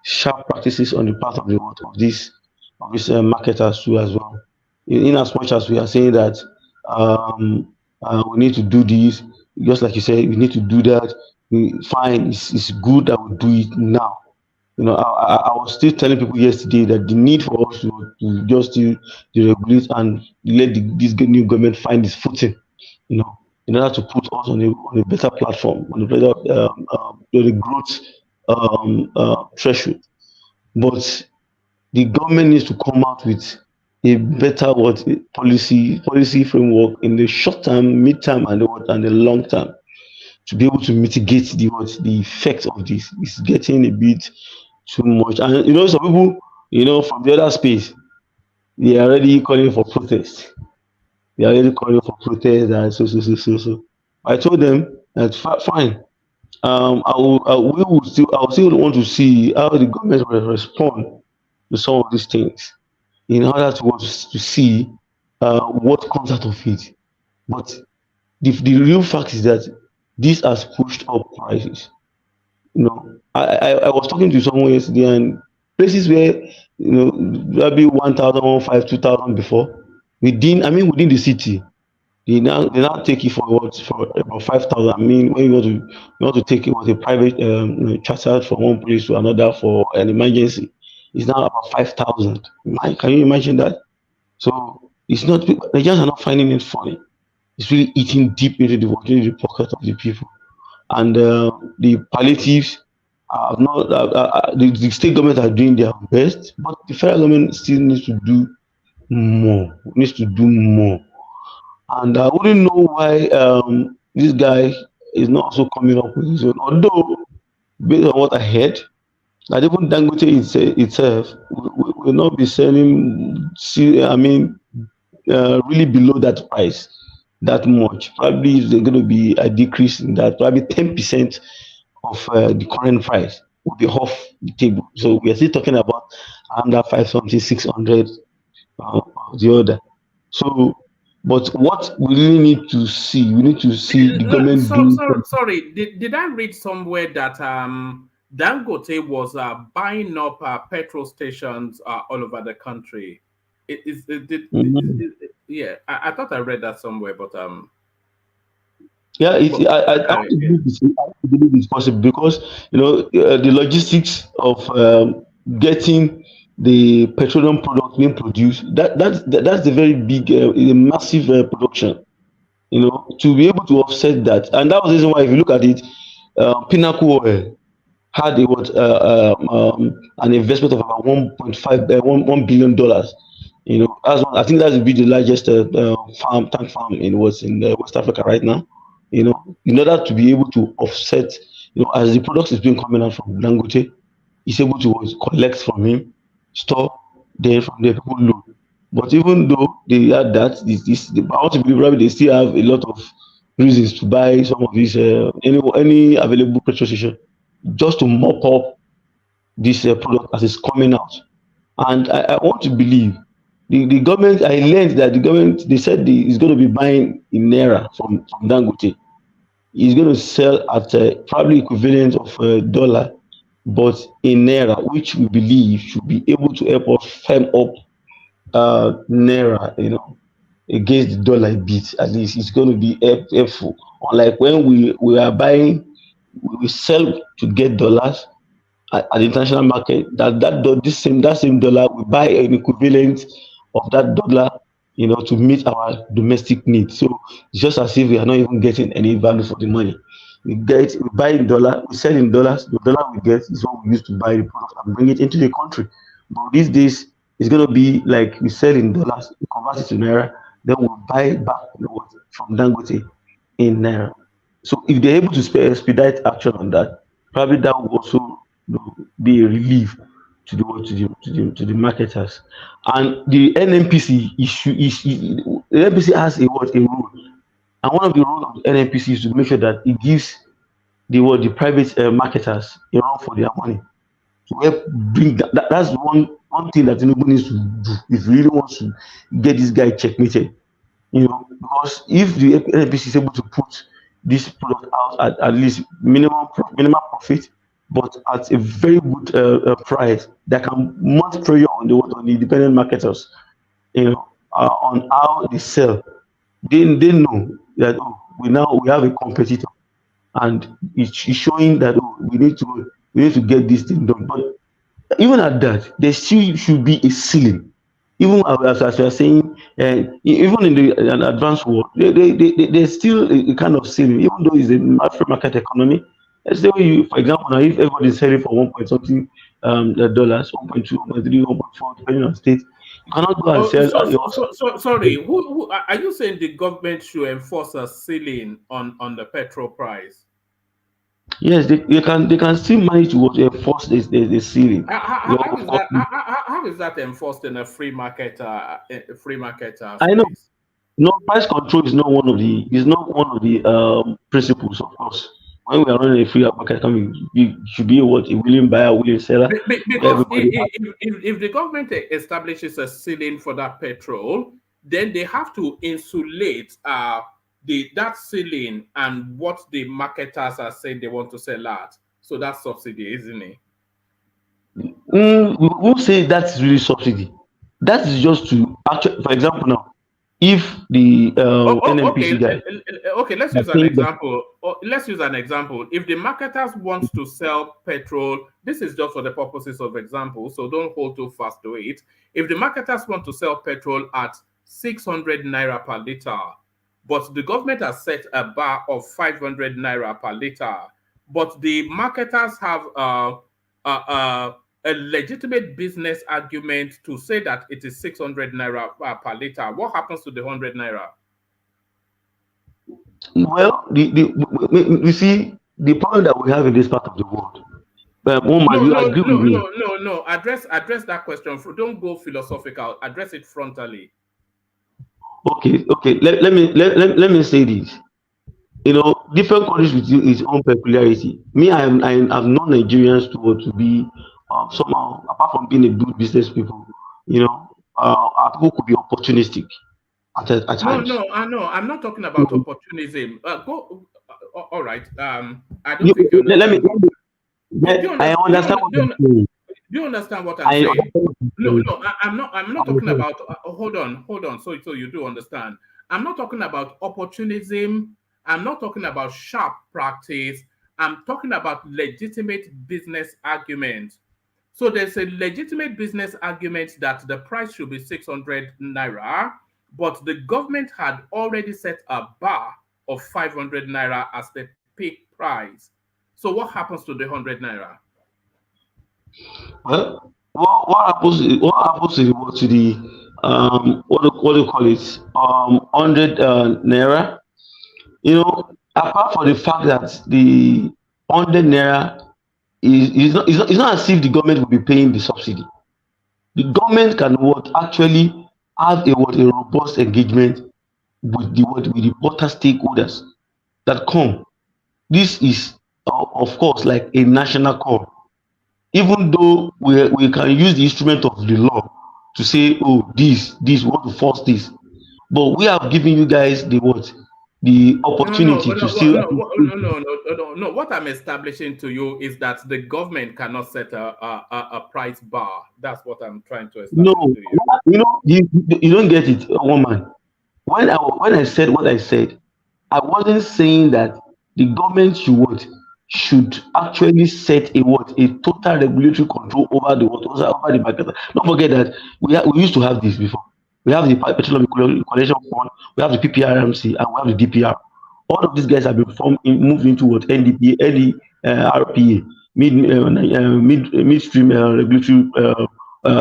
Speaker 6: sharp practices on the part of these marketers too as well. In as much as we are saying that we need to do this, just like you said, we need to do that. Fine, it's good that we do it now. I was still telling people yesterday that the need for us to just deregulate and let this new government find its footing, in order to put us on a better platform, on a better the growth threshold. But the government needs to come out with
Speaker 12: a better policy framework in the short term, mid term, and the long term to be able to mitigate the effect of this. It's getting a bit too much. And some people, from the other space, they are already calling for protest. They are already calling for protest and so. I told them that fine. I will still want to see how the government will respond to some of these things in order to see what comes out of it. But the real fact is that this has pushed up prices. I was talking to someone yesterday, and places where maybe 1,000, 1,500, 2,000 before, within the city, they now take it for about 5,000. I mean, when you want to take it with a private charter from one place to another for an emergency, it's now about 5,000. Can you imagine that? So it's not Nigerians are not finding it funny. It's really eating deep into the pocket of the people. And the palliatives are not the state government are doing their best, but the federal government still needs to do more. Needs to do more. And I wouldn't know why this guy is not also coming up with his own. Although, based on what I heard, that even Dangote itself will not be selling. Really below that price that much. Probably there's going to be a decrease in that. Probably 10% of the current price will be off the table. So we are still talking about under 5 something, 600 the other. So, but what we really need to see, we need to see the government doing.
Speaker 3: Sorry, did I read somewhere that Dangote was buying up petrol stations all over the country? Yeah, I thought I read that somewhere, but
Speaker 12: yeah, I believe it's possible because the logistics of getting the petroleum product being produced, that's a very big, a massive production. To be able to offset that, and that was the reason why, if you look at it, Pinnacle Oil had an investment of about 1.5 $1 billion. I think that would be the largest tank farm in West Africa right now. In order to be able to offset, as the products is being coming out from Dangote, is able to collect from him, store, then from there people load. But even though they had that, I want to believe probably they still have a lot of reasons to buy some of these any available petrol station just to mop up this product as it's coming out. And I want to believe the government. I learned that the government, they said is going to be buying in naira from Dangote. He's going to sell at probably equivalent of $1, but in naira, which we believe should be able to help us firm up naira, against the dollar a bit. At least it's going to be helpful. Unlike when we are buying, we sell to get dollars at the international market. That same dollar, we buy an equivalent of that dollar, to meet our domestic needs. So it's just as if we are not even getting any value for the money. We buy in dollar, we sell in dollars. The dollar we get is what we use to buy the product and bring it into the country. But these days, it's going to be like we sell in dollars, we convert it to naira, then we'll buy back from Dangote in naira. So if they're able to expedite action on that, probably that will also be a relief to the marketers. And the NNPC issue the NNPC has a rule, and one of the rules of the NNPC is to make sure that it gives the private marketers a run for their money to help bring that's one thing that Tinubu needs to do if he really wants to get this guy checkmated. Because if the NNPC is able to put this product out at least minimum profit, but at a very good price that can mount pressure on the independent marketers, on how they sell. They know that we have a competitor, and it's showing that we need to get this thing done. But even at that, there still should be a ceiling. Even as you are saying, even in the advanced world, there's still a kind of ceiling, even though it's a free market economy. Let's say, for example, now if everybody is selling for 1 point something dollars, 1.2, 1.3, 1.4, depending on state, cannot go and sell
Speaker 3: Sorry, who are you saying the government should enforce a ceiling on the petrol price?
Speaker 12: Yes, they can still manage to enforce the ceiling.
Speaker 3: How is that enforced in a free market
Speaker 12: I know.
Speaker 3: space?
Speaker 12: No, price control is not one of the principles, of course. When we are running a free market, you should be a willing buyer, willing seller.
Speaker 3: Because if the government establishes a ceiling for that petrol, then they have to insulate that ceiling and what the marketers are saying they want to sell at. So that's subsidy, isn't it?
Speaker 12: We won't say that's really subsidy. That is just to actually, for example, now, if the NNPC guy.
Speaker 3: Okay, let's use an example. Let's use an example. If the marketers want to sell petrol, this is just for the purposes of example, so don't hold too fast to it. If the marketers want to sell petrol at 600 naira per liter, but the government has set a bar of 500 naira per liter, but the marketers have a legitimate business argument to say that it is 600 naira per liter, what happens to the 100 naira?
Speaker 12: Well, you see, the problem that we have in this part of the world.
Speaker 3: No. Address that question. Don't go philosophical. Address it frontally.
Speaker 12: Okay. Let me say this. Different countries with its own peculiarity. Me, I've known Nigerians to be somehow, apart from being a good business people, people could be opportunistic at times.
Speaker 3: No, I know. I'm not talking about opportunism. All right. I don't think you understand. Do you understand what I'm saying? No, I'm not talking about. Hold on. So you do understand. I'm not talking about opportunism. I'm not talking about sharp practice. I'm talking about legitimate business argument. So there's a legitimate business argument that the price should be 600 naira, but the government had already set a bar of 500 naira as the peak price. So what happens to the 100 naira?
Speaker 12: Well, what happens to the what do you call it? 100 naira. Apart from the fact that the 100 naira is not as if the government will be paying the subsidy. The government can actually have a robust engagement with the water stakeholders that come. This is of course like a national call. Even though we can use the instrument of the law to say, oh, this we want to force this, but we have given you guys the opportunity to still.
Speaker 3: No. What I'm establishing to you is that the government cannot set a price bar. That's what I'm trying to establish to
Speaker 12: you. You don't get it, woman. When I said what I said, I wasn't saying that the government should actually set a total regulatory control over the market. Don't forget that we used to have this before. We have the Petroleum Collection Fund, we have the PPRMC, and we have the DPR. All of these guys have been moved into RPA, midstream regulatory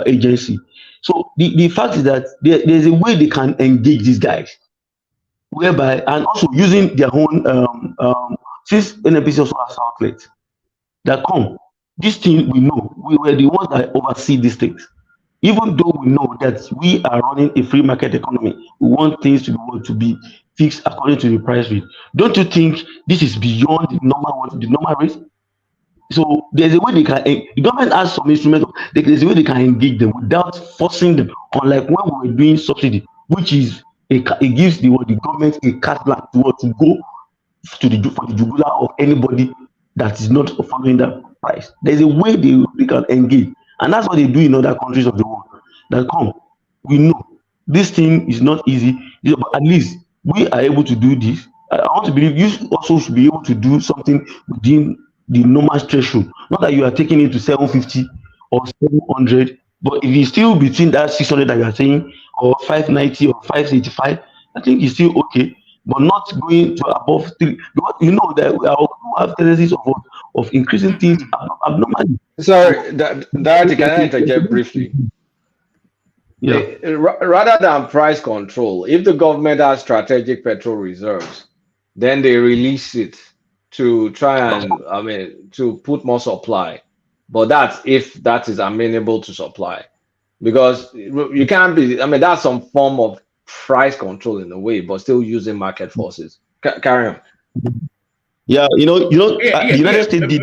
Speaker 12: agency. So the fact is that there's a way they can engage these guys, whereby, and also using their own since NNPC also has outlets that come. This thing we know, we were the ones that oversee these things. Even though we know that we are running a free market economy, we want things to be fixed according to the price rate. Don't you think this is beyond the normal rate? So there's a way they can. The government has some instrument. There's a way they can engage them without forcing them. Unlike when we were doing subsidy, which is it gives the government a carte blanche to go for the jugular of anybody that is not following that price. There's a way they can engage. And that's what they do in other countries of the world. That come, we know this thing is not easy, but at least we are able to do this. I want to believe you also should be able to do something within the normal threshold. Not that you are taking it to 750 or 700, but if it's still between that 600 that you are saying, or 590 or 585, I think it's still okay. But not going to above 3, because you know that we have tendencies of increasing things abnormally.
Speaker 9: Sorry, Dorothy, can I interject briefly?
Speaker 12: Yeah.
Speaker 9: Rather than price control, if the government has strategic petrol reserves, then they release it to try and, I mean, to put more supply. But that's if that is amenable to supply, because you can't be. I mean, that's some form of price control in a way, but still using market forces. Carry on.
Speaker 12: Yeah, the United States did.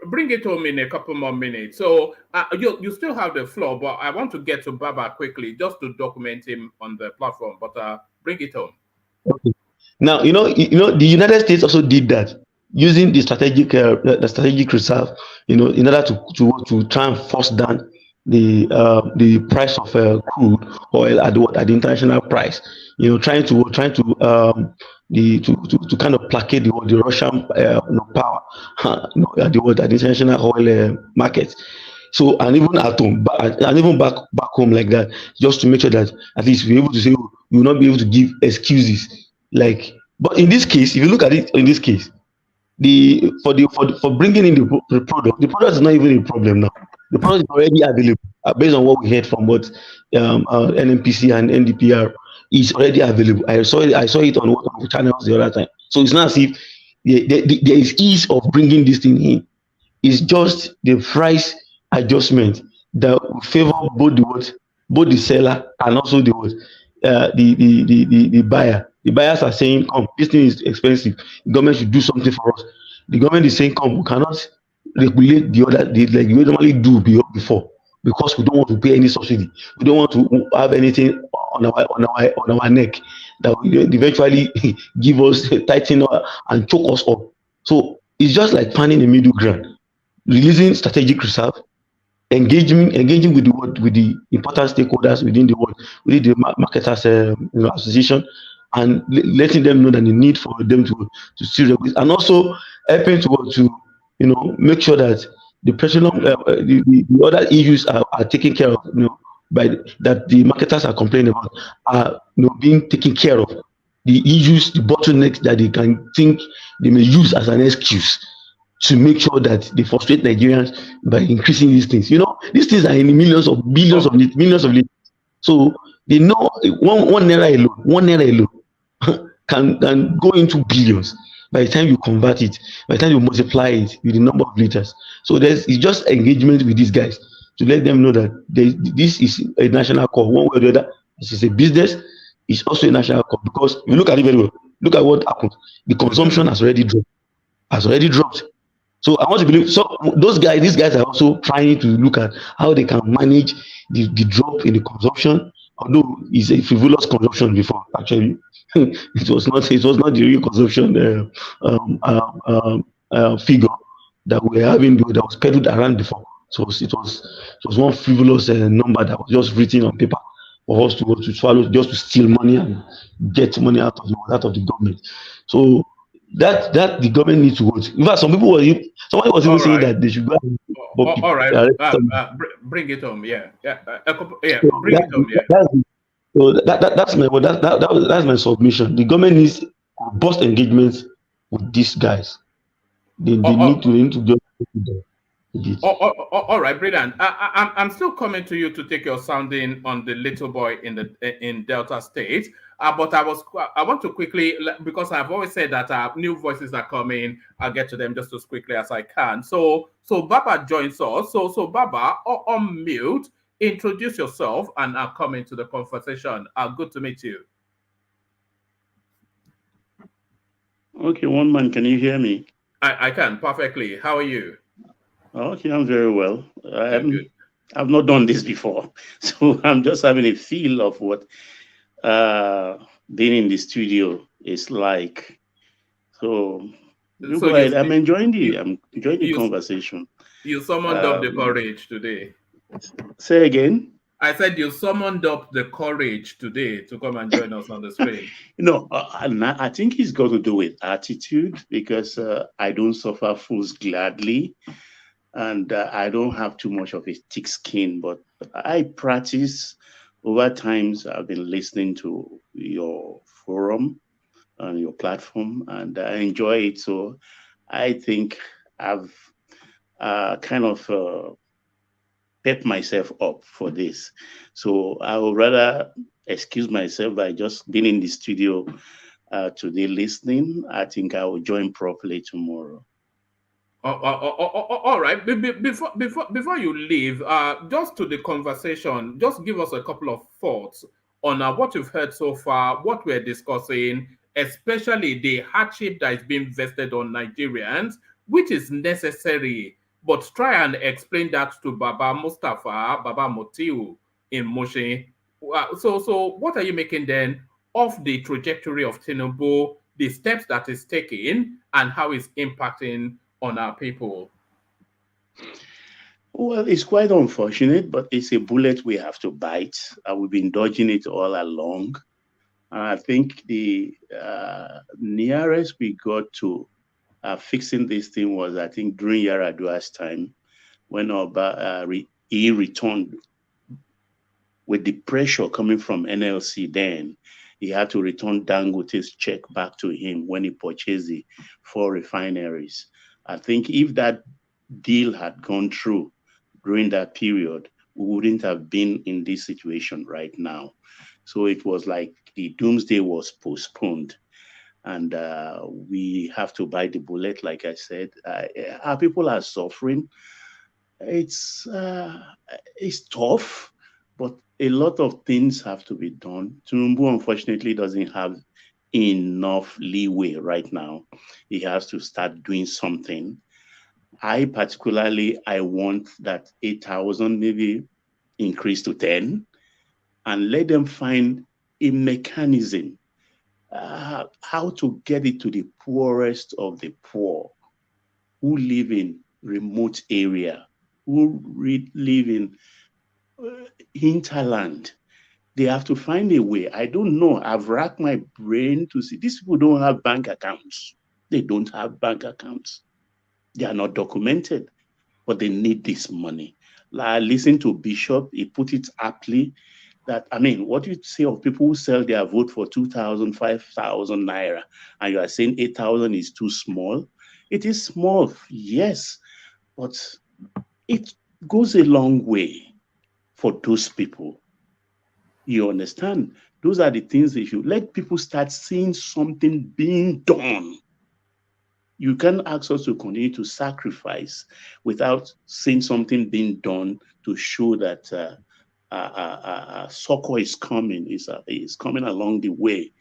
Speaker 3: Bring it home in a couple more minutes. So you still have the floor, but I want to get to Baba quickly just to document him on the platform. But bring it home.
Speaker 12: Okay. Now, the United States also did that using the strategic reserve, in order to try and force down the price of crude oil at the international price. Trying to to kind of placate the Russian power at the international oil market. So, and even at home, and even back home like that, just to make sure that at least we're able to say, "Oh, you will not be able to give excuses." Like, but in this case, if you look at it in this case, for bringing in the product is not even a problem now. The product is already available, based on what we heard from what NNPC and NDPR is already available. I saw it on one of the channels the other time. So it's not as if there is ease of bringing this thing in. It's just the price adjustment that will favor both the seller and also the buyer. The buyers are saying, "Come, this thing is expensive. The government should do something for us." The government is saying, "Come, we cannot regulate like we normally do before, because we don't want to pay any subsidy. We don't want to have anything on our neck that will eventually give us tighten and choke us up." So it's just like finding a middle ground, releasing strategic reserve, engaging with the important stakeholders within the marketers association, and letting them know that the need for them to still regulate, and also helping to make sure that the personal the other issues are taken care of, by that the marketers are complaining about, are being taken care of. The issues, the bottlenecks that they can think they may use as an excuse to make sure that they frustrate Nigerians by increasing these things. These things are in the millions of billions of millions of liters. So they know one naira alone can go into billions by the time you convert it, by the time you multiply it with the number of liters. So it's just engagement with these guys to let them know that this is a national call, one way or the other. This is a business. It's also a national call, because you look at it very well. Look at what happened. The consumption has already dropped. So I want to believe, so these guys are also trying to look at how they can manage the drop in the consumption, although it's a frivolous consumption before, actually. It was not the real consumption figure that we were having, that was peddled around before. So it was one frivolous number that was just written on paper for us to swallow, just to steal money and get money out of the government. So that the government needs to watch. In fact, somebody was even saying that they should go
Speaker 3: all right. Bring it home. Yeah. Bring it home.
Speaker 12: That's my submission. The government needs robust engagement with these guys. They need to just
Speaker 3: all right, brilliant. I'm still coming to you to take your sounding on the little boy in Delta State. But I want to quickly, because I've always said that new voices are coming. I'll get to them just as quickly as I can. So Baba joins us. So Baba, on mute, introduce yourself and come into the conversation. Good to meet you.
Speaker 13: Okay, one man, can you hear me?
Speaker 3: I can perfectly. How are you?
Speaker 13: Okay, I'm very well. I've not done this before, so I'm just having a feel of what being in the studio is like. So I'm enjoying the conversation.
Speaker 3: You summoned up the courage today.
Speaker 13: Say again.
Speaker 3: I said you summoned up the courage today to come and join us on the screen.
Speaker 13: I think it's got to do with attitude, because I don't suffer fools gladly, and I don't have too much of a thick skin, but I practice over times. I've been listening to your forum and your platform, and I enjoy it. So I think I've kind of pep myself up for this. So I would rather excuse myself by just being in the studio today listening. I think I will join properly tomorrow.
Speaker 3: All right. Before you leave, just to the conversation, just give us a couple of thoughts on what you've heard so far, what we're discussing, especially the hardship that is being vested on Nigerians, which is necessary. But try and explain that to Baba Mustafa, Baba Motiu in Moshe. So what are you making then of the trajectory of Tinubu, the steps that is taking, and how it's impacting on our people?
Speaker 13: Well, it's quite unfortunate, but it's a bullet we have to bite. We've been dodging it all along. I think the nearest we got to fixing this thing was, I think, during Yaradua's time, when he returned with the pressure coming from NLC. Then he had to return Dangote's check back to him when he purchased the 4 refineries. I think if that deal had gone through during that period, we wouldn't have been in this situation right now. So it was like the doomsday was postponed. And we have to bite the bullet, like I said. Our people are suffering. It's tough, but a lot of things have to be done. Tinubu, unfortunately, doesn't have enough leeway right now. He has to start doing something. I want that 8,000 maybe increase to 10, and let them find a mechanism how to get it to the poorest of the poor who live in remote area, who live in hinterland. They have to find a way. I don't know. I've racked my brain to see these people don't have bank accounts. They don't have bank accounts. They are not documented, but they need this money. I listened to Bishop. He put it aptly that, I mean, what you say of people who sell their vote for 2,000, 5,000 naira, and you are saying 8,000 is too small. It is small, yes, but it goes a long way for those people. You understand? Those are the things they should let people start seeing something being done. You can't ask us to continue to sacrifice without seeing something being done to show that succor is coming, is coming along the way.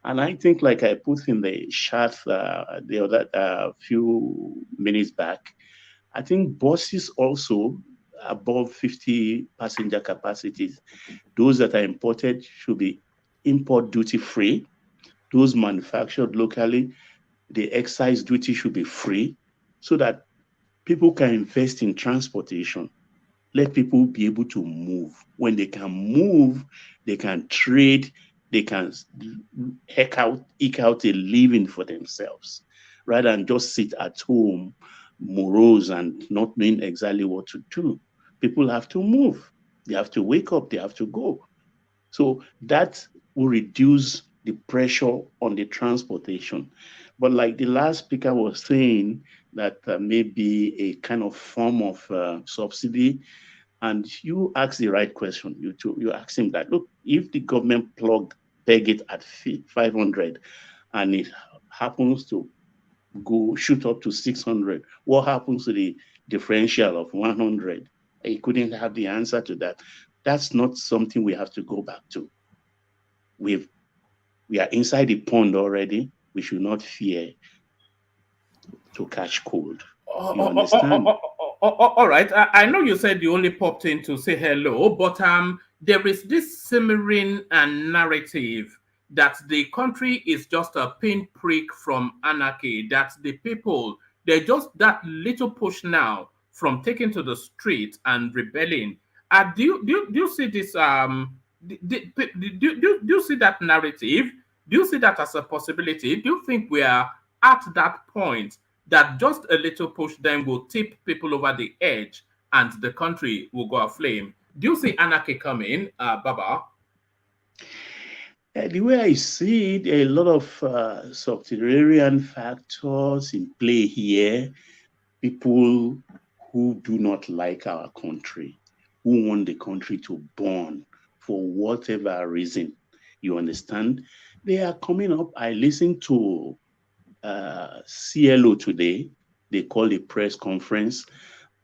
Speaker 13: And I think, like I put in the chat the other few minutes back, I think buses also above 50 passenger capacities, those that are imported should be import duty free. Those manufactured locally, the excise duty should be free so that people can invest in transportation. Let people be able to move. When they can move, they can trade, they can eke out a living for themselves rather than just sit at home, morose, and not knowing exactly what to do. People have to move. They have to wake up, they have to go. So that will reduce the pressure on the transportation. But like the last speaker was saying, that maybe a kind of form of subsidy, and you ask the right question. You ask him that, look, if the government peg it at 500 and it happens to go shoot up to 600, what happens to the differential of 100? He couldn't have the answer to that. That's not something we have to go back to. We are inside the pond already. We should not fear to catch cold. You understand?
Speaker 3: All right. I know you said you only popped in to say hello, but there is this simmering narrative that the country is just a pinprick from anarchy, that the people, they're just that little push now from taking to the street and rebelling. Do you see this do you see that narrative? Do you see that as a possibility? Do you think we are at that point that just a little push then will tip people over the edge and the country will go aflame? Do you see anarchy coming, Baba?
Speaker 13: The way I see it, a lot of subterranean factors in play here. People who do not like our country, who want the country to burn for whatever reason. You understand? They are coming up. I listened to CLO today. They called a press conference.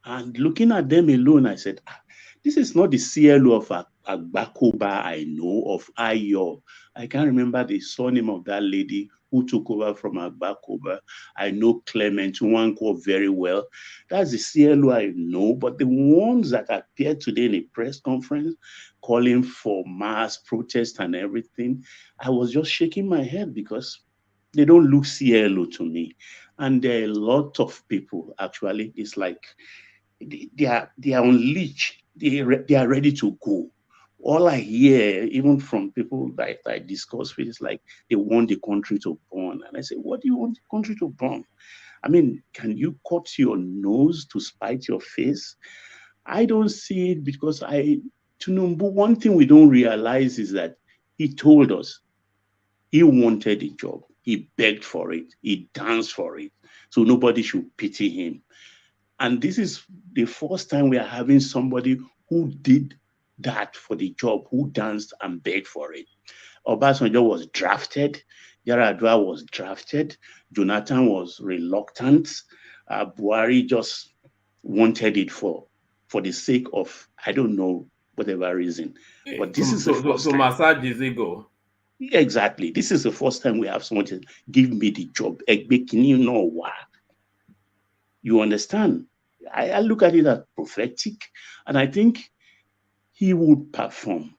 Speaker 13: And looking at them alone, I said, this is not the CLO of Agbakoba I know, of Ayo. I can't remember the surname of that lady who took over from Agbakoba. I know Clement Nwanko very well. That's the CLO I know. But the ones that appeared today in a press conference calling for mass protest and everything, I was just shaking my head because they don't look CLO to me. And there are a lot of people, actually, it's like they are on leash. They are ready to go. All I hear, even from people that I discuss with, is like they want the country to burn. And I say, what do you want the country to burn? I mean, can you cut your nose to spite your face? I don't see it because Tinubu, one thing we don't realize is that he told us he wanted a job. He begged for it. He danced for it. So nobody should pity him. And this is the first time we are having somebody who did that for the job, who danced and begged for it. Obasanjo was drafted. Yaradua was drafted. Jonathan was reluctant. Buhari just wanted it for the sake of, I don't know, whatever reason. But this is the first time.
Speaker 3: Massage his ego.
Speaker 13: Exactly. This is the first time we have someone to give me the job. You understand? I look at it as prophetic, and I think he would perform.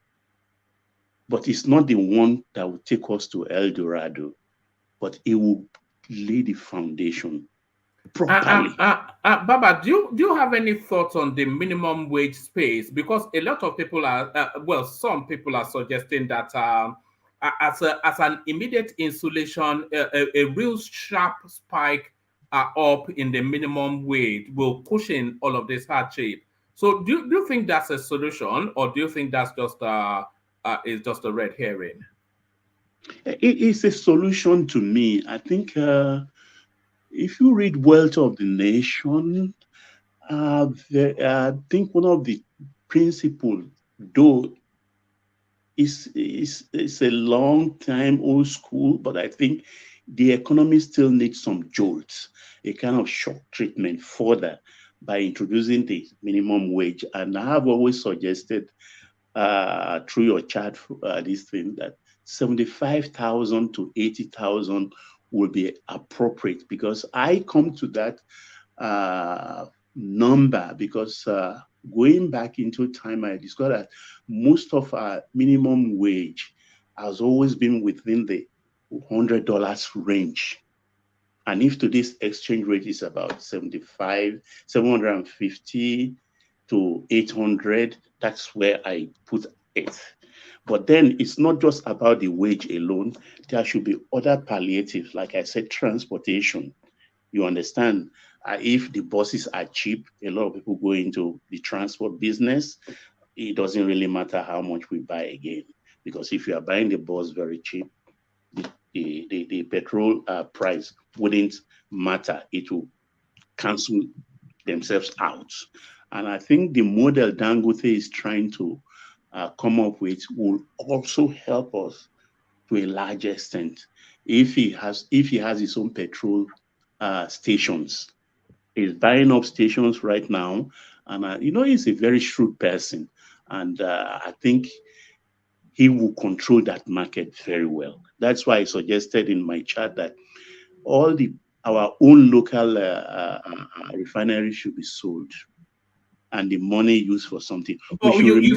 Speaker 13: But it's not the one that will take us to El Dorado, but it will lay the foundation properly.
Speaker 3: Baba, do you have any thoughts on the minimum wage space? Because a lot of people are, some people are suggesting that as an immediate insulation, a real sharp spike up in the minimum wage will cushion all of this hardship. So do you think that's a solution, or do you think that's just is just a red herring?
Speaker 13: It's a solution to me. I think if you read Wealth of the Nation, I think one of the principles, though it's a long time old school, but I think the economy still needs some jolts, a kind of shock treatment further by introducing the minimum wage. And I have always suggested through your chat this thing that 75,000 to 80,000 will be appropriate, because I come to that number because going back into time, I discovered that most of our minimum wage has always been within the $100 range. And if today's exchange rate is about 750 to 800, that's where I put it. But then it's not just about the wage alone. There should be other palliatives, like I said, transportation. You understand? If the buses are cheap, a lot of people go into the transport business. It doesn't really matter how much we buy again, because if you are buying the bus very cheap, the petrol price wouldn't matter. It will cancel themselves out. And I think the model Dangote is trying to come up with will also help us to a large extent. If he has his own petrol stations, he's buying up stations right now, and he's a very shrewd person, and I think he will control that market very well. That's why I suggested in my chat that our own local refineries should be sold, and the money used for something.
Speaker 3: Oh, you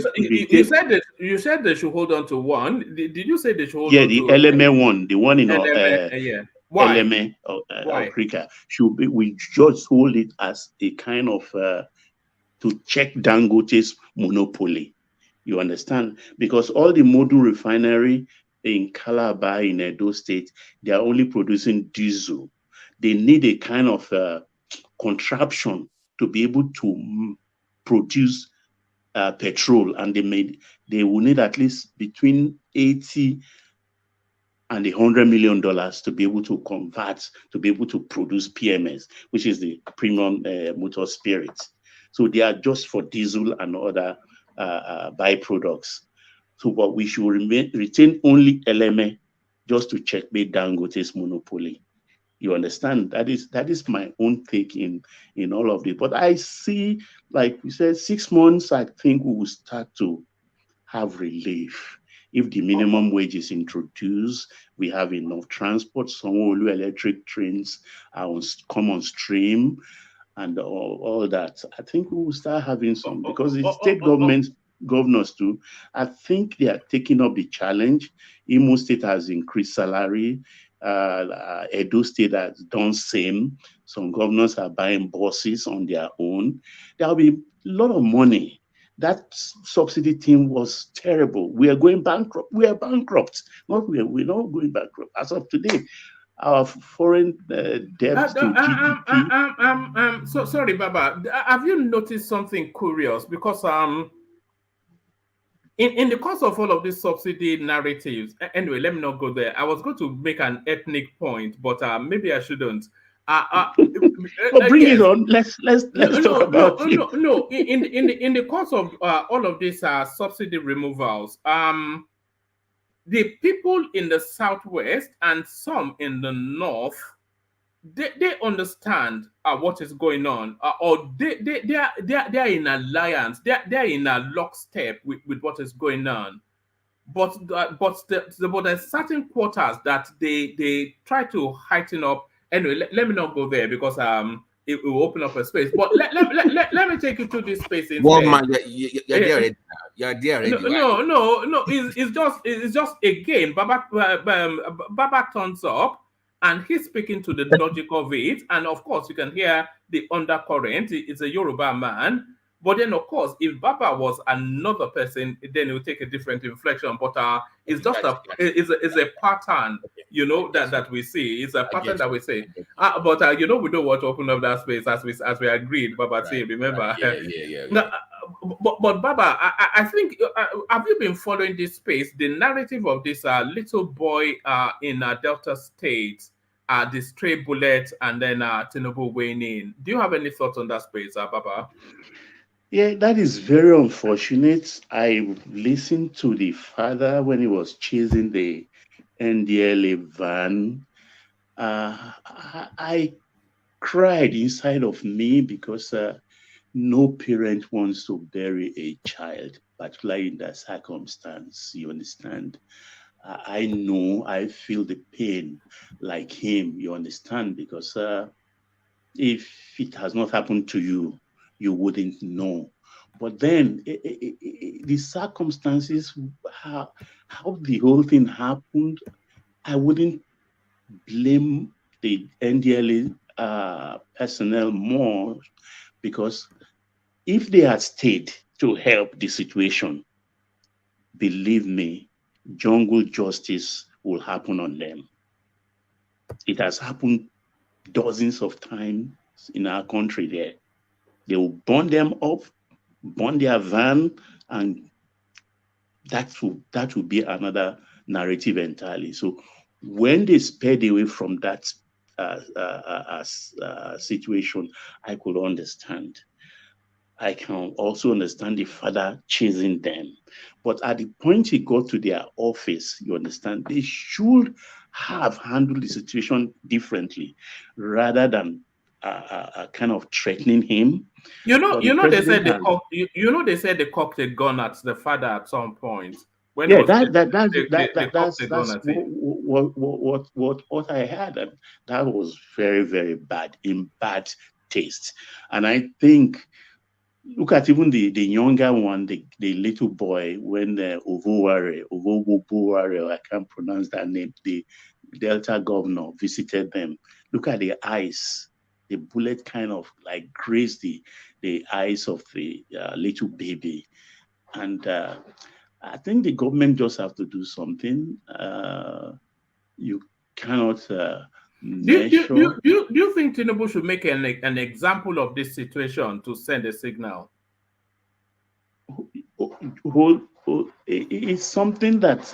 Speaker 3: said they should hold on to one. Did you say they should hold on to?
Speaker 13: Yeah, the LMA one, the one in
Speaker 3: yeah. Why?
Speaker 13: LMA Africa should be. We just hold it as a kind of to check Dangote's monopoly. You understand? Because all the Modu refinery in Calabar, in Edo State, they are only producing diesel. They need a kind of contraption to be able to produce petrol, and they will need at least between 80 and $100 million to be able to convert, to be able to produce PMS, which is the premium motor spirits. So they are just for diesel and other byproducts. So, but we should retain only LMA just to checkmate Dangote's monopoly. You understand? That is my own take in all of this. But I see, like we said, 6 months, I think we will start to have relief. If the minimum wage is introduced, we have enough transport. Some electric trains come on stream and all that. I think we will start having some, because the state governors too, I think they are taking up the challenge. Imo State has increased salary. Edo State has done same. Some governors are buying buses on their own. There will be a lot of money. That subsidy thing was terrible. We are going bankrupt. We are bankrupt. We're not going bankrupt. As of today, our foreign debt to GDP.
Speaker 3: So sorry, Baba. Have you noticed something curious? Because in the course of all of these subsidy narratives, anyway, let me not go there. I was going to make an ethnic point, but maybe I shouldn't.
Speaker 13: Bring it on. Let's talk about it.
Speaker 3: No. In the course of all of these subsidy removals, the people in the southwest and some in the north, they understand what is going on, or they are in alliance. They are in a lockstep with what is going on. But there's certain quarters that they try to heighten up. Anyway, let me not go there, because it will open up a space. But let me take you to this space instead.
Speaker 10: Well, man, you're there already. You're there already.
Speaker 3: No. It's just again, Baba turns up and he's speaking to the logic of it, and of course you can hear the undercurrent. It's a Yoruba man. But then, of course, if Baba was another person, then it would take a different inflection. But it's just it's a pattern, that we see. It's a pattern that we see. But we don't want to open up that space as we agreed, Baba. Say, remember?
Speaker 10: Yeah.
Speaker 3: But Baba, I think have you been following this space? The narrative of this little boy in Delta State, the stray bullet, and then Tinubu weighing in. Do you have any thoughts on that space, Baba?
Speaker 13: Yeah, that is very unfortunate. I listened to the father when he was chasing the NDLA van. I cried inside of me, because no parent wants to bury a child, particularly in that circumstance. You understand? I know, I feel the pain like him. You understand? Because if it has not happened to you, you wouldn't know. But then the circumstances, how the whole thing happened, I wouldn't blame the NDLA personnel more, because if they had stayed to help the situation, believe me, jungle justice will happen on them. It has happened dozens of times in our country there. They will burn them up, burn their van, and that will be another narrative entirely. So when they sped away from that situation, I could understand. I can also understand the father chasing them. But at the point he got to their office, you understand, they should have handled the situation differently, rather than kind of threatening him.
Speaker 3: They said they cocked a gun at the father at some point. When
Speaker 13: that's what I had. And that was very, very bad, in bad taste. And I think, look at even the younger one, the little boy, when Ovoware, I can't pronounce that name, the Delta governor visited them. Look at the eyes. The bullet kind of like grazed the eyes of the little baby. And I think the government just have to do something. You cannot measure.
Speaker 3: Do you think Tinubu should make an example of this situation to send a signal?
Speaker 13: It's something that.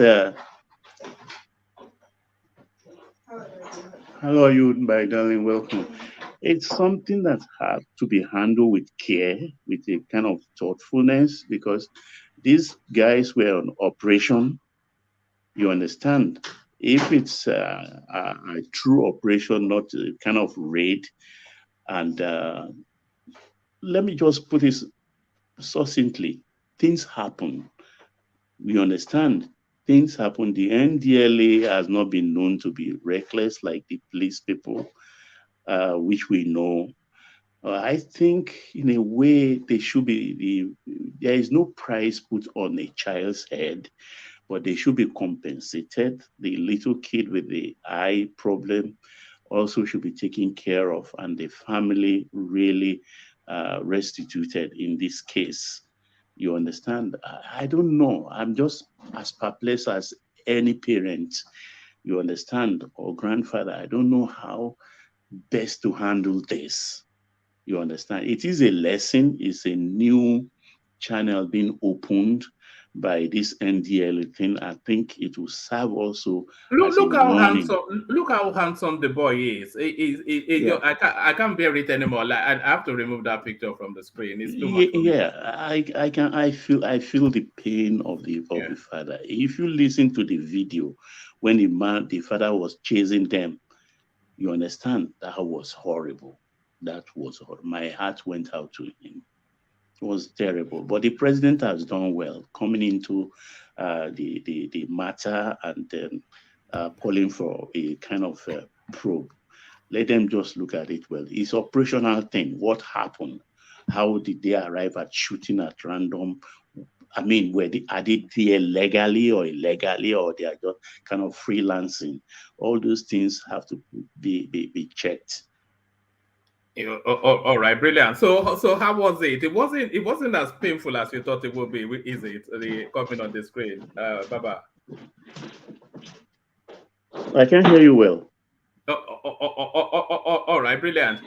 Speaker 13: How are you, my darling? Welcome. it's something that has to be handled with care, with a kind of thoughtfulness, because these guys were on operation. You understand? If it's a true operation, not a kind of raid, and let me just put this succinctly, things happen. We understand things happen. The NDLA has not been known to be reckless like the police people, which we know. I think, in a way, they should be there is no price put on a child's head, but they should be compensated. The little kid with the eye problem also should be taken care of, and the family really restituted in this case. You understand? I don't know. I'm just as perplexed as any parent, you understand, or grandfather. I don't know how best to handle this. You understand? It is a lesson, it's a new channel being opened by this NDL thing. I think it will serve also as a warning.
Speaker 3: Look how handsome the boy is.
Speaker 13: Yeah.
Speaker 3: I can't bear it anymore. Like, I have to remove that picture from the screen. It's too much for me.
Speaker 13: Yeah, I feel the pain of the father. If you listen to the video when the father was chasing them, you understand that was horrible. That was horrible. My heart went out to him. It was terrible. But the president has done well coming into the matter and then calling for a kind of probe. Let them just look at it well. It's operational thing. What happened? How did they arrive at shooting at random? I mean, are they there legally or illegally, or they are just kind of freelancing? All those things have to be checked.
Speaker 3: All right, brilliant. So how was it? It wasn't as painful as you thought it would be, is it? The comment on the screen, Baba.
Speaker 13: I can't hear you well.
Speaker 3: All right, brilliant.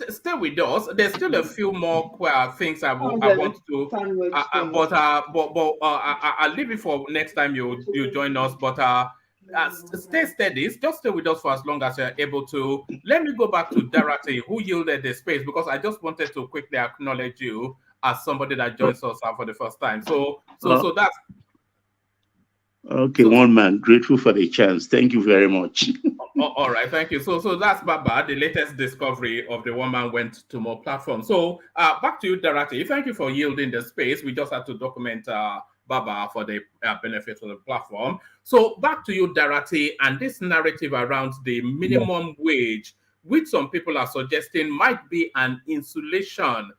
Speaker 3: Stay with us. There's still a few more things I want to, but I'll leave it for next time you join us. But stay steady. Just stay with us for as long as you're able to. Let me go back to Dorothy, who yielded the space, because I just wanted to quickly acknowledge you as somebody that joins us for the first time. So that's
Speaker 13: okay. One man, grateful for the chance. Thank you very much.
Speaker 3: All right, thank you. So that's Baba, the latest discovery of the One Man Went to More platform. So back to you, Dorothy. Thank you for yielding the space. We just had to document Baba for the benefit of the platform. So back to you, Dorothy, and this narrative around the minimum wage, which some people are suggesting might be an insulation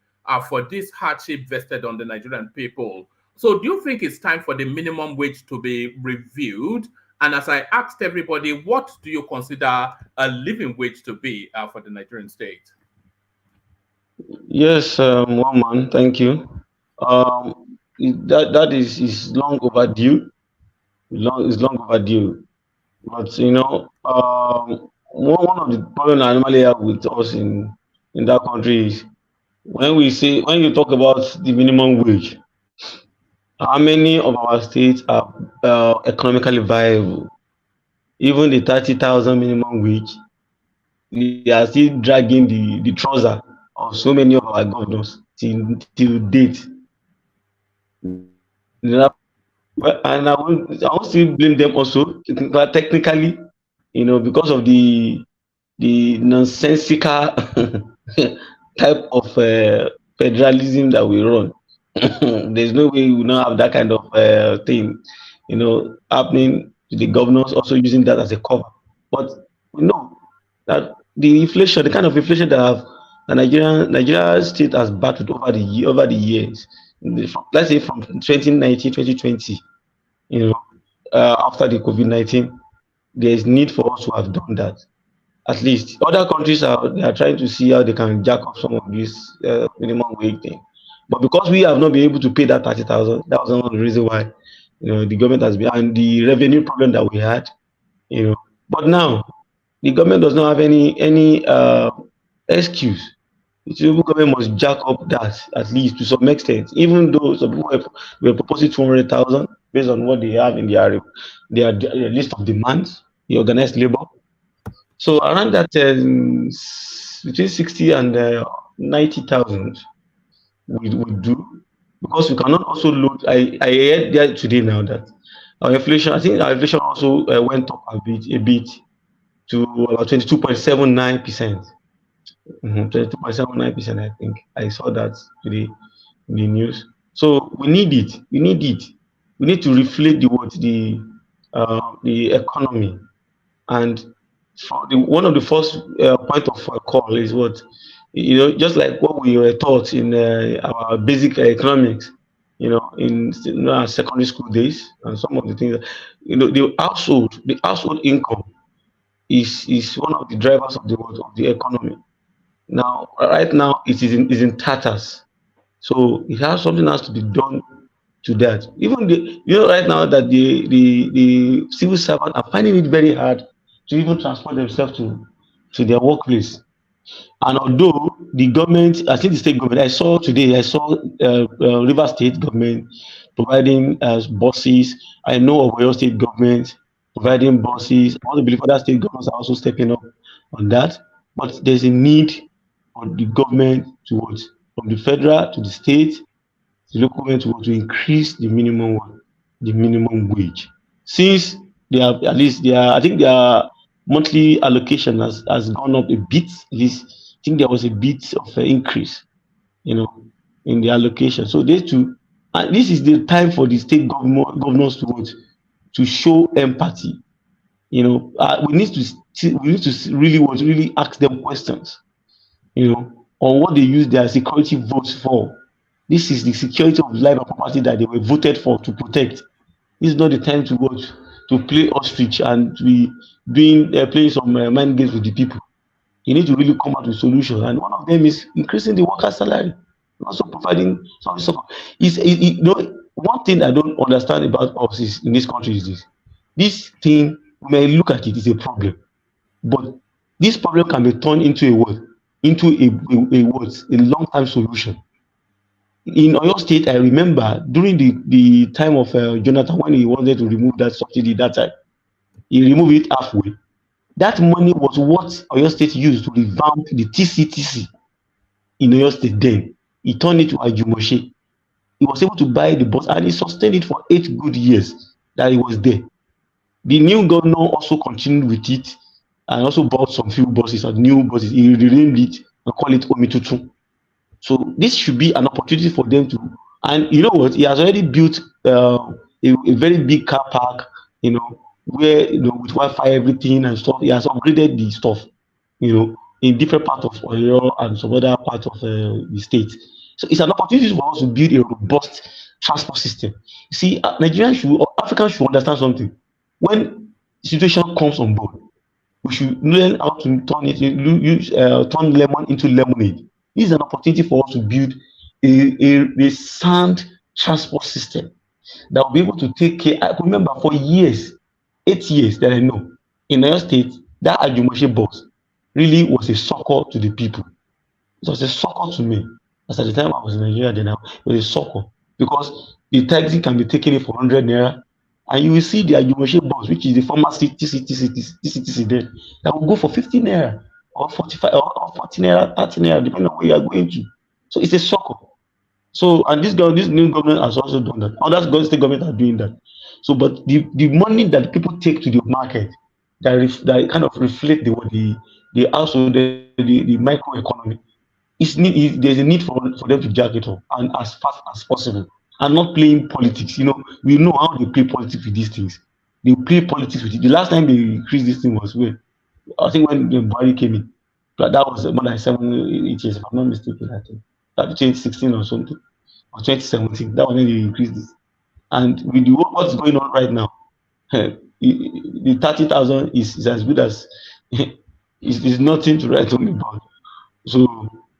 Speaker 3: for this hardship vested on the Nigerian people. So do you think it's time for the minimum wage to be reviewed? And as I asked everybody, what do you consider a living wage to be for the Nigerian state?
Speaker 12: Yes, one man, thank you. That is long overdue. It's long overdue. But one of the problems I normally have with us in that country is when you talk about the minimum wage, how many of our states are economically viable? Even the 30,000 minimum wage, we are still dragging the trouser of so many of our governors till date. And I won't still blame them also technically, because of the nonsensical type of federalism that we run. There's no way we will not have that kind of thing, happening to the governors also using that as a cover. But we know that the kind of inflation that the Nigeria state has battled over the years, let's say from 2019, 2020, after the COVID-19, there is need for us to have done that. At least other countries they are trying to see how they can jack up some of this minimum wage thing. But because we have not been able to pay that 30,000, that was one of the reasons why the government has been, and the revenue problem that we had, But now the government does not have any excuse. The Tinubu government must jack up that at least to some extent, even though some people were proposing 200,000 based on what they have in their list of demands, the organized labor. So around that between 60 and 90,000 we do, because we cannot also load. I heard there today now that our inflation, I think our inflation also went up a bit to about 22.79%. 22.79%, I think. I saw that today in the news. So we need it. We need it. We need to reflect the economy. And for one of the first point of call is what, just like what we were taught in our basic economics, in our secondary school days, and some of the things, the household income is one of the drivers of the economy. Now, right now, it is in tatters. So it has something has to be done to that. Even right now that the civil servants are finding it very hard to even transport themselves to their workplace. And although the government, I think the state government, I saw River State government providing buses. I know of Oyo State government providing buses. I want to believe other state governments are also stepping up on that. But there's a need for the government from the federal to the state, the local government to increase the minimum wage. Since they are at least I think their monthly allocation has gone up a bit. At least I think there was a bit of an increase, in the allocation. So they too, and this is the time for the state governors to show empathy. We need to really ask them questions, on what they use their security votes for. This is the security of life and property that they were voted for to protect. This is not the time to play ostrich and to be playing some mind games with the people. You need to really come out with solutions, and one of them is increasing the worker salary, also providing some support. One thing I don't understand about us is in this country is this thing. We may look at it is a problem, but this problem can be turned into a what? Into a long-term solution. In Oyo State, I remember during the time of Jonathan, when he wanted to remove that subsidy that time, he removed it halfway. That money was what Oyo State used to revamp the TCTC in Oyo State then. He turned it to Ajumoshe. He was able to buy the bus and he sustained it for 8 good years that he was there. The new governor also continued with it and also bought some few buses and new buses. He renamed it and called it Omitutu. So this should be an opportunity for them to, and you know what? He has already built a very big car park, where with Wi-Fi, everything and stuff. He has upgraded the stuff, in different parts of Oyo and some other parts of the state. So it's an opportunity for us to build a robust transport system. You see, Africans should understand something. When the situation comes on board, we should learn how to turn lemon into lemonade. This is an opportunity for us to build a sound transport system that will be able to take care. I remember for years, 8 years that I know, in Oyo State, that Ajumoshe bus really was a succor to the people. It was a succor to me. As at the time I was in Nigeria, then it was a succor because the taxi can be taken in for 100 naira. And you will see the Ajumoshe bus, which is the former TCTC there, that will go for 50 naira or 45 or 40 naira, 30 naira, depending on where you are going to. So it's a succor. So, and this new government has also done that. Other state government are doing that. So, but the money that people take to the market that kind of reflect the household, the microeconomy, there's a need for them to jack it up and as fast as possible. And not playing politics. We know how they play politics with these things. They play politics with it. The last time they increased this thing was I think when Buhari came in. But that was more than 7, 8 years, if I'm not mistaken, I think. That 2016 or something. Or 2017. That was when they increased this. And with what's going on right now, the 30,000 is as good as it's nothing to write home about. So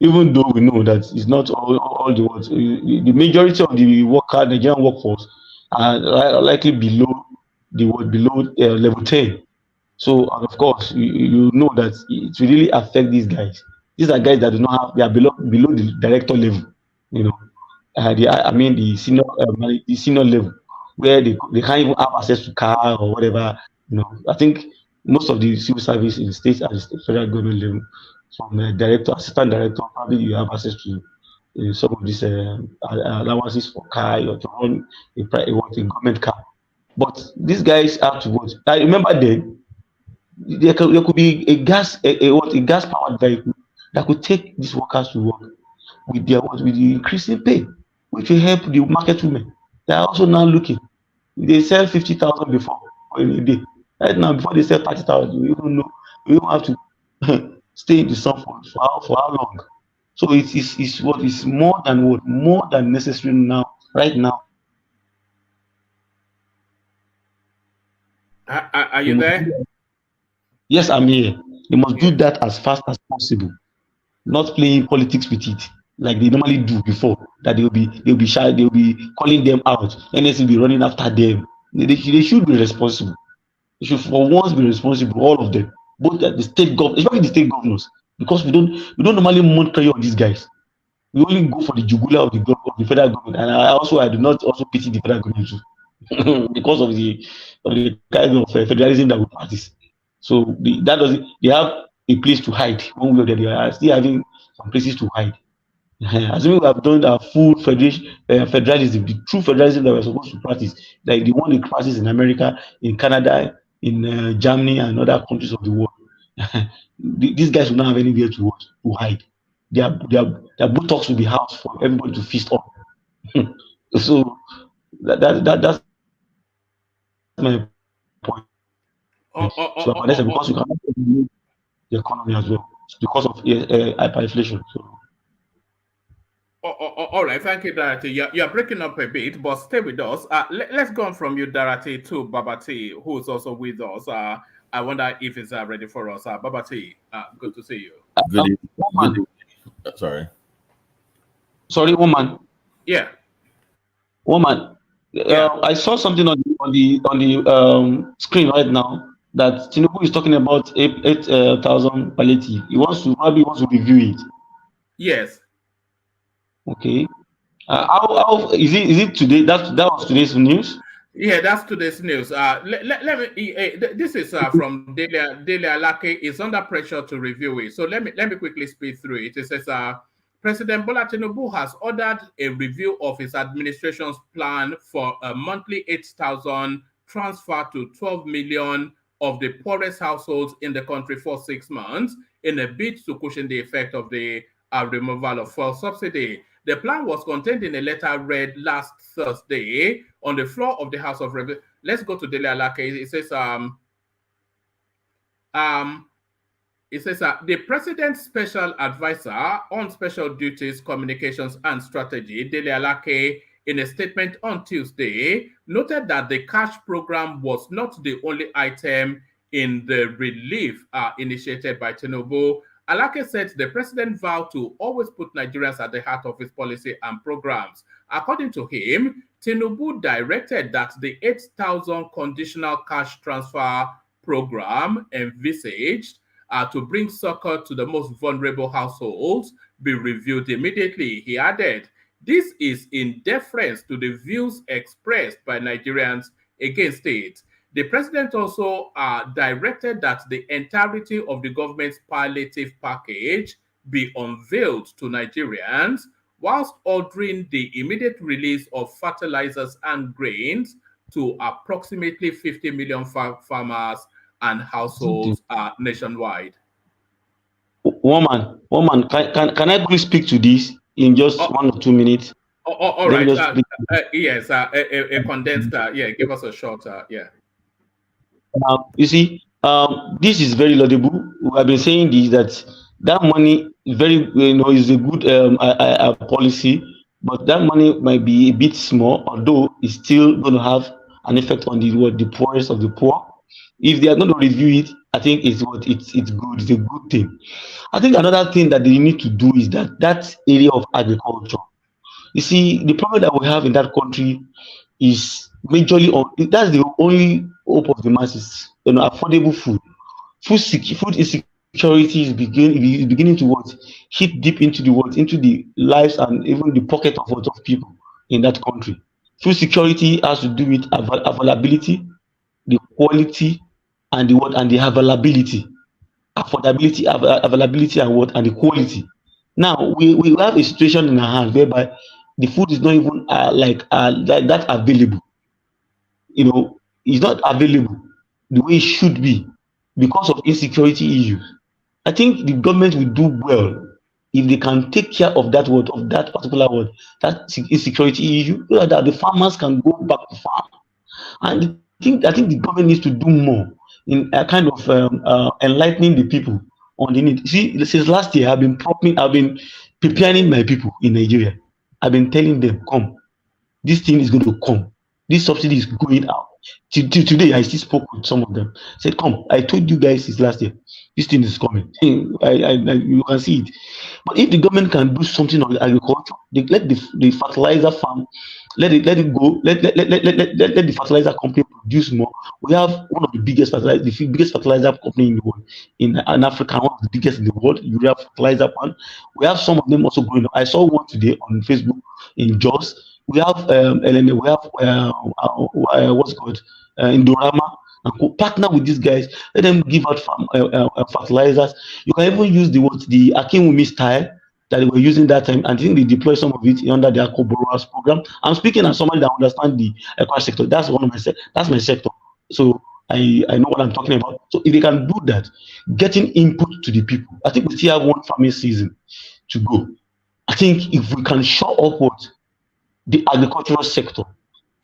Speaker 12: even though we know that it's not all the words, the majority of the Nigerian workforce are likely below level 10. So, and of course, you know that it will really affect these guys. These are guys that do not have, they are below the director level, the senior level, where they can't even have access to car or whatever. I think most of the civil service in the states at the federal government level from director, assistant director. Probably you have access to some of these allowances for car or to run a government car. But these guys have to vote. I remember then there could be a gas powered vehicle that could take these workers to work with with the increasing pay, which will help the market women. They are also now looking. They sell 50,000 before in a day. Right now, before they sell 30,000, you even know you even have to stay in the sun for how long. So it's what is more than necessary now, right now.
Speaker 3: Are
Speaker 12: They
Speaker 3: you
Speaker 12: must
Speaker 3: there?
Speaker 12: Yes, I'm here. They must do
Speaker 3: Yeah.
Speaker 12: that as fast as possible, not playing politics with it like they normally do before. That they'll be shy, they'll be calling them out. NS will be running after them. They should be responsible. They should for once be responsible, all of them, both at the state government, especially the state governors, because we don't normally monitor all these guys. We only go for the jugular of the federal government, and I do not also pity the federal government too, because of the kind of federalism that we practice. So that doesn't they have a place to hide one way or the other. They are still having some places to hide. Assuming we have done our full federalism, the true federalism that we're supposed to practice, like the one they practice in America, in Canada, in Germany, and other countries of the world. These guys will not have anywhere to hide. Their buttocks will be housed for everybody to feast on. So that's my point.
Speaker 3: Oh, oh,
Speaker 12: So
Speaker 3: oh,
Speaker 12: unless
Speaker 3: oh,
Speaker 12: because we
Speaker 3: oh,
Speaker 12: cannot regulate the economy as well because of hyperinflation. So
Speaker 3: all right, thank you, Darati. You're breaking up a bit, but stay with us. Let's go on from you, Darati, to Babati, who's also with us. I wonder if he's ready for us. Babati, good to see you.
Speaker 10: Good evening. Good
Speaker 12: woman,
Speaker 10: evening. Sorry.
Speaker 12: sorry, woman,
Speaker 3: Yeah,
Speaker 12: woman.
Speaker 3: yeah.
Speaker 12: I saw something on the screen right now that Tinubu is talking about 8,000 palliative. He wants to review it.
Speaker 3: Yes.
Speaker 12: Okay. How is it today? That was today's news.
Speaker 3: Yeah, that's today's news. Let me. This is from Daily Alake. Is under pressure to review it. So let me quickly speed through it. It says, President Bola Tinubu has ordered a review of his administration's plan for a monthly 8,000 transfer to 12 million of the poorest households in the country for 6 months in a bid to cushion the effect of the removal of fuel subsidy. The plan was contained in a letter read last Thursday on the floor of the House of Representatives. Let's go to Dele Alake. It says, the President's Special Advisor on Special Duties, Communications and Strategy, Dele Alake, in a statement on Tuesday, noted that the cash program was not the only item in the relief initiated by Tinubu. Alake said the president vowed to always put Nigerians at the heart of his policy and programs. According to him, Tinubu directed that the 8,000 conditional cash transfer program envisaged to bring succor to the most vulnerable households be reviewed immediately. He added, this is in deference to the views expressed by Nigerians against it. The president also directed that the entirety of the government's palliative package be unveiled to Nigerians, whilst ordering the immediate release of fertilizers and grains to approximately 50 million farmers and households nationwide.
Speaker 12: Woman, can I please speak to this in just 1 or 2 minutes?
Speaker 3: All right. Yes, a condensed. Yeah, give us a short. Yeah.
Speaker 12: You see, this is very laudable. We have been saying this that money is a good policy, but that money might be a bit small, although it's still going to have an effect on the poorest of the poor. If they are going to review it, I think it's good. It's a good thing. I think another thing that they need to do is that area of agriculture. You see, the problem that we have in that country is majorly that's the only hope of the masses. Affordable food. Food insecurity is beginning to hit deep into the lives and even the pocket of people in that country. Food security has to do with availability, the quality, and the availability. affordability, availability, and what and the quality. Now we have a situation in our hands whereby the food is not even like that available. It's not available the way it should be because of insecurity issues. I think the government will do well if they can take care of that particular word, that insecurity issue, so that the farmers can go back to farm. And I think the government needs to do more in a kind of enlightening the people on the need. See, since last year, I've been preparing my people in Nigeria. I've been telling them, come, this thing is going to come. This subsidy is going out. Till today, I still spoke with some of them. Said, come, I told you guys this last year. This thing is coming. You can see it. But if the government can do something on agriculture, they let the fertilizer farm, let it go, let the fertilizer company produce more. We have one of the biggest fertilizer company in the world, in Africa, one of the biggest in the world. You have fertilizer plant. We have some of them also growing up. I saw one today on Facebook in Jos. We have LMA, we have what's it called Indorama, and partner with these guys. Let them give out fertilizers. You can even use the Akinwumi style that they were using that time, and I think they deploy some of it under the Borrowers program. I'm speaking as somebody that understands the agriculture sector. That's my sector. So I know what I'm talking about. So if they can do that, getting input to the people, I think we still have one farming season to go. I think if we can show up the agricultural sector,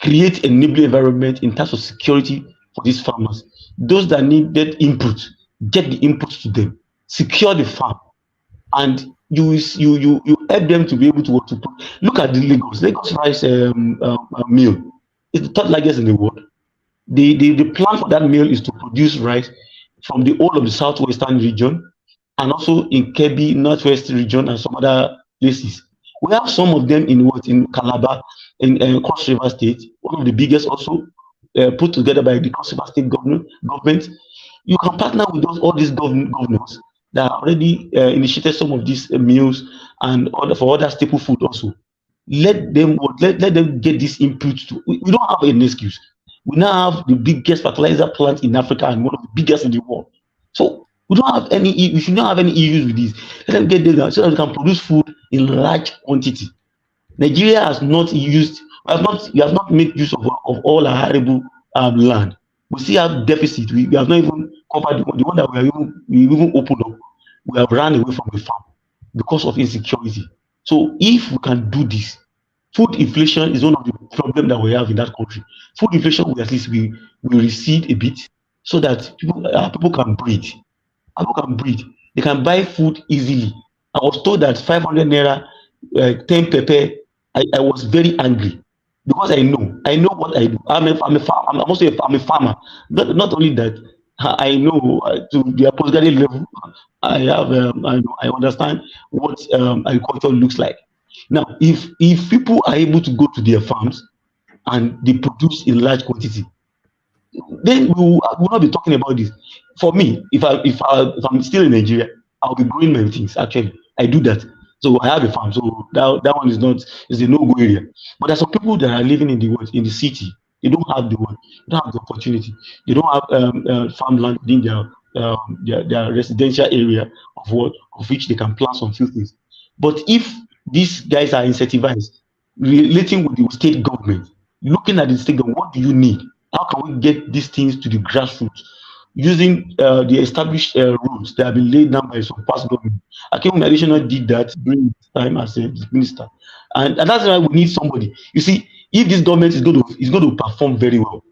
Speaker 12: create a enabling environment in terms of security for these farmers. Those that need that input, get the input to them, secure the farm, and you help them to be able to look at the Lagos rice mill. It's the third largest in the world. The plan for that mill is to produce rice from the whole of the southwestern region and also in Kebbi, northwest region, and some other places. We have some of them in Calabar, in Cross River State, one of the biggest also put together by the Cross River State government. You can partner with all these governors that already initiated some of these meals and for other staple food also. Let them get this input. We don't have an excuse. We now have the biggest fertilizer plant in Africa and one of the biggest in the world. So we should not have any issues with this. Let them get there so that we can produce food in large quantity. Nigeria has not made use of all our arable land. We still have deficit. We have not even covered the one that we even opened up. We have run away from the farm because of insecurity. So if we can do this, food inflation is one of the problems that we have in that country. Food inflation will at least will recede a bit so that people can breathe. People can breathe. They can buy food easily. I was told that 500 naira, 10 pepper. I was very angry because I know what I do. I'm a farmer. Not only that, I know to the postgraduate level, I understand what agriculture looks like. Now, if people are able to go to their farms and they produce in large quantity, then we'll not be talking about this. For me, if I'm still in Nigeria, I'll be growing my things. Actually, I do that. So I have a farm. So that one is a no-go area. But there's some people that are living in the city. They don't have the opportunity. They don't have farmland within their residential area of which they can plant some few things. But if these guys are incentivized, relating with the state government, looking at the state government, what do you need? How can we get these things to the grassroots? Using the established rules that have been laid down by some past government. Akinwumi additionally did that during his time as a minister, and that's why we need somebody. You see, if this government is going to perform very well,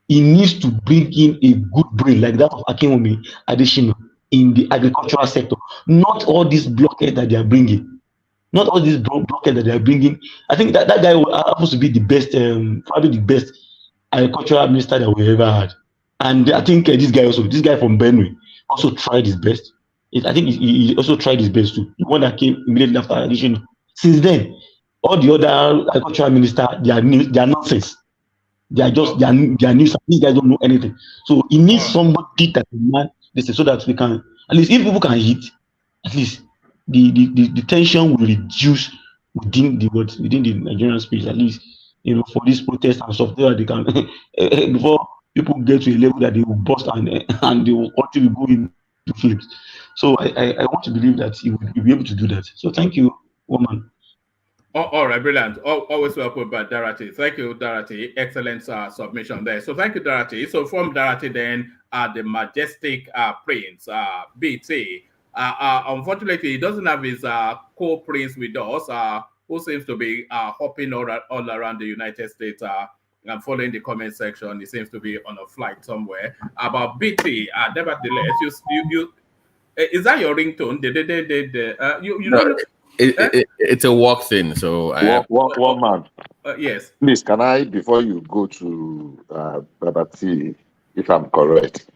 Speaker 12: it needs to bring in a good brain like that of Akinwumi Adesina in the agricultural sector. Not all these blockhead that they are bringing. Not all these blockhead that they are bringing. I think that guy happens to be the best, probably the best agricultural minister that we ever had. And I think this guy from Benue also tried his best. I think he also tried his best too. The one that came immediately after election. Since then, all the other agricultural ministers, they are nonsense. They are just they are news. These guys don't know anything. So he needs somebody that so that we can, at least if people can eat, at least the tension will reduce within the Nigerian space, at least for these protests and stuff, that they can before people get to a level that they will burst and they will continue going. to Phillips. So I want to believe that he would be able to do that. So thank you, woman.
Speaker 3: All right, brilliant. Always welcome by Dorothy. Thank you, Dorothy. Excellent submission there. So thank you, Dorothy. So from Dorothy, then the majestic prince, BT. Unfortunately, he doesn't have his co-prince with us, who seems to be hopping all around the United States and following the comment section. He seems to be on a flight somewhere. About BT, nevertheless, you is that your ringtone? You
Speaker 10: No,
Speaker 3: don't.
Speaker 10: it's a walk thing. So I have.
Speaker 7: One man.
Speaker 3: Yes.
Speaker 7: Please, can I, before you go to Babati, if I'm correct,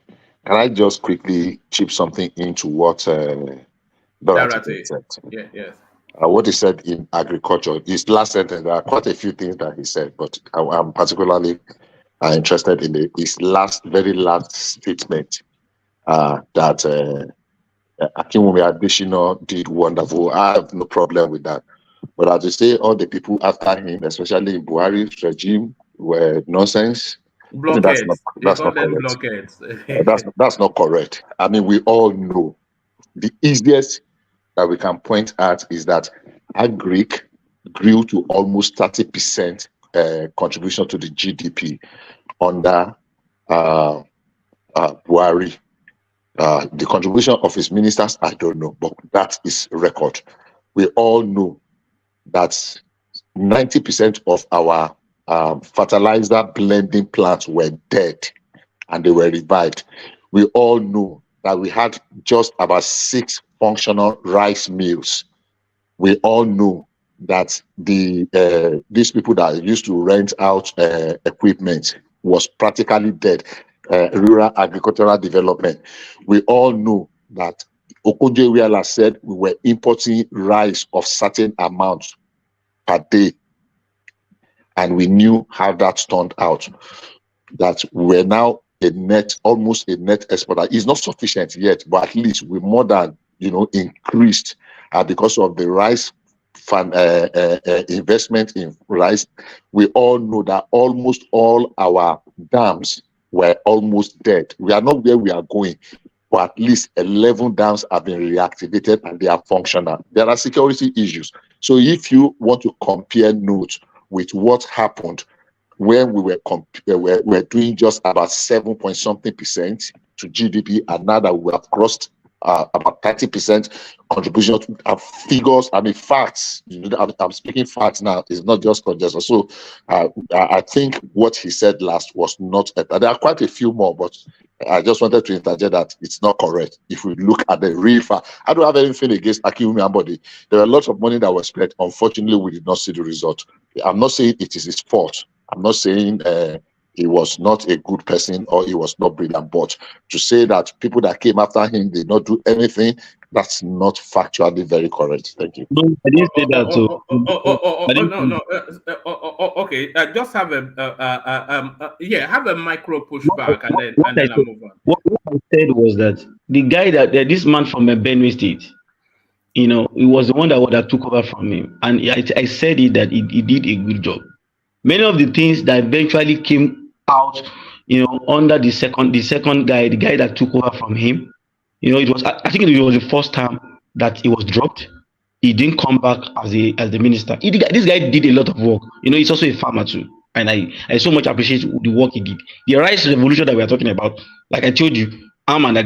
Speaker 7: can I just quickly chip something into what Dorothy
Speaker 3: Dorothy.
Speaker 7: said?
Speaker 3: Yeah, yes.
Speaker 7: What he said in agriculture, his last sentence, there are quite a few things that he said, but I'm particularly interested in his very last statement that Akinwumi Adesina did wonderful. I have no problem with that. But as you say, all the people after him, especially in Buhari's regime, were nonsense. I think
Speaker 3: Blockheads.
Speaker 7: that's not
Speaker 3: them
Speaker 7: correct.
Speaker 3: blockheads.
Speaker 7: That's not correct. I mean, we all know the easiest that we can point at is that agric grew to almost 30% contribution to the GDP under Buhari. The contribution of his ministers, I don't know, but that is record. We all know that 90% of our fertilizer blending plants were dead and they were revived. We all know that we had just about 6 functional rice mills. We all know that these people that used to rent out equipment was practically dead. Rural agricultural development. We all know that Okonjo-Iweala said we were importing rice of certain amounts per day, and we knew how that turned out. That we're now almost a net exporter. It's not sufficient yet, but at least we more than increased because of the rice fund investment in rice. We all know that almost all our dams were almost dead. We are not where we are going, but at least 11 dams have been reactivated and they are functional. There are security issues. So if you want to compare notes with what happened when we were doing just about 7 point something percent to GDP, and now that we have crossed about 30% contribution to figures, I mean facts. I'm speaking facts now. It's not just conjecture. So I think what he said last was not. There are quite a few more, but I just wanted to interject that it's not correct. If we look at the real fact, I don't have anything against Akinwumi Ambode. There are lots of money that was spent. Unfortunately, we did not see the result. I'm not saying it is his fault. I'm not saying he was not a good person or he was not brilliant, but to say that people that came after him did not do anything, that's not factually very correct. Thank you.
Speaker 12: No, I didn't say that.
Speaker 3: Okay. Just have have a micro pushback and then I'll move on.
Speaker 12: What I said was that the guy this man from Benue State, he was the one that took over from him, and I said it that he did a good job. Many of the things that eventually came out, under the second guy, the guy that took over from him, it was, I think it was the first time that he was dropped. He didn't come back as the minister. This guy did a lot of work. He's also a farmer too, and I so much appreciate the work he did. The rice revolution that we are talking about, like I told you, I'm an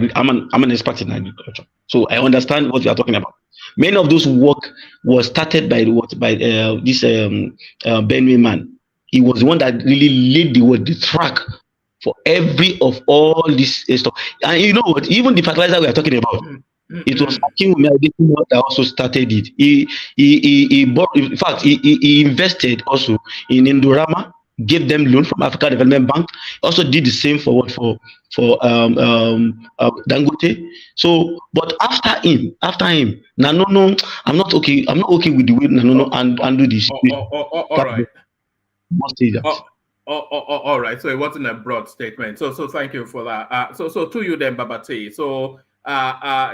Speaker 12: expert in agriculture, so I understand what you are talking about. Many of those work was started by this Benue man. He was the one that really laid the track for every of all this stuff. And you know what? Even the fertilizer we are talking about, it was Akinwumi Adesina that also started it. He bought, in fact, he invested also in Indorama, gave them loan from Africa Development Bank. Also did the same for Dangote. So, but after him, Nanono, I'm not okay with the way Nanono and do this.
Speaker 3: All right.
Speaker 12: Must say that.
Speaker 3: All right. So it wasn't a broad statement. So thank you for that. So to you then, Babati. So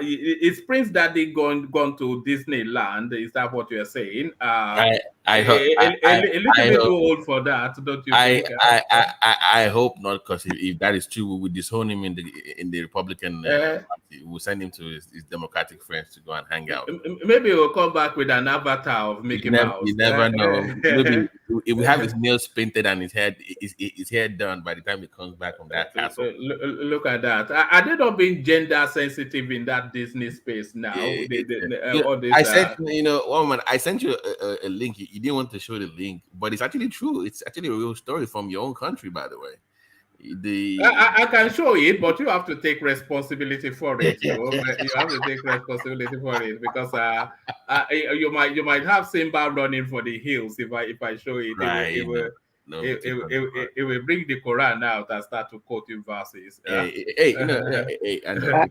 Speaker 3: is Prince Daddy gone to Disneyland? Is that what you're saying?
Speaker 10: I hope.
Speaker 3: A little
Speaker 10: I
Speaker 3: bit
Speaker 10: hope.
Speaker 3: too old for that, don't you think?
Speaker 10: I hope not, because if that is true, we will disown him in the Republican party. We'll send him to his Democratic friends to go and hang out.
Speaker 3: Maybe we'll come back with an avatar of Mickey Mouse.
Speaker 10: You never know. Maybe if we have his nails painted and his hair done by the time he comes back from that castle.
Speaker 3: Look at that. Are they not being gender sensitive in that Disney space now?
Speaker 10: I sent one man. I sent you a link. You didn't want to show the link, but it's actually true. It's actually a real story from your own country, by the way.
Speaker 3: I can show it, but you have to take responsibility for it. You have to take responsibility for it, because you might have Simba running for the hills if I show it.
Speaker 10: Right.
Speaker 3: It will bring the Quran out and start to quote you verses.
Speaker 11: I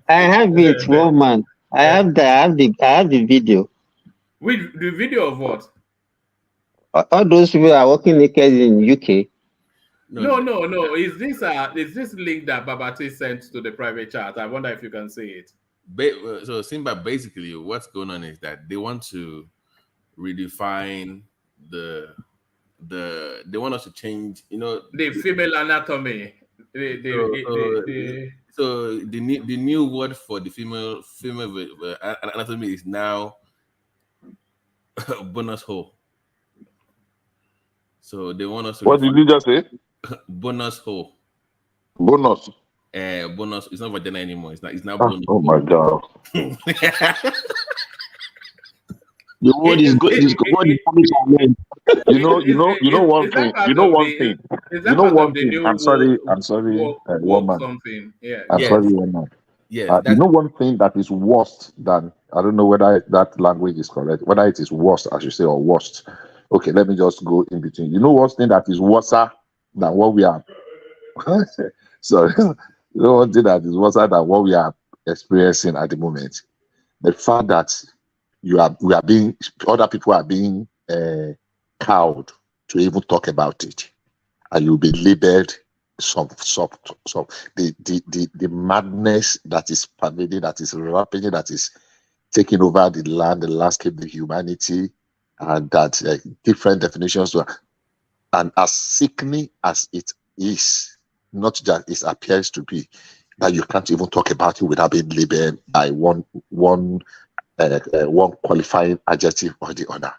Speaker 11: have it, woman. I have the video.
Speaker 3: With the video of what?
Speaker 11: All those people are working naked in UK.
Speaker 3: No. Is this link that Babati sent to the private chat? I wonder if you can see it.
Speaker 10: So Simba, basically, what's going on is that they want to redefine they want us to change,
Speaker 3: the female anatomy.
Speaker 10: So the new word for the female anatomy is now bonus hole. So they want us to.
Speaker 7: What did you just say?
Speaker 10: Bonus hole.
Speaker 7: Bonus.
Speaker 10: Bonus. It's not vagina anymore. It's now
Speaker 7: bonus. Oh my god.
Speaker 12: The word is good. Is coming to an end.
Speaker 7: You know one thing. I'm sorry, woman.
Speaker 3: Something. Yeah.
Speaker 7: I'm sorry, woman.
Speaker 10: Yeah.
Speaker 7: You know one thing that is worse than, I don't know whether that language is correct, whether it is worse, as you say, or worst. Okay, let me just go in between. You know one thing that is worse than what we are. So you know one thing that is worse than what we are experiencing at the moment. The fact that other people are being cowed to even talk about it, and you'll be labeled the madness that is pervading, that is rapidly, that is taking over the land, the landscape, the humanity, and that different definitions. And as sickening as it is, not just it appears to be, that you can't even talk about it without being labeled by one qualifying adjective or the other.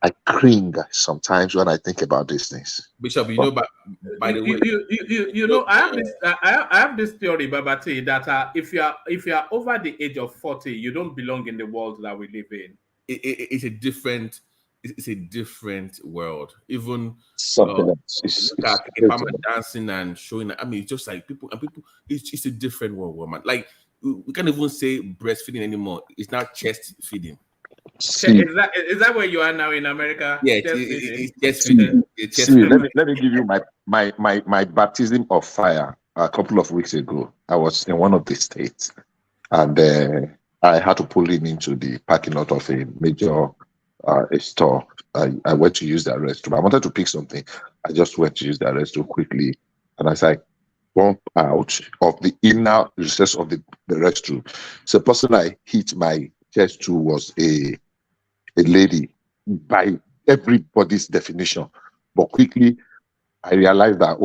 Speaker 7: I cringe sometimes when I think about these things.
Speaker 10: Bishop, by the way,
Speaker 3: I have this theory, Babati, that if you are over the age of 40, you don't belong in the world that we live in.
Speaker 10: It's a different world. Even
Speaker 7: something else.
Speaker 10: Dancing and showing. I mean, it's just like people. It's a different world, woman. Like we can't even say breastfeeding anymore. It's now chest feeding.
Speaker 3: Is that where you are now in America?
Speaker 10: Yeah, it's chest feeding.
Speaker 7: Let me give you my baptism of fire. A couple of weeks ago, I was in one of the states, and I had to pull him into the parking lot of a major a store. I went to use the restroom. I wanted to pick something. I just went to use the restroom quickly, and as I bump out of the inner recess of the restroom, so the person I hit my chest to was a lady by everybody's definition. But quickly, I realized that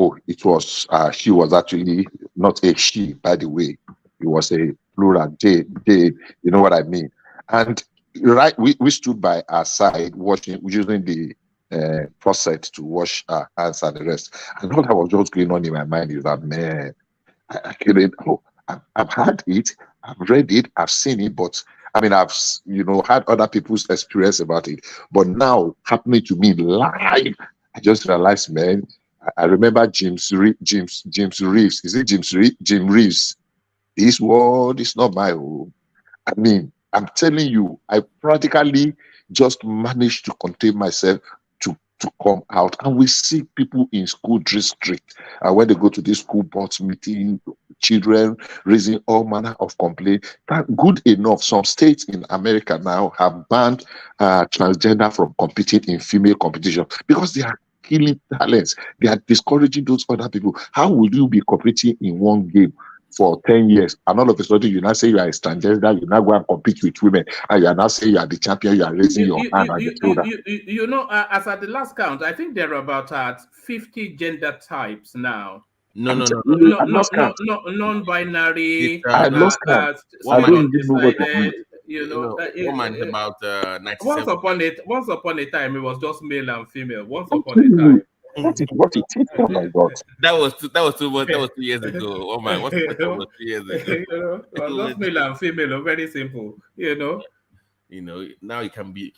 Speaker 7: she was actually not a she, by the way. It was a plural, Jade. You know what I mean? And we stood by our side using the faucet to wash our hands and the rest. And what I was just going on in my mind is that, man, I couldn't. I've had it, I've read it, I've seen it, but I mean, I've had other people's experience about it. But now happening to me live, I just realized, man. I remember Jim Reeves. Is it Jim Reeves? This world is not my home. I mean, I'm telling you, I practically just managed to contain myself to come out. And we see people in school district, when they go to this school board meeting, children raising all manner of complaints. Good enough, some states in America now have banned transgender from competing in female competition because they are killing talents. They are discouraging those other people. How will you be competing in one game for 10 years, and all of a sudden you now say you are a transgender, you now go and compete with women, and you are now saying you are the champion, you are raising your hand and the shoulder.
Speaker 3: As at the last count, I think there are about 50 gender types now.
Speaker 10: No.
Speaker 3: Non-binary.
Speaker 7: I lost count. I don't even know what it means.
Speaker 10: Woman is about 97.
Speaker 3: Once upon a time, it was just male and female. Once upon a time.
Speaker 7: What it is, oh my God.
Speaker 10: That was 2 years ago. Oh my, what's that was 2 years ago?
Speaker 3: It was just male and female, very simple.
Speaker 10: Now it can be.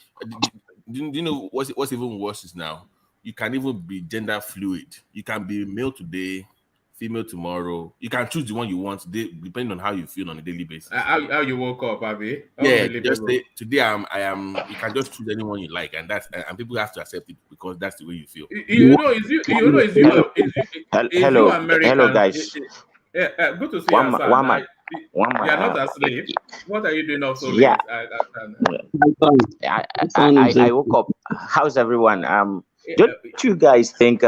Speaker 10: Do you know what's even worse is now? You can even be gender fluid. You can be male today, female tomorrow. You can choose the one you want, depending on how you feel on a daily basis.
Speaker 3: How you woke up, Abby?
Speaker 10: Just say, today I am. You can just choose anyone you like, and people have to accept it because that's the way you feel.
Speaker 14: Hello, guys.
Speaker 3: Good to see you.
Speaker 14: One man.
Speaker 3: You are not asleep. What are you doing up so late?
Speaker 14: Yeah. I woke up. How's everyone? Don't you guys think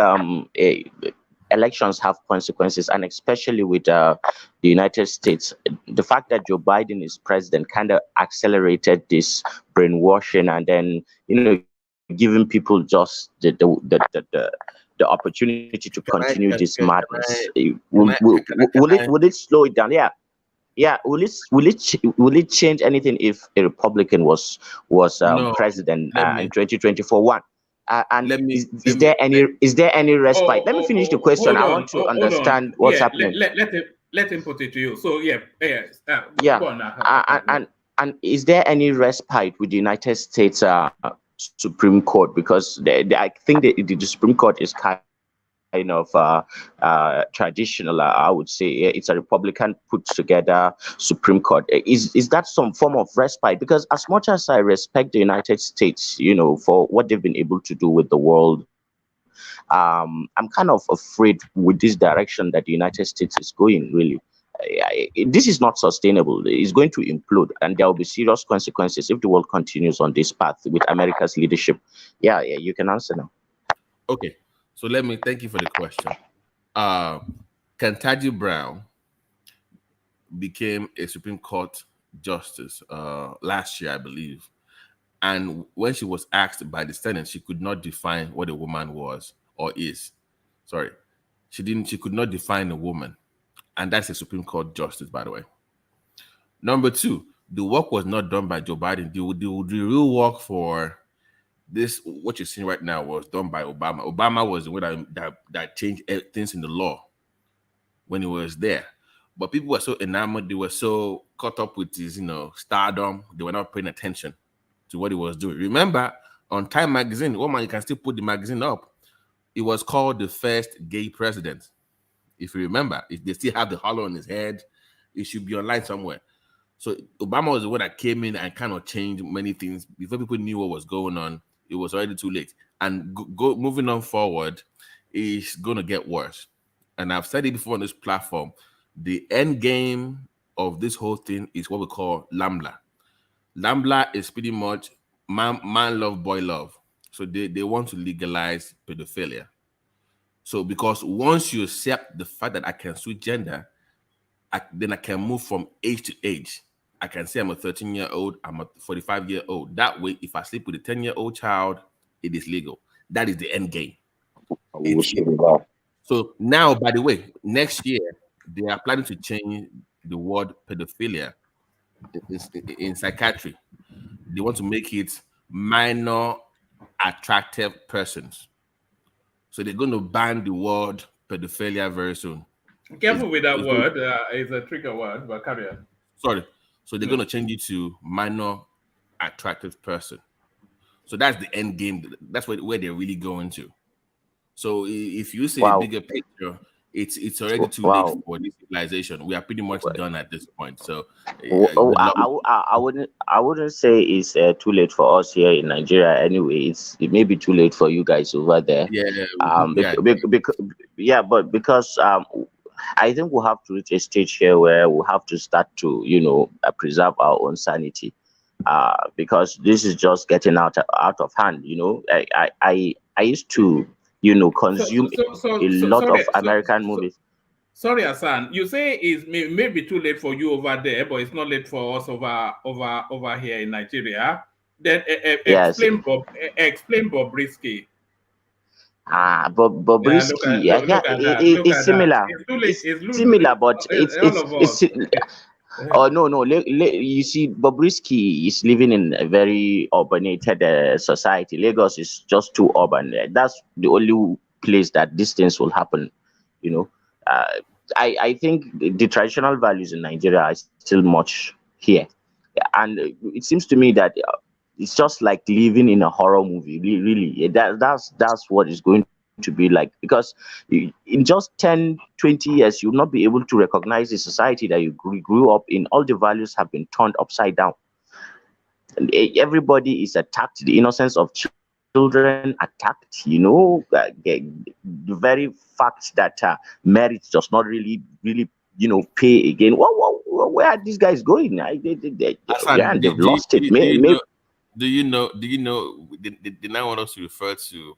Speaker 14: elections have consequences, and especially with the United States, the fact that Joe Biden is president kind of accelerated this brainwashing, and then giving people just the opportunity to continue this madness. Will it slow it down? Yeah. Will it change anything if a Republican was president in 2024? Is there any respite? Let me finish the question. I want to understand what's happening.
Speaker 3: Let him put it to you. So
Speaker 14: and is there any respite with the United States Supreme Court? Because I think the Supreme Court is kind of traditional. I would say it's a Republican put together Supreme Court. Is that some form of respite? Because as much as I respect the United States, for what they've been able to do with the world, I'm kind of afraid with this direction that the United States is going. Really, this is not sustainable. It's going to implode, and there will be serious consequences if the world continues on this path with America's leadership. Yeah, you can answer now.
Speaker 10: Okay. So let me thank you for the question. Ketanji Brown became a Supreme Court justice last year, I believe. And when she was asked by the Senate, she could not define what a woman was or is. Sorry, she could not define a woman. And that's a Supreme Court justice, by the way. Number two, the work was not done by Joe Biden. The real work for this, what you're seeing right now, was done by Obama. Obama was the one that changed things in the law when he was there. But people were so enamored, they were so caught up with his, stardom, they were not paying attention to what he was doing. Remember, on Time magazine, you can still put the magazine up. It was called the first gay president. If you remember, if they still have the hollow on his head, it should be online somewhere. So Obama was the one that came in and kind of changed many things. Before people knew what was going on, it was already too late. And moving on forward, it's going to get worse. And I've said it before on this platform, the end game of this whole thing is what we call Lambla. Lambla is pretty much man love, boy love. So they want to legalize pedophilia. So because once you accept the fact that I can switch gender, then I can move from age to age. I can say I'm a 13-year-old, I'm a 45-year-old. That way, if I sleep with a 10-year-old child, it is legal. That is the end game. So now, by the way, next year, they are planning to change the word pedophilia in psychiatry. They want to make it minor attractive persons. So they're going to ban the word pedophilia very soon.
Speaker 3: Careful with that word. It's a trigger word, but carry on.
Speaker 10: Sorry. So they're going to change it to minor attractive person. So that's the end game. That's where they're really going to. So if you see a bigger picture, it's already too late for this civilization. We are pretty much done at this point. So
Speaker 14: I wouldn't say it's too late for us here in Nigeria. Anyway, it may be too late for you guys over there. Because I think we'll have to reach a stage here where we'll have to start to preserve our own sanity, because this is just getting out of hand. I used to consume a lot of American movies.
Speaker 3: Sorry, Hassan. You say it's maybe too late for you over there, but it's not late for us over here in Nigeria. Then
Speaker 14: Yes.
Speaker 3: explain Bobrisky. Yeah,
Speaker 14: Bobrisky, yeah,
Speaker 3: look at that. Look
Speaker 14: it's
Speaker 3: at that.
Speaker 14: similar.
Speaker 3: It's too late.
Speaker 14: It's
Speaker 3: It's
Speaker 14: similar, but
Speaker 3: all of us.
Speaker 14: oh no. You see, Bobrisky is living in a very urbanated society. Lagos is just too urban. That's the only place that these things will happen. You know, I think the traditional values in Nigeria are still much here, and it seems to me that it's just like living in a horror movie. Really, that's what it's going to be like, because in just 10-20 years you'll not be able to recognize the society that you grew up in. All the values have been turned upside down, and everybody is attacked. The innocence of children attacked. The very fact that marriage does not really pay again. Where are these guys going? Yeah,
Speaker 10: Hassan,
Speaker 14: and they've lost it. May,
Speaker 10: do you know? They now want us to refer to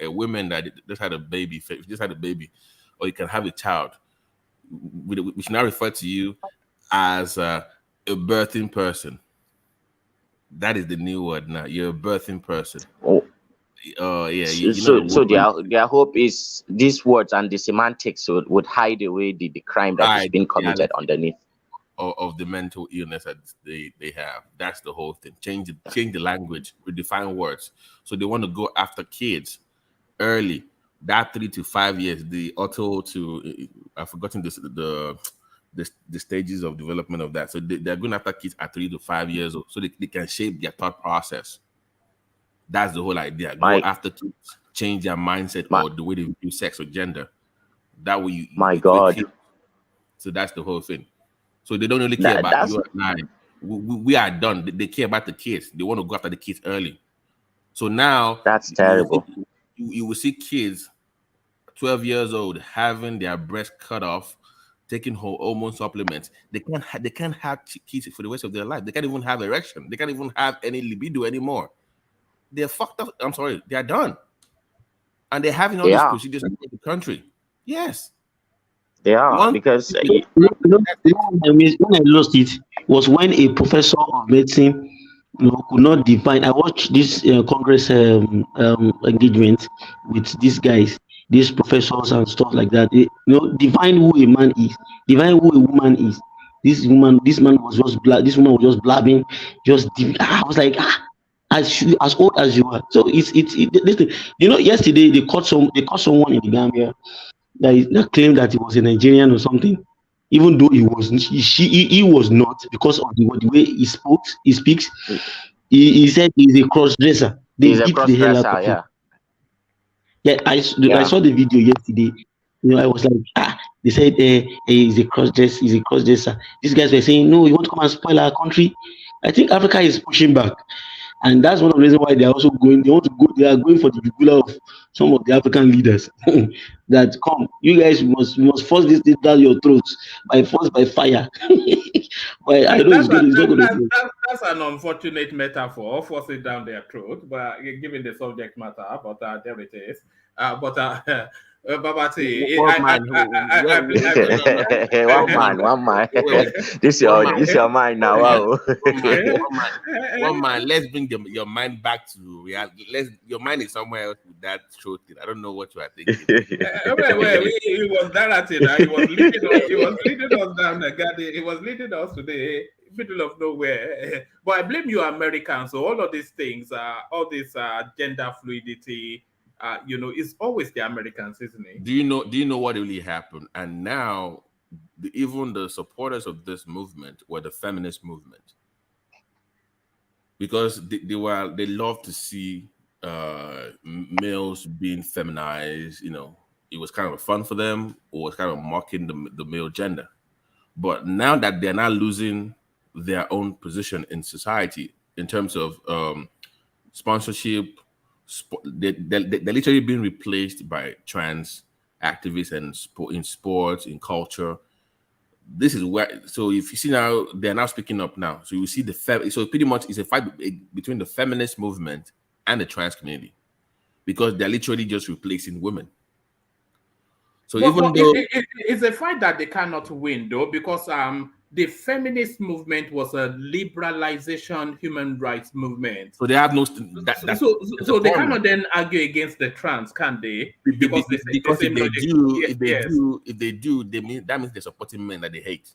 Speaker 10: women that just had a baby, just had a baby, or you can have a child. We should now refer to you as a birthing person. That is the new word now. You're a birthing person. Yeah.
Speaker 14: So their hope is these words and the semantics would hide away the crime that is being committed underneath.
Speaker 10: Of the mental illness that they have. That's the whole thing. Change the language, redefine words. So they want to go after kids early. That 3 to 5 years, the auto to I've forgotten the stages of development of that. So they're going after kids at 3 to 5 years old, so they can shape their thought process. That's the whole idea. Go after kids, change their mindset or the way they view sex or gender. That way you
Speaker 14: God.
Speaker 10: So that's the whole thing. So they don't really care about you and I. We are done. They care about the kids. They want to go after the kids early. So now
Speaker 14: that's terrible.
Speaker 10: You will see kids 12 years old having their breast cut off, taking hormone supplements. They can't have kids for the rest of their life. They can't even have erection. They can't even have any libido anymore. They're fucked up. I'm sorry. They are done. And they're having all these procedures in the country. Yes.
Speaker 14: They are, because
Speaker 12: when I lost it was when a professor of medicine could not define. I watched this Congress engagement with these guys, these professors and stuff like that. Define who a man is, define who a woman is. This man was just this woman was just blabbing, I was like, as old as you are. So listen, yesterday they caught someone in the Gambia that claimed that he was a Nigerian or something, even though he was he was not, because of the way he speaks. He said he's a cross dresser. They beat the hell out of him. Yeah, I saw the video yesterday. I was like, they said he's a cross dresser. These guys were saying, no, you want to come and spoil our country. I think Africa is pushing back. And that's one of the reasons why they're also going. They are going for the jugular of some of the African leaders. That come, you guys must force this thing down your throats by force, by fire. But I know
Speaker 3: that's an unfortunate metaphor, force it down their throat. But given the subject matter, but there it is. Babati,
Speaker 14: one man. This your mind now. Wow.
Speaker 10: One man. Let's bring your mind back to reality. Your mind is somewhere else with that show thing. I don't know what you are thinking.
Speaker 3: He was narrating. He was leading us down the garden. He was leading us to the middle of nowhere. But I blame you, Americans. So all of these things, all this gender fluidity. It's always the Americans, isn't it?
Speaker 10: Do you know what really happened? And now, even the supporters of this movement were the feminist movement, because they love to see males being feminized. It was kind of fun for them, or was kind of mocking the male gender. But now that they're not losing their own position in society in terms of sponsorship. They're literally being replaced by trans activists and in sports, in culture. This is where, so if you see now, they're now speaking up now. So you see so pretty much it's a fight between the feminist movement and the trans community, because they're literally just replacing women. So even though
Speaker 3: it's a fight that they cannot win, though, because the feminist movement was a liberalization human rights movement.
Speaker 10: So they have no.
Speaker 3: So they cannot then argue against the trans, can they? Because
Speaker 10: if they do, they mean that means they're supporting men that they hate.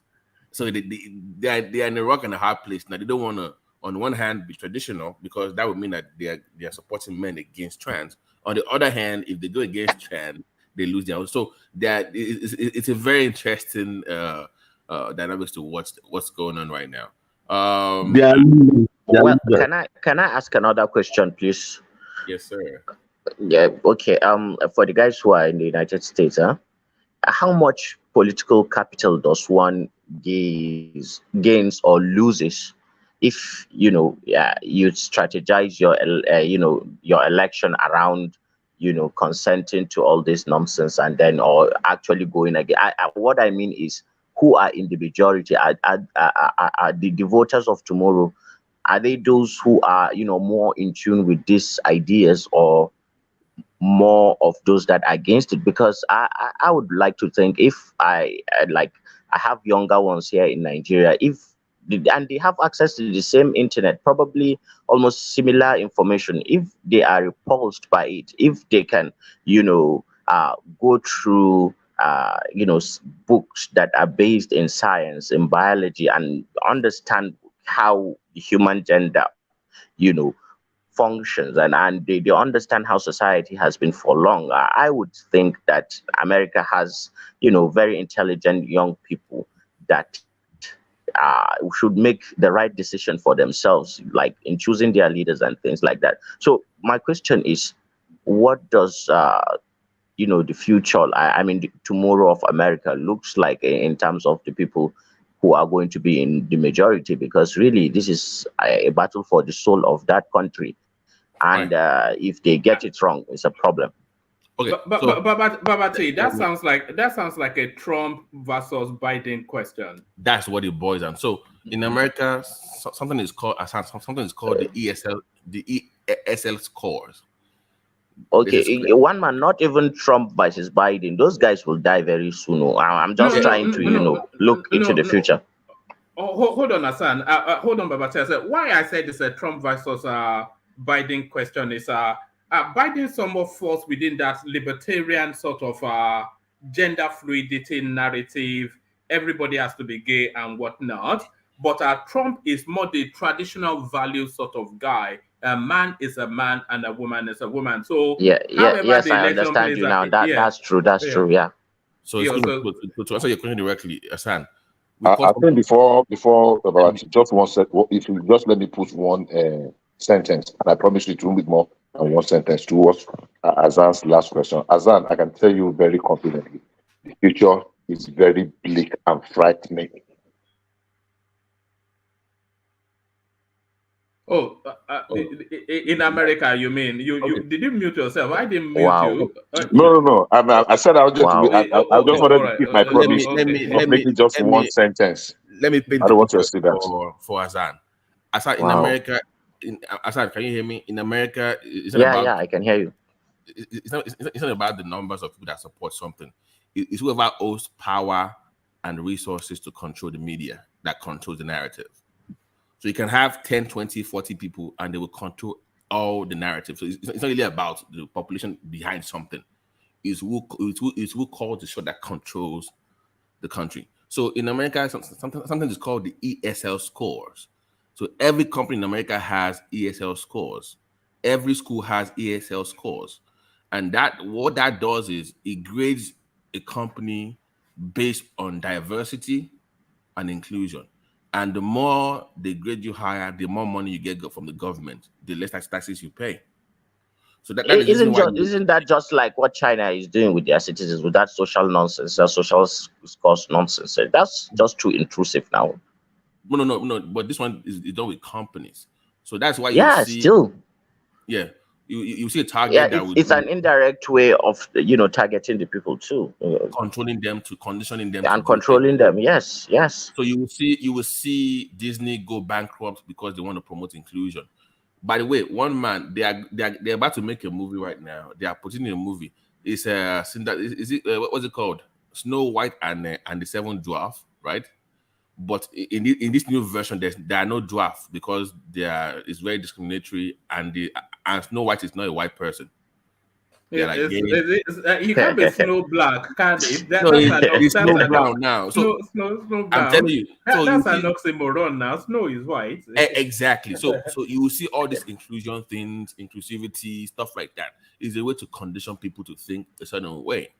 Speaker 10: So they are in a rock and a hard place now. They don't want to, on one hand, be traditional because that would mean that they are supporting men against trans. On the other hand, if they go against trans, they lose their own. So that it's a very interesting dynamics to what's going on right now.
Speaker 14: Well, can I ask another question, please?
Speaker 10: Yes, sir.
Speaker 14: Yeah. Okay. For the guys who are in the United States, how much political capital does one gains or loses if you strategize your election around consenting to all this nonsense and then or actually going again? What I mean is, who are in the majority? Are the voters of tomorrow? Are they those who are more in tune with these ideas, or more of those that are against it? Because I would like to think, if I have younger ones here in Nigeria, and they have access to the same internet, probably almost similar information, if they are repulsed by it, if they can go through books that are based in science, in biology, and understand how the human gender functions, and they understand how society has been for long, I would think that America has very intelligent young people that should make the right decision for themselves, like in choosing their leaders and things like that. So my question is, what does the future, I mean the tomorrow of America looks like in terms of the people who are going to be in the majority? Because really this is a battle for the soul of that country, and if they get it wrong, it's a problem.
Speaker 10: Okay,
Speaker 3: but that sounds like a Trump versus Biden question.
Speaker 10: That's what it boils down. So in America, something is called the ESL scores.
Speaker 14: Okay, one man, not even Trump versus Biden. Those guys will die very soon. I'm just trying to look into the future.
Speaker 3: Oh, hold on, Hassan. Hold on, Babati. Why I said it's a Trump versus Biden question is Biden somewhat falls within that libertarian sort of gender fluidity narrative. Everybody has to be gay and whatnot. But Trump is more the traditional value sort of guy. A man is a man and a woman is a woman. So
Speaker 14: yes, I understand you now. That's true. That's true. Yeah.
Speaker 10: So, to answer your question directly, Hassan,
Speaker 7: I think before about just one set, if you just let me put one sentence, and I promise you to read more than one sentence towards Azan's last question. Azan, I can tell you very confidently, the future is very bleak and frightening.
Speaker 3: Oh, in America, you mean? You did you mute yourself? I didn't mute you.
Speaker 7: No. I said I was just. I just wanted to keep my promise of making just one sentence.
Speaker 10: Let me paint.
Speaker 7: I don't want to see that
Speaker 10: for Hassan. Hassan, in America, Hassan, can you hear me? In America,
Speaker 14: I can hear you.
Speaker 10: It's not about the numbers of people that support something. It's whoever owns power and resources to control the media that controls the narrative. So you can have 10, 20, 40 people and they will control all the narrative. So it's not really about the population behind something. It's who calls the show that controls the country. So in America, something is called the ESL scores. So every company in America has ESL scores. Every school has ESL scores. And what that does is it grades a company based on diversity and inclusion. And the more they grade you higher, the more money you get from the government, the less taxes you pay. So
Speaker 14: isn't that just like what China is doing with their citizens, with that social nonsense, that social scores nonsense? That's just too intrusive now.
Speaker 10: No. But this one is done with companies, so that's why
Speaker 14: you see. Still,
Speaker 10: you see a target
Speaker 14: it's an indirect way of targeting the people too,
Speaker 10: controlling them, to conditioning them,
Speaker 14: and controlling them. Yes.
Speaker 10: So you will see Disney go bankrupt because they want to promote inclusion. By the way, one man, they're about to make a movie right now. They are putting in a movie. Is is it what was it called? Snow White and the Seven Dwarf, right? But in this new version, there are no dwarfs because it's very discriminatory, and Snow White is not a white person. They're like gay.
Speaker 3: You can't be Snow Black, can it?
Speaker 10: No, it's Snow
Speaker 3: That's
Speaker 10: Brown now. So
Speaker 3: Snow Brown.
Speaker 10: I'm telling you. So
Speaker 3: That's an oxymoron now. Snow is white.
Speaker 10: Exactly. So you will see all these inclusion things, inclusivity, stuff like that. Is a way to condition people to think a certain way.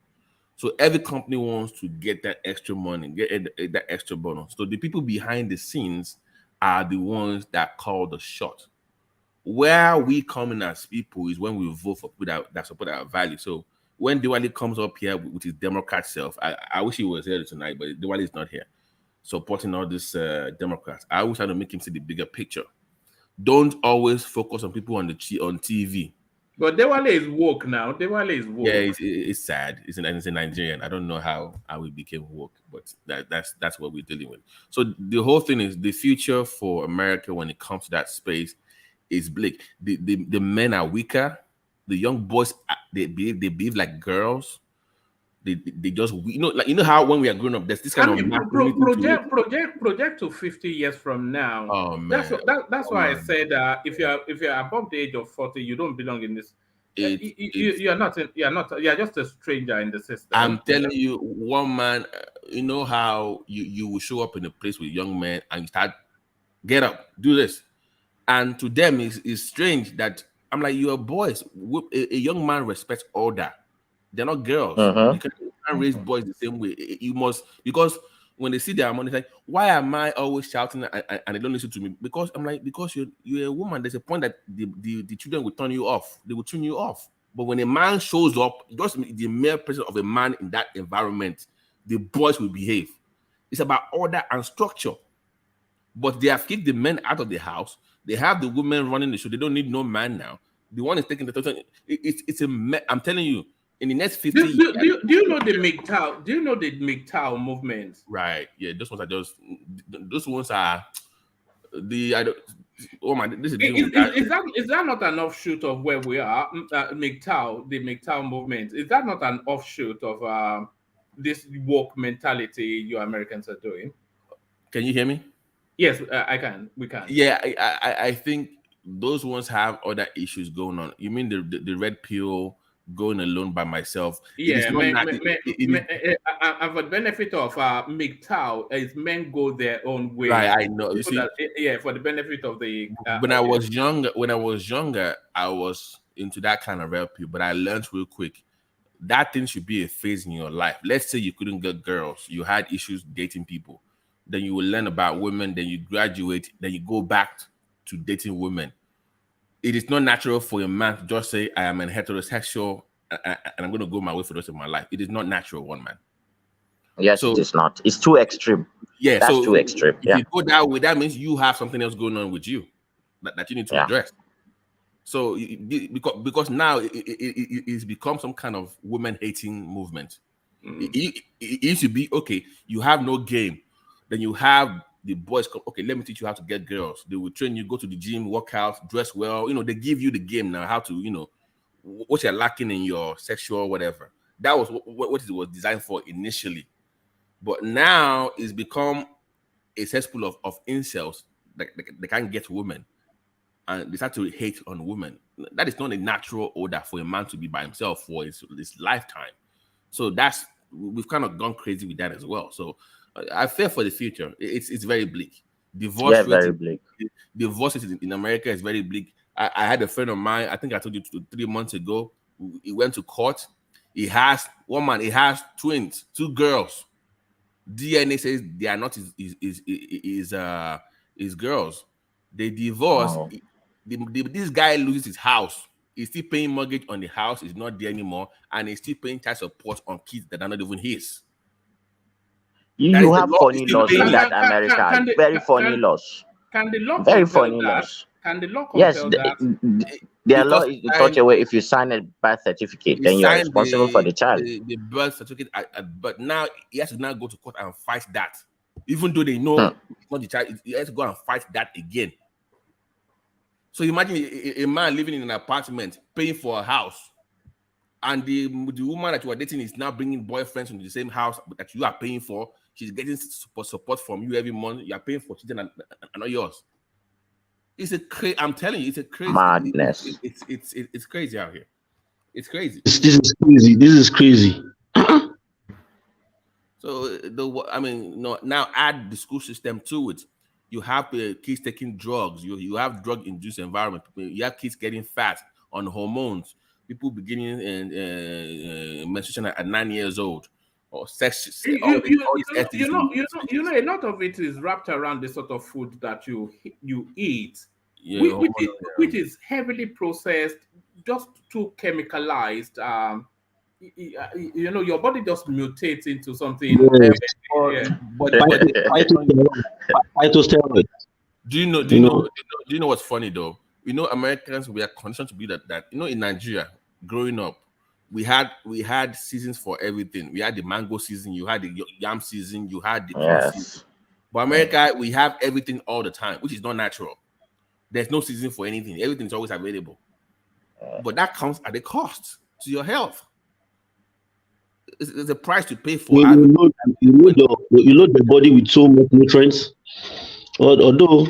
Speaker 10: So every company wants to get that extra money, get that extra bonus. So the people behind the scenes are the ones that call the shot. Where we come in as people is when we vote for people that support our value. So when Diwali comes up here with his Democrat self, I wish he was here tonight, but Diwali is not here, supporting all these Democrats. I always try to make him see the bigger picture. Don't always focus on people on TV.
Speaker 3: But Dewale is woke now. Dewale is woke.
Speaker 10: Yeah, it's sad. It's a Nigerian. I don't know how we became woke, but that's what we're dealing with. So the whole thing is the future for America when it comes to that space is bleak. The men are weaker. The young boys they behave like girls. They just how when we are growing up, there's this kind of
Speaker 3: project to 50 years from now.
Speaker 10: Oh man,
Speaker 3: that's why I said if you're above the age of 40, you don't belong in this. You're just a stranger in the system.
Speaker 10: I'm telling you, one man. You know how you will show up in a place with young men and you start get up, do this, and to them it's strange that I'm like, you're boys. A young man respects older. They're not girls. You can't raise boys the same way. You must, because when they see their money, like, why am I always shouting and they don't listen to me? Because I'm like, because you're a woman. There's a point that the children will turn you off. They will tune you off. But when a man shows up, just the mere presence of a man in that environment, the boys will behave. It's about order and structure. But they have kicked the men out of the house. They have the women running the show. They don't need no man now. The one is taking the total. I'm telling you. In the next 50 years,
Speaker 3: do you know the MGTOW? Do you know the MGTOW movement?
Speaker 10: Right. Yeah. Those ones are the. I don't. Oh my! This
Speaker 3: is that not an offshoot of where we are? MGTOW, the MGTOW movement. Is that not an offshoot of this woke mentality you Americans are doing?
Speaker 10: Can you hear me?
Speaker 3: Yes, I can. We can.
Speaker 10: Yeah, I think those ones have other issues going on. You mean the red pill? Going alone by myself.
Speaker 3: Yeah, for the benefit of MGTOW, is men go their own way.
Speaker 10: Right, I know. You see,
Speaker 3: for the benefit of the.
Speaker 10: When I was younger, I was into that kind of red pill, but I learned real quick that thing should be a phase in your life. Let's say you couldn't get girls, you had issues dating people, then you will learn about women, then you graduate, then you go back to dating women. It is not natural for a man to just say, I am a heterosexual and I'm going to go my way for the rest of my life. It is not natural, one man.
Speaker 14: Yes, it is not. It's too extreme.
Speaker 10: Yeah,
Speaker 14: that's too extreme.
Speaker 10: If you go that way, that means you have something else going on with you that you need to address. So because now it's become some kind of women-hating movement. It used to be, okay, you have no game. Then you have the boys come, okay, let me teach you how to get girls. They will train you, go to the gym, work out, dress well. They give you the game now, how to, what you're lacking in your sexual whatever. That was what it was designed for initially. But now it's become a cesspool of incels that they can't get women. And they start to hate on women. That is not a natural order for a man to be by himself for his lifetime. So we've kind of gone crazy with that as well. So I fear for the future. It's very bleak. Divorce in America is very bleak. I had a friend of mine, I think I told you 3 months ago, he went to court. He has twins, 2 girls. DNA says they are not his girls. They divorce. Wow. This guy loses his house. He's still paying mortgage on the house. It's not there anymore. And he's still paying child support on kids that are not even his.
Speaker 14: You have funny laws in that America. Very funny laws.
Speaker 3: Can the law
Speaker 14: very funny laws?
Speaker 3: Can the law compel that?
Speaker 14: Their law is in such a way, if you sign a birth certificate, then you're responsible for the child.
Speaker 10: The birth certificate, but now he has to now go to court and fight that. Even though they know it's not the child, he has to go and fight that again. So imagine a man living in an apartment, paying for a house. and the woman that you are dating is now bringing boyfriends into the same house that you are paying for. She's getting support from you every month. You are paying for children and not yours. It's a crazy. I'm telling you, it's a crazy
Speaker 14: madness.
Speaker 10: It's crazy out here. It's crazy.
Speaker 12: This is crazy. This is crazy.
Speaker 10: So now add the school system to it. You have kids taking drugs. You have drug-induced environment. You have kids getting fat on hormones. People beginning menstruation at 9 years old, or sex.
Speaker 3: You know, a lot of it is wrapped around the sort of food that you eat,
Speaker 10: Yeah,
Speaker 3: which is heavily processed, just too chemicalized. You know, your body just mutates into something.
Speaker 12: Yes.
Speaker 10: But
Speaker 12: Phytosteroid.
Speaker 10: do you know what's funny though? You know, Americans, we are conditioned to be that you know, in Nigeria, growing up, we had seasons for everything. We had the mango season, you had the yam season, you had the corn season. But America, we have everything all the time, which is not natural. There's no season for anything. Everything is always available. But that comes at a cost to your health. It's a price to pay for.
Speaker 12: You load the body with so much nutrients. Although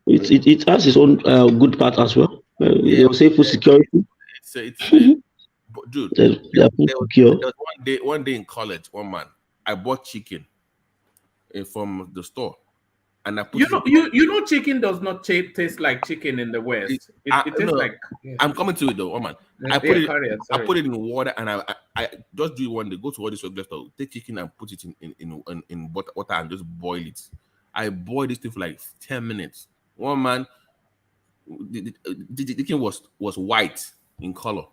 Speaker 12: it has its own good part as well. They'll say food security.
Speaker 10: But dude,
Speaker 12: there
Speaker 10: was one day in college, one man, I bought chicken from the store, and I put
Speaker 3: you know chicken does not taste like chicken in the West. It tastes like.
Speaker 10: I'm coming to it though, oh man. I put it in water, and I just do it one day. Go to all this regular store, take chicken and put it in water and just boil it. I boiled this thing for like 10 minutes. One man, the chicken was white in color,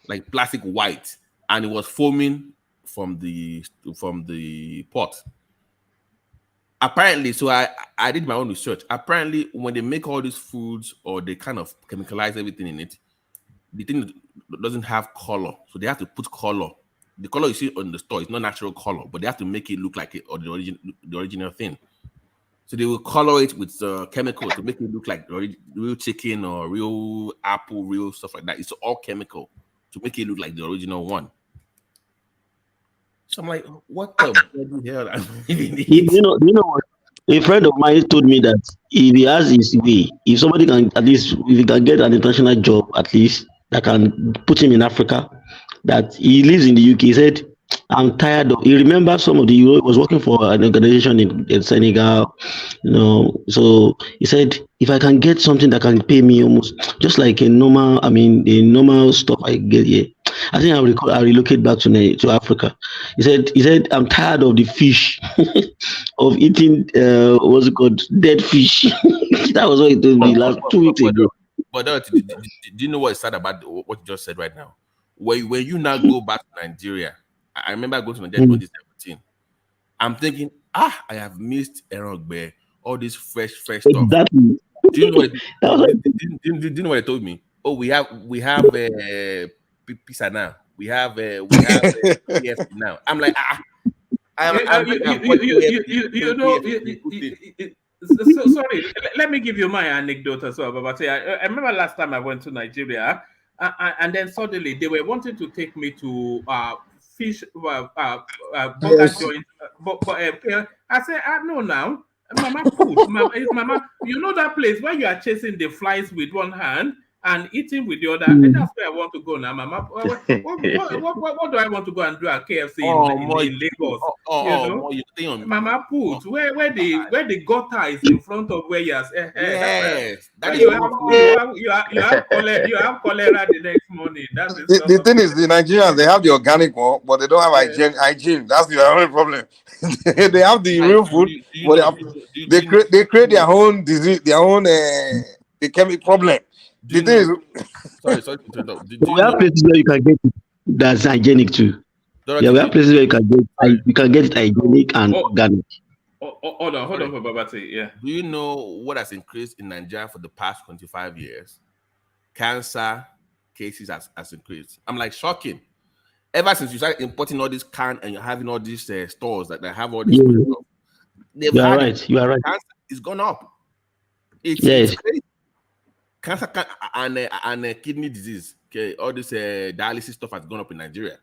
Speaker 10: like plastic white, and it was foaming from the pot. Apparently, so I did my own research. Apparently, when they make all these foods or they kind of chemicalize everything in it, the thing doesn't have color, so they have to put color. The color you see on the store is not natural color, but they have to make it look like it or the original thing. So they will color it with chemicals to make it look like real chicken or real apple, real stuff like that. It's all chemical to make it look like the original one. So I'm like, what the bloody hell?
Speaker 12: You know what? A friend of mine told me that if he has his way, if somebody can at least, if he can get an international job at least that can put him in Africa, that he lives in the UK. He said, I'm tired of. He remembers some of the. He was working for an organization in Senegal, So he said, if I can get something that can pay me almost just like the normal stuff I get here, I think I'll relocate back to Africa. He said, I'm tired of the fish, of eating what's it called, dead fish. That was what he told me last 2 weeks ago.
Speaker 10: But do you know what is sad about what you just said right now? When you now go back to Nigeria, I remember going to Nigeria in 2017. I'm thinking, I have missed Erogbe, all this fresh stuff.
Speaker 12: Exactly.
Speaker 10: Do you know what they told me? Oh, we have pizza now. We have KFC now. I'm like,
Speaker 3: sorry. Let me give you my anecdote as well. But I remember last time I went to Nigeria, and then suddenly they were wanting to take me to fish burger joint. I said, no, now, Mama, Mama, you know that place where you are chasing the flies with one hand and eating with the other. And that's where I want to go now, Mama. What do I want to go and do at KFC in Lagos? Mama, put where the gutter is in front of where you are.
Speaker 10: Yes,
Speaker 3: you have cholera the next morning. That's
Speaker 2: the thing is, the Nigerians, they have the organic one, but they don't have hygiene. That's the only problem. They have the real food, but they create their own disease, their own the chemical problem. The thing is,
Speaker 10: sorry to interrupt.
Speaker 12: We have places where you can get it that's hygienic too. We have places where you can get it hygienic and organic.
Speaker 3: Hold on, for Babati. Yeah.
Speaker 10: Do you know what has increased in Nigeria for the past 25 years? Cancer cases has increased. I'm like shocking. Ever since you started importing all this can and you're having all these stores that have all this stuff,
Speaker 12: you are right.
Speaker 10: Cancer is gone up. It's crazy. Cancer and kidney disease. okay, all this dialysis stuff has gone up in Nigeria?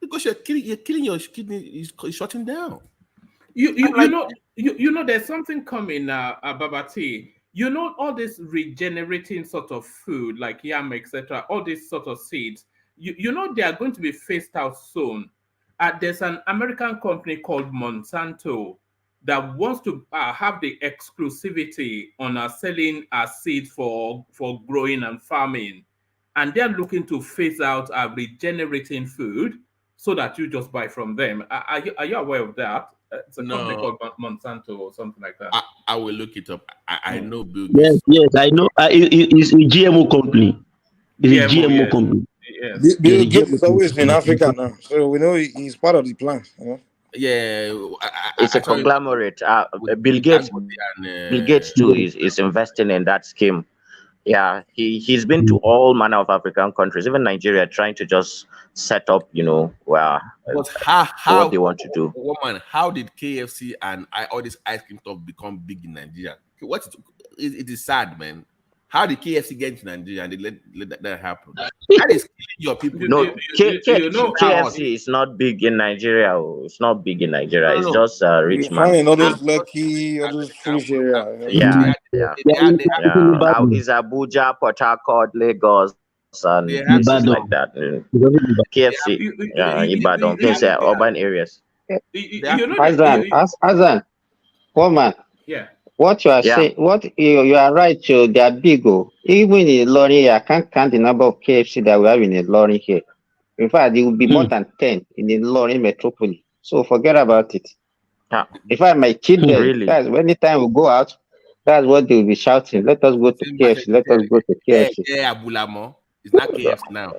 Speaker 10: Because you're killing your kidney, is shutting down.
Speaker 3: You know, there's something coming, Babati. You know, all this regenerating sort of food like yam, etc., all these sort of seeds, you know, they are going to be phased out soon. There's an American company called Monsanto that wants to have the exclusivity on selling seeds for growing and farming, and they're looking to phase out regenerating food so that you just buy from them. Are you aware of that? It's a company called Monsanto or something like that.
Speaker 10: I will look it up. I know Bill
Speaker 12: Yes, yes, I know. It's a GMO company. It's a GMO
Speaker 3: yes.
Speaker 12: company.
Speaker 3: Yes.
Speaker 15: Bill Gates is always in Africa now, so we know he's part of the plan. You know?
Speaker 10: Yeah,
Speaker 14: It's a conglomerate. Bill Gates too is investing in that scheme. Yeah, he's been to all manner of African countries, even Nigeria, trying to just set up, where
Speaker 10: but how
Speaker 14: what they want to do.
Speaker 10: Woman, how did KFC and all this ice cream stuff become big in Nigeria? It is sad, man. How did KFC get into Nigeria and they let that happen? That is killing your people.
Speaker 14: No, KFC is not big in Nigeria. It's not big in Nigeria. It's just rich man.
Speaker 15: Finding all those lucky, all those foolish area.
Speaker 14: Yeah. It's Abuja, Port Harcourt, Lagos, and places like that. KFC, Ibadan, things are urban areas.
Speaker 16: Azan, woman.
Speaker 3: Yeah.
Speaker 16: What you are saying, you are right, Joe. They are big. Even in Ilorin, I can't count the number of KFC that we have in Ilorin here. In fact, it will be more than 10 in the Ilorin metropolis. So forget about it. In fact, my children, guys, anytime we go out, that's what they will be shouting. Let us go to KFC. Let us go to KFC.
Speaker 10: It's not KFC now.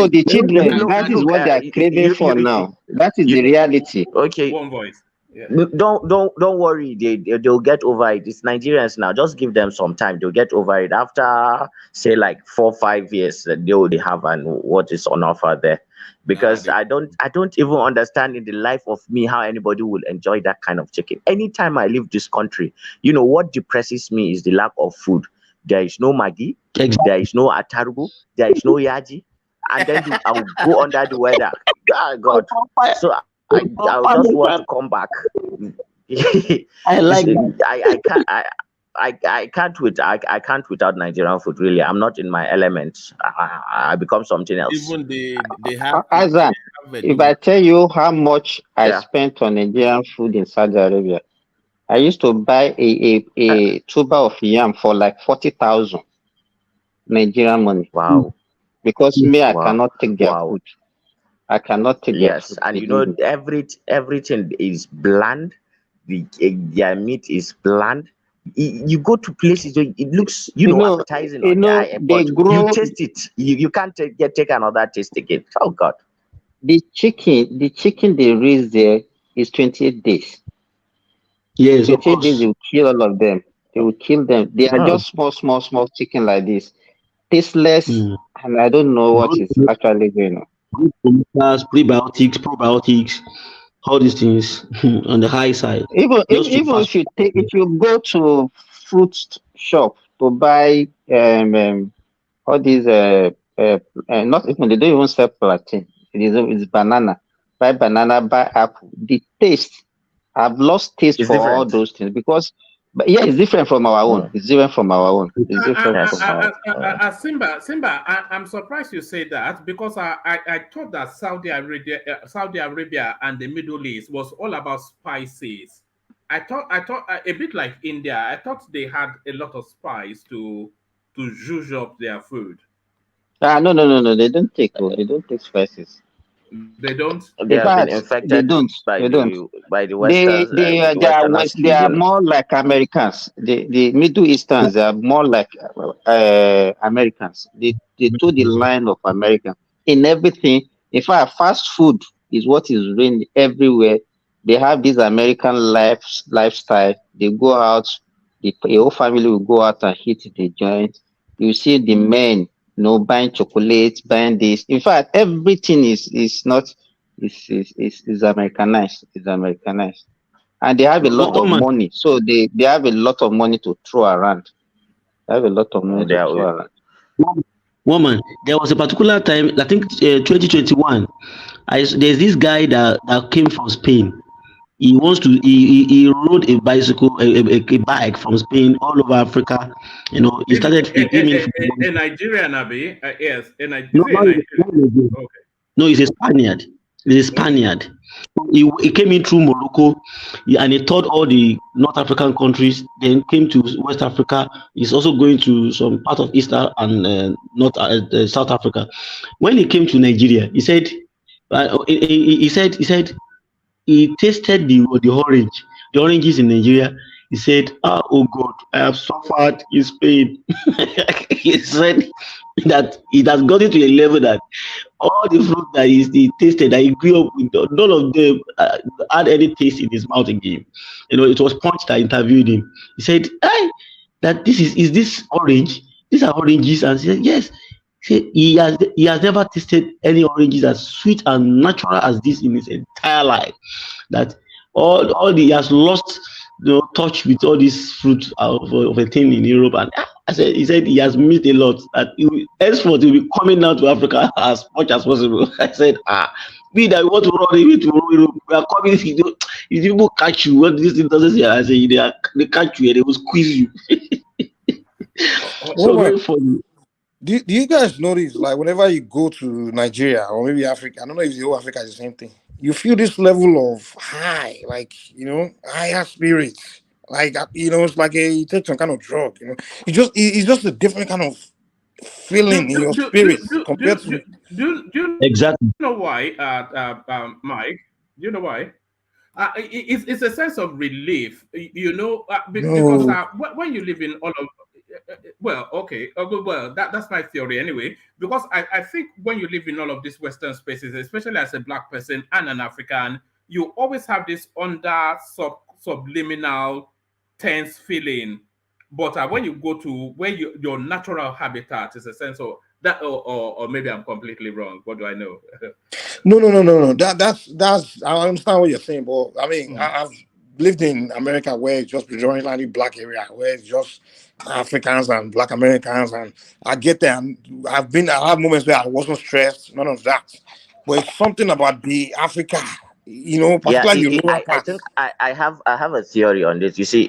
Speaker 16: The children, that is what they are craving for now. That is the reality.
Speaker 14: Okay.
Speaker 3: One voice. Yeah.
Speaker 14: Don't worry. They'll get over it. It's Nigerians now. Just give them some time. They'll get over it after, say, like 4 or 5 years. They already have and what is on offer there. Because I don't even understand in the life of me how anybody will enjoy that kind of chicken. Anytime I leave this country, what depresses me is the lack of food. There is no Maggi, there is no Atarugu, there is no Yaji, and then I will go under the weather. God. So I just want to come back.
Speaker 16: I like
Speaker 14: I can't without Nigerian food. Really, I'm not in my element. I become something else.
Speaker 10: Even they have.
Speaker 16: Azan, if I tell you how much I spent on Nigerian food in Saudi Arabia, I used to buy a tuber of yam for like 40,000 Nigerian money.
Speaker 14: Wow!
Speaker 16: Because I cannot take their food. I cannot take their food.
Speaker 14: And everything is bland. Their meat is bland. You go to places where it looks, appetizing. You taste it. You can't take another taste again. Oh God!
Speaker 16: The chicken they raise there is 28 days.
Speaker 12: Yes,
Speaker 16: 28 days they will kill all of them. They will kill them. They are just small chicken like this, tasteless, and I don't know what is actually going on.
Speaker 12: Probiotics, all these things on the high side.
Speaker 16: Even if you go to fruit shop to buy all these not even they don't even sell plantain. It's banana. Buy banana, buy apple. The taste, I've lost taste for all those things because. But it's different from our own. It's different from our own. It's different from our
Speaker 3: own. Simba, I'm surprised you say that because I thought that Saudi Arabia and the Middle East was all about spices. I thought a bit like India. I thought they had a lot of spice to zhuzh up their food.
Speaker 16: No. They don't take spices.
Speaker 3: They don't.
Speaker 14: They have been infected by the Western.
Speaker 16: They are more like Americans. The Middle Easterns they are more like Americans. They do the line of Americans in everything. In fact, fast food is what is reigning everywhere. They have this American lifestyle. They go out. The whole family will go out and hit the joint. You see the men. Buying chocolates, buying this. In fact, everything is Americanized. It's Americanized, and they have a lot of money. So they have a lot of money to throw around. They have a lot of money to throw around.
Speaker 12: woman. There was a particular time, I think 2021. There's this guy that came from Spain. He wants to. He rode a bicycle, a bike from Spain all over Africa. You know, he started. He came in from.
Speaker 3: A Nigerian, Abi? Yes, is
Speaker 12: No,
Speaker 3: it a Nigerian? Okay.
Speaker 12: no, he's a Spaniard. He's a Spaniard. He came in through Morocco, and he toured all the North African countries. Then came to West Africa. He's also going to some part of East and North South Africa. When he came to Nigeria, he said, he said he tasted the orange, the oranges in Nigeria. He said, oh God, I have suffered in Spain. He said that it has gotten to a level that all the fruit that he tasted, that he grew up with, none of them had any taste in his mouth again. You know, it was Punch that interviewed him. He said, hey, that is this orange? These are oranges. And he said, yes. He has never tasted any oranges as sweet and natural as this in his entire life. That he has lost touch with all this fruit of a thing in Europe. And he said he has missed a lot. That henceforth he will be coming down to Africa as much as possible. I said, we that want to run away to Europe, we are coming. If people catch you, what this thing doesn't say, I say they catch you and they will squeeze you. So very funny.
Speaker 15: Do you guys notice, like, whenever you go to Nigeria or maybe Africa, I don't know if the whole Africa is the same thing, you feel this level of high, like, higher spirits. Like, it's like you take some kind of drug, it's just a different kind of feeling in your spirit compared to.
Speaker 12: Exactly.
Speaker 3: You know why, Mike? You know why? It's a sense of relief, because when you live in all of well, okay, well, that's my theory anyway. Because I think when you live in all of these Western spaces, especially as a Black person and an African, you always have this subliminal tense feeling. But when you go to where your natural habitat is a sense of that, or maybe I'm completely wrong. What do I know?
Speaker 15: No. That's I understand what you're saying, but I mean, I've lived in America where it's just predominantly Black area, where it's just Africans and Black Americans, and I get there, and I have moments where I wasn't stressed, none of that. But it's something about the Africa, particularly
Speaker 14: I think I have a theory on this. You see,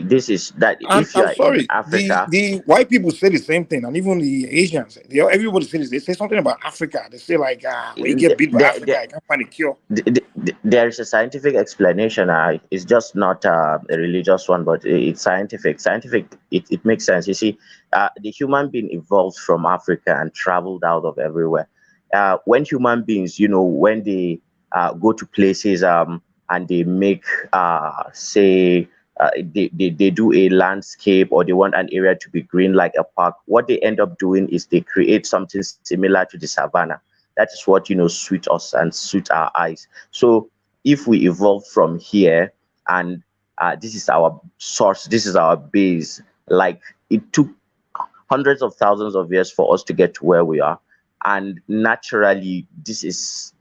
Speaker 14: this is that
Speaker 15: I'm
Speaker 14: if you are
Speaker 15: sorry,
Speaker 14: in Africa,
Speaker 15: the white people say the same thing, and even the Asians, everybody says they say something about Africa. They say like, when you get beat by Africa, you can't find a cure.
Speaker 14: there is a scientific explanation. It's just not a religious one, but it's scientific. It makes sense. You see, the human being evolved from Africa and traveled out of everywhere. When human beings, when they go to places and they make they do a landscape, or they want an area to be green like a park, what they end up doing is they create something similar to the savannah. That is what suit us and suit our eyes. So if we evolve from here, and this is our source, this is our base, like it took hundreds of thousands of years for us to get to where we are, and naturally this is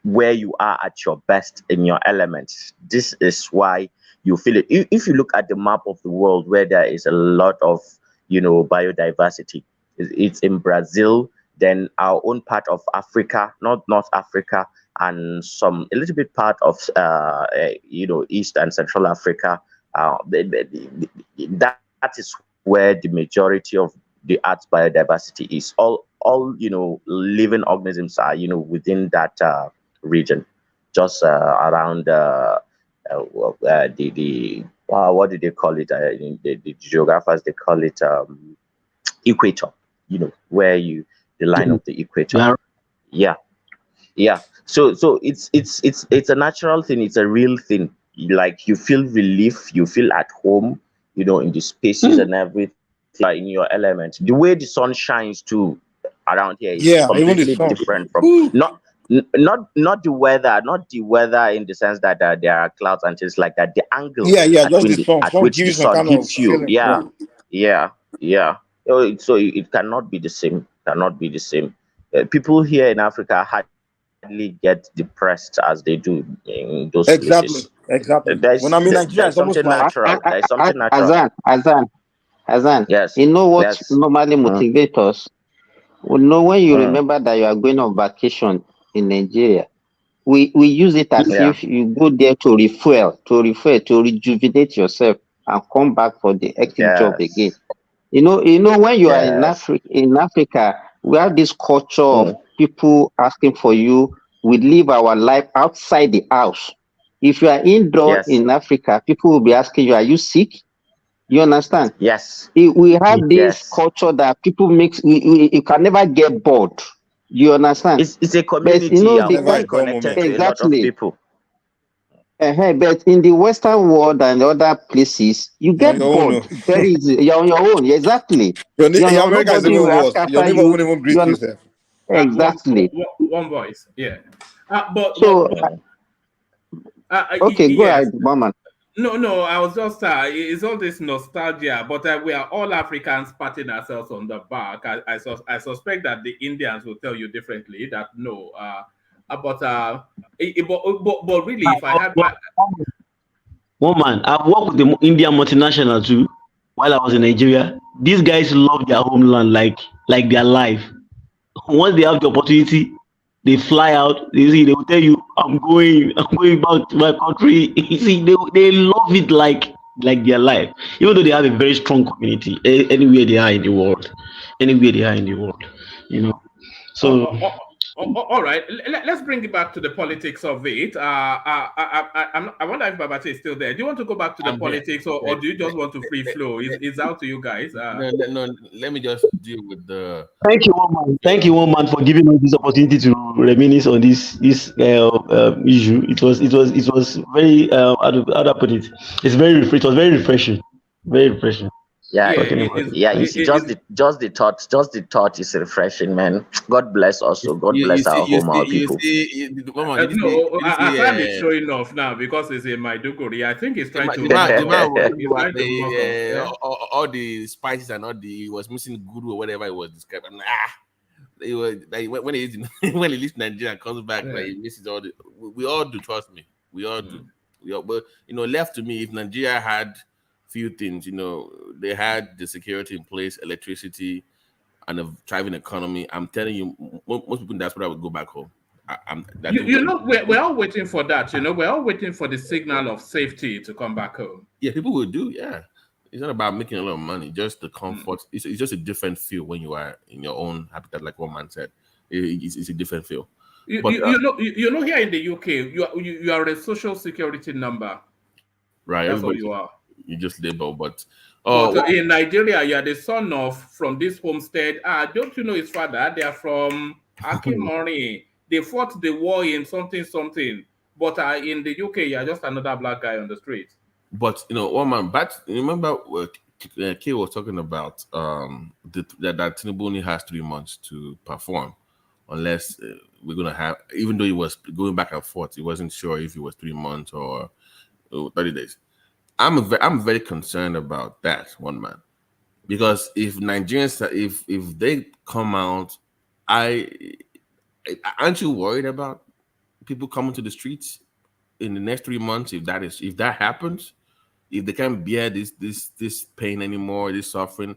Speaker 14: where you are at your best, in your element. This is why you feel it. If you look at the map of the world, where there is a lot of biodiversity, it's in Brazil, then our own part of Africa, not North Africa, and a little bit part of East and Central Africa. That is where the majority of the Earth's biodiversity is. All living organisms are within that region, just around what do they call it? The geographers, they call it equator. Where the line of the equator. Yeah. So it's a natural thing. It's a real thing. Like, you feel relief, you feel at home, in the spaces and everything, in your element. The way the sun shines too around here is completely different from not the weather, in the sense that there are clouds and things like that. The angle at which the sun hits you. Yeah. So it cannot be the same. People here in Africa hardly get depressed as they do in those places.
Speaker 15: Exactly.
Speaker 14: There's something natural.
Speaker 16: Azan,
Speaker 14: Yes.
Speaker 16: you know what
Speaker 14: Yes.
Speaker 16: normally motivates us? Well, no, when you remember that you are going on vacation in Nigeria, we use it as
Speaker 14: Yeah.
Speaker 16: if you go there to refuel, to rejuvenate yourself and come back for the hectic job again.
Speaker 14: Yes.
Speaker 16: When you are
Speaker 14: Yes.
Speaker 16: In Africa, we have this culture of
Speaker 14: Mm.
Speaker 16: people asking for you. We live our life outside the house. If you are indoor
Speaker 14: Yes.
Speaker 16: in Africa, people will be asking you, "Are you sick?" You understand?
Speaker 14: Yes.
Speaker 16: We have this
Speaker 14: Yes.
Speaker 16: culture that people mix. You can never get bored. You understand?
Speaker 14: It's a
Speaker 16: But
Speaker 14: community. You're
Speaker 16: the
Speaker 15: Never a
Speaker 14: fully
Speaker 16: kind
Speaker 15: dull
Speaker 14: connected
Speaker 15: moment.
Speaker 14: to a lot of
Speaker 16: exactly.
Speaker 14: people.
Speaker 16: But in the Western world and other places, you
Speaker 15: You're on
Speaker 16: get
Speaker 15: your own.
Speaker 16: bored
Speaker 15: No.
Speaker 16: very easy. You're on your own. Exactly.
Speaker 15: In
Speaker 16: You're on your own.
Speaker 15: America is
Speaker 16: Nobody
Speaker 15: even
Speaker 16: will ask
Speaker 15: worse. Your
Speaker 16: after
Speaker 15: neighbor
Speaker 16: you.
Speaker 15: won't even greet
Speaker 16: You're
Speaker 15: yourself.
Speaker 16: exactly.
Speaker 3: One voice, yeah.
Speaker 16: So okay, go
Speaker 3: Yes.
Speaker 16: ahead, Mama.
Speaker 3: No, I was just it's all this nostalgia, but we are all Africans patting ourselves on the back. I suspect that the Indians will tell you differently. That no, but really, if I had,
Speaker 12: One man, I've worked with the Indian multinational too while I was in Nigeria. These guys love their homeland like their life. Once they have the opportunity, they fly out. They will tell you, I'm going back to my country." You see, they love it like their life. Even though they have a very strong community anywhere they are in the world. Anywhere they are in the world. You know.
Speaker 3: oh,
Speaker 12: So
Speaker 3: all right, let's bring it back to the politics of it. I wonder if Babate is still there. Do you want to go back to the
Speaker 10: I'm here.
Speaker 3: politics, or do you just want to free flow? It's out to you guys.
Speaker 10: No, let me just deal with the.
Speaker 12: thank you, one man. Thank you, one man, for giving us this opportunity to reminisce on this issue. It was very how do I put it? It was very refreshing, very refreshing.
Speaker 14: Yeah,
Speaker 12: Talking about it.
Speaker 14: yeah. You see, just the thought is refreshing, man. God bless also. God
Speaker 10: You
Speaker 14: bless
Speaker 10: see,
Speaker 14: our home, our
Speaker 10: you
Speaker 14: people.
Speaker 10: see, Mama,
Speaker 3: No,
Speaker 10: did you
Speaker 3: Hassan is
Speaker 10: see,
Speaker 3: showing off now because it's in Maiduguri. I think he's trying to
Speaker 10: the
Speaker 3: mock us.
Speaker 10: man was,
Speaker 3: He's trying to mock us. Yeah?
Speaker 10: all the spices and all the he was missing guru or whatever it was described. I'm like, he was like when he when he leaves Nigeria and comes back, like he misses all the. We all do, trust me, we all do. But left to me, if Nigeria had few things, they had the security in place, electricity, and a thriving economy. I'm telling you, most people in diaspora would go back home. I think
Speaker 3: We're all waiting for that. We're all waiting for the signal of safety to come back home.
Speaker 10: yeah, people will do. Yeah, it's not about making a lot of money, just the comfort. It's just a different feel when you are in your own habitat, like one man said. It's a different feel. But
Speaker 3: Here in the UK, you are a social security number.
Speaker 10: right,
Speaker 3: That's all
Speaker 10: everybody,
Speaker 3: you are.
Speaker 10: you just label. But
Speaker 3: In Nigeria, you are the son of from this homestead. Don't you know his father? They are from Akimori. They fought the war in something something. But in the UK, you are just another black guy on the street.
Speaker 10: But one man, but remember what Kay was talking about that Tinubu only has 3 months to perform, unless we're gonna have. Even though he was going back and forth, he wasn't sure if it was 3 months or 30 days. I'm very concerned about that, one man, because if Nigerians, if they come out, aren't you worried about people coming to the streets in the next 3 months? If that happens, if they can't bear this pain anymore, this suffering,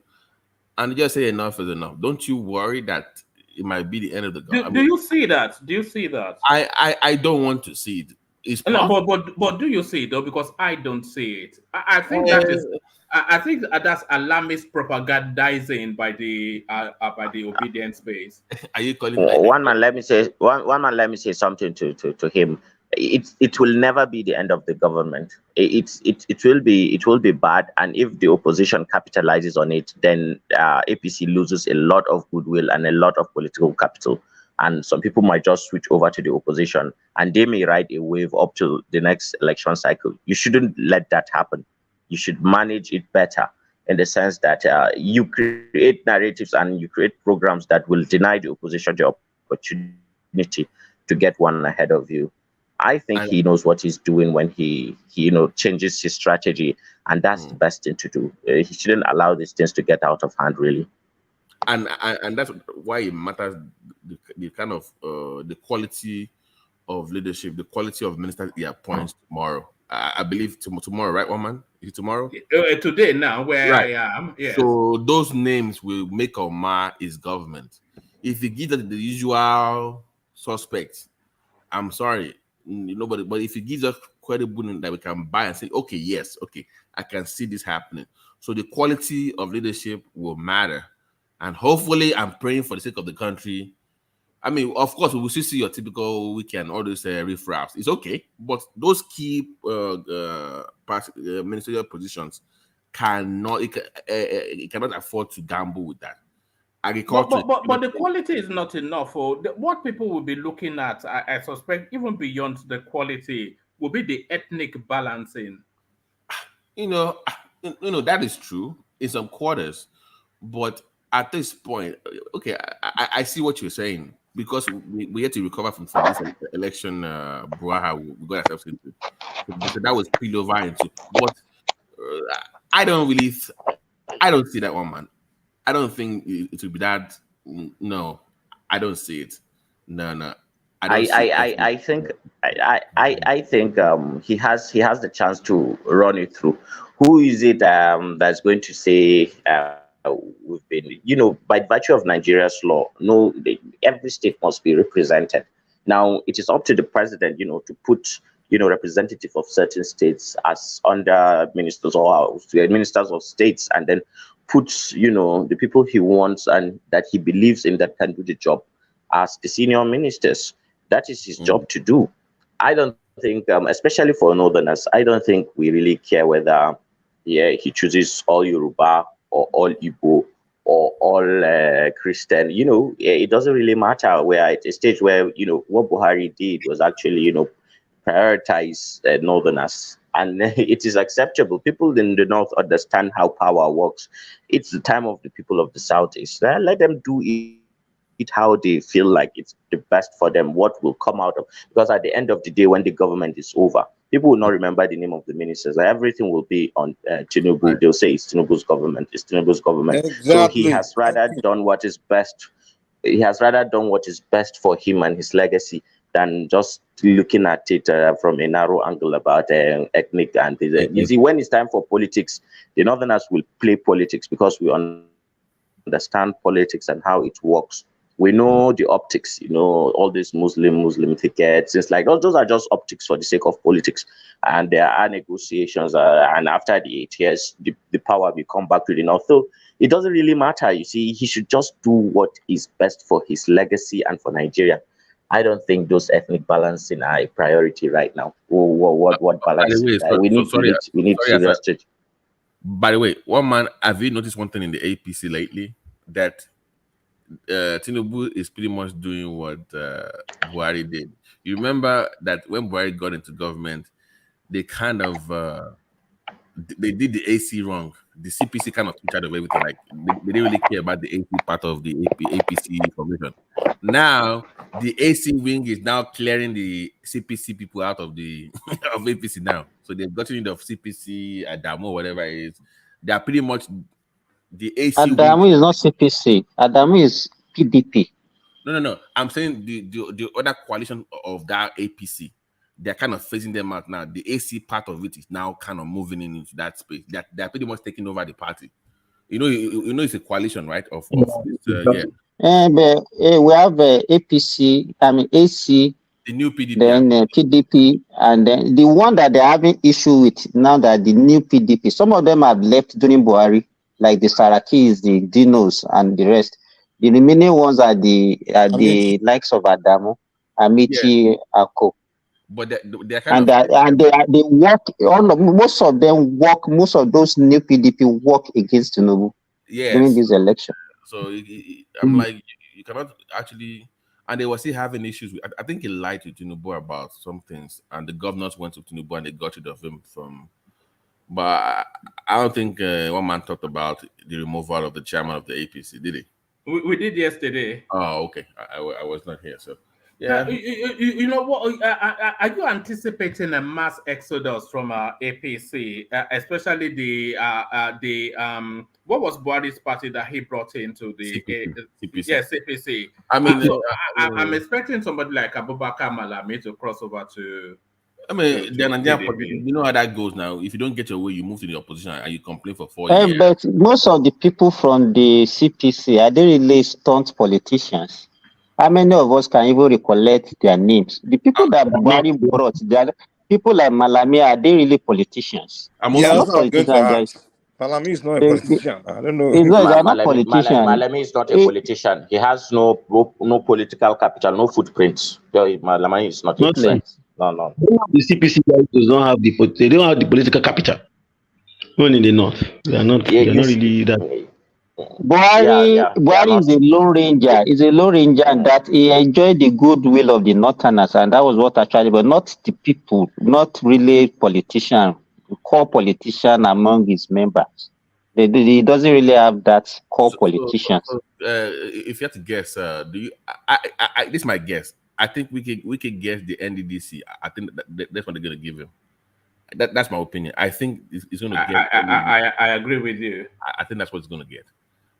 Speaker 10: and they just say enough is enough, don't you worry that it might be the end of the
Speaker 3: Do,
Speaker 10: government?
Speaker 3: do you see that? Do you see that?
Speaker 10: I don't want to see it. It's
Speaker 3: No,
Speaker 10: possible.
Speaker 3: but do you see it though? Because I don't see it. I think that is. I think that's alarmist propagandizing by the obedience base.
Speaker 10: Are you calling?
Speaker 14: One man, let me say let me say something to him. It will never be the end of the government. It will be bad, and if the opposition capitalizes on it, then APC loses a lot of goodwill and a lot of political capital, and some people might just switch over to the opposition, and they may ride a wave up to the next election cycle. You shouldn't let that happen. You should manage it better, in the sense that you create narratives and you create programs that will deny the opposition the opportunity to get one ahead of you. I think he knows what he's doing when he changes his strategy, and that's the best thing to do. He shouldn't allow these things to get out of hand, really.
Speaker 10: And that's why it matters the kind of the quality of leadership, the quality of ministers he appoints tomorrow. I believe tomorrow, right, one man? Is it tomorrow?
Speaker 3: Today now, where
Speaker 10: Right.
Speaker 3: I am, yes.
Speaker 10: So those names will make or mar his government. If he gives us the usual suspects, I'm sorry, nobody. But if he gives us credible that we can buy and say, okay, yes, okay, I can see this happening. So the quality of leadership will matter, and hopefully, I'm praying for the sake of the country. I mean, of course, we will still see your typical weekend, all those riffraffs. It's okay, but those key ministerial positions it cannot afford to gamble with that. Agriculture.
Speaker 3: But the quality is not enough. What people will be looking at, I suspect, even beyond the quality, will be the ethnic balancing.
Speaker 10: You know, that is true in some quarters, but at this point, okay, I see what you're saying, because we had to recover from this election brouhaha we got ourselves into. So that was spilled over into what I don't see that one, man. I don't think it will be that. No, I don't see it. No, I don't see it.
Speaker 14: I think he has the chance to run it through. Who is it that's going to say we've been, by virtue of Nigeria's law, no, every state must be represented. Now it is up to the president, to put representative of certain states as under ministers or ministers of states, and then put the people he wants and that he believes in that can do the job as the senior ministers. That is his job to do. I don't think, especially for Northerners, I don't think we really care whether he chooses all Yoruba or all Igbo or all Christian. It doesn't really matter. We're at a stage where, what Buhari did was actually, prioritize Northerners. And it is acceptable. People in the North understand how power works. It's the time of the people of the Southeast. Let them do it how they feel like it's the best for them, what will come out of, because at the end of the day, when the government is over, people will not remember the name of the ministers. Everything will be on Tinubu. Right. They'll say it's Tinubu's government. It's Tinubu's government. Exactly. So he has rather done what is best. He has rather done what is best for him and his legacy than just looking at it from a narrow angle about ethnic and you see, when it's time for politics, the Northerners will play politics because we understand politics and how it works. We know the optics, all these Muslim tickets. It's like those are just optics for the sake of politics. And there are negotiations. And after the 8 years, the power will come back to the North. So it doesn't really matter. You see, he should just do what is best for his legacy and for Nigeria. I don't think those ethnic balancing are a priority right now. What balance? We need serious change.
Speaker 10: By the way, one man, have you noticed one thing in the APC lately? That Tinubu is pretty much doing what Buhari did. You remember that when Buhari got into government, they kind of they did the AC wrong. The CPC kind of took out of everything. Like they didn't really care about the AC part of the APC formation. Now the AC wing is now clearing the CPC people out of the of APC now. So they've gotten rid of CPC, Adamo, whatever it is. They are pretty much the AC.
Speaker 16: Adamo is not CPC. Adamo is PDP.
Speaker 10: No. I'm saying the other coalition of that APC, they're kind of phasing them out now. The AC part of it is now kind of moving into that space. They're pretty much taking over the party. You know, it's a coalition, right? Of yeah.
Speaker 16: But we have APC. I mean AC.
Speaker 10: The new PDP.
Speaker 16: Then PDP, and then the one that they're having issue with now, that the new PDP. Some of them have left during Buhari, like the Sarakis, the Dinos, and the rest. The remaining ones are the likes of Adamo, Amici, Ako.
Speaker 10: But they're kind of
Speaker 16: they work. Most of them work. Most of those new PDP work against Tinubu during this election.
Speaker 10: So I'm like, you cannot actually. And they were still having issues with. I think he lied to Tinubu about some things, and the governors went to Tinubu and they got rid of him from. But I don't think one man talked about the removal of the chairman of the APC, did he?
Speaker 3: We did yesterday.
Speaker 10: Oh, okay. I was not here, so yeah.
Speaker 3: You know what? Are you anticipating a mass exodus from APC, especially the what was Buhari's party that he brought into the
Speaker 10: CPC?
Speaker 3: Yes, CPC.
Speaker 10: I mean,
Speaker 3: I'm expecting somebody like Abubakar Malami to cross over to
Speaker 10: I mean, then and
Speaker 3: PDP.
Speaker 10: you know how that goes now. If you don't get your way, you move to the opposition and you complain for 4 years.
Speaker 16: But most of the people from the CPC, are they really stunt politicians? How many of us can even recollect their names? The people that Buhari brought, people like Malami, are they really politicians? They are
Speaker 15: Yeah,
Speaker 16: not
Speaker 15: that's what I was going to
Speaker 16: politicians.
Speaker 15: ask. Malami is not a politician. I don't know.
Speaker 16: They are not politicians.
Speaker 14: Malami is not a politician. He has no political capital, no footprints. Malami is not a
Speaker 16: Nothing.
Speaker 14: threat. No.
Speaker 12: The CPC guys does not have they don't have the political capital. Even in the north, they are not.
Speaker 14: Yeah,
Speaker 12: They are not really that.
Speaker 16: Buhari is a lone ranger. He's a lone ranger that he enjoyed the goodwill of the Northerners, and that was what actually, but not the people, not really politician, core politician among his members. He doesn't really have that core politicians.
Speaker 10: If you have to guess, do you? This is my guess. I think we could guess the NDDC. I think that's what they're gonna give him. That's my opinion. I think it's gonna get.
Speaker 3: I agree with you.
Speaker 10: I think that's what it's gonna get.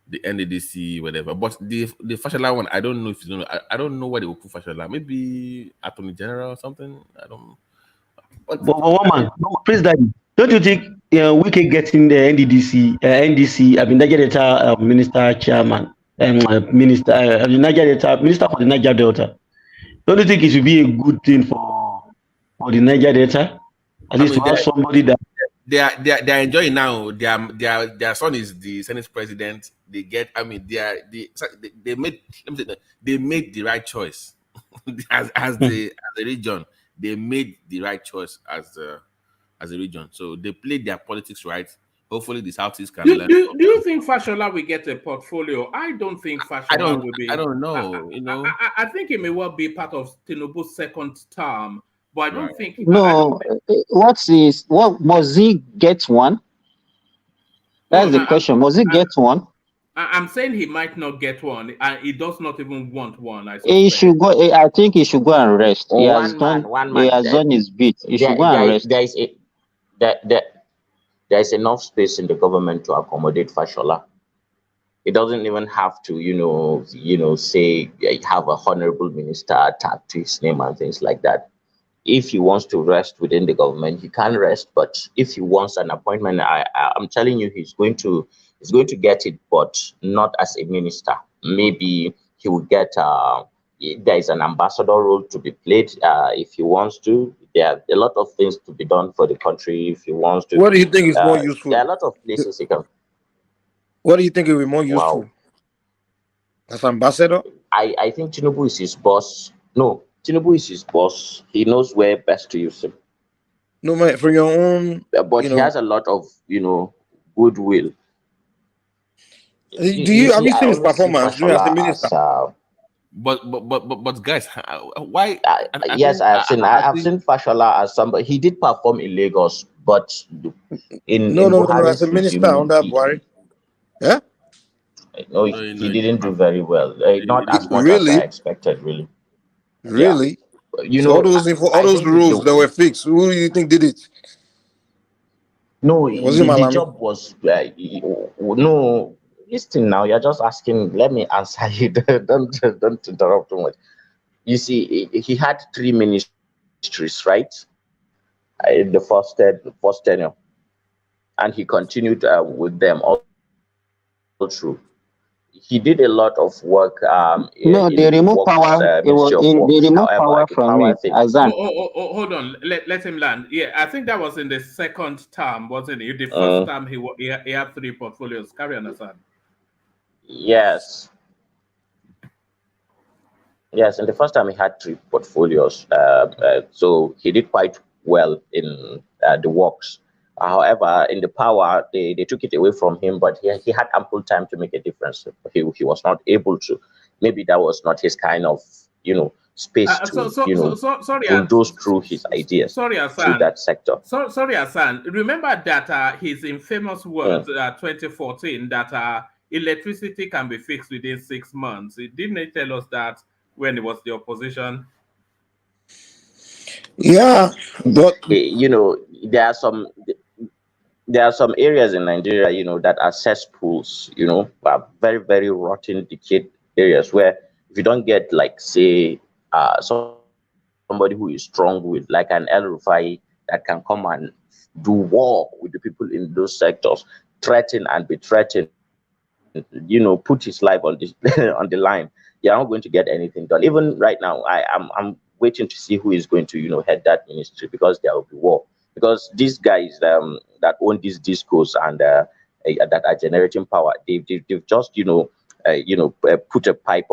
Speaker 10: The NDDC, whatever. But the Fashola one, I don't know if it's gonna. I don't know what they will put Fashola. Maybe Attorney General or something. I don't.
Speaker 12: But one man, Prince Daddy, don't you think we can get in the NDDC, NDC? I mean, Niger Delta Minister Chairman, Minister Minister for the Niger Delta. Don't you think it should be a good thing for the Niger Delta? At least to have somebody that
Speaker 10: they're enjoying now. Their son is the Senate president. They get. I mean, they made the right choice as the region. They made the right choice as a region. So they played their politics right. Hopefully, the Southeast can learn.
Speaker 3: Do you think Fashola will get a portfolio? I don't think Fashola will be.
Speaker 10: I don't know.
Speaker 3: I think it may well be part of Tinubu's second term, but I don't think.
Speaker 16: No, what must he get one? That's the question. Must he get one?
Speaker 3: I'm saying he might not get one, and he does not even want one.
Speaker 16: He should go. I think he should go and rest. He has done his bit. He should go and rest.
Speaker 14: There is enough space in the government to accommodate Fashola. It doesn't even have to, say have a honorable minister attached to his name and things like that. If he wants to rest within the government, he can rest. But if he wants an appointment, I'm telling you, he's going to get it, but not as a minister. Maybe he will get. There is an ambassador role to be played if he wants to. There are a lot of things to be done for the country if he wants to.
Speaker 15: What do you think is more useful?
Speaker 14: There are a lot of places he can.
Speaker 15: What do you think will be more useful? As ambassador?
Speaker 14: I think Tinubu is his boss. No, Tinubu is his boss. He knows where best to use him.
Speaker 15: No, man, for your own.
Speaker 14: But he has a lot of goodwill.
Speaker 15: Have you seen his performance as a minister?
Speaker 10: But guys, why?
Speaker 14: Yes, I've seen Fashola as somebody. He did perform in Lagos, but
Speaker 15: no, as a minister under Buhari. Yeah.
Speaker 14: No, he didn't do very well. Not as much as I expected, really.
Speaker 15: Really?
Speaker 14: Yeah.
Speaker 15: So all those rules that were fixed. Who do you think did it?
Speaker 14: No, the job was no. Listen now, you're just asking. Let me answer you. don't interrupt too much. You see, he had 3 ministries, right? In the first tenure, and he continued with them all through. He did a lot of work.
Speaker 16: They removed power. They removed power from him.
Speaker 3: Hold on. Let him land. Yeah, I think that was in the second term, wasn't it? The first term, he had 3 portfolios. Carry on, Hassan.
Speaker 14: Yes. In the first time he had 3 portfolios. So he did quite well in the works. However, in the power, they took it away from him, but he had ample time to make a difference. He was not able to. Maybe that was not his kind of, space to bulldoze through his ideas through that sector.
Speaker 3: Sorry, Hassan. Remember that his infamous words, 2014, that electricity can be fixed within 6 months. Didn't he tell us that when it was the opposition?
Speaker 15: Yeah, but
Speaker 14: there are some areas in Nigeria, that are cesspools, are very, very rotten, decayed areas where if you don't get, like, say, some somebody who is strong with, like an El Rufai, that can come and do war with the people in those sectors, threaten and be threatened, put his life on this on the line. You're not going to get anything done. Even right now, I'm waiting to see who is going to head that ministry, because there will be war. Because these guys that own these discos and that are generating power, they've just put a pipe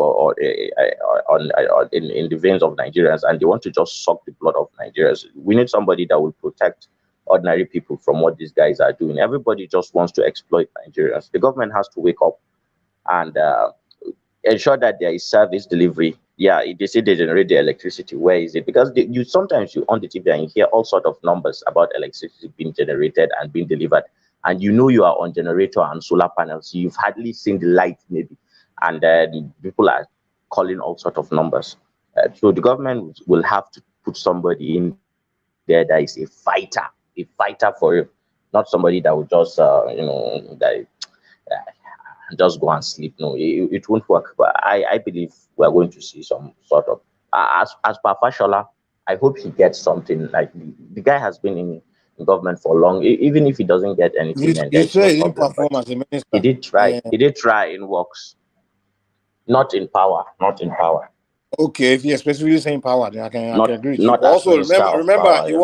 Speaker 14: in the veins of Nigerians, and they want to just suck the blood of Nigerians. We need somebody that will protect ordinary people from what these guys are doing. Everybody just wants to exploit Nigerians. The government has to wake up and ensure that there is service delivery. Yeah, they say they generate the electricity. Where is it? Because sometimes you on the TV and you hear all sort of numbers about electricity being generated and being delivered, and you are on generator and solar panels. You've hardly seen the light, maybe, and the people are calling all sort of numbers. So the government will have to put somebody in there that is a fighter for you, not somebody that will just just go and sleep. No, it won't work. But I believe we're going to see some sort of as per Fashola. I hope he gets something. Like the guy has been in government for long. Even if he doesn't get anything, then
Speaker 15: You
Speaker 14: there's no
Speaker 15: say he didn't
Speaker 14: problem.
Speaker 15: perform
Speaker 14: But
Speaker 15: as a minister.
Speaker 14: he did try. He did try in works, not in power. Not in power.
Speaker 15: Okay, if you're specifically saying power, then I can agree with you.
Speaker 14: Not
Speaker 15: But
Speaker 14: as
Speaker 15: also
Speaker 14: minister of
Speaker 15: remember
Speaker 14: power.
Speaker 15: he
Speaker 14: Yeah.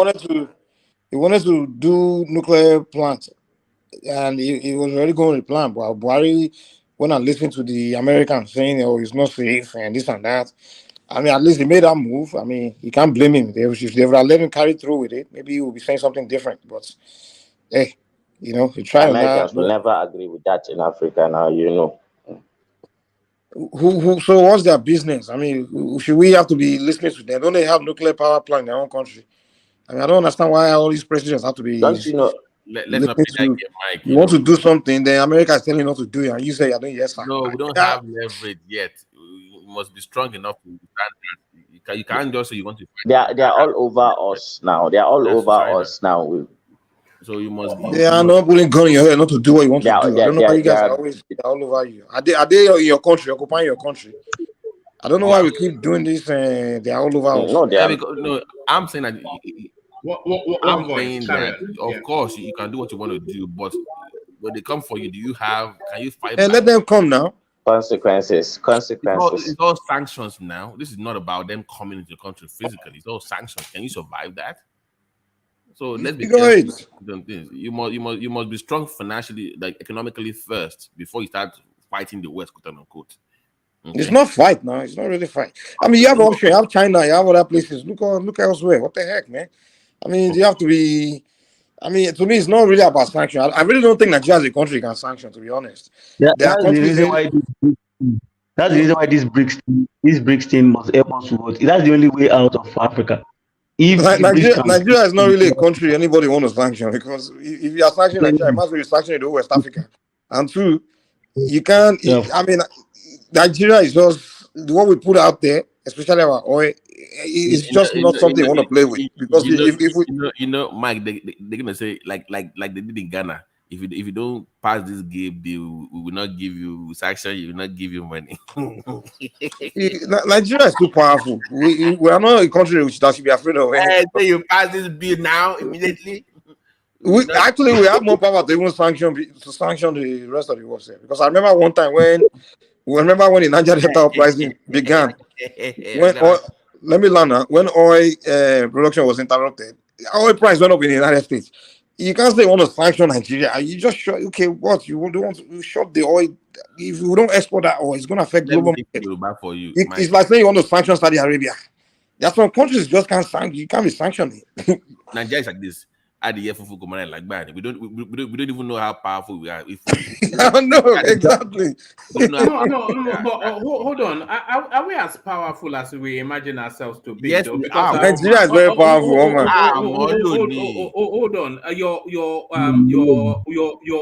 Speaker 15: wanted to do nuclear plant, and he was already going to the plan. But Buhari went and listened to the Americans saying, "Oh, it's not safe and this and that." I mean, at least he made that move. I mean, you can't blame him. If they would have let him carry through with it, maybe he would be saying something different. But hey, he tried on that.
Speaker 14: Americans will never agree with that in Africa now.
Speaker 15: So what's their business? I mean, should we have to be listening to them? Don't they have nuclear power plant in their own country? I mean, I don't understand why all these presidents have to be
Speaker 14: Don't you know?
Speaker 10: Let's not play that
Speaker 15: listening to.
Speaker 10: game, Mike.
Speaker 15: You want to do something, then America is telling you not to do it, and you say you're doing yes, sir.
Speaker 10: No, we don't have leverage yet. You must be strong enough to stand that. You can't just say you want to fight.
Speaker 14: They are all over us now. They are all over us now.
Speaker 10: So you must.
Speaker 15: They are not putting gun in your head not to do what you want to do. I don't know why you guys are
Speaker 14: are
Speaker 15: always all over you. Are they in your country, occupying your country? I don't know why we keep doing this. They're all over us.
Speaker 10: No, I'm saying that. I'm
Speaker 3: One voice.
Speaker 10: saying
Speaker 3: Carry
Speaker 10: that,
Speaker 3: on.
Speaker 10: of
Speaker 3: Yeah.
Speaker 10: course, you can do what you want to do, but when they come for you, can you fight
Speaker 15: And
Speaker 10: back?
Speaker 15: let them come now.
Speaker 14: Consequences.
Speaker 10: It's all sanctions now. This is not about them coming into the country physically. It's all sanctions. Can you survive that? So let's be
Speaker 15: Go
Speaker 10: careful.
Speaker 15: ahead.
Speaker 10: You must be strong financially, like economically first, before you start fighting the West, quote unquote. Okay?
Speaker 15: It's not fight now. It's not really fight. I mean, you have option. You have China. You have other places. Look elsewhere. What the heck, man? I mean, you have to be. I mean, to me, it's not really about sanction. I really don't think Nigeria as a country can sanction. To be honest, there are countries.
Speaker 12: That's the reason why this BRICS thing must help us vote. That's the only way out of Africa. If
Speaker 15: Nigeria is not really a country anybody want to sanction, because if you are sanctioning Nigeria, it must be sanctioning the whole West Africa. And two, you can't. I mean, Nigeria is just what we put out there, especially our oil. It's just not something you want to play with, because if we,
Speaker 10: Mike, they're gonna say like they did in Ghana. If you don't pass this game, we will not give you sanction. You will not give you money.
Speaker 15: Nigeria is too powerful. We are not a country that should be afraid of anything.
Speaker 10: So you pass this bill now immediately.
Speaker 15: We have more power to even sanction the rest of the world, because I remember one time when the Nigeria Delta uprising began. Let me learn now. When oil production was interrupted, oil price went up in the United States. You can't say you want to sanction Nigeria. You just shut. Okay, what you want to shut the oil? If we don't export that oil, it's going to affect global market.
Speaker 10: For you,
Speaker 15: it's like saying you want to sanction Saudi Arabia. There are some countries just can't sanction. You can't be sanctioning.
Speaker 10: Nigeria is like this. At the Fufu Komana like bad. We don't even know how powerful we are.
Speaker 15: No, exactly.
Speaker 3: No, but hold on. Are we as powerful as we imagine ourselves to be?
Speaker 10: Yes,
Speaker 3: though?
Speaker 10: we are.
Speaker 15: Nigeria is very powerful, man.
Speaker 3: Hold on. Your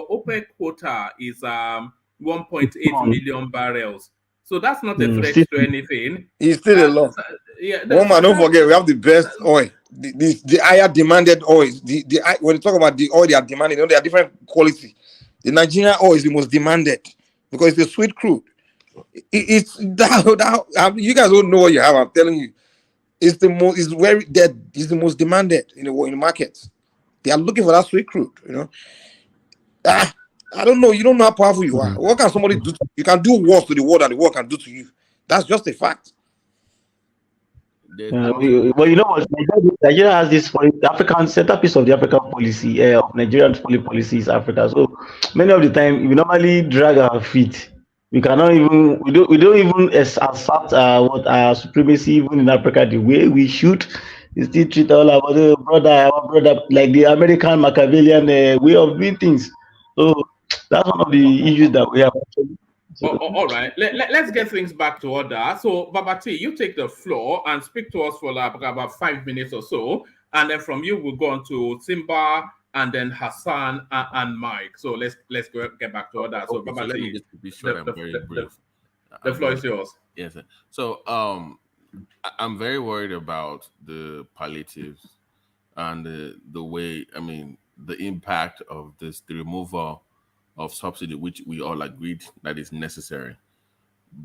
Speaker 3: OPEC quota is 1.8 million barrels. So that's not a threat to anything.
Speaker 15: It's still a lot. Don't forget, we have the best oil. The higher demanded oil. When you talk about the oil they are demanding, they are different quality. The Nigerian oil is the most demanded because it's a sweet crude. It's that you guys don't know what you have. I'm telling you. It's the most. It's very dead. It's the most demanded in the market. They are looking for that sweet crude. I don't know. You don't know how powerful you are. What can somebody do? You can do worse to the world than the world can do to you. That's just a fact.
Speaker 12: Well, you know what? Nigeria has this African centerpiece of the African policy, of Nigerian foreign policy is Africa. So many of the time, we normally drag our feet. We cannot even, we don't even assert what our supremacy even in Africa the way we should. We still treat all our brother like the American Machiavellian way of doing things. So that's one of the issues that we have.
Speaker 3: All right, let's get things back to order. So, Babati, you take the floor and speak to us for like about 5 minutes or so. And then from you, we'll go on to Simba and then Hassan and Mike. So let's get back to order. So,
Speaker 10: Okay,
Speaker 3: Babati,
Speaker 10: so let me just be short and very brief.
Speaker 3: The floor is yours.
Speaker 10: Yes, sir. So I'm very worried about the palliatives and the way, I mean, the impact of the removal of subsidy, which we all agreed that is necessary,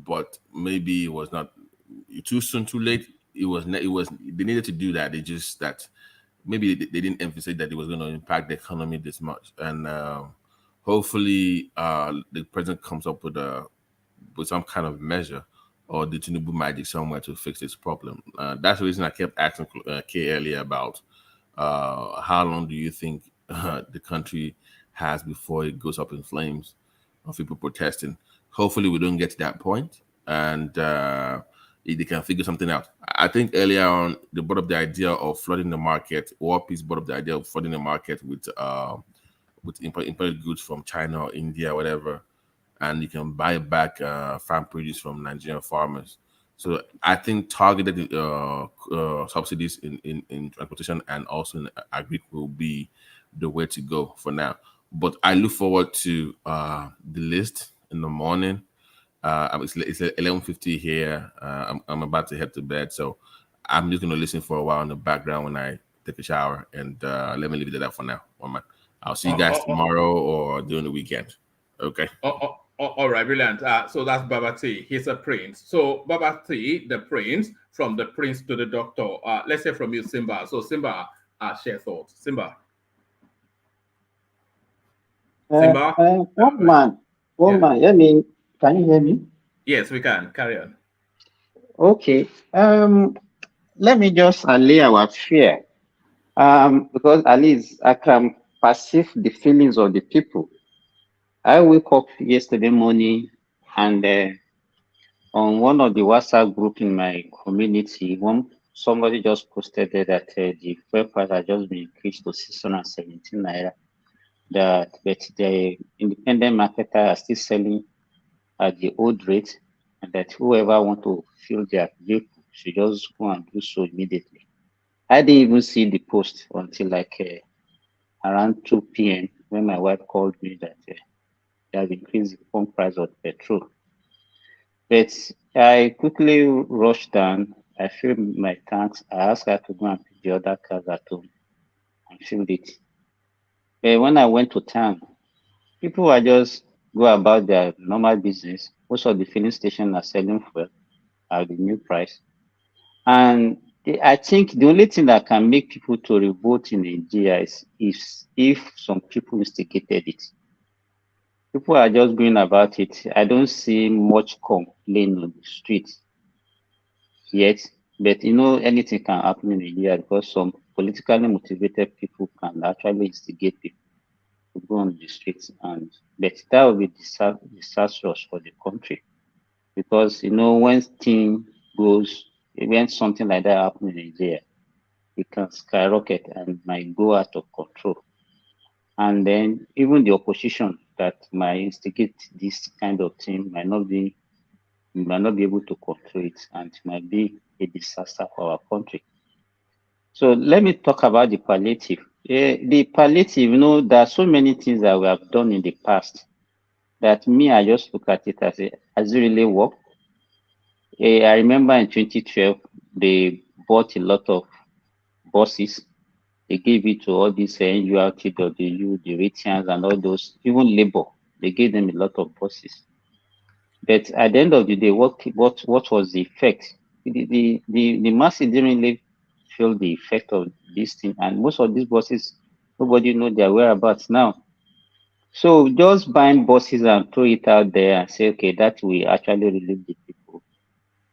Speaker 10: but maybe it was not too soon, too late. It was they needed to do that. They just that maybe they didn't emphasize that it was going to impact the economy this much, and hopefully the president comes up with some kind of measure or the Tinubu magic somewhere to fix this problem. That's the reason I kept asking Kay earlier about how long do you think the country has before it goes up in flames of people protesting. Hopefully we don't get to that point and they can figure something out. I think earlier on they brought up the idea of flooding the market. Warpeace brought up the idea of flooding the market with imported goods from China or India, whatever, and you can buy back farm produce from Nigerian farmers. So I think targeted subsidies in transportation and also in agri will be the way to go for now. But I look forward to the list in the morning. It's 11:50 here. I'm about to head to bed, so I'm just gonna listen for a while in the background when I take a shower. And let me leave it at that for now. I'll see you guys tomorrow or during the weekend. Okay.
Speaker 3: All right, brilliant. So that's Babati. He's a prince. So Babati, the prince, from the prince to the doctor. Let's hear from you, Simba. So Simba, share thoughts. Simba. Simba?
Speaker 16: Woman, can you hear me?
Speaker 3: Yes, we can. Carry on.
Speaker 16: Okay. Let me just allay our fear. Because at least I can perceive the feelings of the people. I woke up yesterday morning and on one of the WhatsApp group in my community, somebody just posted there that the fuel price has just been increased to 617 naira. But the independent marketer are still selling at the old rate, and that whoever want to fill their vehicle should just go and do so immediately. I didn't even see the post until like around 2 p.m. when my wife called me that they have increased the pump price of petrol. But I quickly rushed down. I filled my tanks. I asked her to go and pick the other cars at home and filled it. But when I went to town, people are just go about their normal business. Most of the filling stations are selling fuel at the new price. And I think the only thing that can make people to revolt in Nigeria is if some people instigated it. People are just going about it. I don't see much complaint on the street yet, but anything can happen in Nigeria because some politically motivated people can actually instigate people to go on the streets, but that will be disastrous for the country because when something like that happens in Nigeria, it can skyrocket and might go out of control. And then even the opposition that might instigate this kind of thing might not be able to control it, and it might be a disaster for our country. So let me talk about the palliative. The palliative, there are so many things that we have done in the past that I just look at it as has it really worked? I remember in 2012, they bought a lot of buses. They gave it to all these NURTW, the Retians, and all those, even labor. They gave them a lot of buses. But at the end of the day, what was the effect? the masses didn't really feel the effect of this thing, and most of these buses, nobody know their whereabouts now. So just buying buses and throw it out there and say, okay, that will actually relieve the people.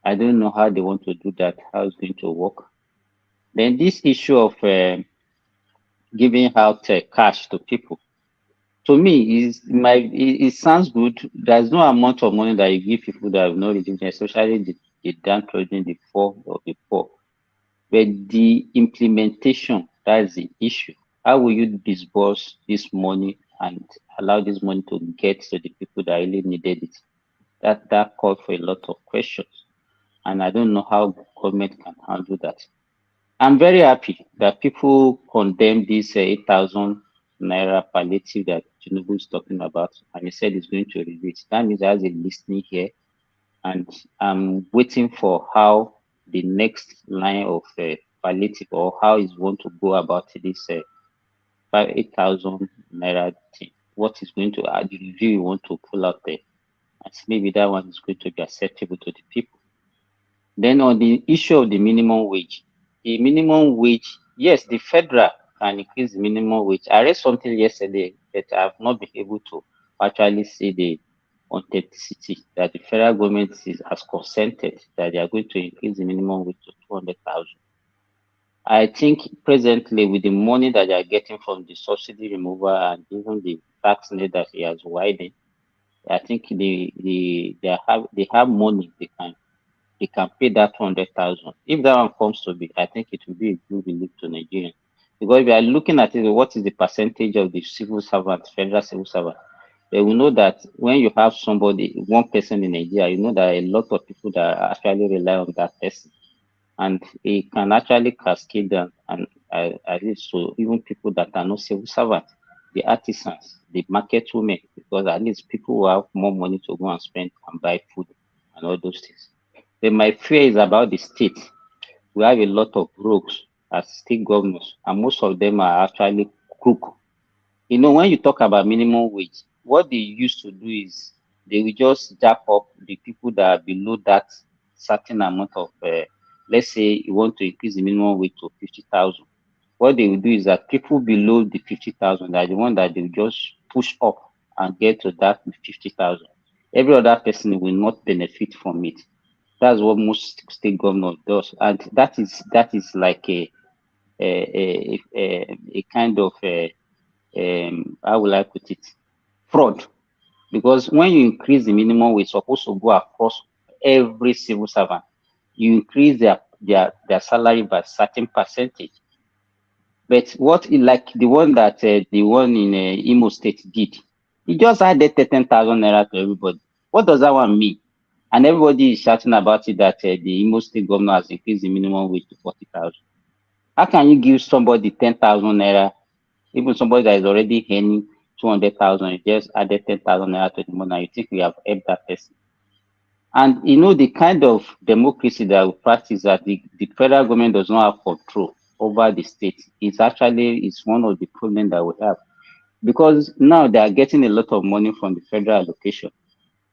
Speaker 16: I don't know how they want to do that, how it's going to work. Then this issue of giving out cash to people, to me, it sounds good. There's no amount of money that you give people that have no religion, especially the downtrodden, the poor or the poor. But the implementation, that's the issue. How will you disburse this money and allow this money to get to the people that really needed it? That called for a lot of questions. And I don't know how government can handle that. I'm very happy that people condemn this 8,000 naira palliative that Tinubu is talking about, and he said he's going to review it. That means there's a listening here, and I'm waiting for how the next line of palliative or how he's going to go about this 8,000 naira thing. What is going to add the review you want to pull out there, and maybe that one is going to be acceptable to the people. Then on the issue of the minimum wage, yes, the federal can increase the minimum wage. I read something yesterday that I have not been able to actually see the authenticity that the federal government has consented that they are going to increase the minimum wage to 200,000. I think presently with the money that they are getting from the subsidy removal and even the tax net that he has widened, I think they have money they can pay that 200,000. If that one comes to be, I think it will be a good relief to Nigerians. Because if you are looking at it, what is the percentage of the civil servant, federal civil servant? They will know that when you have somebody, one person in Nigeria, you know that a lot of people that actually rely on that person. And it can actually cascade down and at least so even people that are not civil servants, the artisans, the market women, because at least people will have more money to go and spend and buy food and all those things. Then my fear is about the state. We have a lot of rogues as state governors, and most of them are actually crook. You know, when you talk about minimum wage, what they used to do is they will just jack up the people that are below that certain amount of, let's say you want to increase the minimum wage to 50,000. What they will do is that people below the 50,000 are the one that they will just push up and get to that 50,000. Every other person will not benefit from it. That's what most state governors does, and that is like a kind of how will I put it, fraud. Because when you increase the minimum wage, supposed to go across every civil servant, you increase their salary by certain percentage. But like the one that the one in Imo State did, he just added 10,000 naira to everybody. What does that one mean? And everybody is shouting about it that the Imo State governor has increased the minimum wage to 40,000. How can you give somebody 10,000 naira, even somebody that is already earning 200,000, you just added 10,000 naira to the money, and you think we have helped that person? And you know, the kind of democracy that we practice, that the federal government does not have control over the state, is one of the problems that we have. Because now they are getting a lot of money from the federal allocation.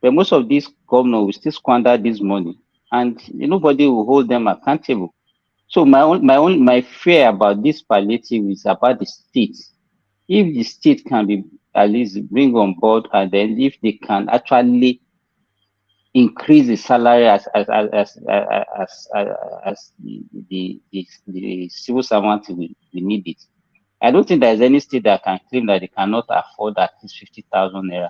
Speaker 16: But most of these governors will still squander this money, and nobody will hold them accountable. So my fear about this palliative is about the state. If the state can be at least bring on board, and then if they can actually increase the salary as the civil servant we need it. I don't think there's any state that can claim that they cannot afford at least 50,000 naira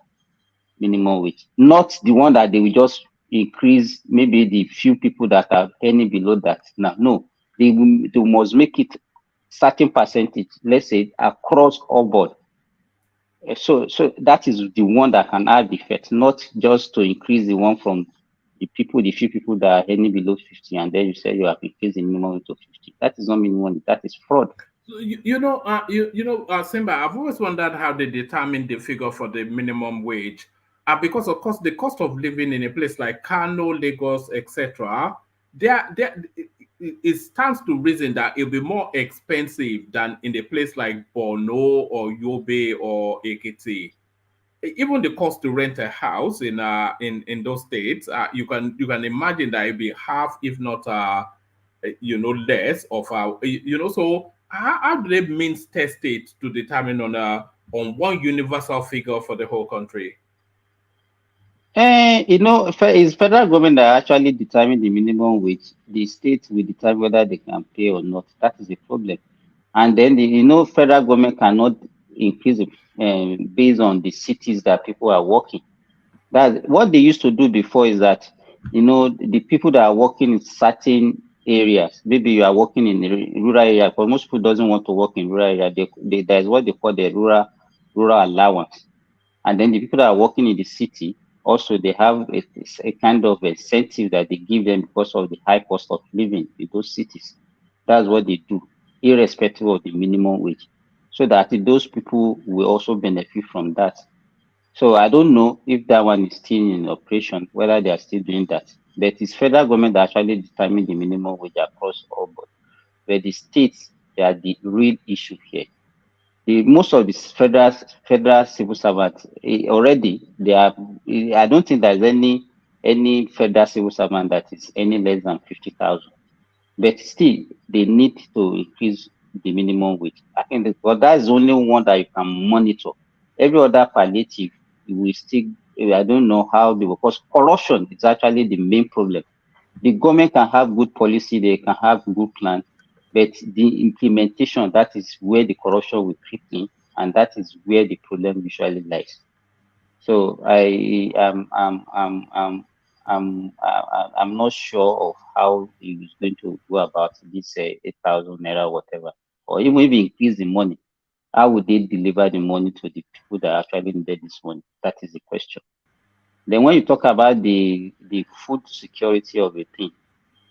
Speaker 16: minimum wage. Not the one that they will just increase maybe the few people that are earning below that. No, they must make it certain percentage, let's say across all board. So that is the one that can have effect, not just to increase the one from the few people that are earning below 50, and then you say you have increased the minimum to 50. That is not minimum, that is fraud.
Speaker 3: So, Simba, I've always wondered how they determine the figure for the minimum wage. Because of course the cost of living in a place like Kano, Lagos, etc., it stands to reason that it'll be more expensive than in a place like Borno or Yobe or Ekiti. even the cost to rent a house in those states, you can imagine that it'd be half, if not less of So how do they means test it to determine on one universal figure for the whole country?
Speaker 16: It's federal government that actually determine the minimum wage. The state will determine whether they can pay or not. That is the problem. And then federal government cannot increase it based on the cities that people are working. That what they used to do before is that the people that are working in certain areas, maybe you are working in the rural area, but most people doesn't want to work in rural area. There's what they call the rural allowance. And then the people that are working in the city, also they have a kind of incentive that they give them because of the high cost of living in those cities. That's what they do, irrespective of the minimum wage. So that those people will also benefit from that. So I don't know if that one is still in operation, whether they are still doing that. But it's federal government that actually determine the minimum wage across all board. But the states, they are the real issue here. Most of the federal civil servants already they are. I don't think there's any federal civil servant that is any less than 50,000. But still, they need to increase the minimum wage. I think but that's the only one that you can monitor. Every other palliative, you will still. I don't know how they will, because corruption is actually the main problem. The government can have good policy, they can have good plan, but the implementation, that is where the corruption will creep in, and that is where the problem usually lies. So I'm not sure of how he is going to go about this 8,000 naira whatever, or even if he increase the money, how would they deliver the money to the people that actually needed this money? That is the question. Then when you talk about the food security of a thing,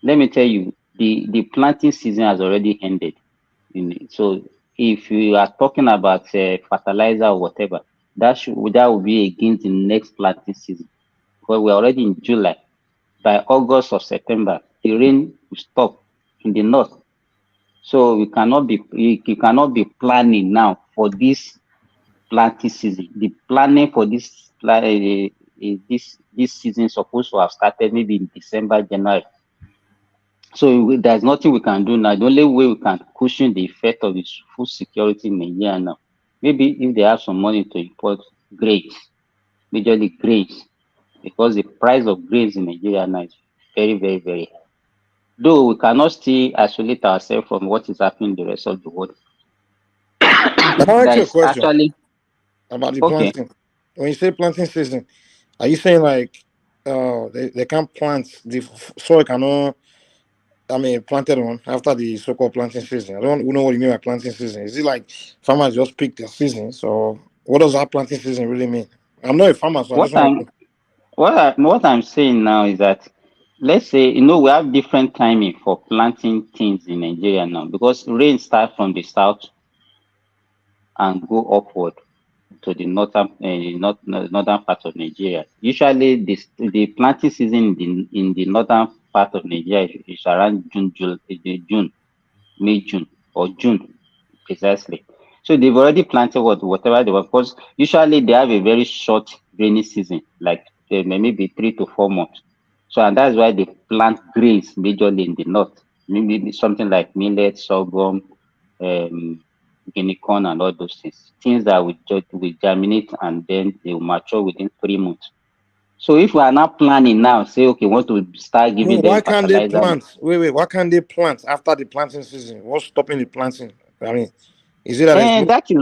Speaker 16: let me tell you, the planting season has already ended. So if you are talking about fertilizer or whatever, that will be against the next planting season, because we're already in July. By August or September, the rain will stop in the north. So you cannot be planning now for this planting season. The planning for this season is supposed to have started maybe in December, January. So there's nothing we can do now. The only way we can cushion the effect of the food security in Nigeria now, maybe if they have some money to import grains, majorly grains, because the price of grains in Nigeria now is very, very, very high. Though we cannot still isolate ourselves from what is happening in the rest of the world.
Speaker 15: Can I ask
Speaker 16: There
Speaker 15: you a
Speaker 16: is
Speaker 15: question
Speaker 16: actually
Speaker 15: about the
Speaker 16: okay.
Speaker 15: planting? When you say planting season, are you saying like they can't plant the soil cannot planted on after the so-called planting season? I don't know what you mean by planting season. Is it like farmers just pick their season? So what does that planting season really mean? I'm not a farmer, so I
Speaker 16: What
Speaker 15: just want
Speaker 16: I'm
Speaker 15: to.
Speaker 16: what I'm saying now is that, let's say we have different timing for planting things in Nigeria now, because rain starts from the south and go upward to the northern part of Nigeria. Usually, the planting season in the northern part of Nigeria is around June, May, June, or June precisely. So they've already planted whatever they want, because usually they have a very short rainy season, like maybe 3 to 4 months. So and that's why they plant grains majorly in the north, maybe something like millet, sorghum, guinea corn, and all those things that will germinate and then they will mature within 3 months. So if we are not planning now, say okay, want to start
Speaker 15: No,
Speaker 16: giving them
Speaker 15: why can't they
Speaker 16: fertilizer.
Speaker 15: plant? Wait. Why can't they plant after the planting season? What's stopping the planting? I mean, is it that there's
Speaker 16: And
Speaker 15: no?
Speaker 16: that is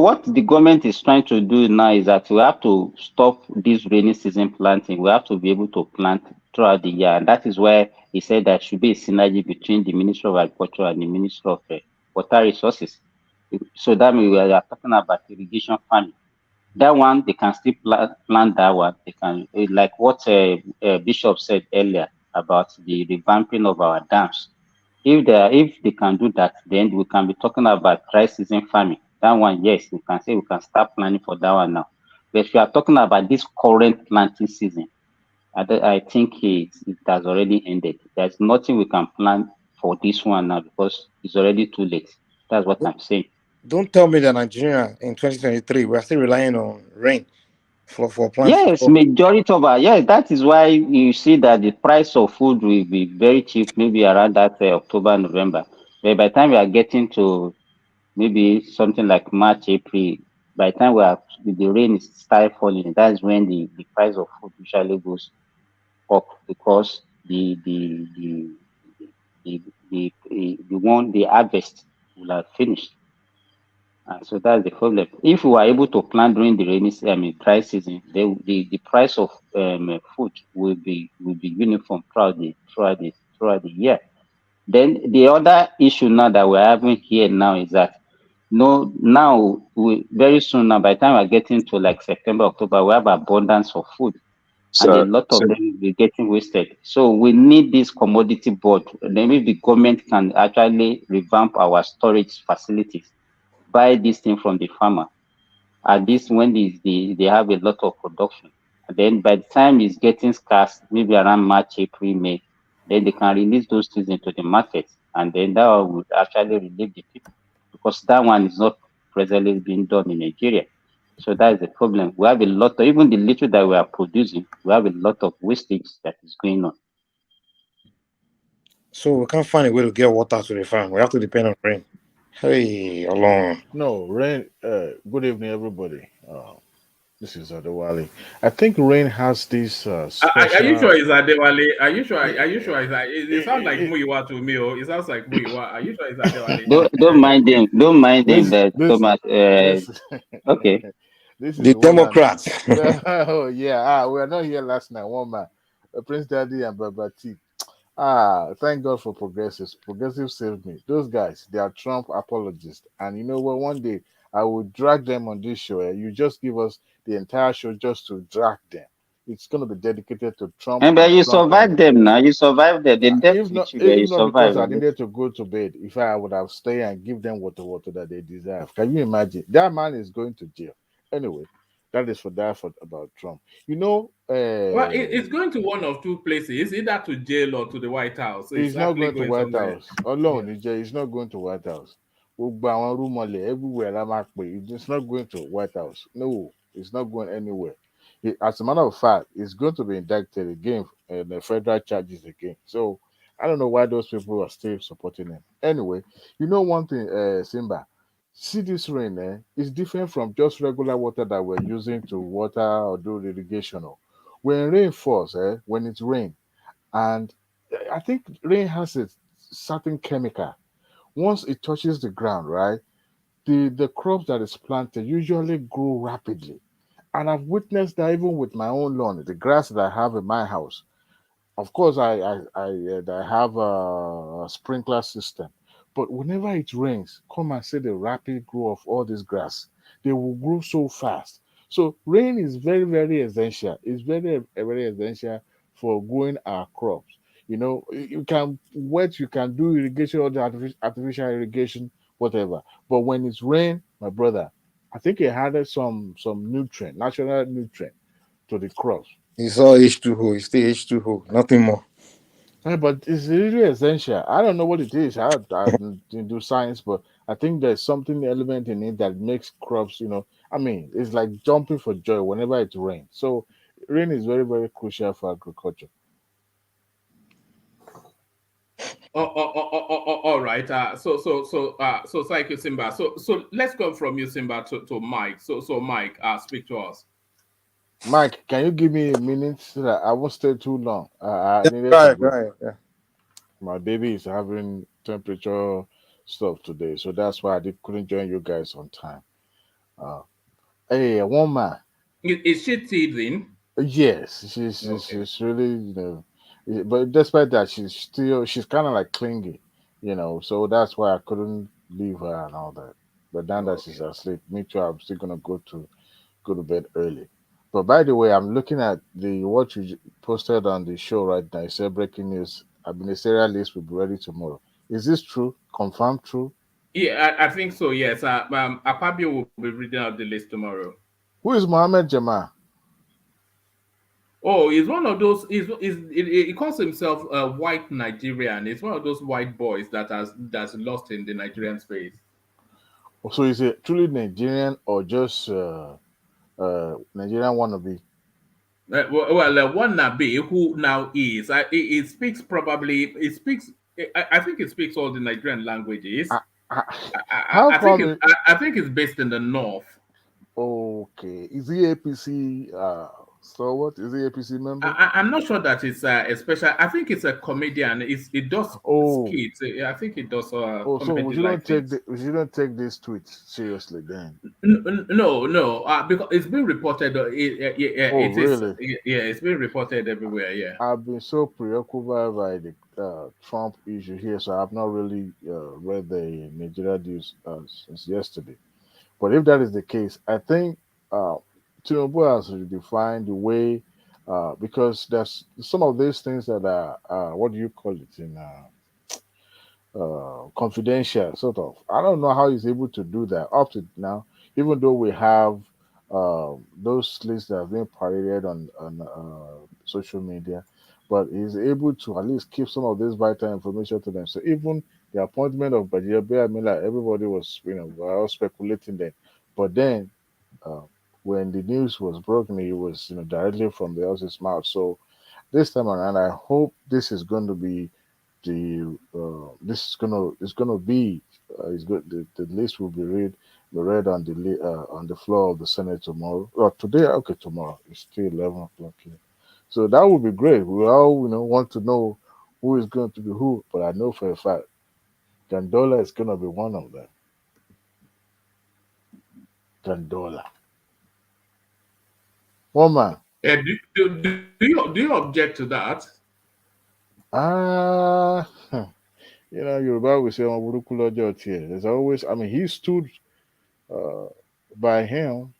Speaker 16: what the government is trying to do now, is that we have to stop this rainy season planting. We have to be able to plant throughout the year. And that is why he said there should be a synergy between the Ministry of Agriculture and the Ministry of Water Resources. So that means we are talking about irrigation farming. That one, they can still plant that one. They can, like what Bishop said earlier about the revamping of our dams. If they can do that, then we can be talking about dry season farming. That one, yes, we can say we can start planning for that one now. But if you are talking about this current planting season, I think it has already ended. There's nothing we can plan for this one now, because it's already too late. That's what I'm saying.
Speaker 15: Don't tell me that Nigeria in 2023 we are still relying on rain for plants.
Speaker 16: Yes, majority of our, yes, that is why you see that the price of food will be very cheap, maybe around that October, November. But by the time we are getting to maybe something like March, April, by the time the rain is start falling, that's when the price of food usually goes up because the harvest will have finished. So that's the problem. If we are able to plant during the dry season, the price of food will be uniform throughout the year. Then the other issue now that we're having here now is that no now we very soon now by the time we're getting to like September, October, we have abundance of food and a
Speaker 7: So,
Speaker 16: lot of
Speaker 7: so
Speaker 16: them will be getting wasted. So we need this commodity board. Then if the government can actually revamp our storage facilities, buy this thing from the farmer. At this when they have a lot of production. And then by the time it's getting scarce, maybe around March, April, May, then they can release those things into the market. And then that would actually relieve the people because that one is not presently being done in Nigeria. So that is the problem. We have a lot of, even the little that we are producing, we have a lot of wastage that is going on.
Speaker 15: So we can't find a way to get water to the farm. We have to depend on rain. Hey, alone.
Speaker 2: No, rain. Good evening, everybody. This is Adewale. I think rain has this
Speaker 3: Are you
Speaker 2: special.
Speaker 3: sure it's Adewale? Are you sure? Are you sure it's it sounds like Muiwa to me? Oh, it sounds like Muiwa. Are you sure it's Adewale?
Speaker 16: Don't mind them. Don't mind them.
Speaker 2: This,
Speaker 16: That
Speaker 2: this,
Speaker 16: Thomas.
Speaker 2: this,
Speaker 16: Okay.
Speaker 2: this is
Speaker 15: The
Speaker 2: the one and
Speaker 15: Democrats.
Speaker 2: oh yeah. We were not here last night. One man, Prince Daddy and Baba T. Thank God for progressives. Progressive saved me. Those guys, they are Trump apologists. And you know what? One day I will drag them on this show. You just give us the entire show just to drag them. It's going to be dedicated to Trump
Speaker 16: And but
Speaker 2: and
Speaker 16: you
Speaker 2: Trump only.
Speaker 16: survived them now. You survived them. They dealt with you. You
Speaker 2: If not because
Speaker 16: survived.
Speaker 2: I
Speaker 16: And
Speaker 2: needed to go to bed, if I would have stayed and give them water that they deserve. Can you imagine? That man is going to jail. Anyway, that is for that for about Trump. You know,
Speaker 3: Well, it's going to one of two places, either to jail or to the White House. So it's
Speaker 2: he's not
Speaker 3: actually
Speaker 2: going to
Speaker 3: going
Speaker 2: White
Speaker 3: somewhere.
Speaker 2: House. Alone, he's not going to White House. Gbogbo àwọn rúmọlẹ̀ everywhere la máa pè. It's not going to White House. No, it's not going anywhere. As a matter of fact, it's going to be indicted again and the federal charges again. So I don't know why those people are still supporting him. Anyway, you know one thing, Simba. See this rain, it's different from just regular water that we're using to water or do irrigation. When rain falls, when it's rain, and I think rain has a certain chemical. Once it touches the ground, right, the crops that is planted usually grow rapidly. And I've witnessed that even with my own lawn, the grass that I have in my house. Of course, I have a sprinkler system, but whenever it rains, come and see the rapid growth of all this grass. They will grow so fast. So rain is very very essential. It's very essential for growing our crops. You know, you can wet, you can do irrigation or the artificial irrigation, whatever. But when it's rain, my brother, I think it added some nutrient, natural nutrient to the crops.
Speaker 15: It's all H2O. It's still H2O. Nothing more.
Speaker 2: But it's really essential. I don't know what it is. I didn't do science, but I think there's something element in it that makes crops, I mean, it's like jumping for joy whenever it rains. So rain is very, very crucial for agriculture.
Speaker 3: All right. So thank you, Simba. So let's go from you, Simba, to Mike. So Mike, speak to us.
Speaker 2: Mike, can you give me a minute so that I won't stay too long? I
Speaker 15: Yeah,
Speaker 2: needed to go.
Speaker 15: right. Yeah.
Speaker 2: My baby is having temperature stuff today, so that's why couldn't join you guys on time. Uh, hey, one man.
Speaker 3: Is she teething?
Speaker 2: Yes,
Speaker 3: Okay.
Speaker 2: she's really, but despite that, she's kind of like clingy, so that's why I couldn't leave her and all that. But now that she's
Speaker 3: Okay.
Speaker 2: asleep, me too, I'm still gonna go to bed early. But by the way, I'm looking at the what you posted on the show right now. It said breaking news: a ministerial list will be ready tomorrow. Is this true? Confirmed true?
Speaker 3: Yeah, I think so. Yes. Akpabio will be reading out the list tomorrow.
Speaker 2: Who is Mohammed Jamal?
Speaker 3: Oh, he's one of those. He calls himself a white Nigerian. He's one of those white boys that's lost in the Nigerian space.
Speaker 2: So is it truly Nigerian or just Nigerian wannabe?
Speaker 3: Wannabe who now is, it speaks probably, it speaks, I think it speaks all the Nigerian languages.
Speaker 2: How come?
Speaker 3: I think it's based in the north.
Speaker 2: Okay, is he APC? So what is he APC member?
Speaker 3: I'm not sure that it's a special. I think it's a comedian. It does skits. I think it does
Speaker 2: So we
Speaker 3: comedy
Speaker 2: shouldn't
Speaker 3: like things.
Speaker 2: take this tweet seriously then.
Speaker 3: No, because it's been reported. It is.
Speaker 2: Really?
Speaker 3: Yeah, it's been reported everywhere. Yeah.
Speaker 2: I've been so preoccupied by the Trump issue here, so I've not really read the Nigeria news since yesterday. But if that is the case, I think Tinubu has redefined the way, because there's some of these things that are what do you call it in confidential, sort of. I don't know how he's able to do that up to now, even though we have those lists that have been paraded on social media, but he's able to at least keep some of this vital information to them. So even the appointment of Bajiabe Amila, everybody was, were all speculating then. But then, uh, when the news was broken, it was, directly from the horse's mouth. So this time around, I hope this is going to be this is gonna be is good. The list will be read on the floor of the Senate tomorrow or today. Okay, tomorrow it's still 11 o'clock here, so that would be great. We all want to know who is going to be who, but I know for a fact Gandola is gonna be one of them. Gandola, woman.
Speaker 3: Do you object to that?
Speaker 2: Ah. Yoruba will say, there's always, he stood by him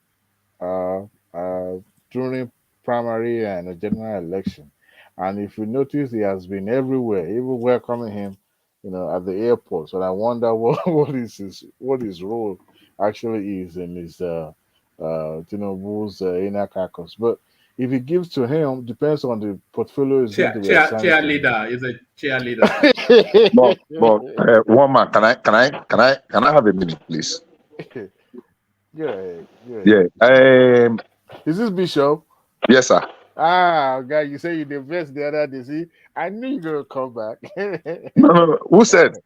Speaker 2: uh, uh, during primary and general election. And if you notice, he has been everywhere, even welcoming him, at the airport. So I wonder what his role actually is in his Tinubu's inner caucus. But if he gives to him, depends on the portfolio is going to be assigned to him.
Speaker 3: Cheerleader is a cheerleader.
Speaker 7: but one man, can I have a minute, please?
Speaker 2: Yeah.
Speaker 7: Yeah.
Speaker 2: Is this Bishop?
Speaker 7: Yes, sir.
Speaker 2: Guy, you say you invest the other day. See, I knew you were gonna come back.
Speaker 7: No. Who said?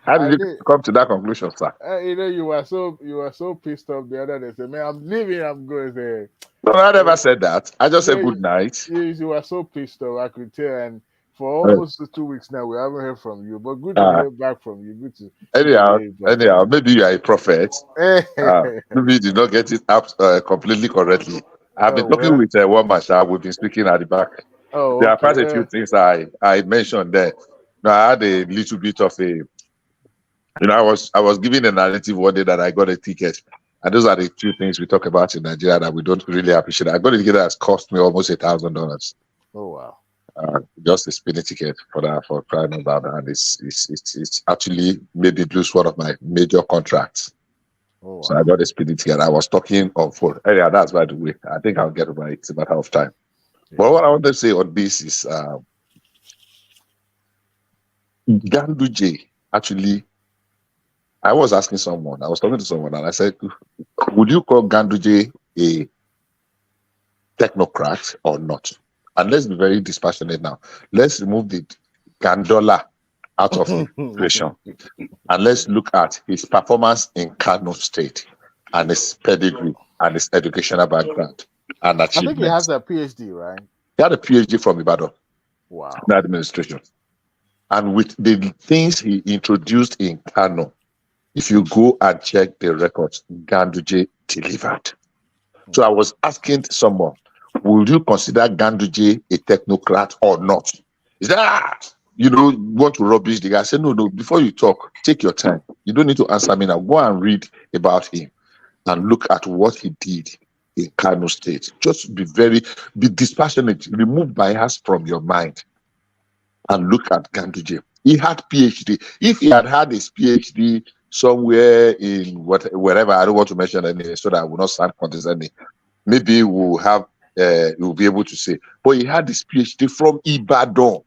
Speaker 7: How did you come to that conclusion, sir?
Speaker 2: You were so pissed off the other day. Say, man, I'm leaving. I'm going there.
Speaker 7: No, I never said that. I just said good night.
Speaker 2: You were so pissed off. I could tell. And for almost 2 weeks now, we haven't heard from you. But good to hear back from you. Good to
Speaker 7: anyhow, maybe you are a prophet. Maybe you did not get it up completely correctly. I've been talking with one man. We've been speaking at the back. There are quite a few things I mentioned there. Now, I had a little bit of a, I was given a narrative one day that I got a ticket. And those are the two things we talk about in Nigeria that we don't really appreciate. I got a ticket that has cost me almost $1,000.
Speaker 2: Oh wow!
Speaker 7: Just a speeding ticket for crying about that. And it's actually made me lose one of my major contracts.
Speaker 2: Oh, wow.
Speaker 7: So I got a speeding ticket. I was talking on phone. Yeah, that's by the way. I think I'll get over it. It's a matter of time. Yeah. But what I want to say on this is Ganduje actually. I was talking to someone, and I said, would you call Ganduje a technocrat or not? And let's be very dispassionate now. Let's remove the Gandola out of the equation. And let's look at his performance in Kano State and his pedigree and his educational background and achievements.
Speaker 2: I think he has a PhD, right?
Speaker 7: He had a PhD from Ibadan.
Speaker 2: Wow.
Speaker 7: The administration. And with the things he introduced in Kano, if you go and check the records, Ganduje delivered. So I was asking someone, would you consider Ganduje a technocrat or not? Is that, want to rubbish the guy? I said, no, before you talk, take your time. You don't need to answer me now. Go and read about him and look at what he did in Kano State. Just be dispassionate, remove bias from your mind and look at Ganduje. He had PhD. If he had his PhD somewhere in wherever, I don't want to mention any so that I will not sound condescending, maybe we'll be able to say. But he had his PhD from Ibadan.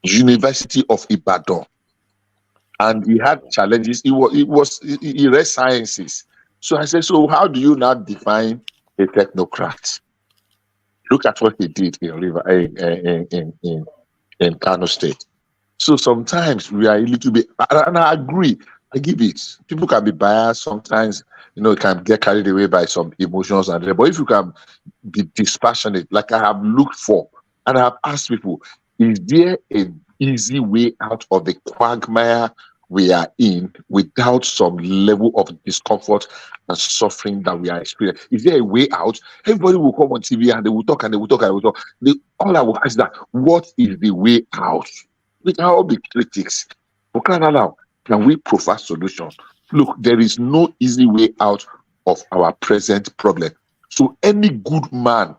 Speaker 7: University of Ibadan. and he had challenges. He read sciences. So I said, so how do you now define a technocrat? Look at what he did in River in Kano State. So sometimes we are a little bit, and I agree. I give it. People can be biased sometimes. Can get carried away by some emotions but if you can be dispassionate, like I have looked for, and I have asked people, is there an easy way out of the quagmire we are in without some level of discomfort and suffering that we are experiencing? Is there a way out? Everybody will come on TV and they will talk and they will talk and they will talk. All I will ask is that, what is the way out? We can all be critics. But can we provide solution? Look, there is no easy way out of our present problem. So any good man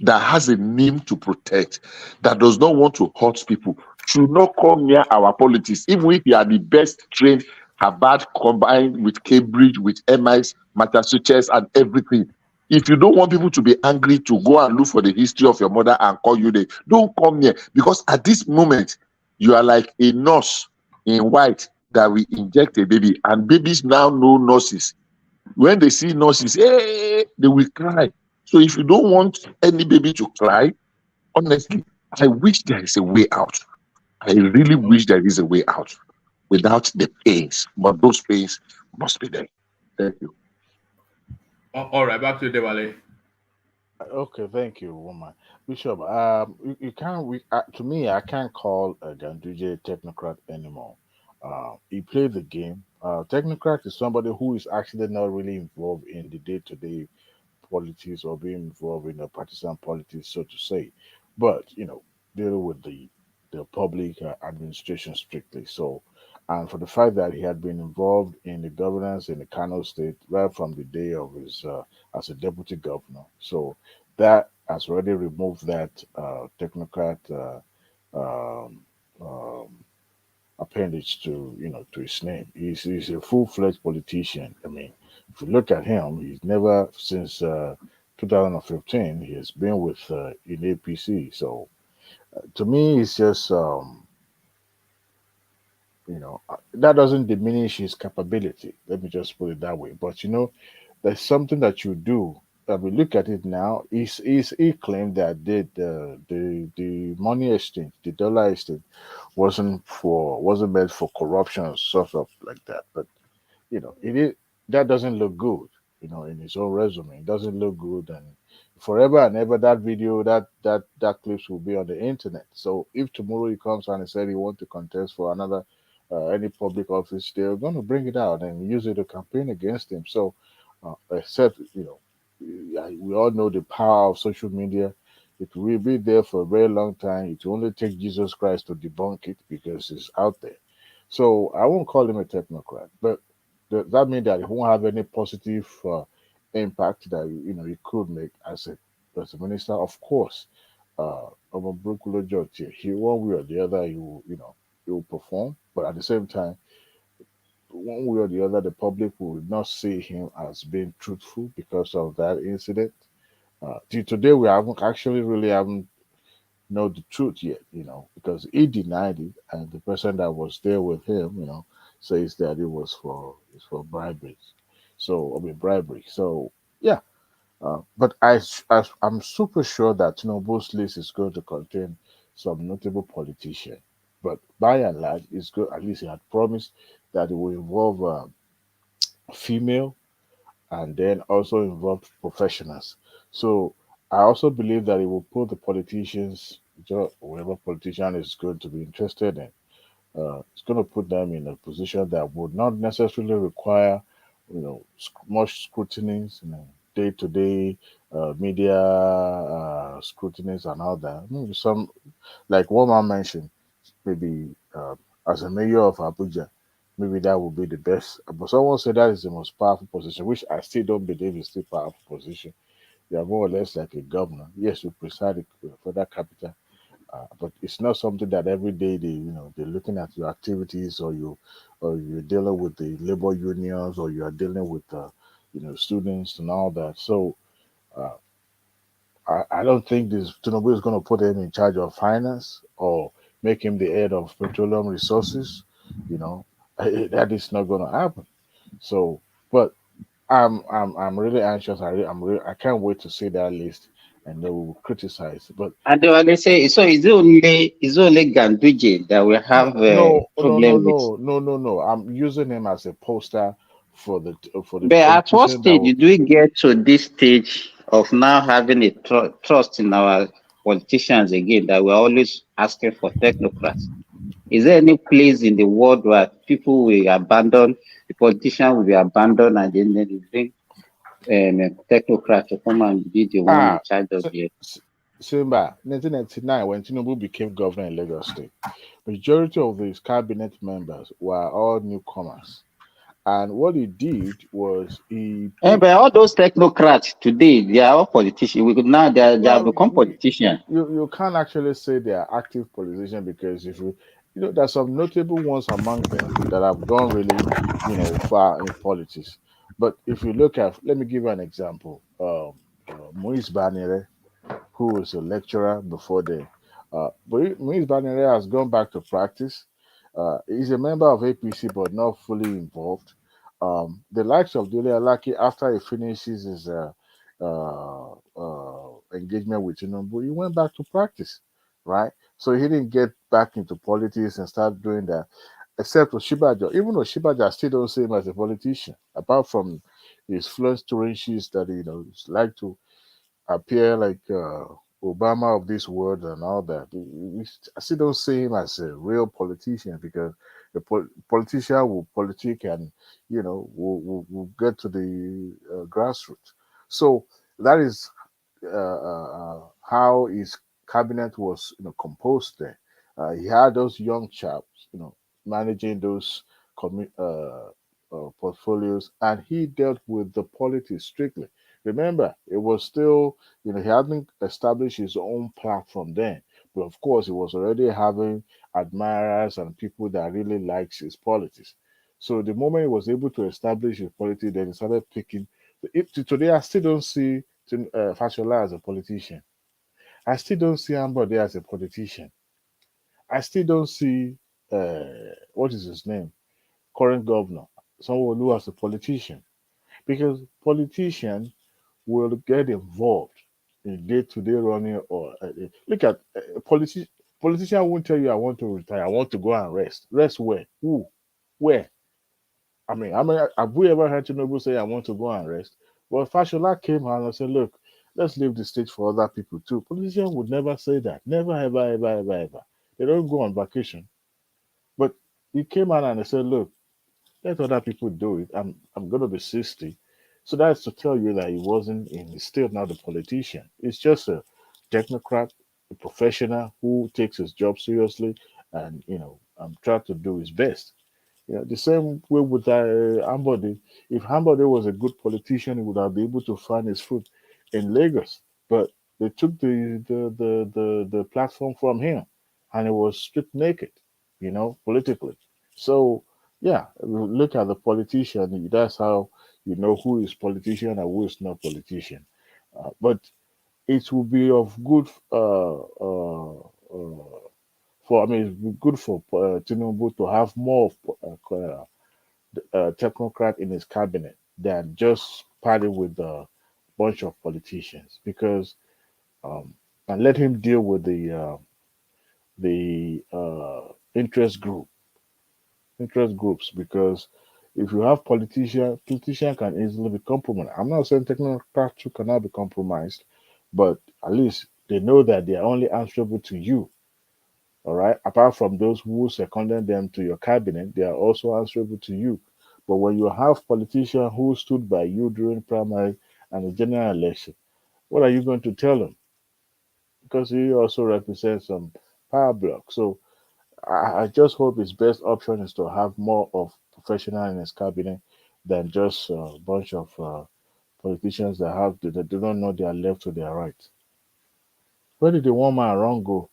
Speaker 7: that has a name to protect, that does not want to hurt people, should not come near our politics, even if you are the best trained Harvard combined with Cambridge, with MIs, Massachusetts, and everything. If you don't want people to be angry, to go and look for the history of your mother and call you the, don't come near, because at this moment you are like a nurse in white that we inject a baby, and babies now know nurses. When they see nurses, hey, they will cry. So if you don't want any baby to cry, honestly, I wish there is a way out. I really wish there is a way out without the pains, but those pains must be there. Thank you.
Speaker 3: All right, back to Dewale.
Speaker 17: Okay, thank you, woman. Bishop, you can't. To me, I can't call Ganduje a technocrat anymore. He played the game. Technocrat is somebody who is actually not really involved in the day-to-day politics or being involved in the partisan politics, so to say, but dealing with the public administration strictly. So, and for the fact that he had been involved in the governance in the Kano state right from the day of his as a deputy governor, so that has already removed that technocrat um, um, appendage to his name. He's a full-fledged politician. I mean, if you look at him, he's never since 2015 he has been with in APC. So to me, it's just that doesn't diminish his capability. Let me just put it that way. But there's something that you do. That we look at it now. He claimed that the money exchange, the dollar exchange, wasn't meant for corruption or stuff like that. But it is that doesn't look good. In his own resume, it doesn't look good, and forever and ever that video, that clips will be on the internet. So if tomorrow he comes and he said he want to contest for another any public office, they're going to bring it out and use it to campaign against him. So except we all know the power of social media. It will be there for a very long time. It will only take Jesus Christ to debunk it because it's out there. So I won't call him a technocrat, but does that mean that he won't have any positive impact that he could make as a minister? Of course, Omobrukulu George, he one way or the other he will perform, but at the same time, one way or the other, the public will not see him as being truthful because of that incident. Till today, we haven't know the truth yet, because he denied it, and the person that was there with him, says that it's for bribery. So I mean bribery. So yeah, but I'm super sure that Tinubu's list is going to contain some notable politicians. But by and large, it's good. At least he had promised that it will involve female and then also involve professionals. So I also believe that it will put the politicians, whoever politician is going to be interested in, it's going to put them in a position that would not necessarily require, much scrutiny, day-to-day media scrutinies and all that. Maybe some, like one man mentioned, maybe as a mayor of Abuja, maybe that would be the best. But someone said that is the most powerful position, which I still don't believe is still powerful position. You are more or less like a governor. Yes, you preside for that capital, but it's not something that every day they're looking at your activities, or you're dealing with the labor unions, or you are dealing with students and all that. So uh, I don't think this Tinubu is going to put him in charge of finance or make him the head of petroleum resources. You know, That is not going to happen. So, but I'm really anxious. I can't wait to see that list, and they will criticize. But
Speaker 16: And they say, so it's only Ganduje that we have a
Speaker 17: no, no, no,
Speaker 16: problem with.
Speaker 17: no, no, no, no. I'm using him as a poster for the
Speaker 16: But at what
Speaker 17: politician that
Speaker 16: stage
Speaker 17: will.
Speaker 16: do we get to this stage of now having a trust in our politicians again that we're always asking for technocrats? Is there any place in the world where people will abandon, the politician will be abandoned, and then they bring a technocrat to come and be the one in
Speaker 17: Ah,
Speaker 16: charge of
Speaker 17: S-
Speaker 16: the.
Speaker 17: Simba, 1999, when Tinubu became governor in Lagos State, majority of his cabinet members were all newcomers. And what he did was he
Speaker 16: But
Speaker 17: picked.
Speaker 16: all those technocrats today, they are all politicians. We could now they have
Speaker 17: Well,
Speaker 16: become politicians.
Speaker 17: you can't actually say they are active politicians because if there's some notable ones among them that have gone really, far in politics. But if you look at, let me give you an example. Moise Banire, who was a lecturer before then. Moise Banire has gone back to practice. He's a member of APC, but not fully involved. The likes of Dele Alaki, after he finishes his engagement with Tinubu, he went back to practice, right? So he didn't get back into politics and start doing that. Except Oshibaja, even Oshibaja still don't see him as a politician, apart from his fluent stories that like to appear like Obama of this world and all that. I still don't see him as a real politician because the politician will politic and will get to the grassroots. So that is how his cabinet was composed there. He had those young chaps, managing those portfolios, and he dealt with the politics strictly. Remember, it was still, he hadn't established his own platform then, but of course, he was already having admirers and people that really likes his politics. So the moment he was able to establish his politics, then he started picking. Today, I still don't see Fashola as a politician. I still don't see Ambode as a politician. I still don't see what is his name, current governor, someone who as a politician, because politicians will get involved in day-to-day running or look at politician won't tell you I want to retire, I want to go and rest. Rest where? Who? Where? I mean, have we ever heard Tinubu say I want to go and rest? Well, Fashola came out and said, look, let's leave the stage for other people too. Politicians would never say that. Never, ever, ever, ever, ever. They don't go on vacation. But he came out and he said, look, let other people do it. I'm gonna be 60. So that's to tell you that he wasn't in he's still not a politician. He's just a technocrat, a professional who takes his job seriously and try to do his best. The same way with Ambode. If Ambode was a good politician, he would have been able to find his foot in Lagos. But they took the platform from him, and it was stripped naked, politically. So yeah, look at the politician. That's how you know who is politician and who is not politician. But it will be of good for I mean, it's good for Tinubu to have more of technocrat in his cabinet than just party with a bunch of politicians because and let him deal with the interest groups because if you have politician can easily be compromised. I'm not saying technocrats too cannot be compromised, but at least they know that they are only answerable to you. All right. Apart from those who seconded them to your cabinet, they are also answerable to you. But when you have politicians who stood by you during primary and the general election, what are you going to tell them? Because he also represents some power block. So I just hope his best option is to have more of professional in his cabinet than just a bunch of politicians that do not know their left to their right. Where did the one man wrong go?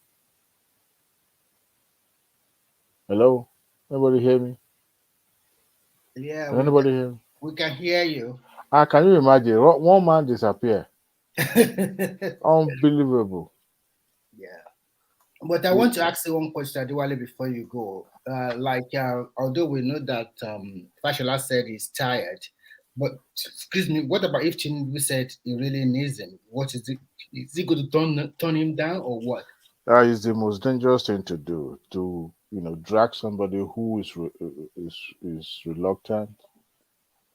Speaker 17: Hello? Anybody hear me?
Speaker 1: Yeah,
Speaker 17: Anybody hear me?
Speaker 1: we can hear you.
Speaker 17: Can you imagine? One man disappear. Unbelievable.
Speaker 1: Yeah.
Speaker 18: But I want to ask you one question, Adewale, before you go. Although we know that Fashola said he's tired, but excuse me, what about if Tinubu said he really needs him? What is it? Is he going to turn him down or what?
Speaker 17: That is the most dangerous thing to do. To drag somebody who is reluctant,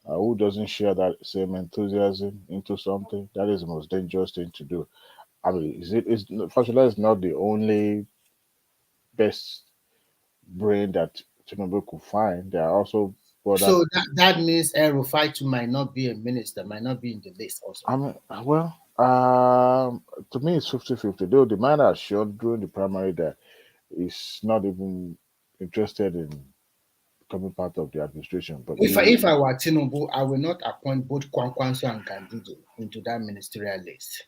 Speaker 17: who doesn't share that same enthusiasm into something. That is the most dangerous thing to do. I mean, Fashola is not the only best brain that Tinubu could find. There are also other.
Speaker 18: So that means Rufai might not be a minister, might not be in the list also.
Speaker 17: I mean, well, to me it's 50-50. Though the man has shown during the primary that he's not even interested in becoming part of the administration. But
Speaker 18: if I were Tinubu, I will not appoint both Kwankwanso and Ganduje into that ministerial list.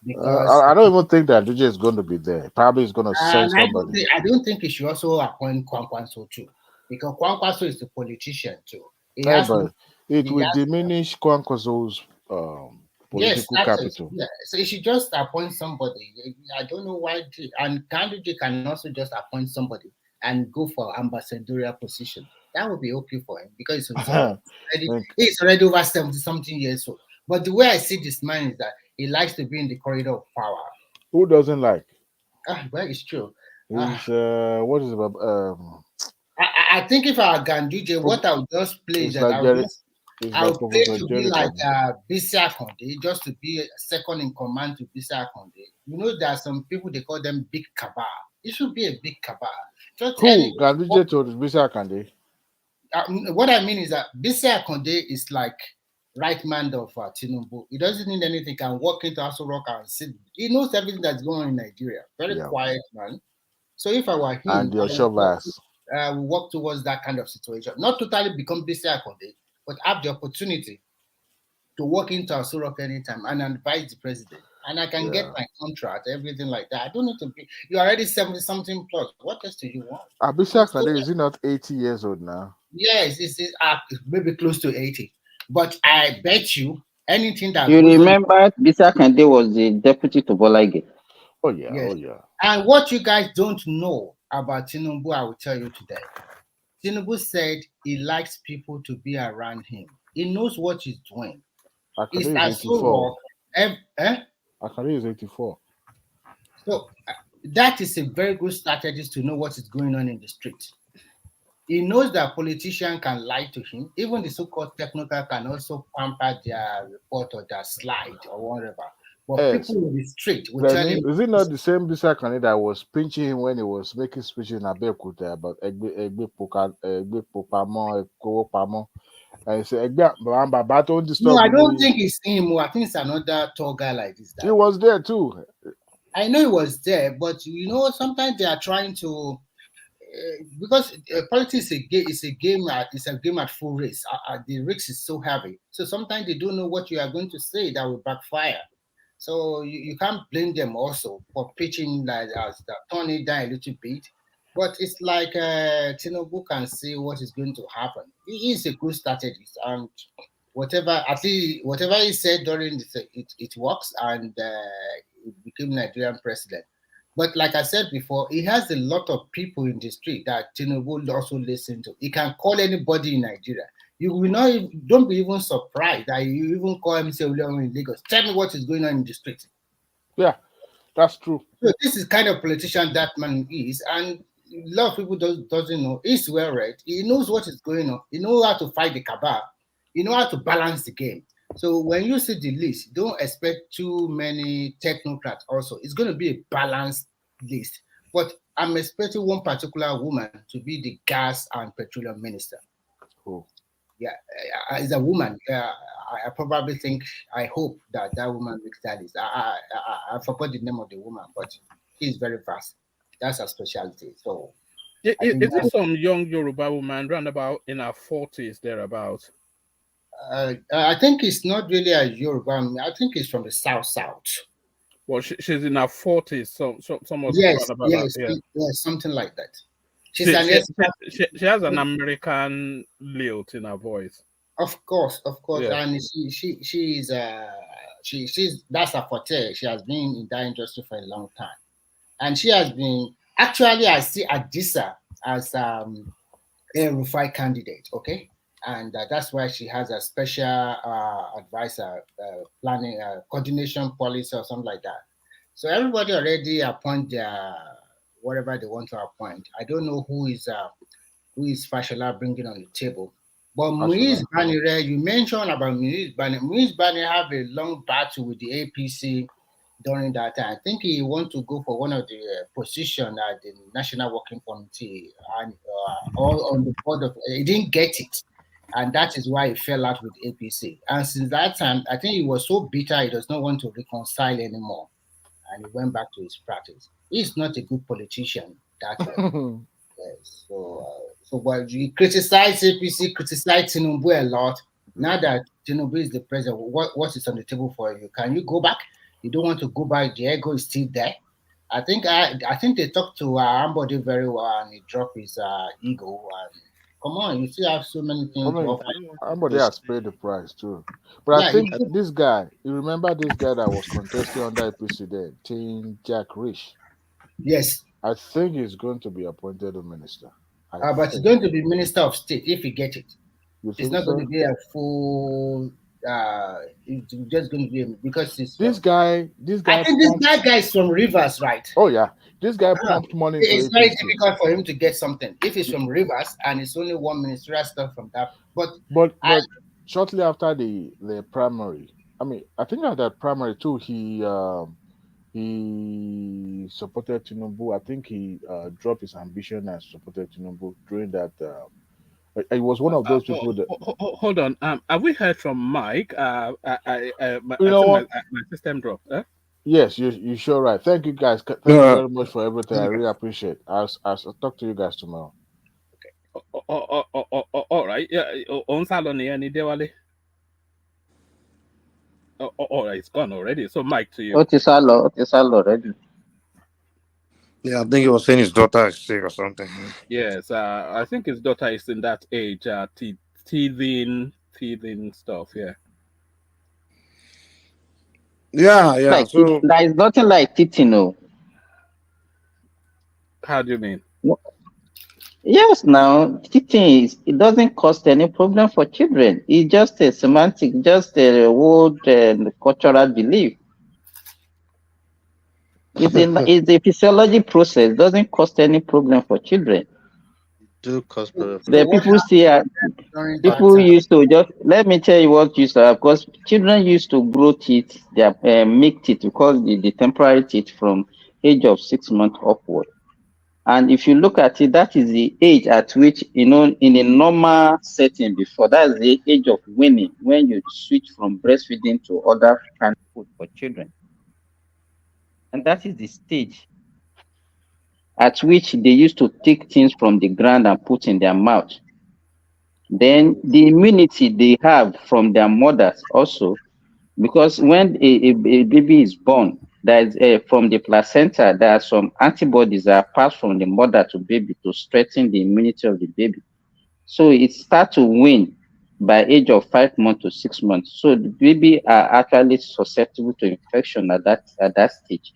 Speaker 18: Because
Speaker 17: I don't even think that DJ is going to be there. Probably he's going to send somebody.
Speaker 18: I don't think he should also appoint Kwankwanso too, because Kwankwanso is a politician too.
Speaker 17: But it will diminish Kwankwaso's political capital.
Speaker 18: Yeah, so he should just appoint somebody. I don't know why. And Ganduje can also just appoint somebody and go for ambassadorial position. That would be okay for him because he's already over 70-something years old. But the way I see this man is that he likes to be in the corridor of power.
Speaker 17: Who doesn't like?
Speaker 18: Well, it's true.
Speaker 17: He's what is it about?
Speaker 18: I think if I were Ganduje, what I would just play is that I would play to be like Bisi Akonde, just to be second in command to Bisi Akonde. You know, there are some people, they call them big cabal. It should be a big cabal.
Speaker 17: Who? Ganduje told Bisi Akonde?
Speaker 18: What I mean is that Bisi Akonde is like right man of Tinubu. He doesn't need anything. He can walk into Aso Rock and sit. He knows everything that's going on in Nigeria. Very quiet man. So if I were him,
Speaker 17: and
Speaker 18: we walk towards that kind of situation. Not totally become Bisi Akonde, but have the opportunity to walk into Aso Rock anytime and advise the president. And I can get my contract, everything like that. I don't need to be. You're already 70-something plus. What else do you want?
Speaker 17: Bisi Akonde, is he not 80 years old now?
Speaker 18: Yes, it's maybe close to 80. But I bet you anything that
Speaker 16: you remember Bisi Akonde was the deputy to Bolage.
Speaker 17: Oh yeah,
Speaker 18: yes.
Speaker 17: Oh yeah.
Speaker 18: And what you guys don't know about Tinubu, I will tell you today. Tinubu said he likes people to be around him. He knows what he's doing.
Speaker 17: He's 84. Akari is 84.
Speaker 18: So that is a very good strategy to know what is going on in the street. He knows that politicians can lie to him. Even the so-called technical can also pamper their report or their slide or whatever. But people in the street will tell him.
Speaker 17: Is it not the same Bisi Akonde that was pinching him when he was making speeches in Abeokuta about Egbe Popamo, Ekowo Pamo? And he said, no,
Speaker 18: I don't think it's him. I think it's another tall guy like this.
Speaker 17: He was there too.
Speaker 18: I know he was there, but sometimes they are trying to. Because politics is a game at full risk. The risk is so heavy, so sometimes they don't know what you are going to say that will backfire. So you can't blame them also for pitching like turn it down a little bit. But it's like Tinubu can see what is going to happen. He is a good strategist, and whatever he said during it works, and he became Nigerian president. But like I said before, he has a lot of people in the street that Tinubu also listen to. He can call anybody in Nigeria. You will not. Don't be even surprised that you even call him say in Lagos. Tell me what is going on in the street.
Speaker 17: Yeah, that's true.
Speaker 18: So this is kind of politician that man is, and a lot of people doesn't know. He's well read. He knows what is going on. He knows how to fight the cabal. He knows how to balance the game. So when you see the list, don't expect too many technocrats also. It's going to be a balanced list. But I'm expecting one particular woman to be the gas and petroleum minister.
Speaker 17: Who?
Speaker 18: Yeah, as a woman, I probably think, I hope that woman makes that list. I forgot the name of the woman, but she's very fast. That's her specialty. So,
Speaker 19: is it some young Yoruba woman, round about in her 40s, thereabouts?
Speaker 18: I think it's not really a Yoruba. I think it's from the south.
Speaker 19: Well, she's in her 40s, so somewhat.
Speaker 18: Yes, something like that.
Speaker 19: She has an American lilt in her voice.
Speaker 18: Of course,
Speaker 19: yeah.
Speaker 18: And she's that's her forte. She has been in that industry for a long time. and she has been actually I see Adisa as a Rufai candidate. Okay, and that's why she has a special advisor, planning, coordination policy or something like that. So everybody already appoint their whatever they want to appoint. I don't know who is Fashola bringing on the table. But Muiz Banire, you mentioned about Muiz Banire. Muiz Banire have a long battle with the APC during that time. I think he want to go for one of the position at the National Working Committee and or on the board of. He didn't get it, and that is why he fell out with APC. And since that time, I think he was so bitter he does not want to reconcile anymore, and he went back to his practice. He's not a good politician that way. Yes. So but you criticize APC, criticize Tinubu a lot. Now that Tinubu is the president, what is on the table for you? Can you go back? You don't want to go back. The ego is still there. I think they talked to Ambody very well, and he dropped his ego. And come on, you still have so many things to offer.
Speaker 17: Ambody has paid the price too. But
Speaker 18: Yeah,
Speaker 17: I think this guy, you remember this guy that was contesting under APC then, Teen Jack Rich.
Speaker 18: Yes.
Speaker 17: I think he's going to be appointed a minister.
Speaker 18: But he's going to be Minister of State if he gets it. It's not
Speaker 17: so?
Speaker 18: going to be a full. It's just going to be because it's
Speaker 17: this guy.
Speaker 18: I think this guy is from Rivers, right?
Speaker 17: Oh yeah, this guy pumped money.
Speaker 18: It's very difficult for him to get something if he's from Rivers and it's only one ministerial stuff from that. But
Speaker 17: shortly after the primary, I mean, I think at that primary too, he supported Tinubu. I think he dropped his ambition and supported Tinubu during that. He was one of those people that.
Speaker 19: Hold on. Have we heard from Mike? My system dropped.
Speaker 17: Yes, you're sure right. Thank you guys. Thank you very much for everything. I really appreciate it. I'll talk to you guys tomorrow.
Speaker 19: Okay. All right. Yeah. On salon any day, all right, it's gone already. So, Mike, to you.
Speaker 16: What is all already?
Speaker 15: Yeah, I think he was saying his daughter is sick or something.
Speaker 19: Yes, I think his daughter is in that age, teething stuff. Yeah.
Speaker 15: Yeah. So
Speaker 16: there is nothing like teething, no.
Speaker 19: How do you mean?
Speaker 16: Yes, now teaching it doesn't cause any problem for children. It's just a semantic, just a old cultural belief. It's a physiology process. It doesn't cause any problem for children.
Speaker 6: Do cause problem.
Speaker 16: The people see people used to just let me tell you what used to happen, because children used to grow teeth, their make teeth, because the temporary teeth from age of 6 months upward. And if you look at it, that is the age at which, in a normal setting before, that's the age of weaning, when you switch from breastfeeding to other kind of food for children. And that is the stage at which they used to take things from the ground and put in their mouth. Then the immunity they have from their mothers also, because when a baby is born, there's from the placenta, there are some antibodies that are passed from the mother to baby to strengthen the immunity of the baby. So it starts to wane by age of 5 months to 6 months. So the baby are actually susceptible to infection at that stage.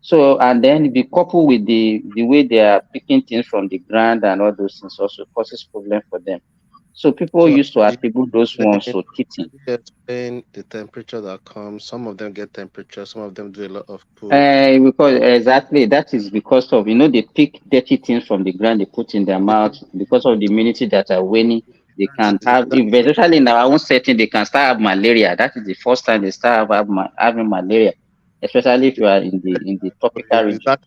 Speaker 16: So, and then be coupled with the way they are picking things from the ground and all those things also causes problem for them. So people used to attribute those ones to teething.
Speaker 6: Explain the temperature that comes. Some of them get temperature. Some of them do a lot of poop.
Speaker 16: Because exactly that is because of they pick dirty things from the ground, they put in their mouth because of the immunity that are waning. They can have, especially in our own setting, they can start have malaria. That is the first time they start having malaria, especially if you are in the tropical region.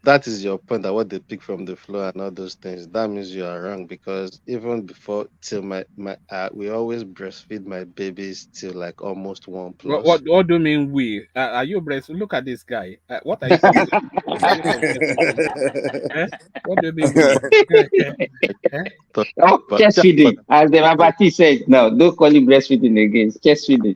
Speaker 6: That is your point, that what they pick from the floor and all those things. That means you are wrong, because even before, till my we always breastfeed my babies till like almost 1+.
Speaker 19: What do you mean we? Are you breast? Look at this guy. What are you? What do you mean we?
Speaker 16: Chest feeding, as the Babati said. No, don't call it breastfeeding again. It's chest feeding.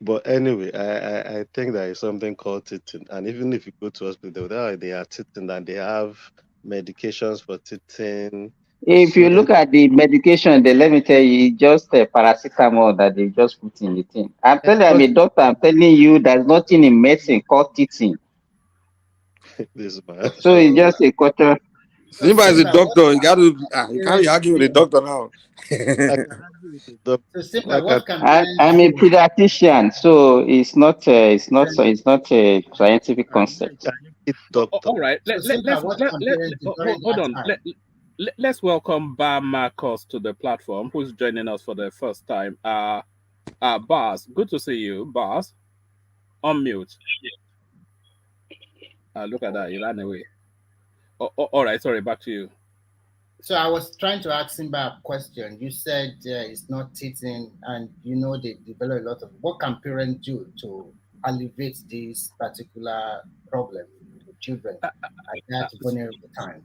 Speaker 6: But anyway, I think there is something called teething, and even if you go to hospital, they are teething and they have medications for teething.
Speaker 16: If you look at the medication, then let me tell you, just paracetamol that they just put in the thing. I'm a doctor. I'm telling you, there's nothing in medicine called teething.
Speaker 6: This man.
Speaker 16: So it's just a quarter.
Speaker 15: Simba is a doctor. You can't argue with the doctor now.
Speaker 6: I can argue with the doctor.
Speaker 18: So Simba,
Speaker 6: Why can't
Speaker 18: what can
Speaker 16: I'm
Speaker 18: parents
Speaker 16: a
Speaker 18: do?
Speaker 16: pediatrician, so it's not a scientific concept.
Speaker 6: doctor?
Speaker 19: All right.
Speaker 18: So Simba, what can parents do during
Speaker 19: Hold
Speaker 18: that
Speaker 19: on.
Speaker 18: time?
Speaker 19: Let's welcome Bar Marcos to the platform, who's joining us for the first time. Bars, good to see you. Bars, unmute. Look at that, he ran away. All right, sorry, back to you.
Speaker 18: So I was trying to ask Simba a question. You said it's not teaching, and they develop a lot of. What can parents do to alleviate this particular problem with children at that vulnerable time?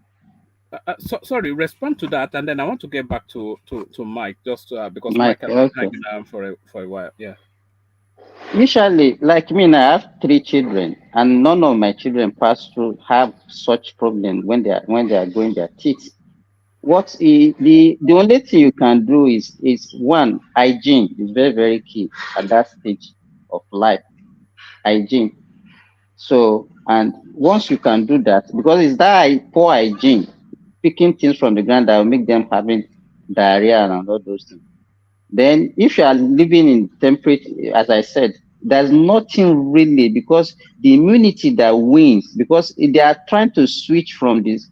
Speaker 19: Sorry, respond to that, and then I want to get back to Mike, just because
Speaker 16: Mike,
Speaker 19: Mike has been
Speaker 16: okay.
Speaker 19: hanging around for a while. Yeah.
Speaker 16: Usually, like me, now, I have 3 children, and none of my children have such problem when they are growing their teeth. The only thing you can do is one, hygiene is very, very key at that stage of life. Hygiene. So, and once you can do that, because it's that poor hygiene, picking things from the ground that will make them having diarrhea and all those things. Then, if you are living in temperate, as I said, there's nothing really, because the immunity that wins, because they are trying to switch from this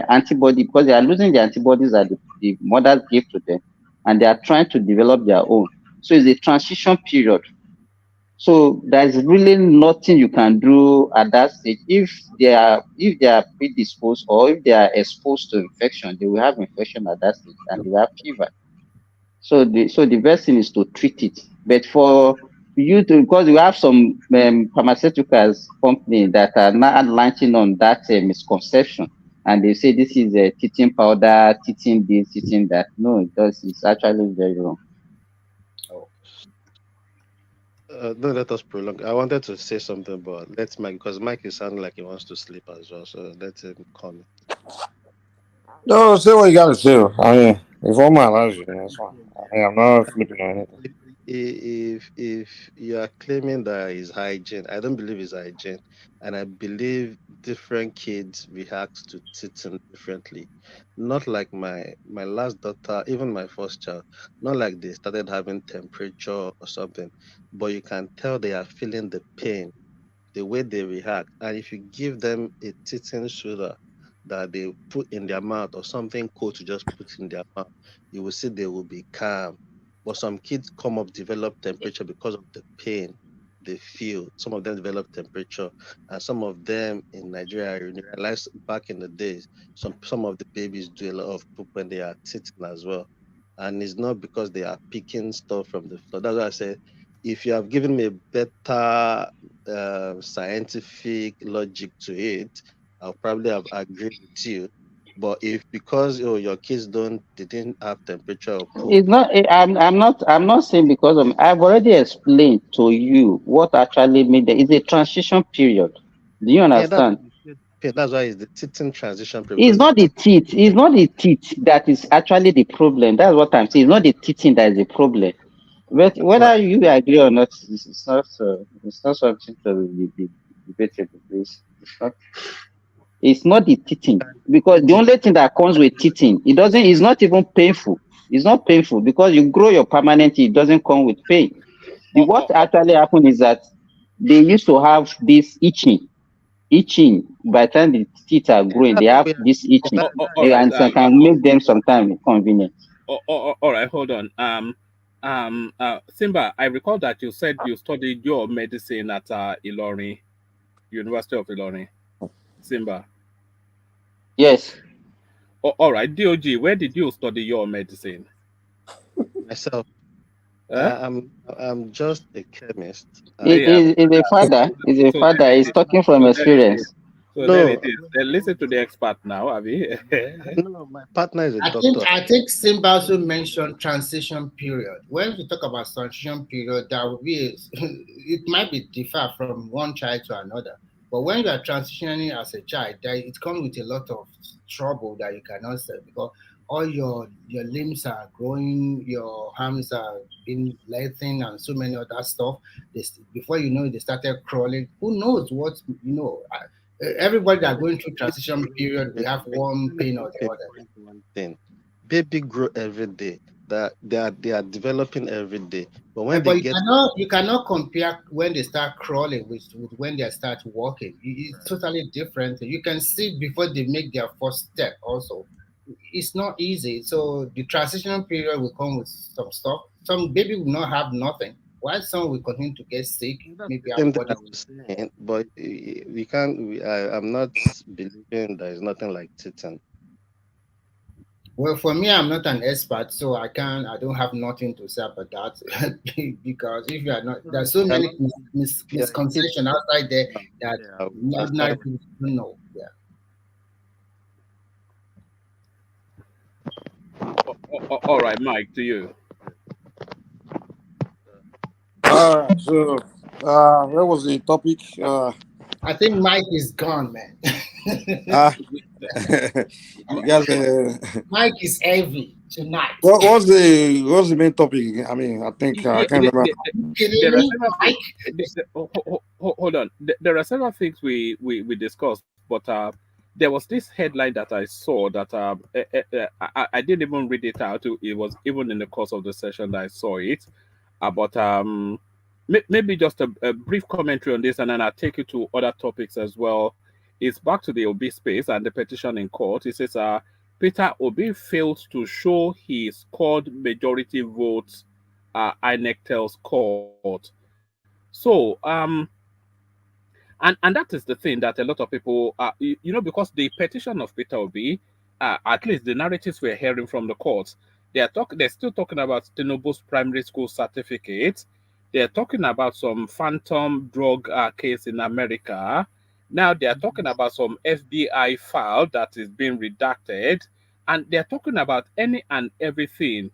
Speaker 16: antibody, because they are losing the antibodies that the mothers give to them, and they are trying to develop their own. So it's a transition period. So there's really nothing you can do at that stage. If they are predisposed, or if they are exposed to infection, they will have infection at that stage, and they will have fever. So the best thing is to treat it. But for you to, because we have some pharmaceuticals company that are now launching on that misconception, and they say this is a teething powder, teething this, teething that. No, it does. It's actually very wrong.
Speaker 6: Don't let us prolong. I wanted to say something, but let's Mike, because Mike is sounding like he wants to sleep as well. So let him comment.
Speaker 15: No, say what you gotta say. I mean, if all my allows you, that's fine. I'm not flipping on anything.
Speaker 6: If you are claiming that it's hygiene, I don't believe it's hygiene, and I believe different kids react to teething differently. Not like my last daughter, even my first child. Not like they started having temperature or something, but you can tell they are feeling the pain, the way they react. And if you give them a teething soda that they put in their mouth, or something cold to just put in their mouth, you will see they will be calm. But some kids come up, develop temperature because of the pain they feel. Some of them develop temperature, and some of them in Nigeria, you realize back in the days, some of the babies do a lot of poop when they are teething as well. And it's not because they are picking stuff from the floor. That's why I say, if you have given me a better scientific logic to it, I'll probably have agreed with you. But if because your kids didn't have temperature or poop,
Speaker 16: It's not. I'm not saying because of. I've already explained to you what actually made it. It's a transition period. Do you
Speaker 6: yeah,
Speaker 16: understand?
Speaker 6: that's why it's the teething transition period,
Speaker 16: It's
Speaker 6: because
Speaker 16: not the teeth. It's not the teeth that is actually the problem. That's what I'm saying. It's not the teething that is the problem. But whether you agree or not, it's not something to be debatable. It's not the teething, because the only thing that comes with teething, it's not even painful. It's not painful because you grow your permanent teeth, it doesn't come with pain. What actually happened is that they used to have this itching. By the time the teeth are growing, they have this itching,
Speaker 19: All right.
Speaker 16: and it can make them sometimes inconvenient.
Speaker 19: All right. Hold on. Simba, I recall that you said you studied your medicine at Ilorin, University of Ilorin. Simba.
Speaker 16: Yes.
Speaker 19: All right. DOG, where did you study your medicine?
Speaker 6: Myself. I'm just a chemist.
Speaker 16: Is a father. Is a father. He's talking from experience.
Speaker 19: So there it is. Listen to the expert now, Abby.
Speaker 6: No, my partner is a doctor.
Speaker 18: I think Simba also mentioned transition period. When we talk about transition period, there will be it might be differ from one child to another. But when you are transitioning as a child, it comes with a lot of trouble that you cannot say, because all your limbs are growing, your arms are being lengthened, and so many other stuff. Before you know it, they started crawling. Who knows what everybody that going through transition period, we have one pain or the other.
Speaker 6: One thing, baby grow every day. That they are developing every day. But when they
Speaker 18: But
Speaker 6: get
Speaker 18: you cannot compare when they start crawling with when they start walking. It's totally different. You can see before they make their first step. Also, it's not easy. So the transitional period will come with some stuff. Some baby will not have nothing, while some will continue to get sick. Maybe
Speaker 6: same
Speaker 18: have
Speaker 6: thing I
Speaker 18: body.
Speaker 6: was saying, but we can't. I'm not believing there is nothing like Titan.
Speaker 18: Well, for me, I'm not an expert, so I don't have nothing to say about that. Because if you are not, there's so many misconceptions outside there that ordinary people don't know. Yeah.
Speaker 19: All right, Mike, to you.
Speaker 15: So, where was the topic?
Speaker 18: I think Mike is gone, man.
Speaker 15: Uh, you guys,
Speaker 18: Mike is heavy tonight.
Speaker 15: what's the main topic? Again? I mean, I think I can't remember.
Speaker 19: There are several hold on. There are several things we discussed, but there was this headline that I saw that I didn't even read it out. It was even in the course of the session that I saw it. But maybe just a brief commentary on this, and then I'll take you to other topics as well. It's back to the Obi space and the petition in court. It says Peter Obi failed to show he scored majority votes. INEC tells court. So and that is the thing that a lot of people because the petition of Peter Obi, at least the narratives we're hearing from the courts, they're still talking about Tinubu's primary school certificate. They're talking about some phantom drug case in America. Now they're talking about some FBI file that is being redacted, and they're talking about any and everything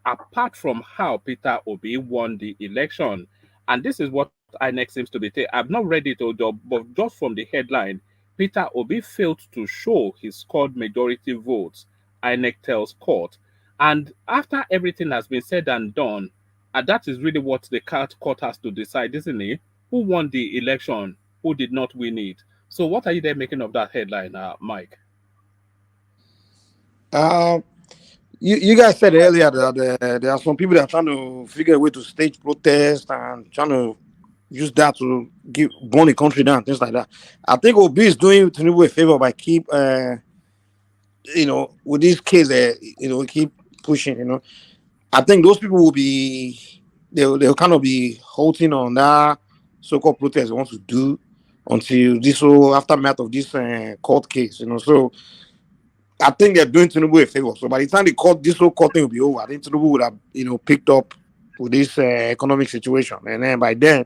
Speaker 19: apart from how Peter Obi won the election. And this is what INEC seems to be taking. I've not read it, but just from the headline, Peter Obi failed to show he scored majority votes, INEC tells court. And after everything has been said and done, and that is really what the court has to decide, isn't it? Who won the election? Who did not win it? So what are you there making of that headline, Mike?
Speaker 15: You guys said earlier that there are some people that are trying to figure a way to stage protest and trying to use that to burn the country down, things like that. I think Obi is doing Tinubu a favor by keep, with this case, keep pushing. I think those people will be, they'll kind of be halting on that so-called protest they want to do until this whole aftermath of this court case. So I think they're doing Tinubu a favor. So by the time this whole court thing will be over, I think Tinubu would have, picked up with this economic situation. And then by then,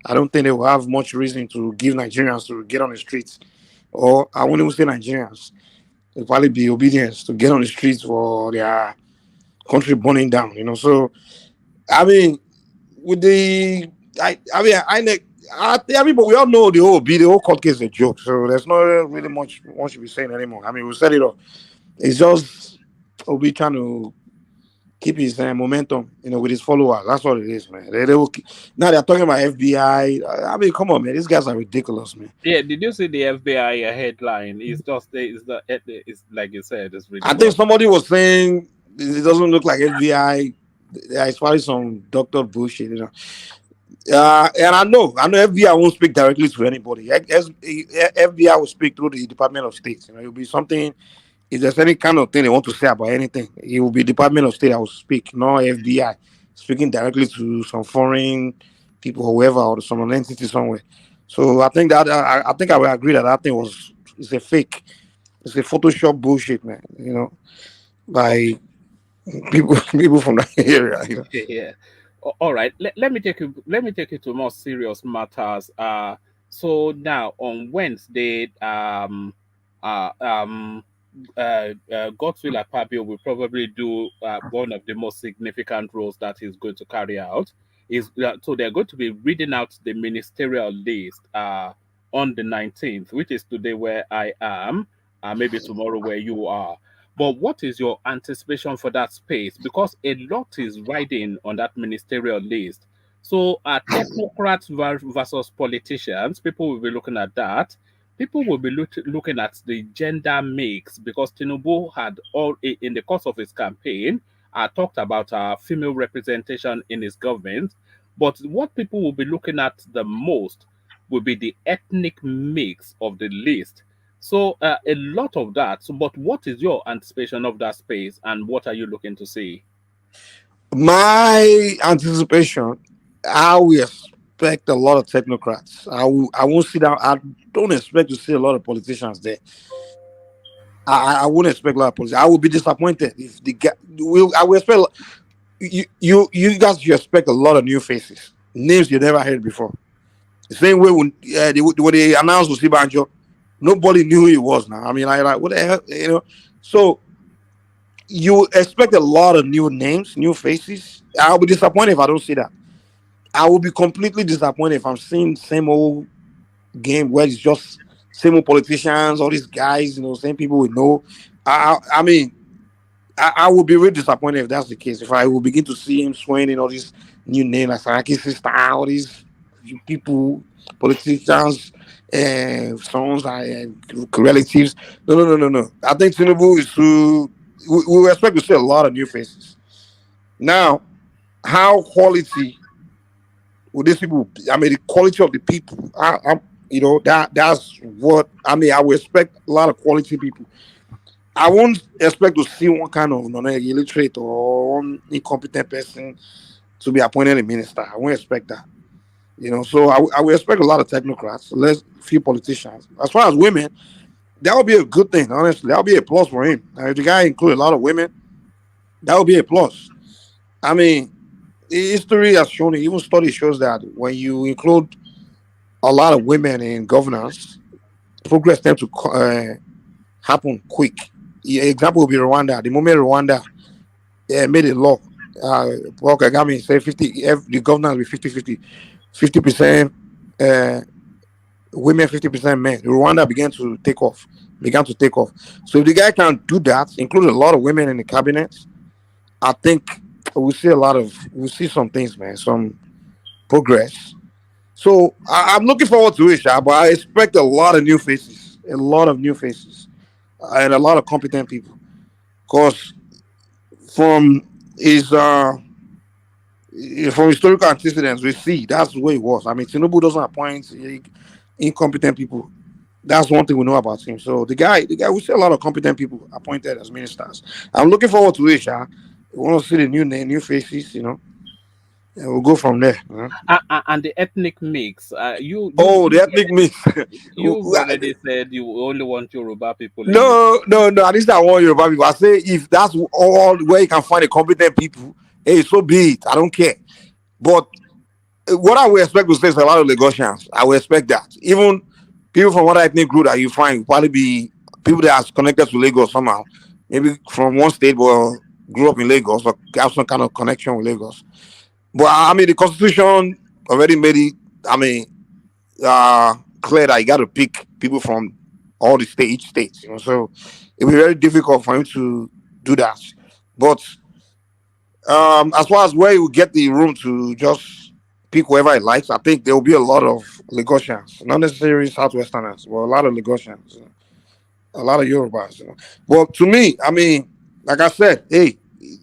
Speaker 15: I don't think they will have much reason to give Nigerians to get on the streets. Or I won't even say Nigerians. It'll probably be obedience to get on the streets for their country burning down. So I mean, with the but we all know the whole court case is a joke. So there's not really much one should be saying anymore. I mean, we said it all. It's just Obi trying to keep his momentum, with his followers. That's what it is, man. Now they're talking about FBI. I mean, come on, man. These guys are ridiculous, man.
Speaker 19: Yeah, did you see the FBI headline? It's like you said, it's ridiculous.
Speaker 15: I think somebody was saying it doesn't look like FBI. It's probably some doctor bullshit, And I know FBI won't speak directly to anybody. FBI will speak through the Department of State. It will be something. If there's any kind of thing they want to say about anything, it will be Department of State that will speak, not FBI speaking directly to some foreign people, whoever, or some entity somewhere. So I think that I think I will agree that thing it's a fake, it's a Photoshop bullshit, man. By people from that area.
Speaker 19: Yeah. All right. Let me take you to more serious matters. So now on Wednesday, Godswill Akpabio will probably do one of the most significant roles that he's going to carry out. So they're going to be reading out the ministerial list on the 19th, which is today where I am, maybe tomorrow where you are. But what is your anticipation for that space? Because a lot is riding on that ministerial list. So technocrats versus politicians, people will be looking at that. people will be looking at the gender mix because Tinubu had all in the course of his campaign talked about female representation in his government. But what people will be looking at the most will be the ethnic mix of the list. So a lot of that. So, but what is your anticipation of that space, and what are you looking to see?
Speaker 15: My anticipation, I will expect a lot of technocrats. I won't see that. I don't expect to see a lot of politicians there. I wouldn't expect a lot of politicians. I will be disappointed if the guy. I will expect you guys should expect a lot of new faces, names you never heard before. The same way when they announced Osibanjo, nobody knew who he was. Now, I mean, like what the hell, you know? So you expect a lot of new names, new faces. I'll be disappointed if I don't see that. I will be completely disappointed if I'm seeing same old game where it's just same old politicians, all these guys, same people we know. I mean, I would be really disappointed if that's the case. If I will begin to see him swaying in all these new names like Saraki sister, all these people, politicians, sons, relatives. No. I think Tinubu is too. We will expect to see a lot of new faces. Now, how quality will these people? I mean, the quality of the people. That's what I mean. I will expect a lot of quality people. I won't expect to see one kind of illiterate or one incompetent person to be appointed a minister. I won't expect that. So I will expect a lot of technocrats, less few politicians. As far as women, that would be a good thing. Honestly, that would be a plus for him. Now, if the guy include a lot of women, that would be a plus. I mean, history has shown it. Even study shows that when you include a lot of women in governance, progress tends to happen quick. Example will be Rwanda. The moment Rwanda made a law, Paul Kagame said 50, the governors will be 50% women, 50% men. Rwanda began to take off. So if the guy can do that, including a lot of women in the cabinet, I think we'll see some things, man, some progress. So I'm looking forward to it, Sha, but I expect a lot of new faces, and a lot of competent people. Because from his from historical antecedents, we see that's the way it was. I mean, Tinubu doesn't appoint incompetent people. That's one thing we know about him. So the guy, we see a lot of competent people appointed as ministers. I'm looking forward to it, Sha. We want to see the new name, new faces, and we'll go from there.
Speaker 19: And the ethnic mix.
Speaker 15: The ethnic mix.
Speaker 19: You've already said you only want Yoruba people.
Speaker 15: No. At least I want Yoruba people. I say if that's all where you can find the competent people, hey, so be it. I don't care. But what I would expect to say is a lot of Lagosians. I would expect that. Even people from other ethnic group that you find will probably be people that are connected to Lagos somehow. Maybe from one state but grew up in Lagos or have some kind of connection with Lagos. But I mean, the Constitution already made it, clear that you got to pick people from all the each states, So it'll be very difficult for him to do that. But as far as where he will get the room to just pick whoever he likes, I think there will be a lot of Lagosians, not necessarily Southwesterners, but a lot of Lagosians, a lot of Yorubas. But to me, I mean, like I said, hey,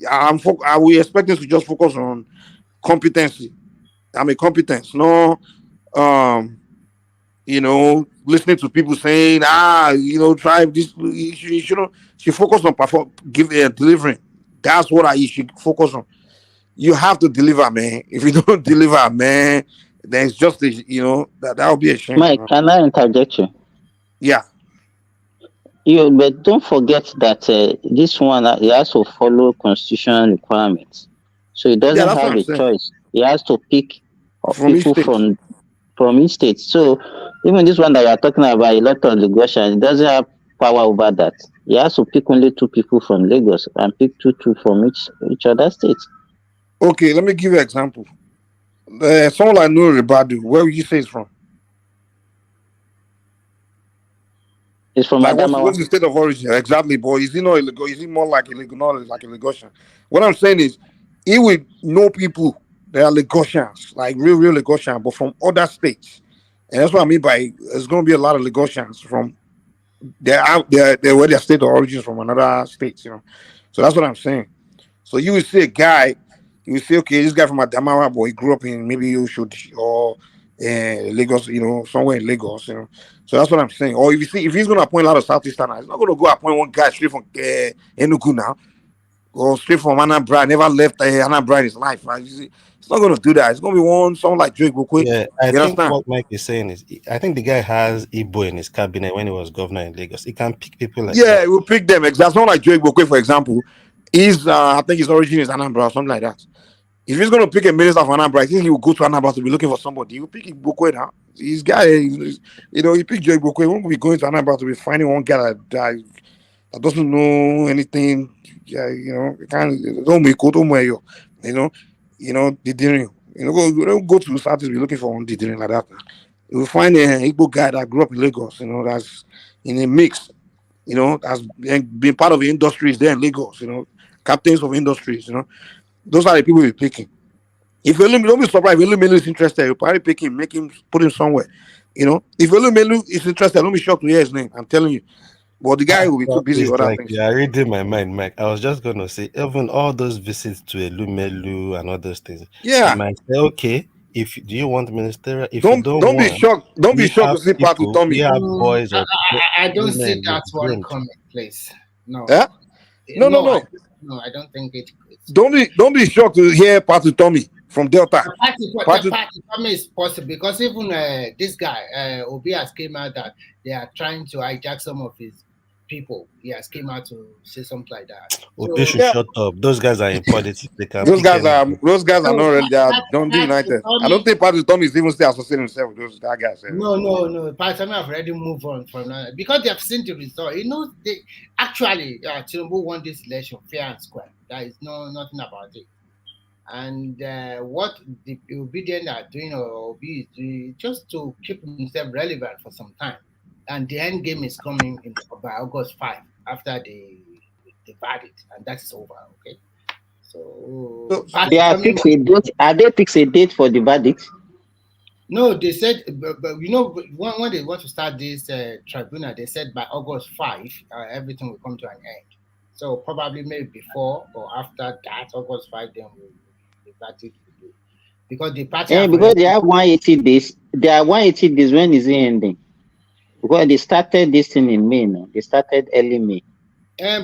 Speaker 15: I will expect us to just focus on competency. Competence. No, listening to people saying, try this. You should focus on delivering. That's what you should focus on. You have to deliver, man. If you don't deliver, man, then it's just that would be a shame.
Speaker 16: Mike, can I interject you?
Speaker 15: Yeah.
Speaker 16: But don't forget that this one he has to follow constitutional requirements, so he doesn't have a choice. He has to pick people from each state. So even this one that you are talking about, a lot of Lagosians, he doesn't have power over that. He has to pick only 2 people from Lagos and pick two from each other state.
Speaker 15: Okay, let me give you an example. Someone like Nuri Ribadu, where would you say it's from?
Speaker 16: It's from Adamawa.
Speaker 15: What's the state of origin? Exactly, boy. Is he not illegal? Is he more like illegal, not like a Lagosian? What I'm saying is, he would know people that are Lagosians, like real Lagosians, but from other states. And that's what I mean by there's going to be a lot of Lagosians from they're where their state of origin from another state, So that's what I'm saying. So you will see a guy, you will say, okay, this guy from Adamawa, but he grew up in maybe you should or Lagos, somewhere in Lagos. So that's what I'm saying. Or if he's going to appoint a lot of Southeasterners, he's not going to go appoint one guy straight from Enugu now or straight from Anambra, never left Anambra in his life. Right? It's not going to do that. It's going to be someone like Drake Bokwe.
Speaker 20: Yeah, I
Speaker 15: You
Speaker 20: think
Speaker 15: understand?
Speaker 20: what Mike is saying is, I think the guy has Igbo in his cabinet when he was governor in Lagos. He can pick people like
Speaker 15: Yeah,
Speaker 20: that.
Speaker 15: we'll pick them. Exactly. Someone like Drake Bokwe, for example, I think his origin is Anambra or something like that. If he's going to pick a minister of Anambra, I think he will go to Anambra to be looking for somebody. He will pick Bokwe now. He's guy, he picked Drake Bokwe. He won't be going to Anambra to be finding one guy that doesn't know anything. Yeah, don't make it, don't wear you. Didn't go to South to be looking for one didn't like that. You will find an Igbo guy that grew up in Lagos, that's in a mix, that's been part of the industries there in Lagos, captains of industries, those are the people we're picking. If don't be surprised if Elumelu is interested, you'll probably pick him, put him somewhere. If Elumelu is interested, don't be shocked to hear his name. I'm telling you. But the guy will be too busy with
Speaker 20: It's
Speaker 15: other
Speaker 20: like
Speaker 15: things.
Speaker 20: you are reading my mind, Mike. I was just gonna say, even all those visits to Elumelu and all those things.
Speaker 15: Yeah.
Speaker 20: You might say, okay, do you want ministerial? If you
Speaker 15: Don't
Speaker 20: don't
Speaker 15: be
Speaker 20: want,
Speaker 15: shocked. Don't be
Speaker 20: we
Speaker 15: shocked
Speaker 20: have
Speaker 15: to see Pat with
Speaker 20: people,
Speaker 15: Tommy.
Speaker 20: we have boys or
Speaker 18: I don't see
Speaker 20: women
Speaker 18: that one
Speaker 20: named.
Speaker 18: coming, please. No.
Speaker 15: Yeah? No.
Speaker 18: No, I don't think it.
Speaker 15: Don't be shocked to hear Pat with Tommy from Delta.
Speaker 18: The party is possible because even this guy Obi has came out that they are trying to hijack some of his people. He has came out to say something like that.
Speaker 20: Obi should shut up. Those guys are in politics. They can
Speaker 15: Those
Speaker 20: pick
Speaker 15: guys are not really. They are
Speaker 18: Pat
Speaker 15: united.
Speaker 18: Tommy-
Speaker 15: I don't think Pat with Tommy is even still associating himself with that guy.
Speaker 18: No. Pat Tommy have already moved on from that because they have seen the result. They actually Tinubu won this election fair and square. There is nothing about it. And what the obedient are doing or Obi is doing just to keep himself relevant for some time. And the end game is coming by August 5 after the verdict, and that is over. Okay. So
Speaker 16: they are fixed a date. Are they fixed a date for the verdict?
Speaker 18: No, they said, but when they want to start this tribunal, they said by August 5, everything will come to an end. So probably maybe before or after that, August 5, then the verdict will be. Because the party
Speaker 16: because they have 180 days. They are 180 days. When is it ending? Because they started this thing in May now. They started early May.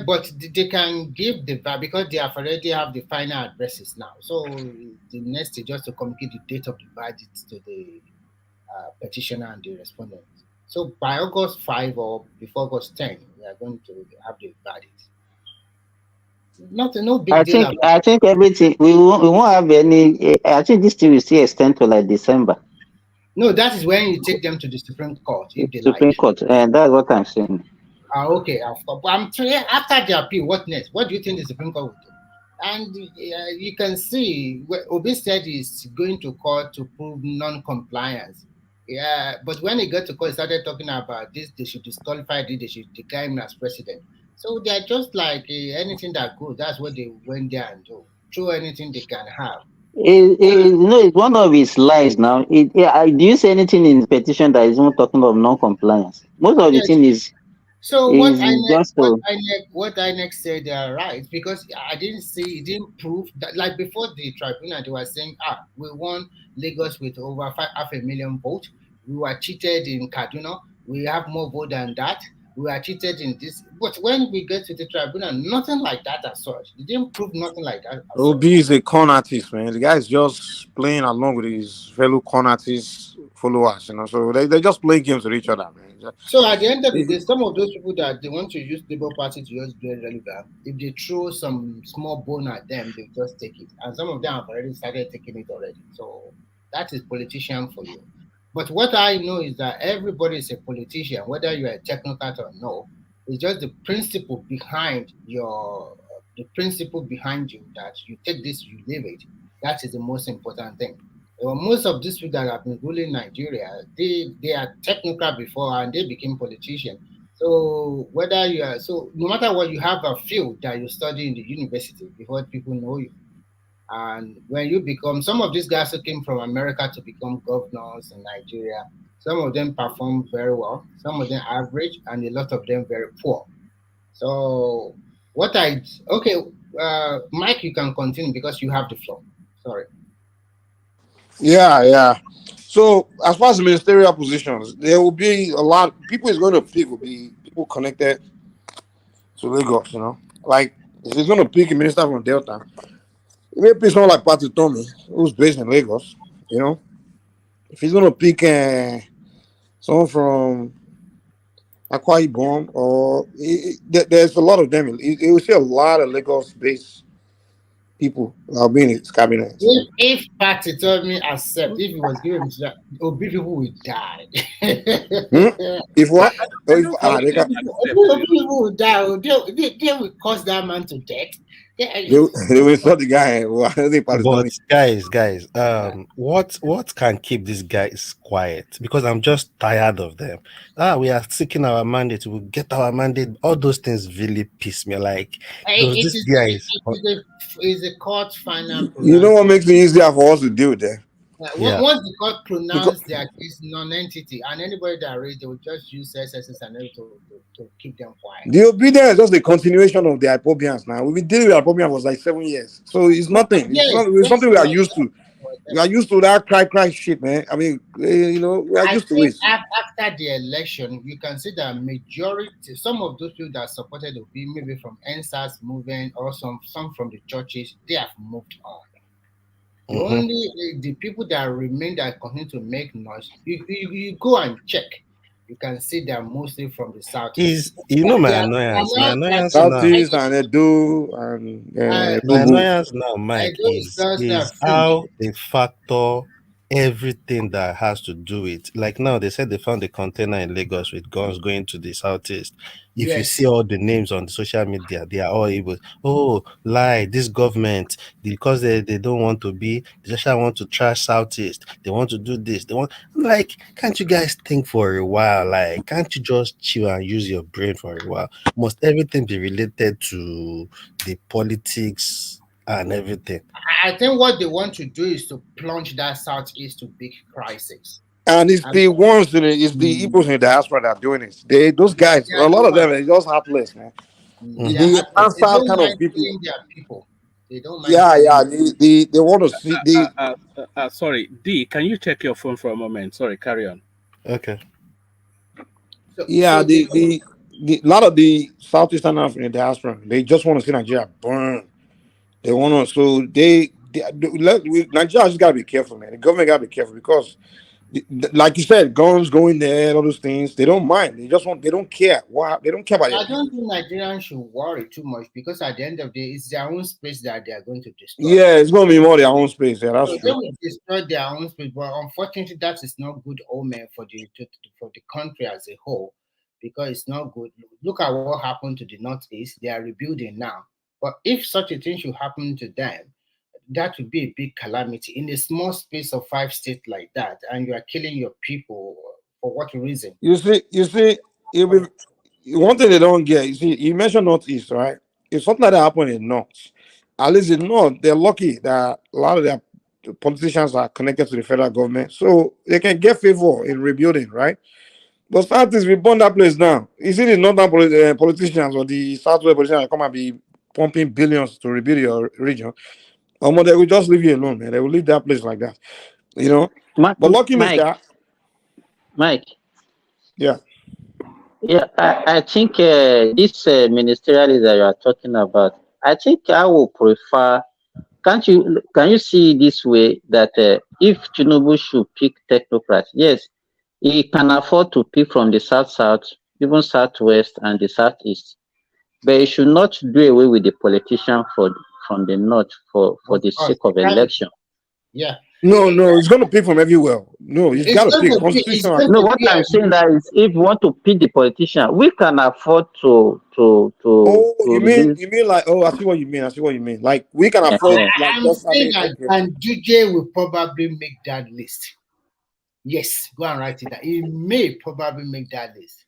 Speaker 18: But they can give because they have already have the final addresses now. So the next is just to communicate the date of the verdict to the petitioner and the respondent. So by August 5 or before August 10, we are going to have the verdict. No big deal.
Speaker 16: I think everything we won't have any. I think this thing will still extend to like December.
Speaker 18: No, that is when you take them to the Supreme Court if they
Speaker 16: Supreme Court, and that's what I'm saying.
Speaker 18: Okay, after the appeal, what next? What do you think the Supreme Court will do? And you can see Obi said he's going to court to prove non-compliance. Yeah, but when he got to court, he started talking about this. They should disqualify this. They should declare him as president. So they're just like anything that goes. That's what they went there and do. Throw anything they can have.
Speaker 16: It's one of his lies now. Do you see anything in the petition that is not talking of non-compliance? Most of the thing is.
Speaker 18: So what INEC said they are right because I didn't see, it didn't prove that. Like before the tribunal, they were saying, we won Lagos with over 500,000 votes. We were cheated in Kaduna. We have more vote than that. We are cheated in this. But when we get to the tribunal, nothing like that as such. They didn't prove nothing like that.
Speaker 15: Obi is a con artist, man. The guy is just playing along with his fellow con artist followers, So they're just playing games with each other, man.
Speaker 18: So at the end of the day, some of those people that they want to use Labour Party to just get relevant, if they throw some small bone at them, they just take it. And some of them have already started taking it already. So that is politician for you. But what I know is that everybody is a politician, whether you're a technocrat or no. It's just the principle behind the principle behind you that you take this, you leave it. That is the most important thing. Most of these people that have been ruling Nigeria, they are technocrat before and they became politicians. So no matter what, you have a field that you study in the university before people know you. And when you become, some of these guys who came from America to become governors in Nigeria, Some of them perform very well, some of them average, and a lot of them very poor. So what I okay, Mike, you can continue because you have the floor. Sorry.
Speaker 15: Yeah, yeah. So as far as the ministerial positions, there will be a lot. People is going to pick will be people connected to Lagos. Like if he's going to pick a minister from Delta, he may pick someone like Patty Tommy, who's based in Lagos. You know, if he's going to pick someone from Akwa Ibom, or there's a lot of them. You will see a lot of Lagos-based people that will be in his cabinet.
Speaker 18: If Patty told me accept, if he was given that, Obi people will die.
Speaker 15: Hmm? If what?
Speaker 19: I
Speaker 15: If,
Speaker 19: don't
Speaker 15: ah,
Speaker 19: think
Speaker 15: they,
Speaker 19: he
Speaker 15: can,
Speaker 18: Obi people will die. They will cause that man to death.
Speaker 15: they, they will insult the guy. Well, I don't think Patty
Speaker 20: But
Speaker 15: Tommy.
Speaker 20: guys, what can keep these guys quiet? Because I'm just tired of them. We are seeking our mandate. We'll get our mandate. All those things really piss me. Like, does
Speaker 18: It
Speaker 20: this
Speaker 18: is
Speaker 20: guys?
Speaker 18: a court final
Speaker 15: You know what
Speaker 18: pronouncement.
Speaker 15: makes it easier for us to deal with them?
Speaker 20: Yeah.
Speaker 18: Once the court
Speaker 15: Because
Speaker 18: pronounce their case non-entity, and anybody that raised, they will just use SSS and everything to keep them quiet.
Speaker 15: the obedience is just a continuation of the hypobians now. We've been dealing with hypobians for like 7 years. So it's nothing. It's
Speaker 18: Yes,
Speaker 15: not it's
Speaker 18: yes,
Speaker 15: something we are
Speaker 18: yes.
Speaker 15: used to. We are used to that cry shit, man. I mean, we are
Speaker 18: I
Speaker 15: used to
Speaker 18: think
Speaker 15: it.
Speaker 18: after the election, you can see that majority, some of those people that supported Obi, maybe from NSAS movement or some from the churches, they have moved on. The
Speaker 20: Mhm.
Speaker 18: only the people that remain that continue to make noise, you go and check. You can see they're mostly from the southeast.
Speaker 20: Is my
Speaker 18: They are
Speaker 20: annoyance? My
Speaker 18: now
Speaker 20: annoyance now.
Speaker 15: Southeast and Edo and
Speaker 20: My
Speaker 15: Togo.
Speaker 20: annoyance now, Mike,
Speaker 18: those girls that are
Speaker 20: is
Speaker 18: fringe.
Speaker 20: how they factor everything that has to do with, like, now they said they found a container in Lagos with guns going to the southeast. If you see
Speaker 18: Yes.
Speaker 20: all the names on the social media, they are all able, oh, lie, this government, because they don't want to be, they just want to trash southeast, they want to do this, they want, like, can't you guys think for a while? Like, can't you just chill and use your brain for a while? Must everything be related to the politics and everything?
Speaker 18: I think what they want to do is to plunge that southeast to big crisis.
Speaker 15: And it's
Speaker 18: And
Speaker 15: the ones it's the Igbos in the diaspora that are doing it. Those guys,
Speaker 18: they
Speaker 15: a
Speaker 18: are
Speaker 15: lot
Speaker 18: the
Speaker 15: of them
Speaker 18: ones.
Speaker 15: are just heartless, man.
Speaker 18: They are
Speaker 15: The
Speaker 18: heartless. They
Speaker 15: answer
Speaker 18: don't
Speaker 15: kind of
Speaker 18: mind
Speaker 15: people.
Speaker 18: killing their people. They don't mind
Speaker 15: Yeah,
Speaker 18: killing.
Speaker 15: yeah. They want to see
Speaker 19: Sorry, D, can you check your phone for a moment? Sorry, carry on.
Speaker 20: Okay.
Speaker 15: yeah, the lot of the Southeastern African diaspora, they just want to see Nigeria burn. They want to, so Nigeria just gotta be careful, man. The government gotta be careful because, like you said, guns going there, all those things. They don't mind. They don't care. Why? They don't care about their
Speaker 18: I don't
Speaker 15: people.
Speaker 18: think Nigerians should worry too much because at the end of the day, it's their own space that they are going to destroy.
Speaker 15: Yeah, it's gonna be more their own space. Yeah, that's
Speaker 18: So they
Speaker 15: true.
Speaker 18: will destroy their own space, but unfortunately, that is not good omen for for the country as a whole, because it's not good. Look at what happened to the Northeast; they are rebuilding now. But if such a thing should happen to them, that would be a big calamity in a small space of 5 states like that, and you are killing your people for what reason?
Speaker 15: You see, one thing they don't get. You see, you mentioned Northeast, right? If something like that happened in North, at least in North, they're lucky that a lot of their politicians are connected to the federal government, so they can get favor in rebuilding, right? But Southeast, we burn that place down. You see the northern politicians or the southwest politicians that come and be pumping billions to rebuild your region. They will just leave you alone, man. They will leave that place like that, you know. But luckily,
Speaker 16: Mike,
Speaker 15: that
Speaker 16: Mike.
Speaker 15: yeah.
Speaker 16: Yeah, I think this ministerial that you are talking about, I think I will prefer. Can you see this way that if Tinubu should pick technocrats, yes, he can afford to pick from the south, even southwest and the southeast, but he should not do away with the politician from the north for
Speaker 18: Of
Speaker 16: the
Speaker 18: course,
Speaker 16: sake of election.
Speaker 18: yeah.
Speaker 15: No, it's gonna pick from everywhere. No, he's
Speaker 18: It's
Speaker 15: got to
Speaker 18: going
Speaker 15: pick
Speaker 18: to be. It's
Speaker 15: constitutional.
Speaker 18: going
Speaker 16: No,
Speaker 18: to
Speaker 16: what
Speaker 18: be
Speaker 16: I'm saying that is, if you want to pick the politician, we can afford
Speaker 15: Oh,
Speaker 16: to
Speaker 15: you
Speaker 16: release.
Speaker 15: mean like, oh, I see what you mean. I see what you mean. Like we can afford like
Speaker 18: I'm
Speaker 15: just
Speaker 18: saying
Speaker 15: having
Speaker 18: that
Speaker 15: okay.
Speaker 18: and DJ will probably make that list. Yes, go and write it down. He may probably make that list,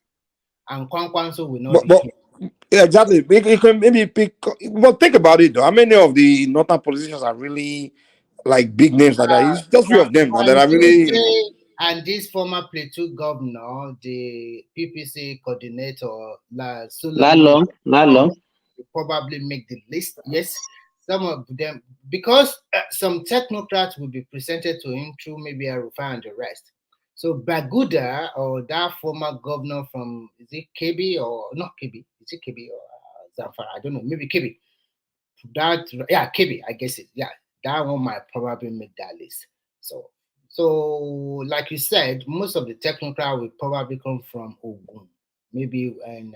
Speaker 18: and Kwankwanso will not be
Speaker 15: But
Speaker 18: here.
Speaker 15: yeah, exactly. He can maybe pick. But think about it though. How many of the northern politicians are really like big names like that? It's just few of them now that are really.
Speaker 18: And this former Plateau governor, the PPC coordinator, Solomon
Speaker 16: Lalong, Lalong.
Speaker 18: will probably make the list. Yes, some of them, because some technocrats will be presented to him through maybe a Rufai and the rest. So Baguda, or that former governor from, is it KB or not KB? Is it KB or Zamfara? I don't know, maybe KB. That, yeah, KB, I guess it. Yeah, that one might probably make that list. So, like you said, most of the technocrat will probably come from Ogun, maybe and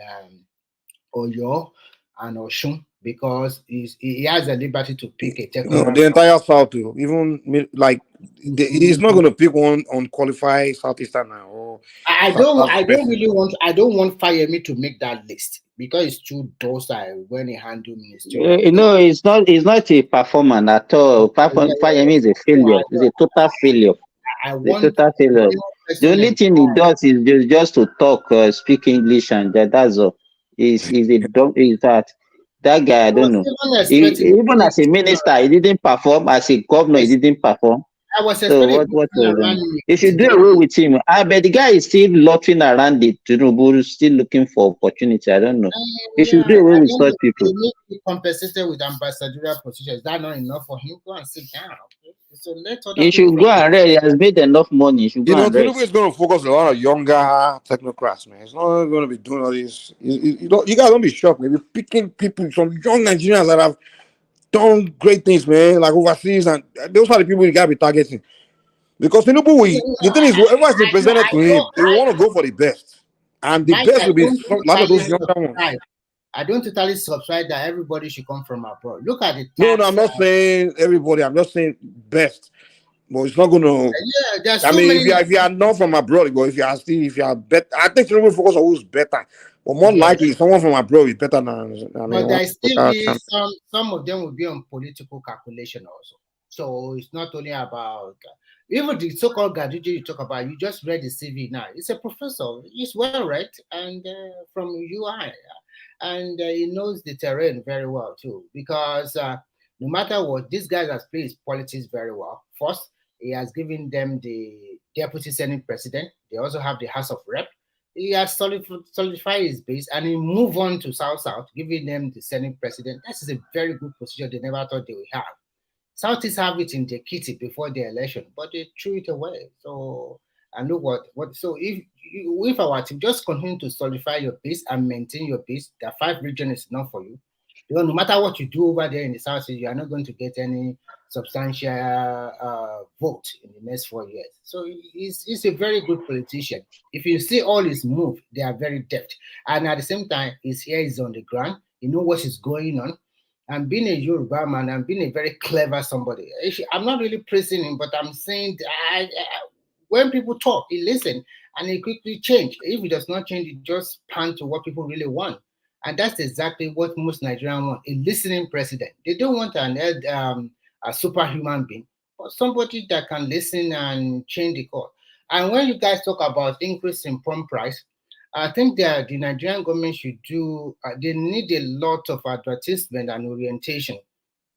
Speaker 18: Oyo and Oshun, because he has the liberty to pick a technocrat.
Speaker 15: The entire South, too. Even like he's not going to pick one unqualified Southeastern now. Or
Speaker 18: I don't want Fayemi to make that list because it's too docile when he handle ministerial.
Speaker 16: It's not a performance at all. Fayemi is a failure. It's a total failure. The only thing he does is just to talk, speak English, and that's all. Is that guy? I don't know. Even as a minister, he didn't perform. As a governor, he didn't perform.
Speaker 18: I was
Speaker 16: so what you should do away with him. I bet the guy is still loafing around the Tinubu, still looking for opportunity. I don't know. You should do away with such people.
Speaker 18: He needs to be compensated with ambassadorial position. Is that not enough for him? Go and sit down. So
Speaker 16: he should go and rest. He has made enough money. He should go and rest.
Speaker 15: Tinubu is going to focus a lot of younger technocrats, man. It's not going to be doing all this. You guys don't be shocked. Maybe picking people, some young Nigerians that have done great things, man, like overseas, and those are the people you gotta be targeting. Because Tinubu, the thing is, whoever is presented to him, they want to go for the best, and the best will be a lot of those younger ones.
Speaker 18: I don't totally subscribe that everybody should come from abroad. Look at it.
Speaker 15: No, I'm not saying everybody. I'm just saying best. But it's not going to.
Speaker 18: Yeah,
Speaker 15: I mean, if you are not from abroad, but if you are better, I think Tinubu focus on who's better. But more likely, someone from abroad is better than.
Speaker 18: But there still be some of them will be on political calculation also. So it's not only about even the so-called Gaduji you talk about. You just read the CV now. It's a professor. He's well read and from UI, and he knows the terrain very well too. Because no matter what, this guy has played his politics very well. First, he has given them the deputy senate president. They also have the House of Rep. He has solidified his base and he moved on to South, giving them the Senate president. That is a very good position they never thought they would have. Southeast have it in their kitty before the election, but they threw it away. So, and look what so if our team just continue to solidify your base and maintain your base, the 5 region is enough for you. Because no matter what you do over there in the South, you are not going to get any substantial vote in the next 4 years. So he's a very good politician. If you see all his moves, they are very deft. And at the same time, his ear is on the ground. You know what is going on. And being a Yoruba man and being a very clever somebody, I'm not really praising him, but I'm saying when people talk, he listens and he quickly change. If he does not change, he just pan to what people really want. And that's exactly what most Nigerians want, a listening president. They don't want a superhuman being, but somebody that can listen and change the course. And when you guys talk about increase in pump price, I think that the Nigerian government should do, they need a lot of advertisement and orientation.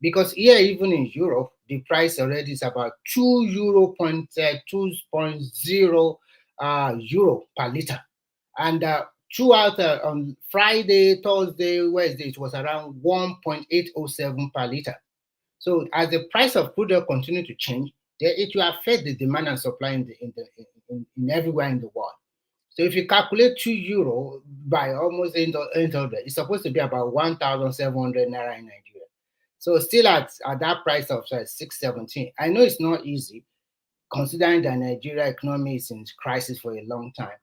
Speaker 18: Because here, even in Europe, the price already is about €2.0 euro per liter. And throughout on Friday, Thursday, Wednesday, it was around 1.807 per liter. So as the price of crude oil continue to change, it will affect the demand and supply in everywhere in the world. So if you calculate €2 by almost 800, it's supposed to be about 1,700 naira in Nigeria. So still at that price of 617. I know it's not easy, considering that Nigeria economy is in crisis for a long time.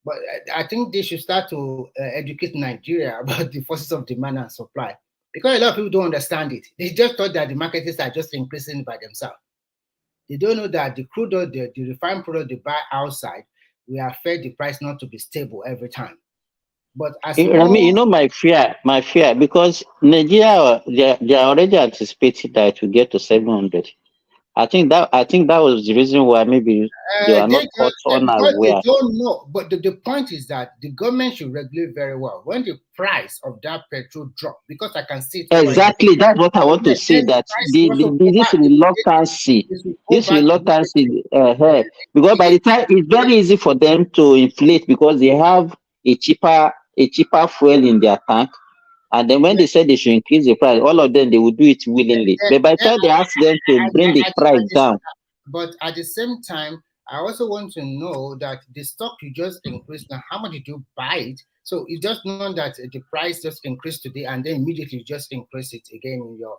Speaker 18: But I think they should start to educate Nigeria about the forces of demand and supply. Because a lot of people don't understand it. They just thought that the markets are just increasing by themselves. They don't know that the crude oil, the refined product they buy outside, will affect the price not to be stable every time. But as
Speaker 16: my fear, because Nigeria, they are already anticipating that it will get to 700. I think that was the reason why maybe they are not caught
Speaker 18: Because they
Speaker 16: unaware.
Speaker 18: don't know. But the point is that the government should regulate very well. When the price of that petrol drop, because I can see it over here.
Speaker 16: Exactly, that's what I want to
Speaker 18: Then
Speaker 16: say.
Speaker 18: the
Speaker 16: That
Speaker 18: price will also go
Speaker 16: this
Speaker 18: back.
Speaker 16: reluctancy,
Speaker 18: It will go back
Speaker 16: because by the time it's very easy for them to inflate because they have a cheaper fuel in their tank, and then when they said they should increase the price, all of them they will do it willingly. But by the time they ask them to bring the price down,
Speaker 18: But at the same time, I also want to know that the stock you just increased now, how much did you buy it? So you just know that the price just increased today and then immediately just increase it again in your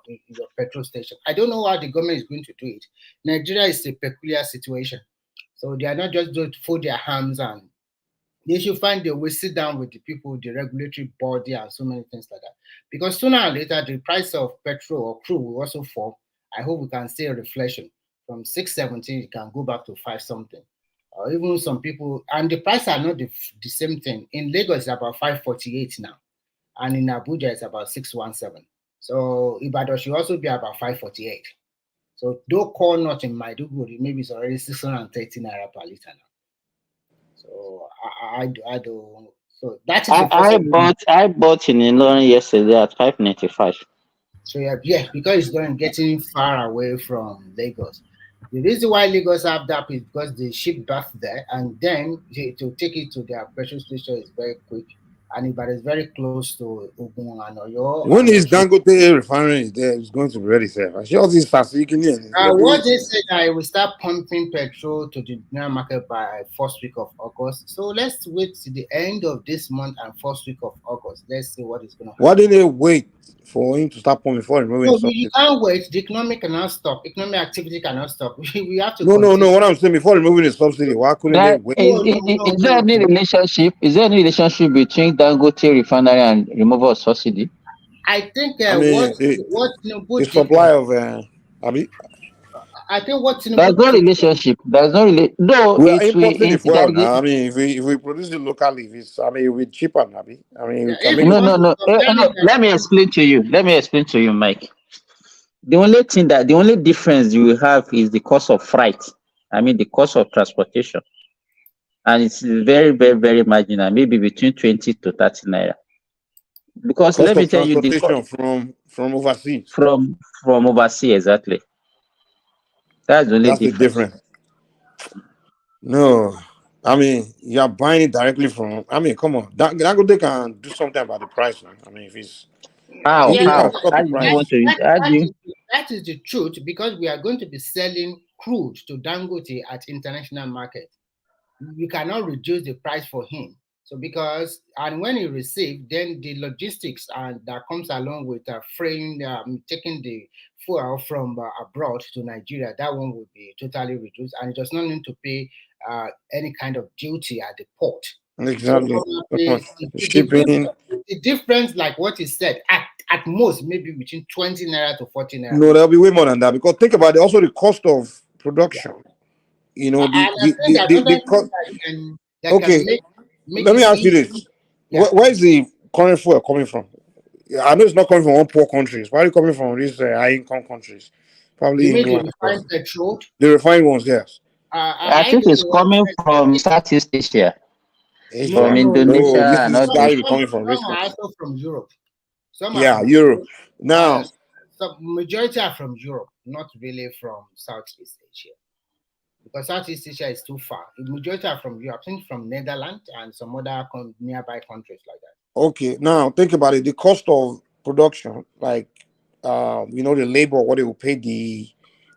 Speaker 18: petrol station. I don't know how the government is going to do it. Nigeria is a peculiar situation. So they are not just going to fold their hands and they should find a way, sit down with the people, the regulatory body, and so many things like that. Because sooner or later, the price of petrol or crude will also fall. I hope we can see a reflection from 670, it can go back to 5 something. Or even some people, and the price are not the same thing. In Lagos, it's about 548 now, and in Abuja, it's about 617. So Ibadan should also be about 548. So though call not in Maiduguri, maybe it's already 630 naira per liter now. So I do. So that is the first.
Speaker 16: I bought in Ilorin yesterday at 595.
Speaker 18: So yeah, because it's getting far away from Lagos. The reason why Lagos have that is because they ship back there, and then to take it to their petrol station is very quick, and but it's very close to Ogun and Oyo.
Speaker 15: When
Speaker 18: And
Speaker 15: is Dangote refinery there? It's going to be ready, sir. I just this
Speaker 18: what they said, I will start pumping petrol to the general market by first week of August. So let's wait to the end of this month and first week of August. Let's see what is going to happen.
Speaker 15: Why didn't they wait for him to start pumping before removing
Speaker 18: No,
Speaker 15: the
Speaker 18: you
Speaker 15: subsidy?
Speaker 18: can't wait. The economic cannot stop. Economic activity cannot stop. We have to
Speaker 15: No.
Speaker 18: continue.
Speaker 15: What I'm saying before removing the subsidy, why couldn't they wait?
Speaker 16: Is there any relationship? Is there any relationship between Dangote refinery and removal of subsidy?
Speaker 18: I think
Speaker 15: I mean,
Speaker 18: what
Speaker 15: the
Speaker 18: Tinubu did
Speaker 15: supply
Speaker 18: was,
Speaker 15: of Abi,
Speaker 18: I think what
Speaker 16: There's
Speaker 18: Tinubu
Speaker 16: no
Speaker 18: did.
Speaker 16: relationship. There's no though
Speaker 15: we are
Speaker 16: it will
Speaker 15: importing the fuel
Speaker 16: that
Speaker 15: now. I mean, if we produce it locally, we cheaper, Abi. I mean, we can
Speaker 18: If
Speaker 15: make
Speaker 18: you
Speaker 15: it.
Speaker 18: want to
Speaker 16: no.
Speaker 18: compare it,
Speaker 16: Let me explain to you. Mike. The only difference you have is the cost of freight. I mean the cost of transportation. And it's very, very, very marginal, maybe between 20 to 30 naira. Because
Speaker 15: Cost
Speaker 16: let me
Speaker 15: of
Speaker 16: tell you
Speaker 15: transportation from overseas.
Speaker 16: from overseas, exactly. That's the only
Speaker 15: That's the
Speaker 16: difference.
Speaker 15: difference. No, I mean, you're buying it directly from. I mean, come on, Dangote can do something about the price, man. I mean, if it's
Speaker 16: How?
Speaker 15: he can cut
Speaker 16: How
Speaker 15: the
Speaker 16: do you
Speaker 15: price.
Speaker 16: want to how do you
Speaker 18: that is the truth because we are going to be selling crude to Dangote at international market. We cannot reduce the price for him. So because and when he receives, then the logistics and that comes along with freighting, taking the fuel from abroad to Nigeria, that one would be totally reduced, and it does not need to pay any kind of duty at the port. So
Speaker 15: Exactly.
Speaker 18: probably
Speaker 15: Shipping.
Speaker 18: the difference, like what he said, at most maybe between 20 naira to 40 naira.
Speaker 15: No, there'll be way more than that because think about it. Also, the cost of production. You know, the cost. Okay, let me ask you this: where is the current fuel coming from? I know it's not coming from one poor countries. Why are you coming from these high income countries? Probably
Speaker 18: You mean the
Speaker 15: England.
Speaker 18: refined petrol?
Speaker 15: The refined ones, yes.
Speaker 16: I think it's coming from Southeast Asia. From Indonesia
Speaker 15: This
Speaker 16: and
Speaker 15: is
Speaker 16: all
Speaker 15: gotta
Speaker 16: those.
Speaker 15: be coming from
Speaker 18: Some are
Speaker 15: Ricos.
Speaker 18: also from Europe. Some are
Speaker 15: Yeah,
Speaker 18: from
Speaker 15: Europe. Now,
Speaker 18: the majority are from Europe, not really from Southeast Asia. Because Southeast Asia is too far. The majority are from Europe, I think from Netherlands and some other nearby countries like that.
Speaker 15: okay, now think about it. The cost of production, like the labor, what they will pay the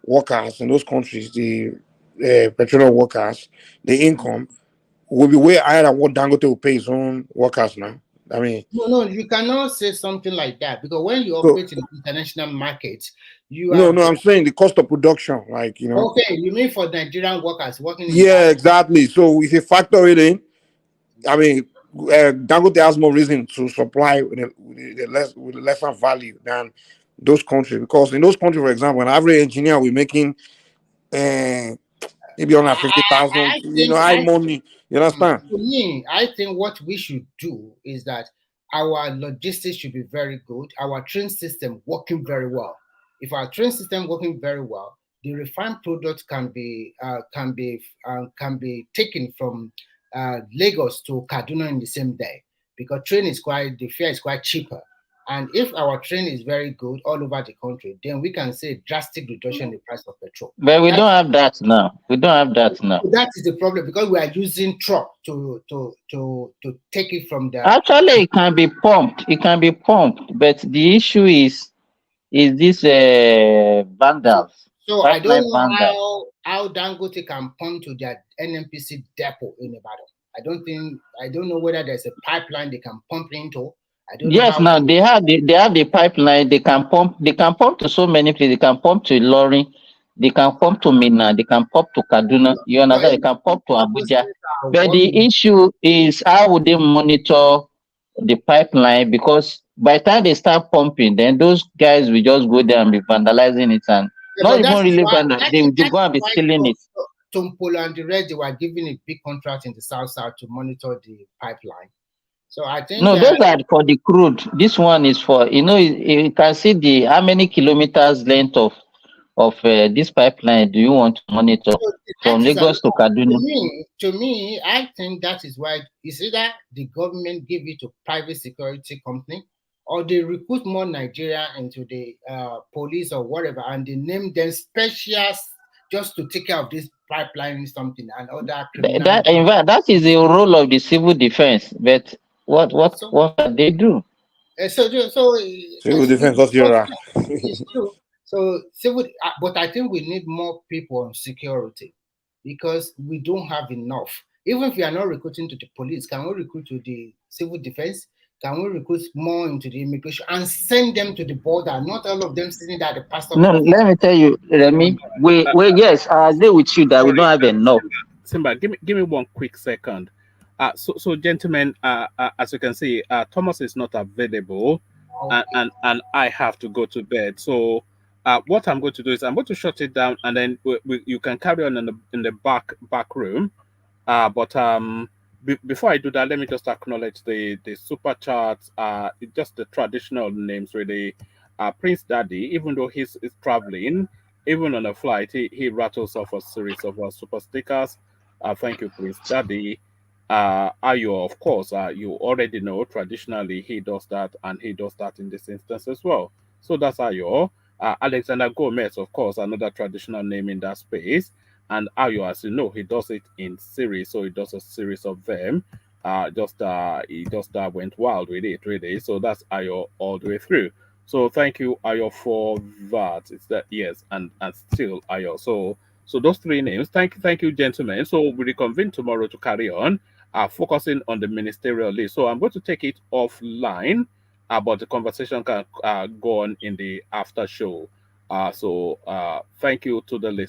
Speaker 15: workers in those countries, the petroleum workers, the income will be way higher than what Dangote will pay his own workers now. I mean,
Speaker 18: No, you cannot say something like that because when you
Speaker 15: so,
Speaker 18: operate in international markets, you
Speaker 15: no,
Speaker 18: are
Speaker 15: I'm saying the cost of production, like
Speaker 18: okay. You mean for Nigerian workers working in
Speaker 15: Yeah, exactly. So if you factor it in, I mean, Dangote has more reason to supply with lesser value than those countries because in those countries, for example, an average engineer will be making maybe 150,000.
Speaker 18: I think
Speaker 15: High money. You understand?
Speaker 18: to me, I think what we should do is that our logistics should be very good, our train system working very well. If our train system working very well, the refined product can be taken from Lagos to Kaduna in the same day, because the fare is quite cheaper. And if our train is very good all over the country, then we can see a drastic reduction in the price of petrol.
Speaker 16: But we don't have that now. We don't have that now.
Speaker 18: That is the problem, because we are using truck to take it from the.
Speaker 16: Actually, it can be pumped. It can be pumped, but the issue is this vandals,
Speaker 18: So I don't
Speaker 16: pipeline
Speaker 18: know
Speaker 16: vandals.
Speaker 18: how Dangote can pump to their NNPC depot in Ibadan. I don't know whether there's a pipeline they can pump into. I don't know
Speaker 16: Yes,
Speaker 18: how.
Speaker 16: now they have the pipeline. They can pump. They can pump to so many places. They can pump to Ilorin. They can pump to Minna. They can pump to Kaduna. You understand? They can pump to Abuja. But the issue is, how would they monitor the pipeline? Because by the time they start pumping, then those guys will just go there and be vandalizing it, and not even really vandal. They will go and be stealing it.
Speaker 18: Tumpolo and the rest, they were given a big contract in the south to monitor the pipeline. So I think
Speaker 16: no, those are for the crude. This one is for, you can see how many kilometers length of this pipeline do you want to monitor from Lagos to Kaduna?
Speaker 18: To me, I think that is why it's either the government give it to private security company, or they recruit more Nigeria into the police or whatever, and they name them specials just to take care of this pipeline something and other criminal.
Speaker 16: In fact, that is the role of the civil defense. But what can they do?
Speaker 15: Civil defense, that's your
Speaker 18: It's true. So civil, but I think we need more people on security, because we don't have enough. Even if we are not recruiting to the police, can we recruit to the civil defense? Can we recruit more into the immigration and send them to the border? Not all of them sitting there at the pastor.
Speaker 16: No, let me tell you, Remy. Yes, I agree with you that we don't have enough.
Speaker 19: Simba, give me one quick second. So gentlemen, as you can see, Thomas is not available, and I have to go to bed. So what I'm going to do is I'm going to shut it down, and then you can carry on in the back room. But before I do that, let me just acknowledge the super chats. Just the traditional names really. Prince Daddy, even though he's traveling, even on a flight, he rattles off a series of super stickers. Thank you, Prince Daddy. Ayo, of course, you already know traditionally he does that, and he does that in this instance as well. So that's Ayo. Alexander Gomez, of course, another traditional name in that space. And Ayo, as you know, he does it in series, so he does a series of them. He just went wild with it, really. So that's Ayo all the way through. So thank you, Ayo, for that. It's that, yes, and still Ayo. So those three names. Thank you, gentlemen. So we reconvene tomorrow to carry on, focusing on the ministerial list. So I'm going to take it offline, but the conversation can go on in the after show. So thank you to the listeners.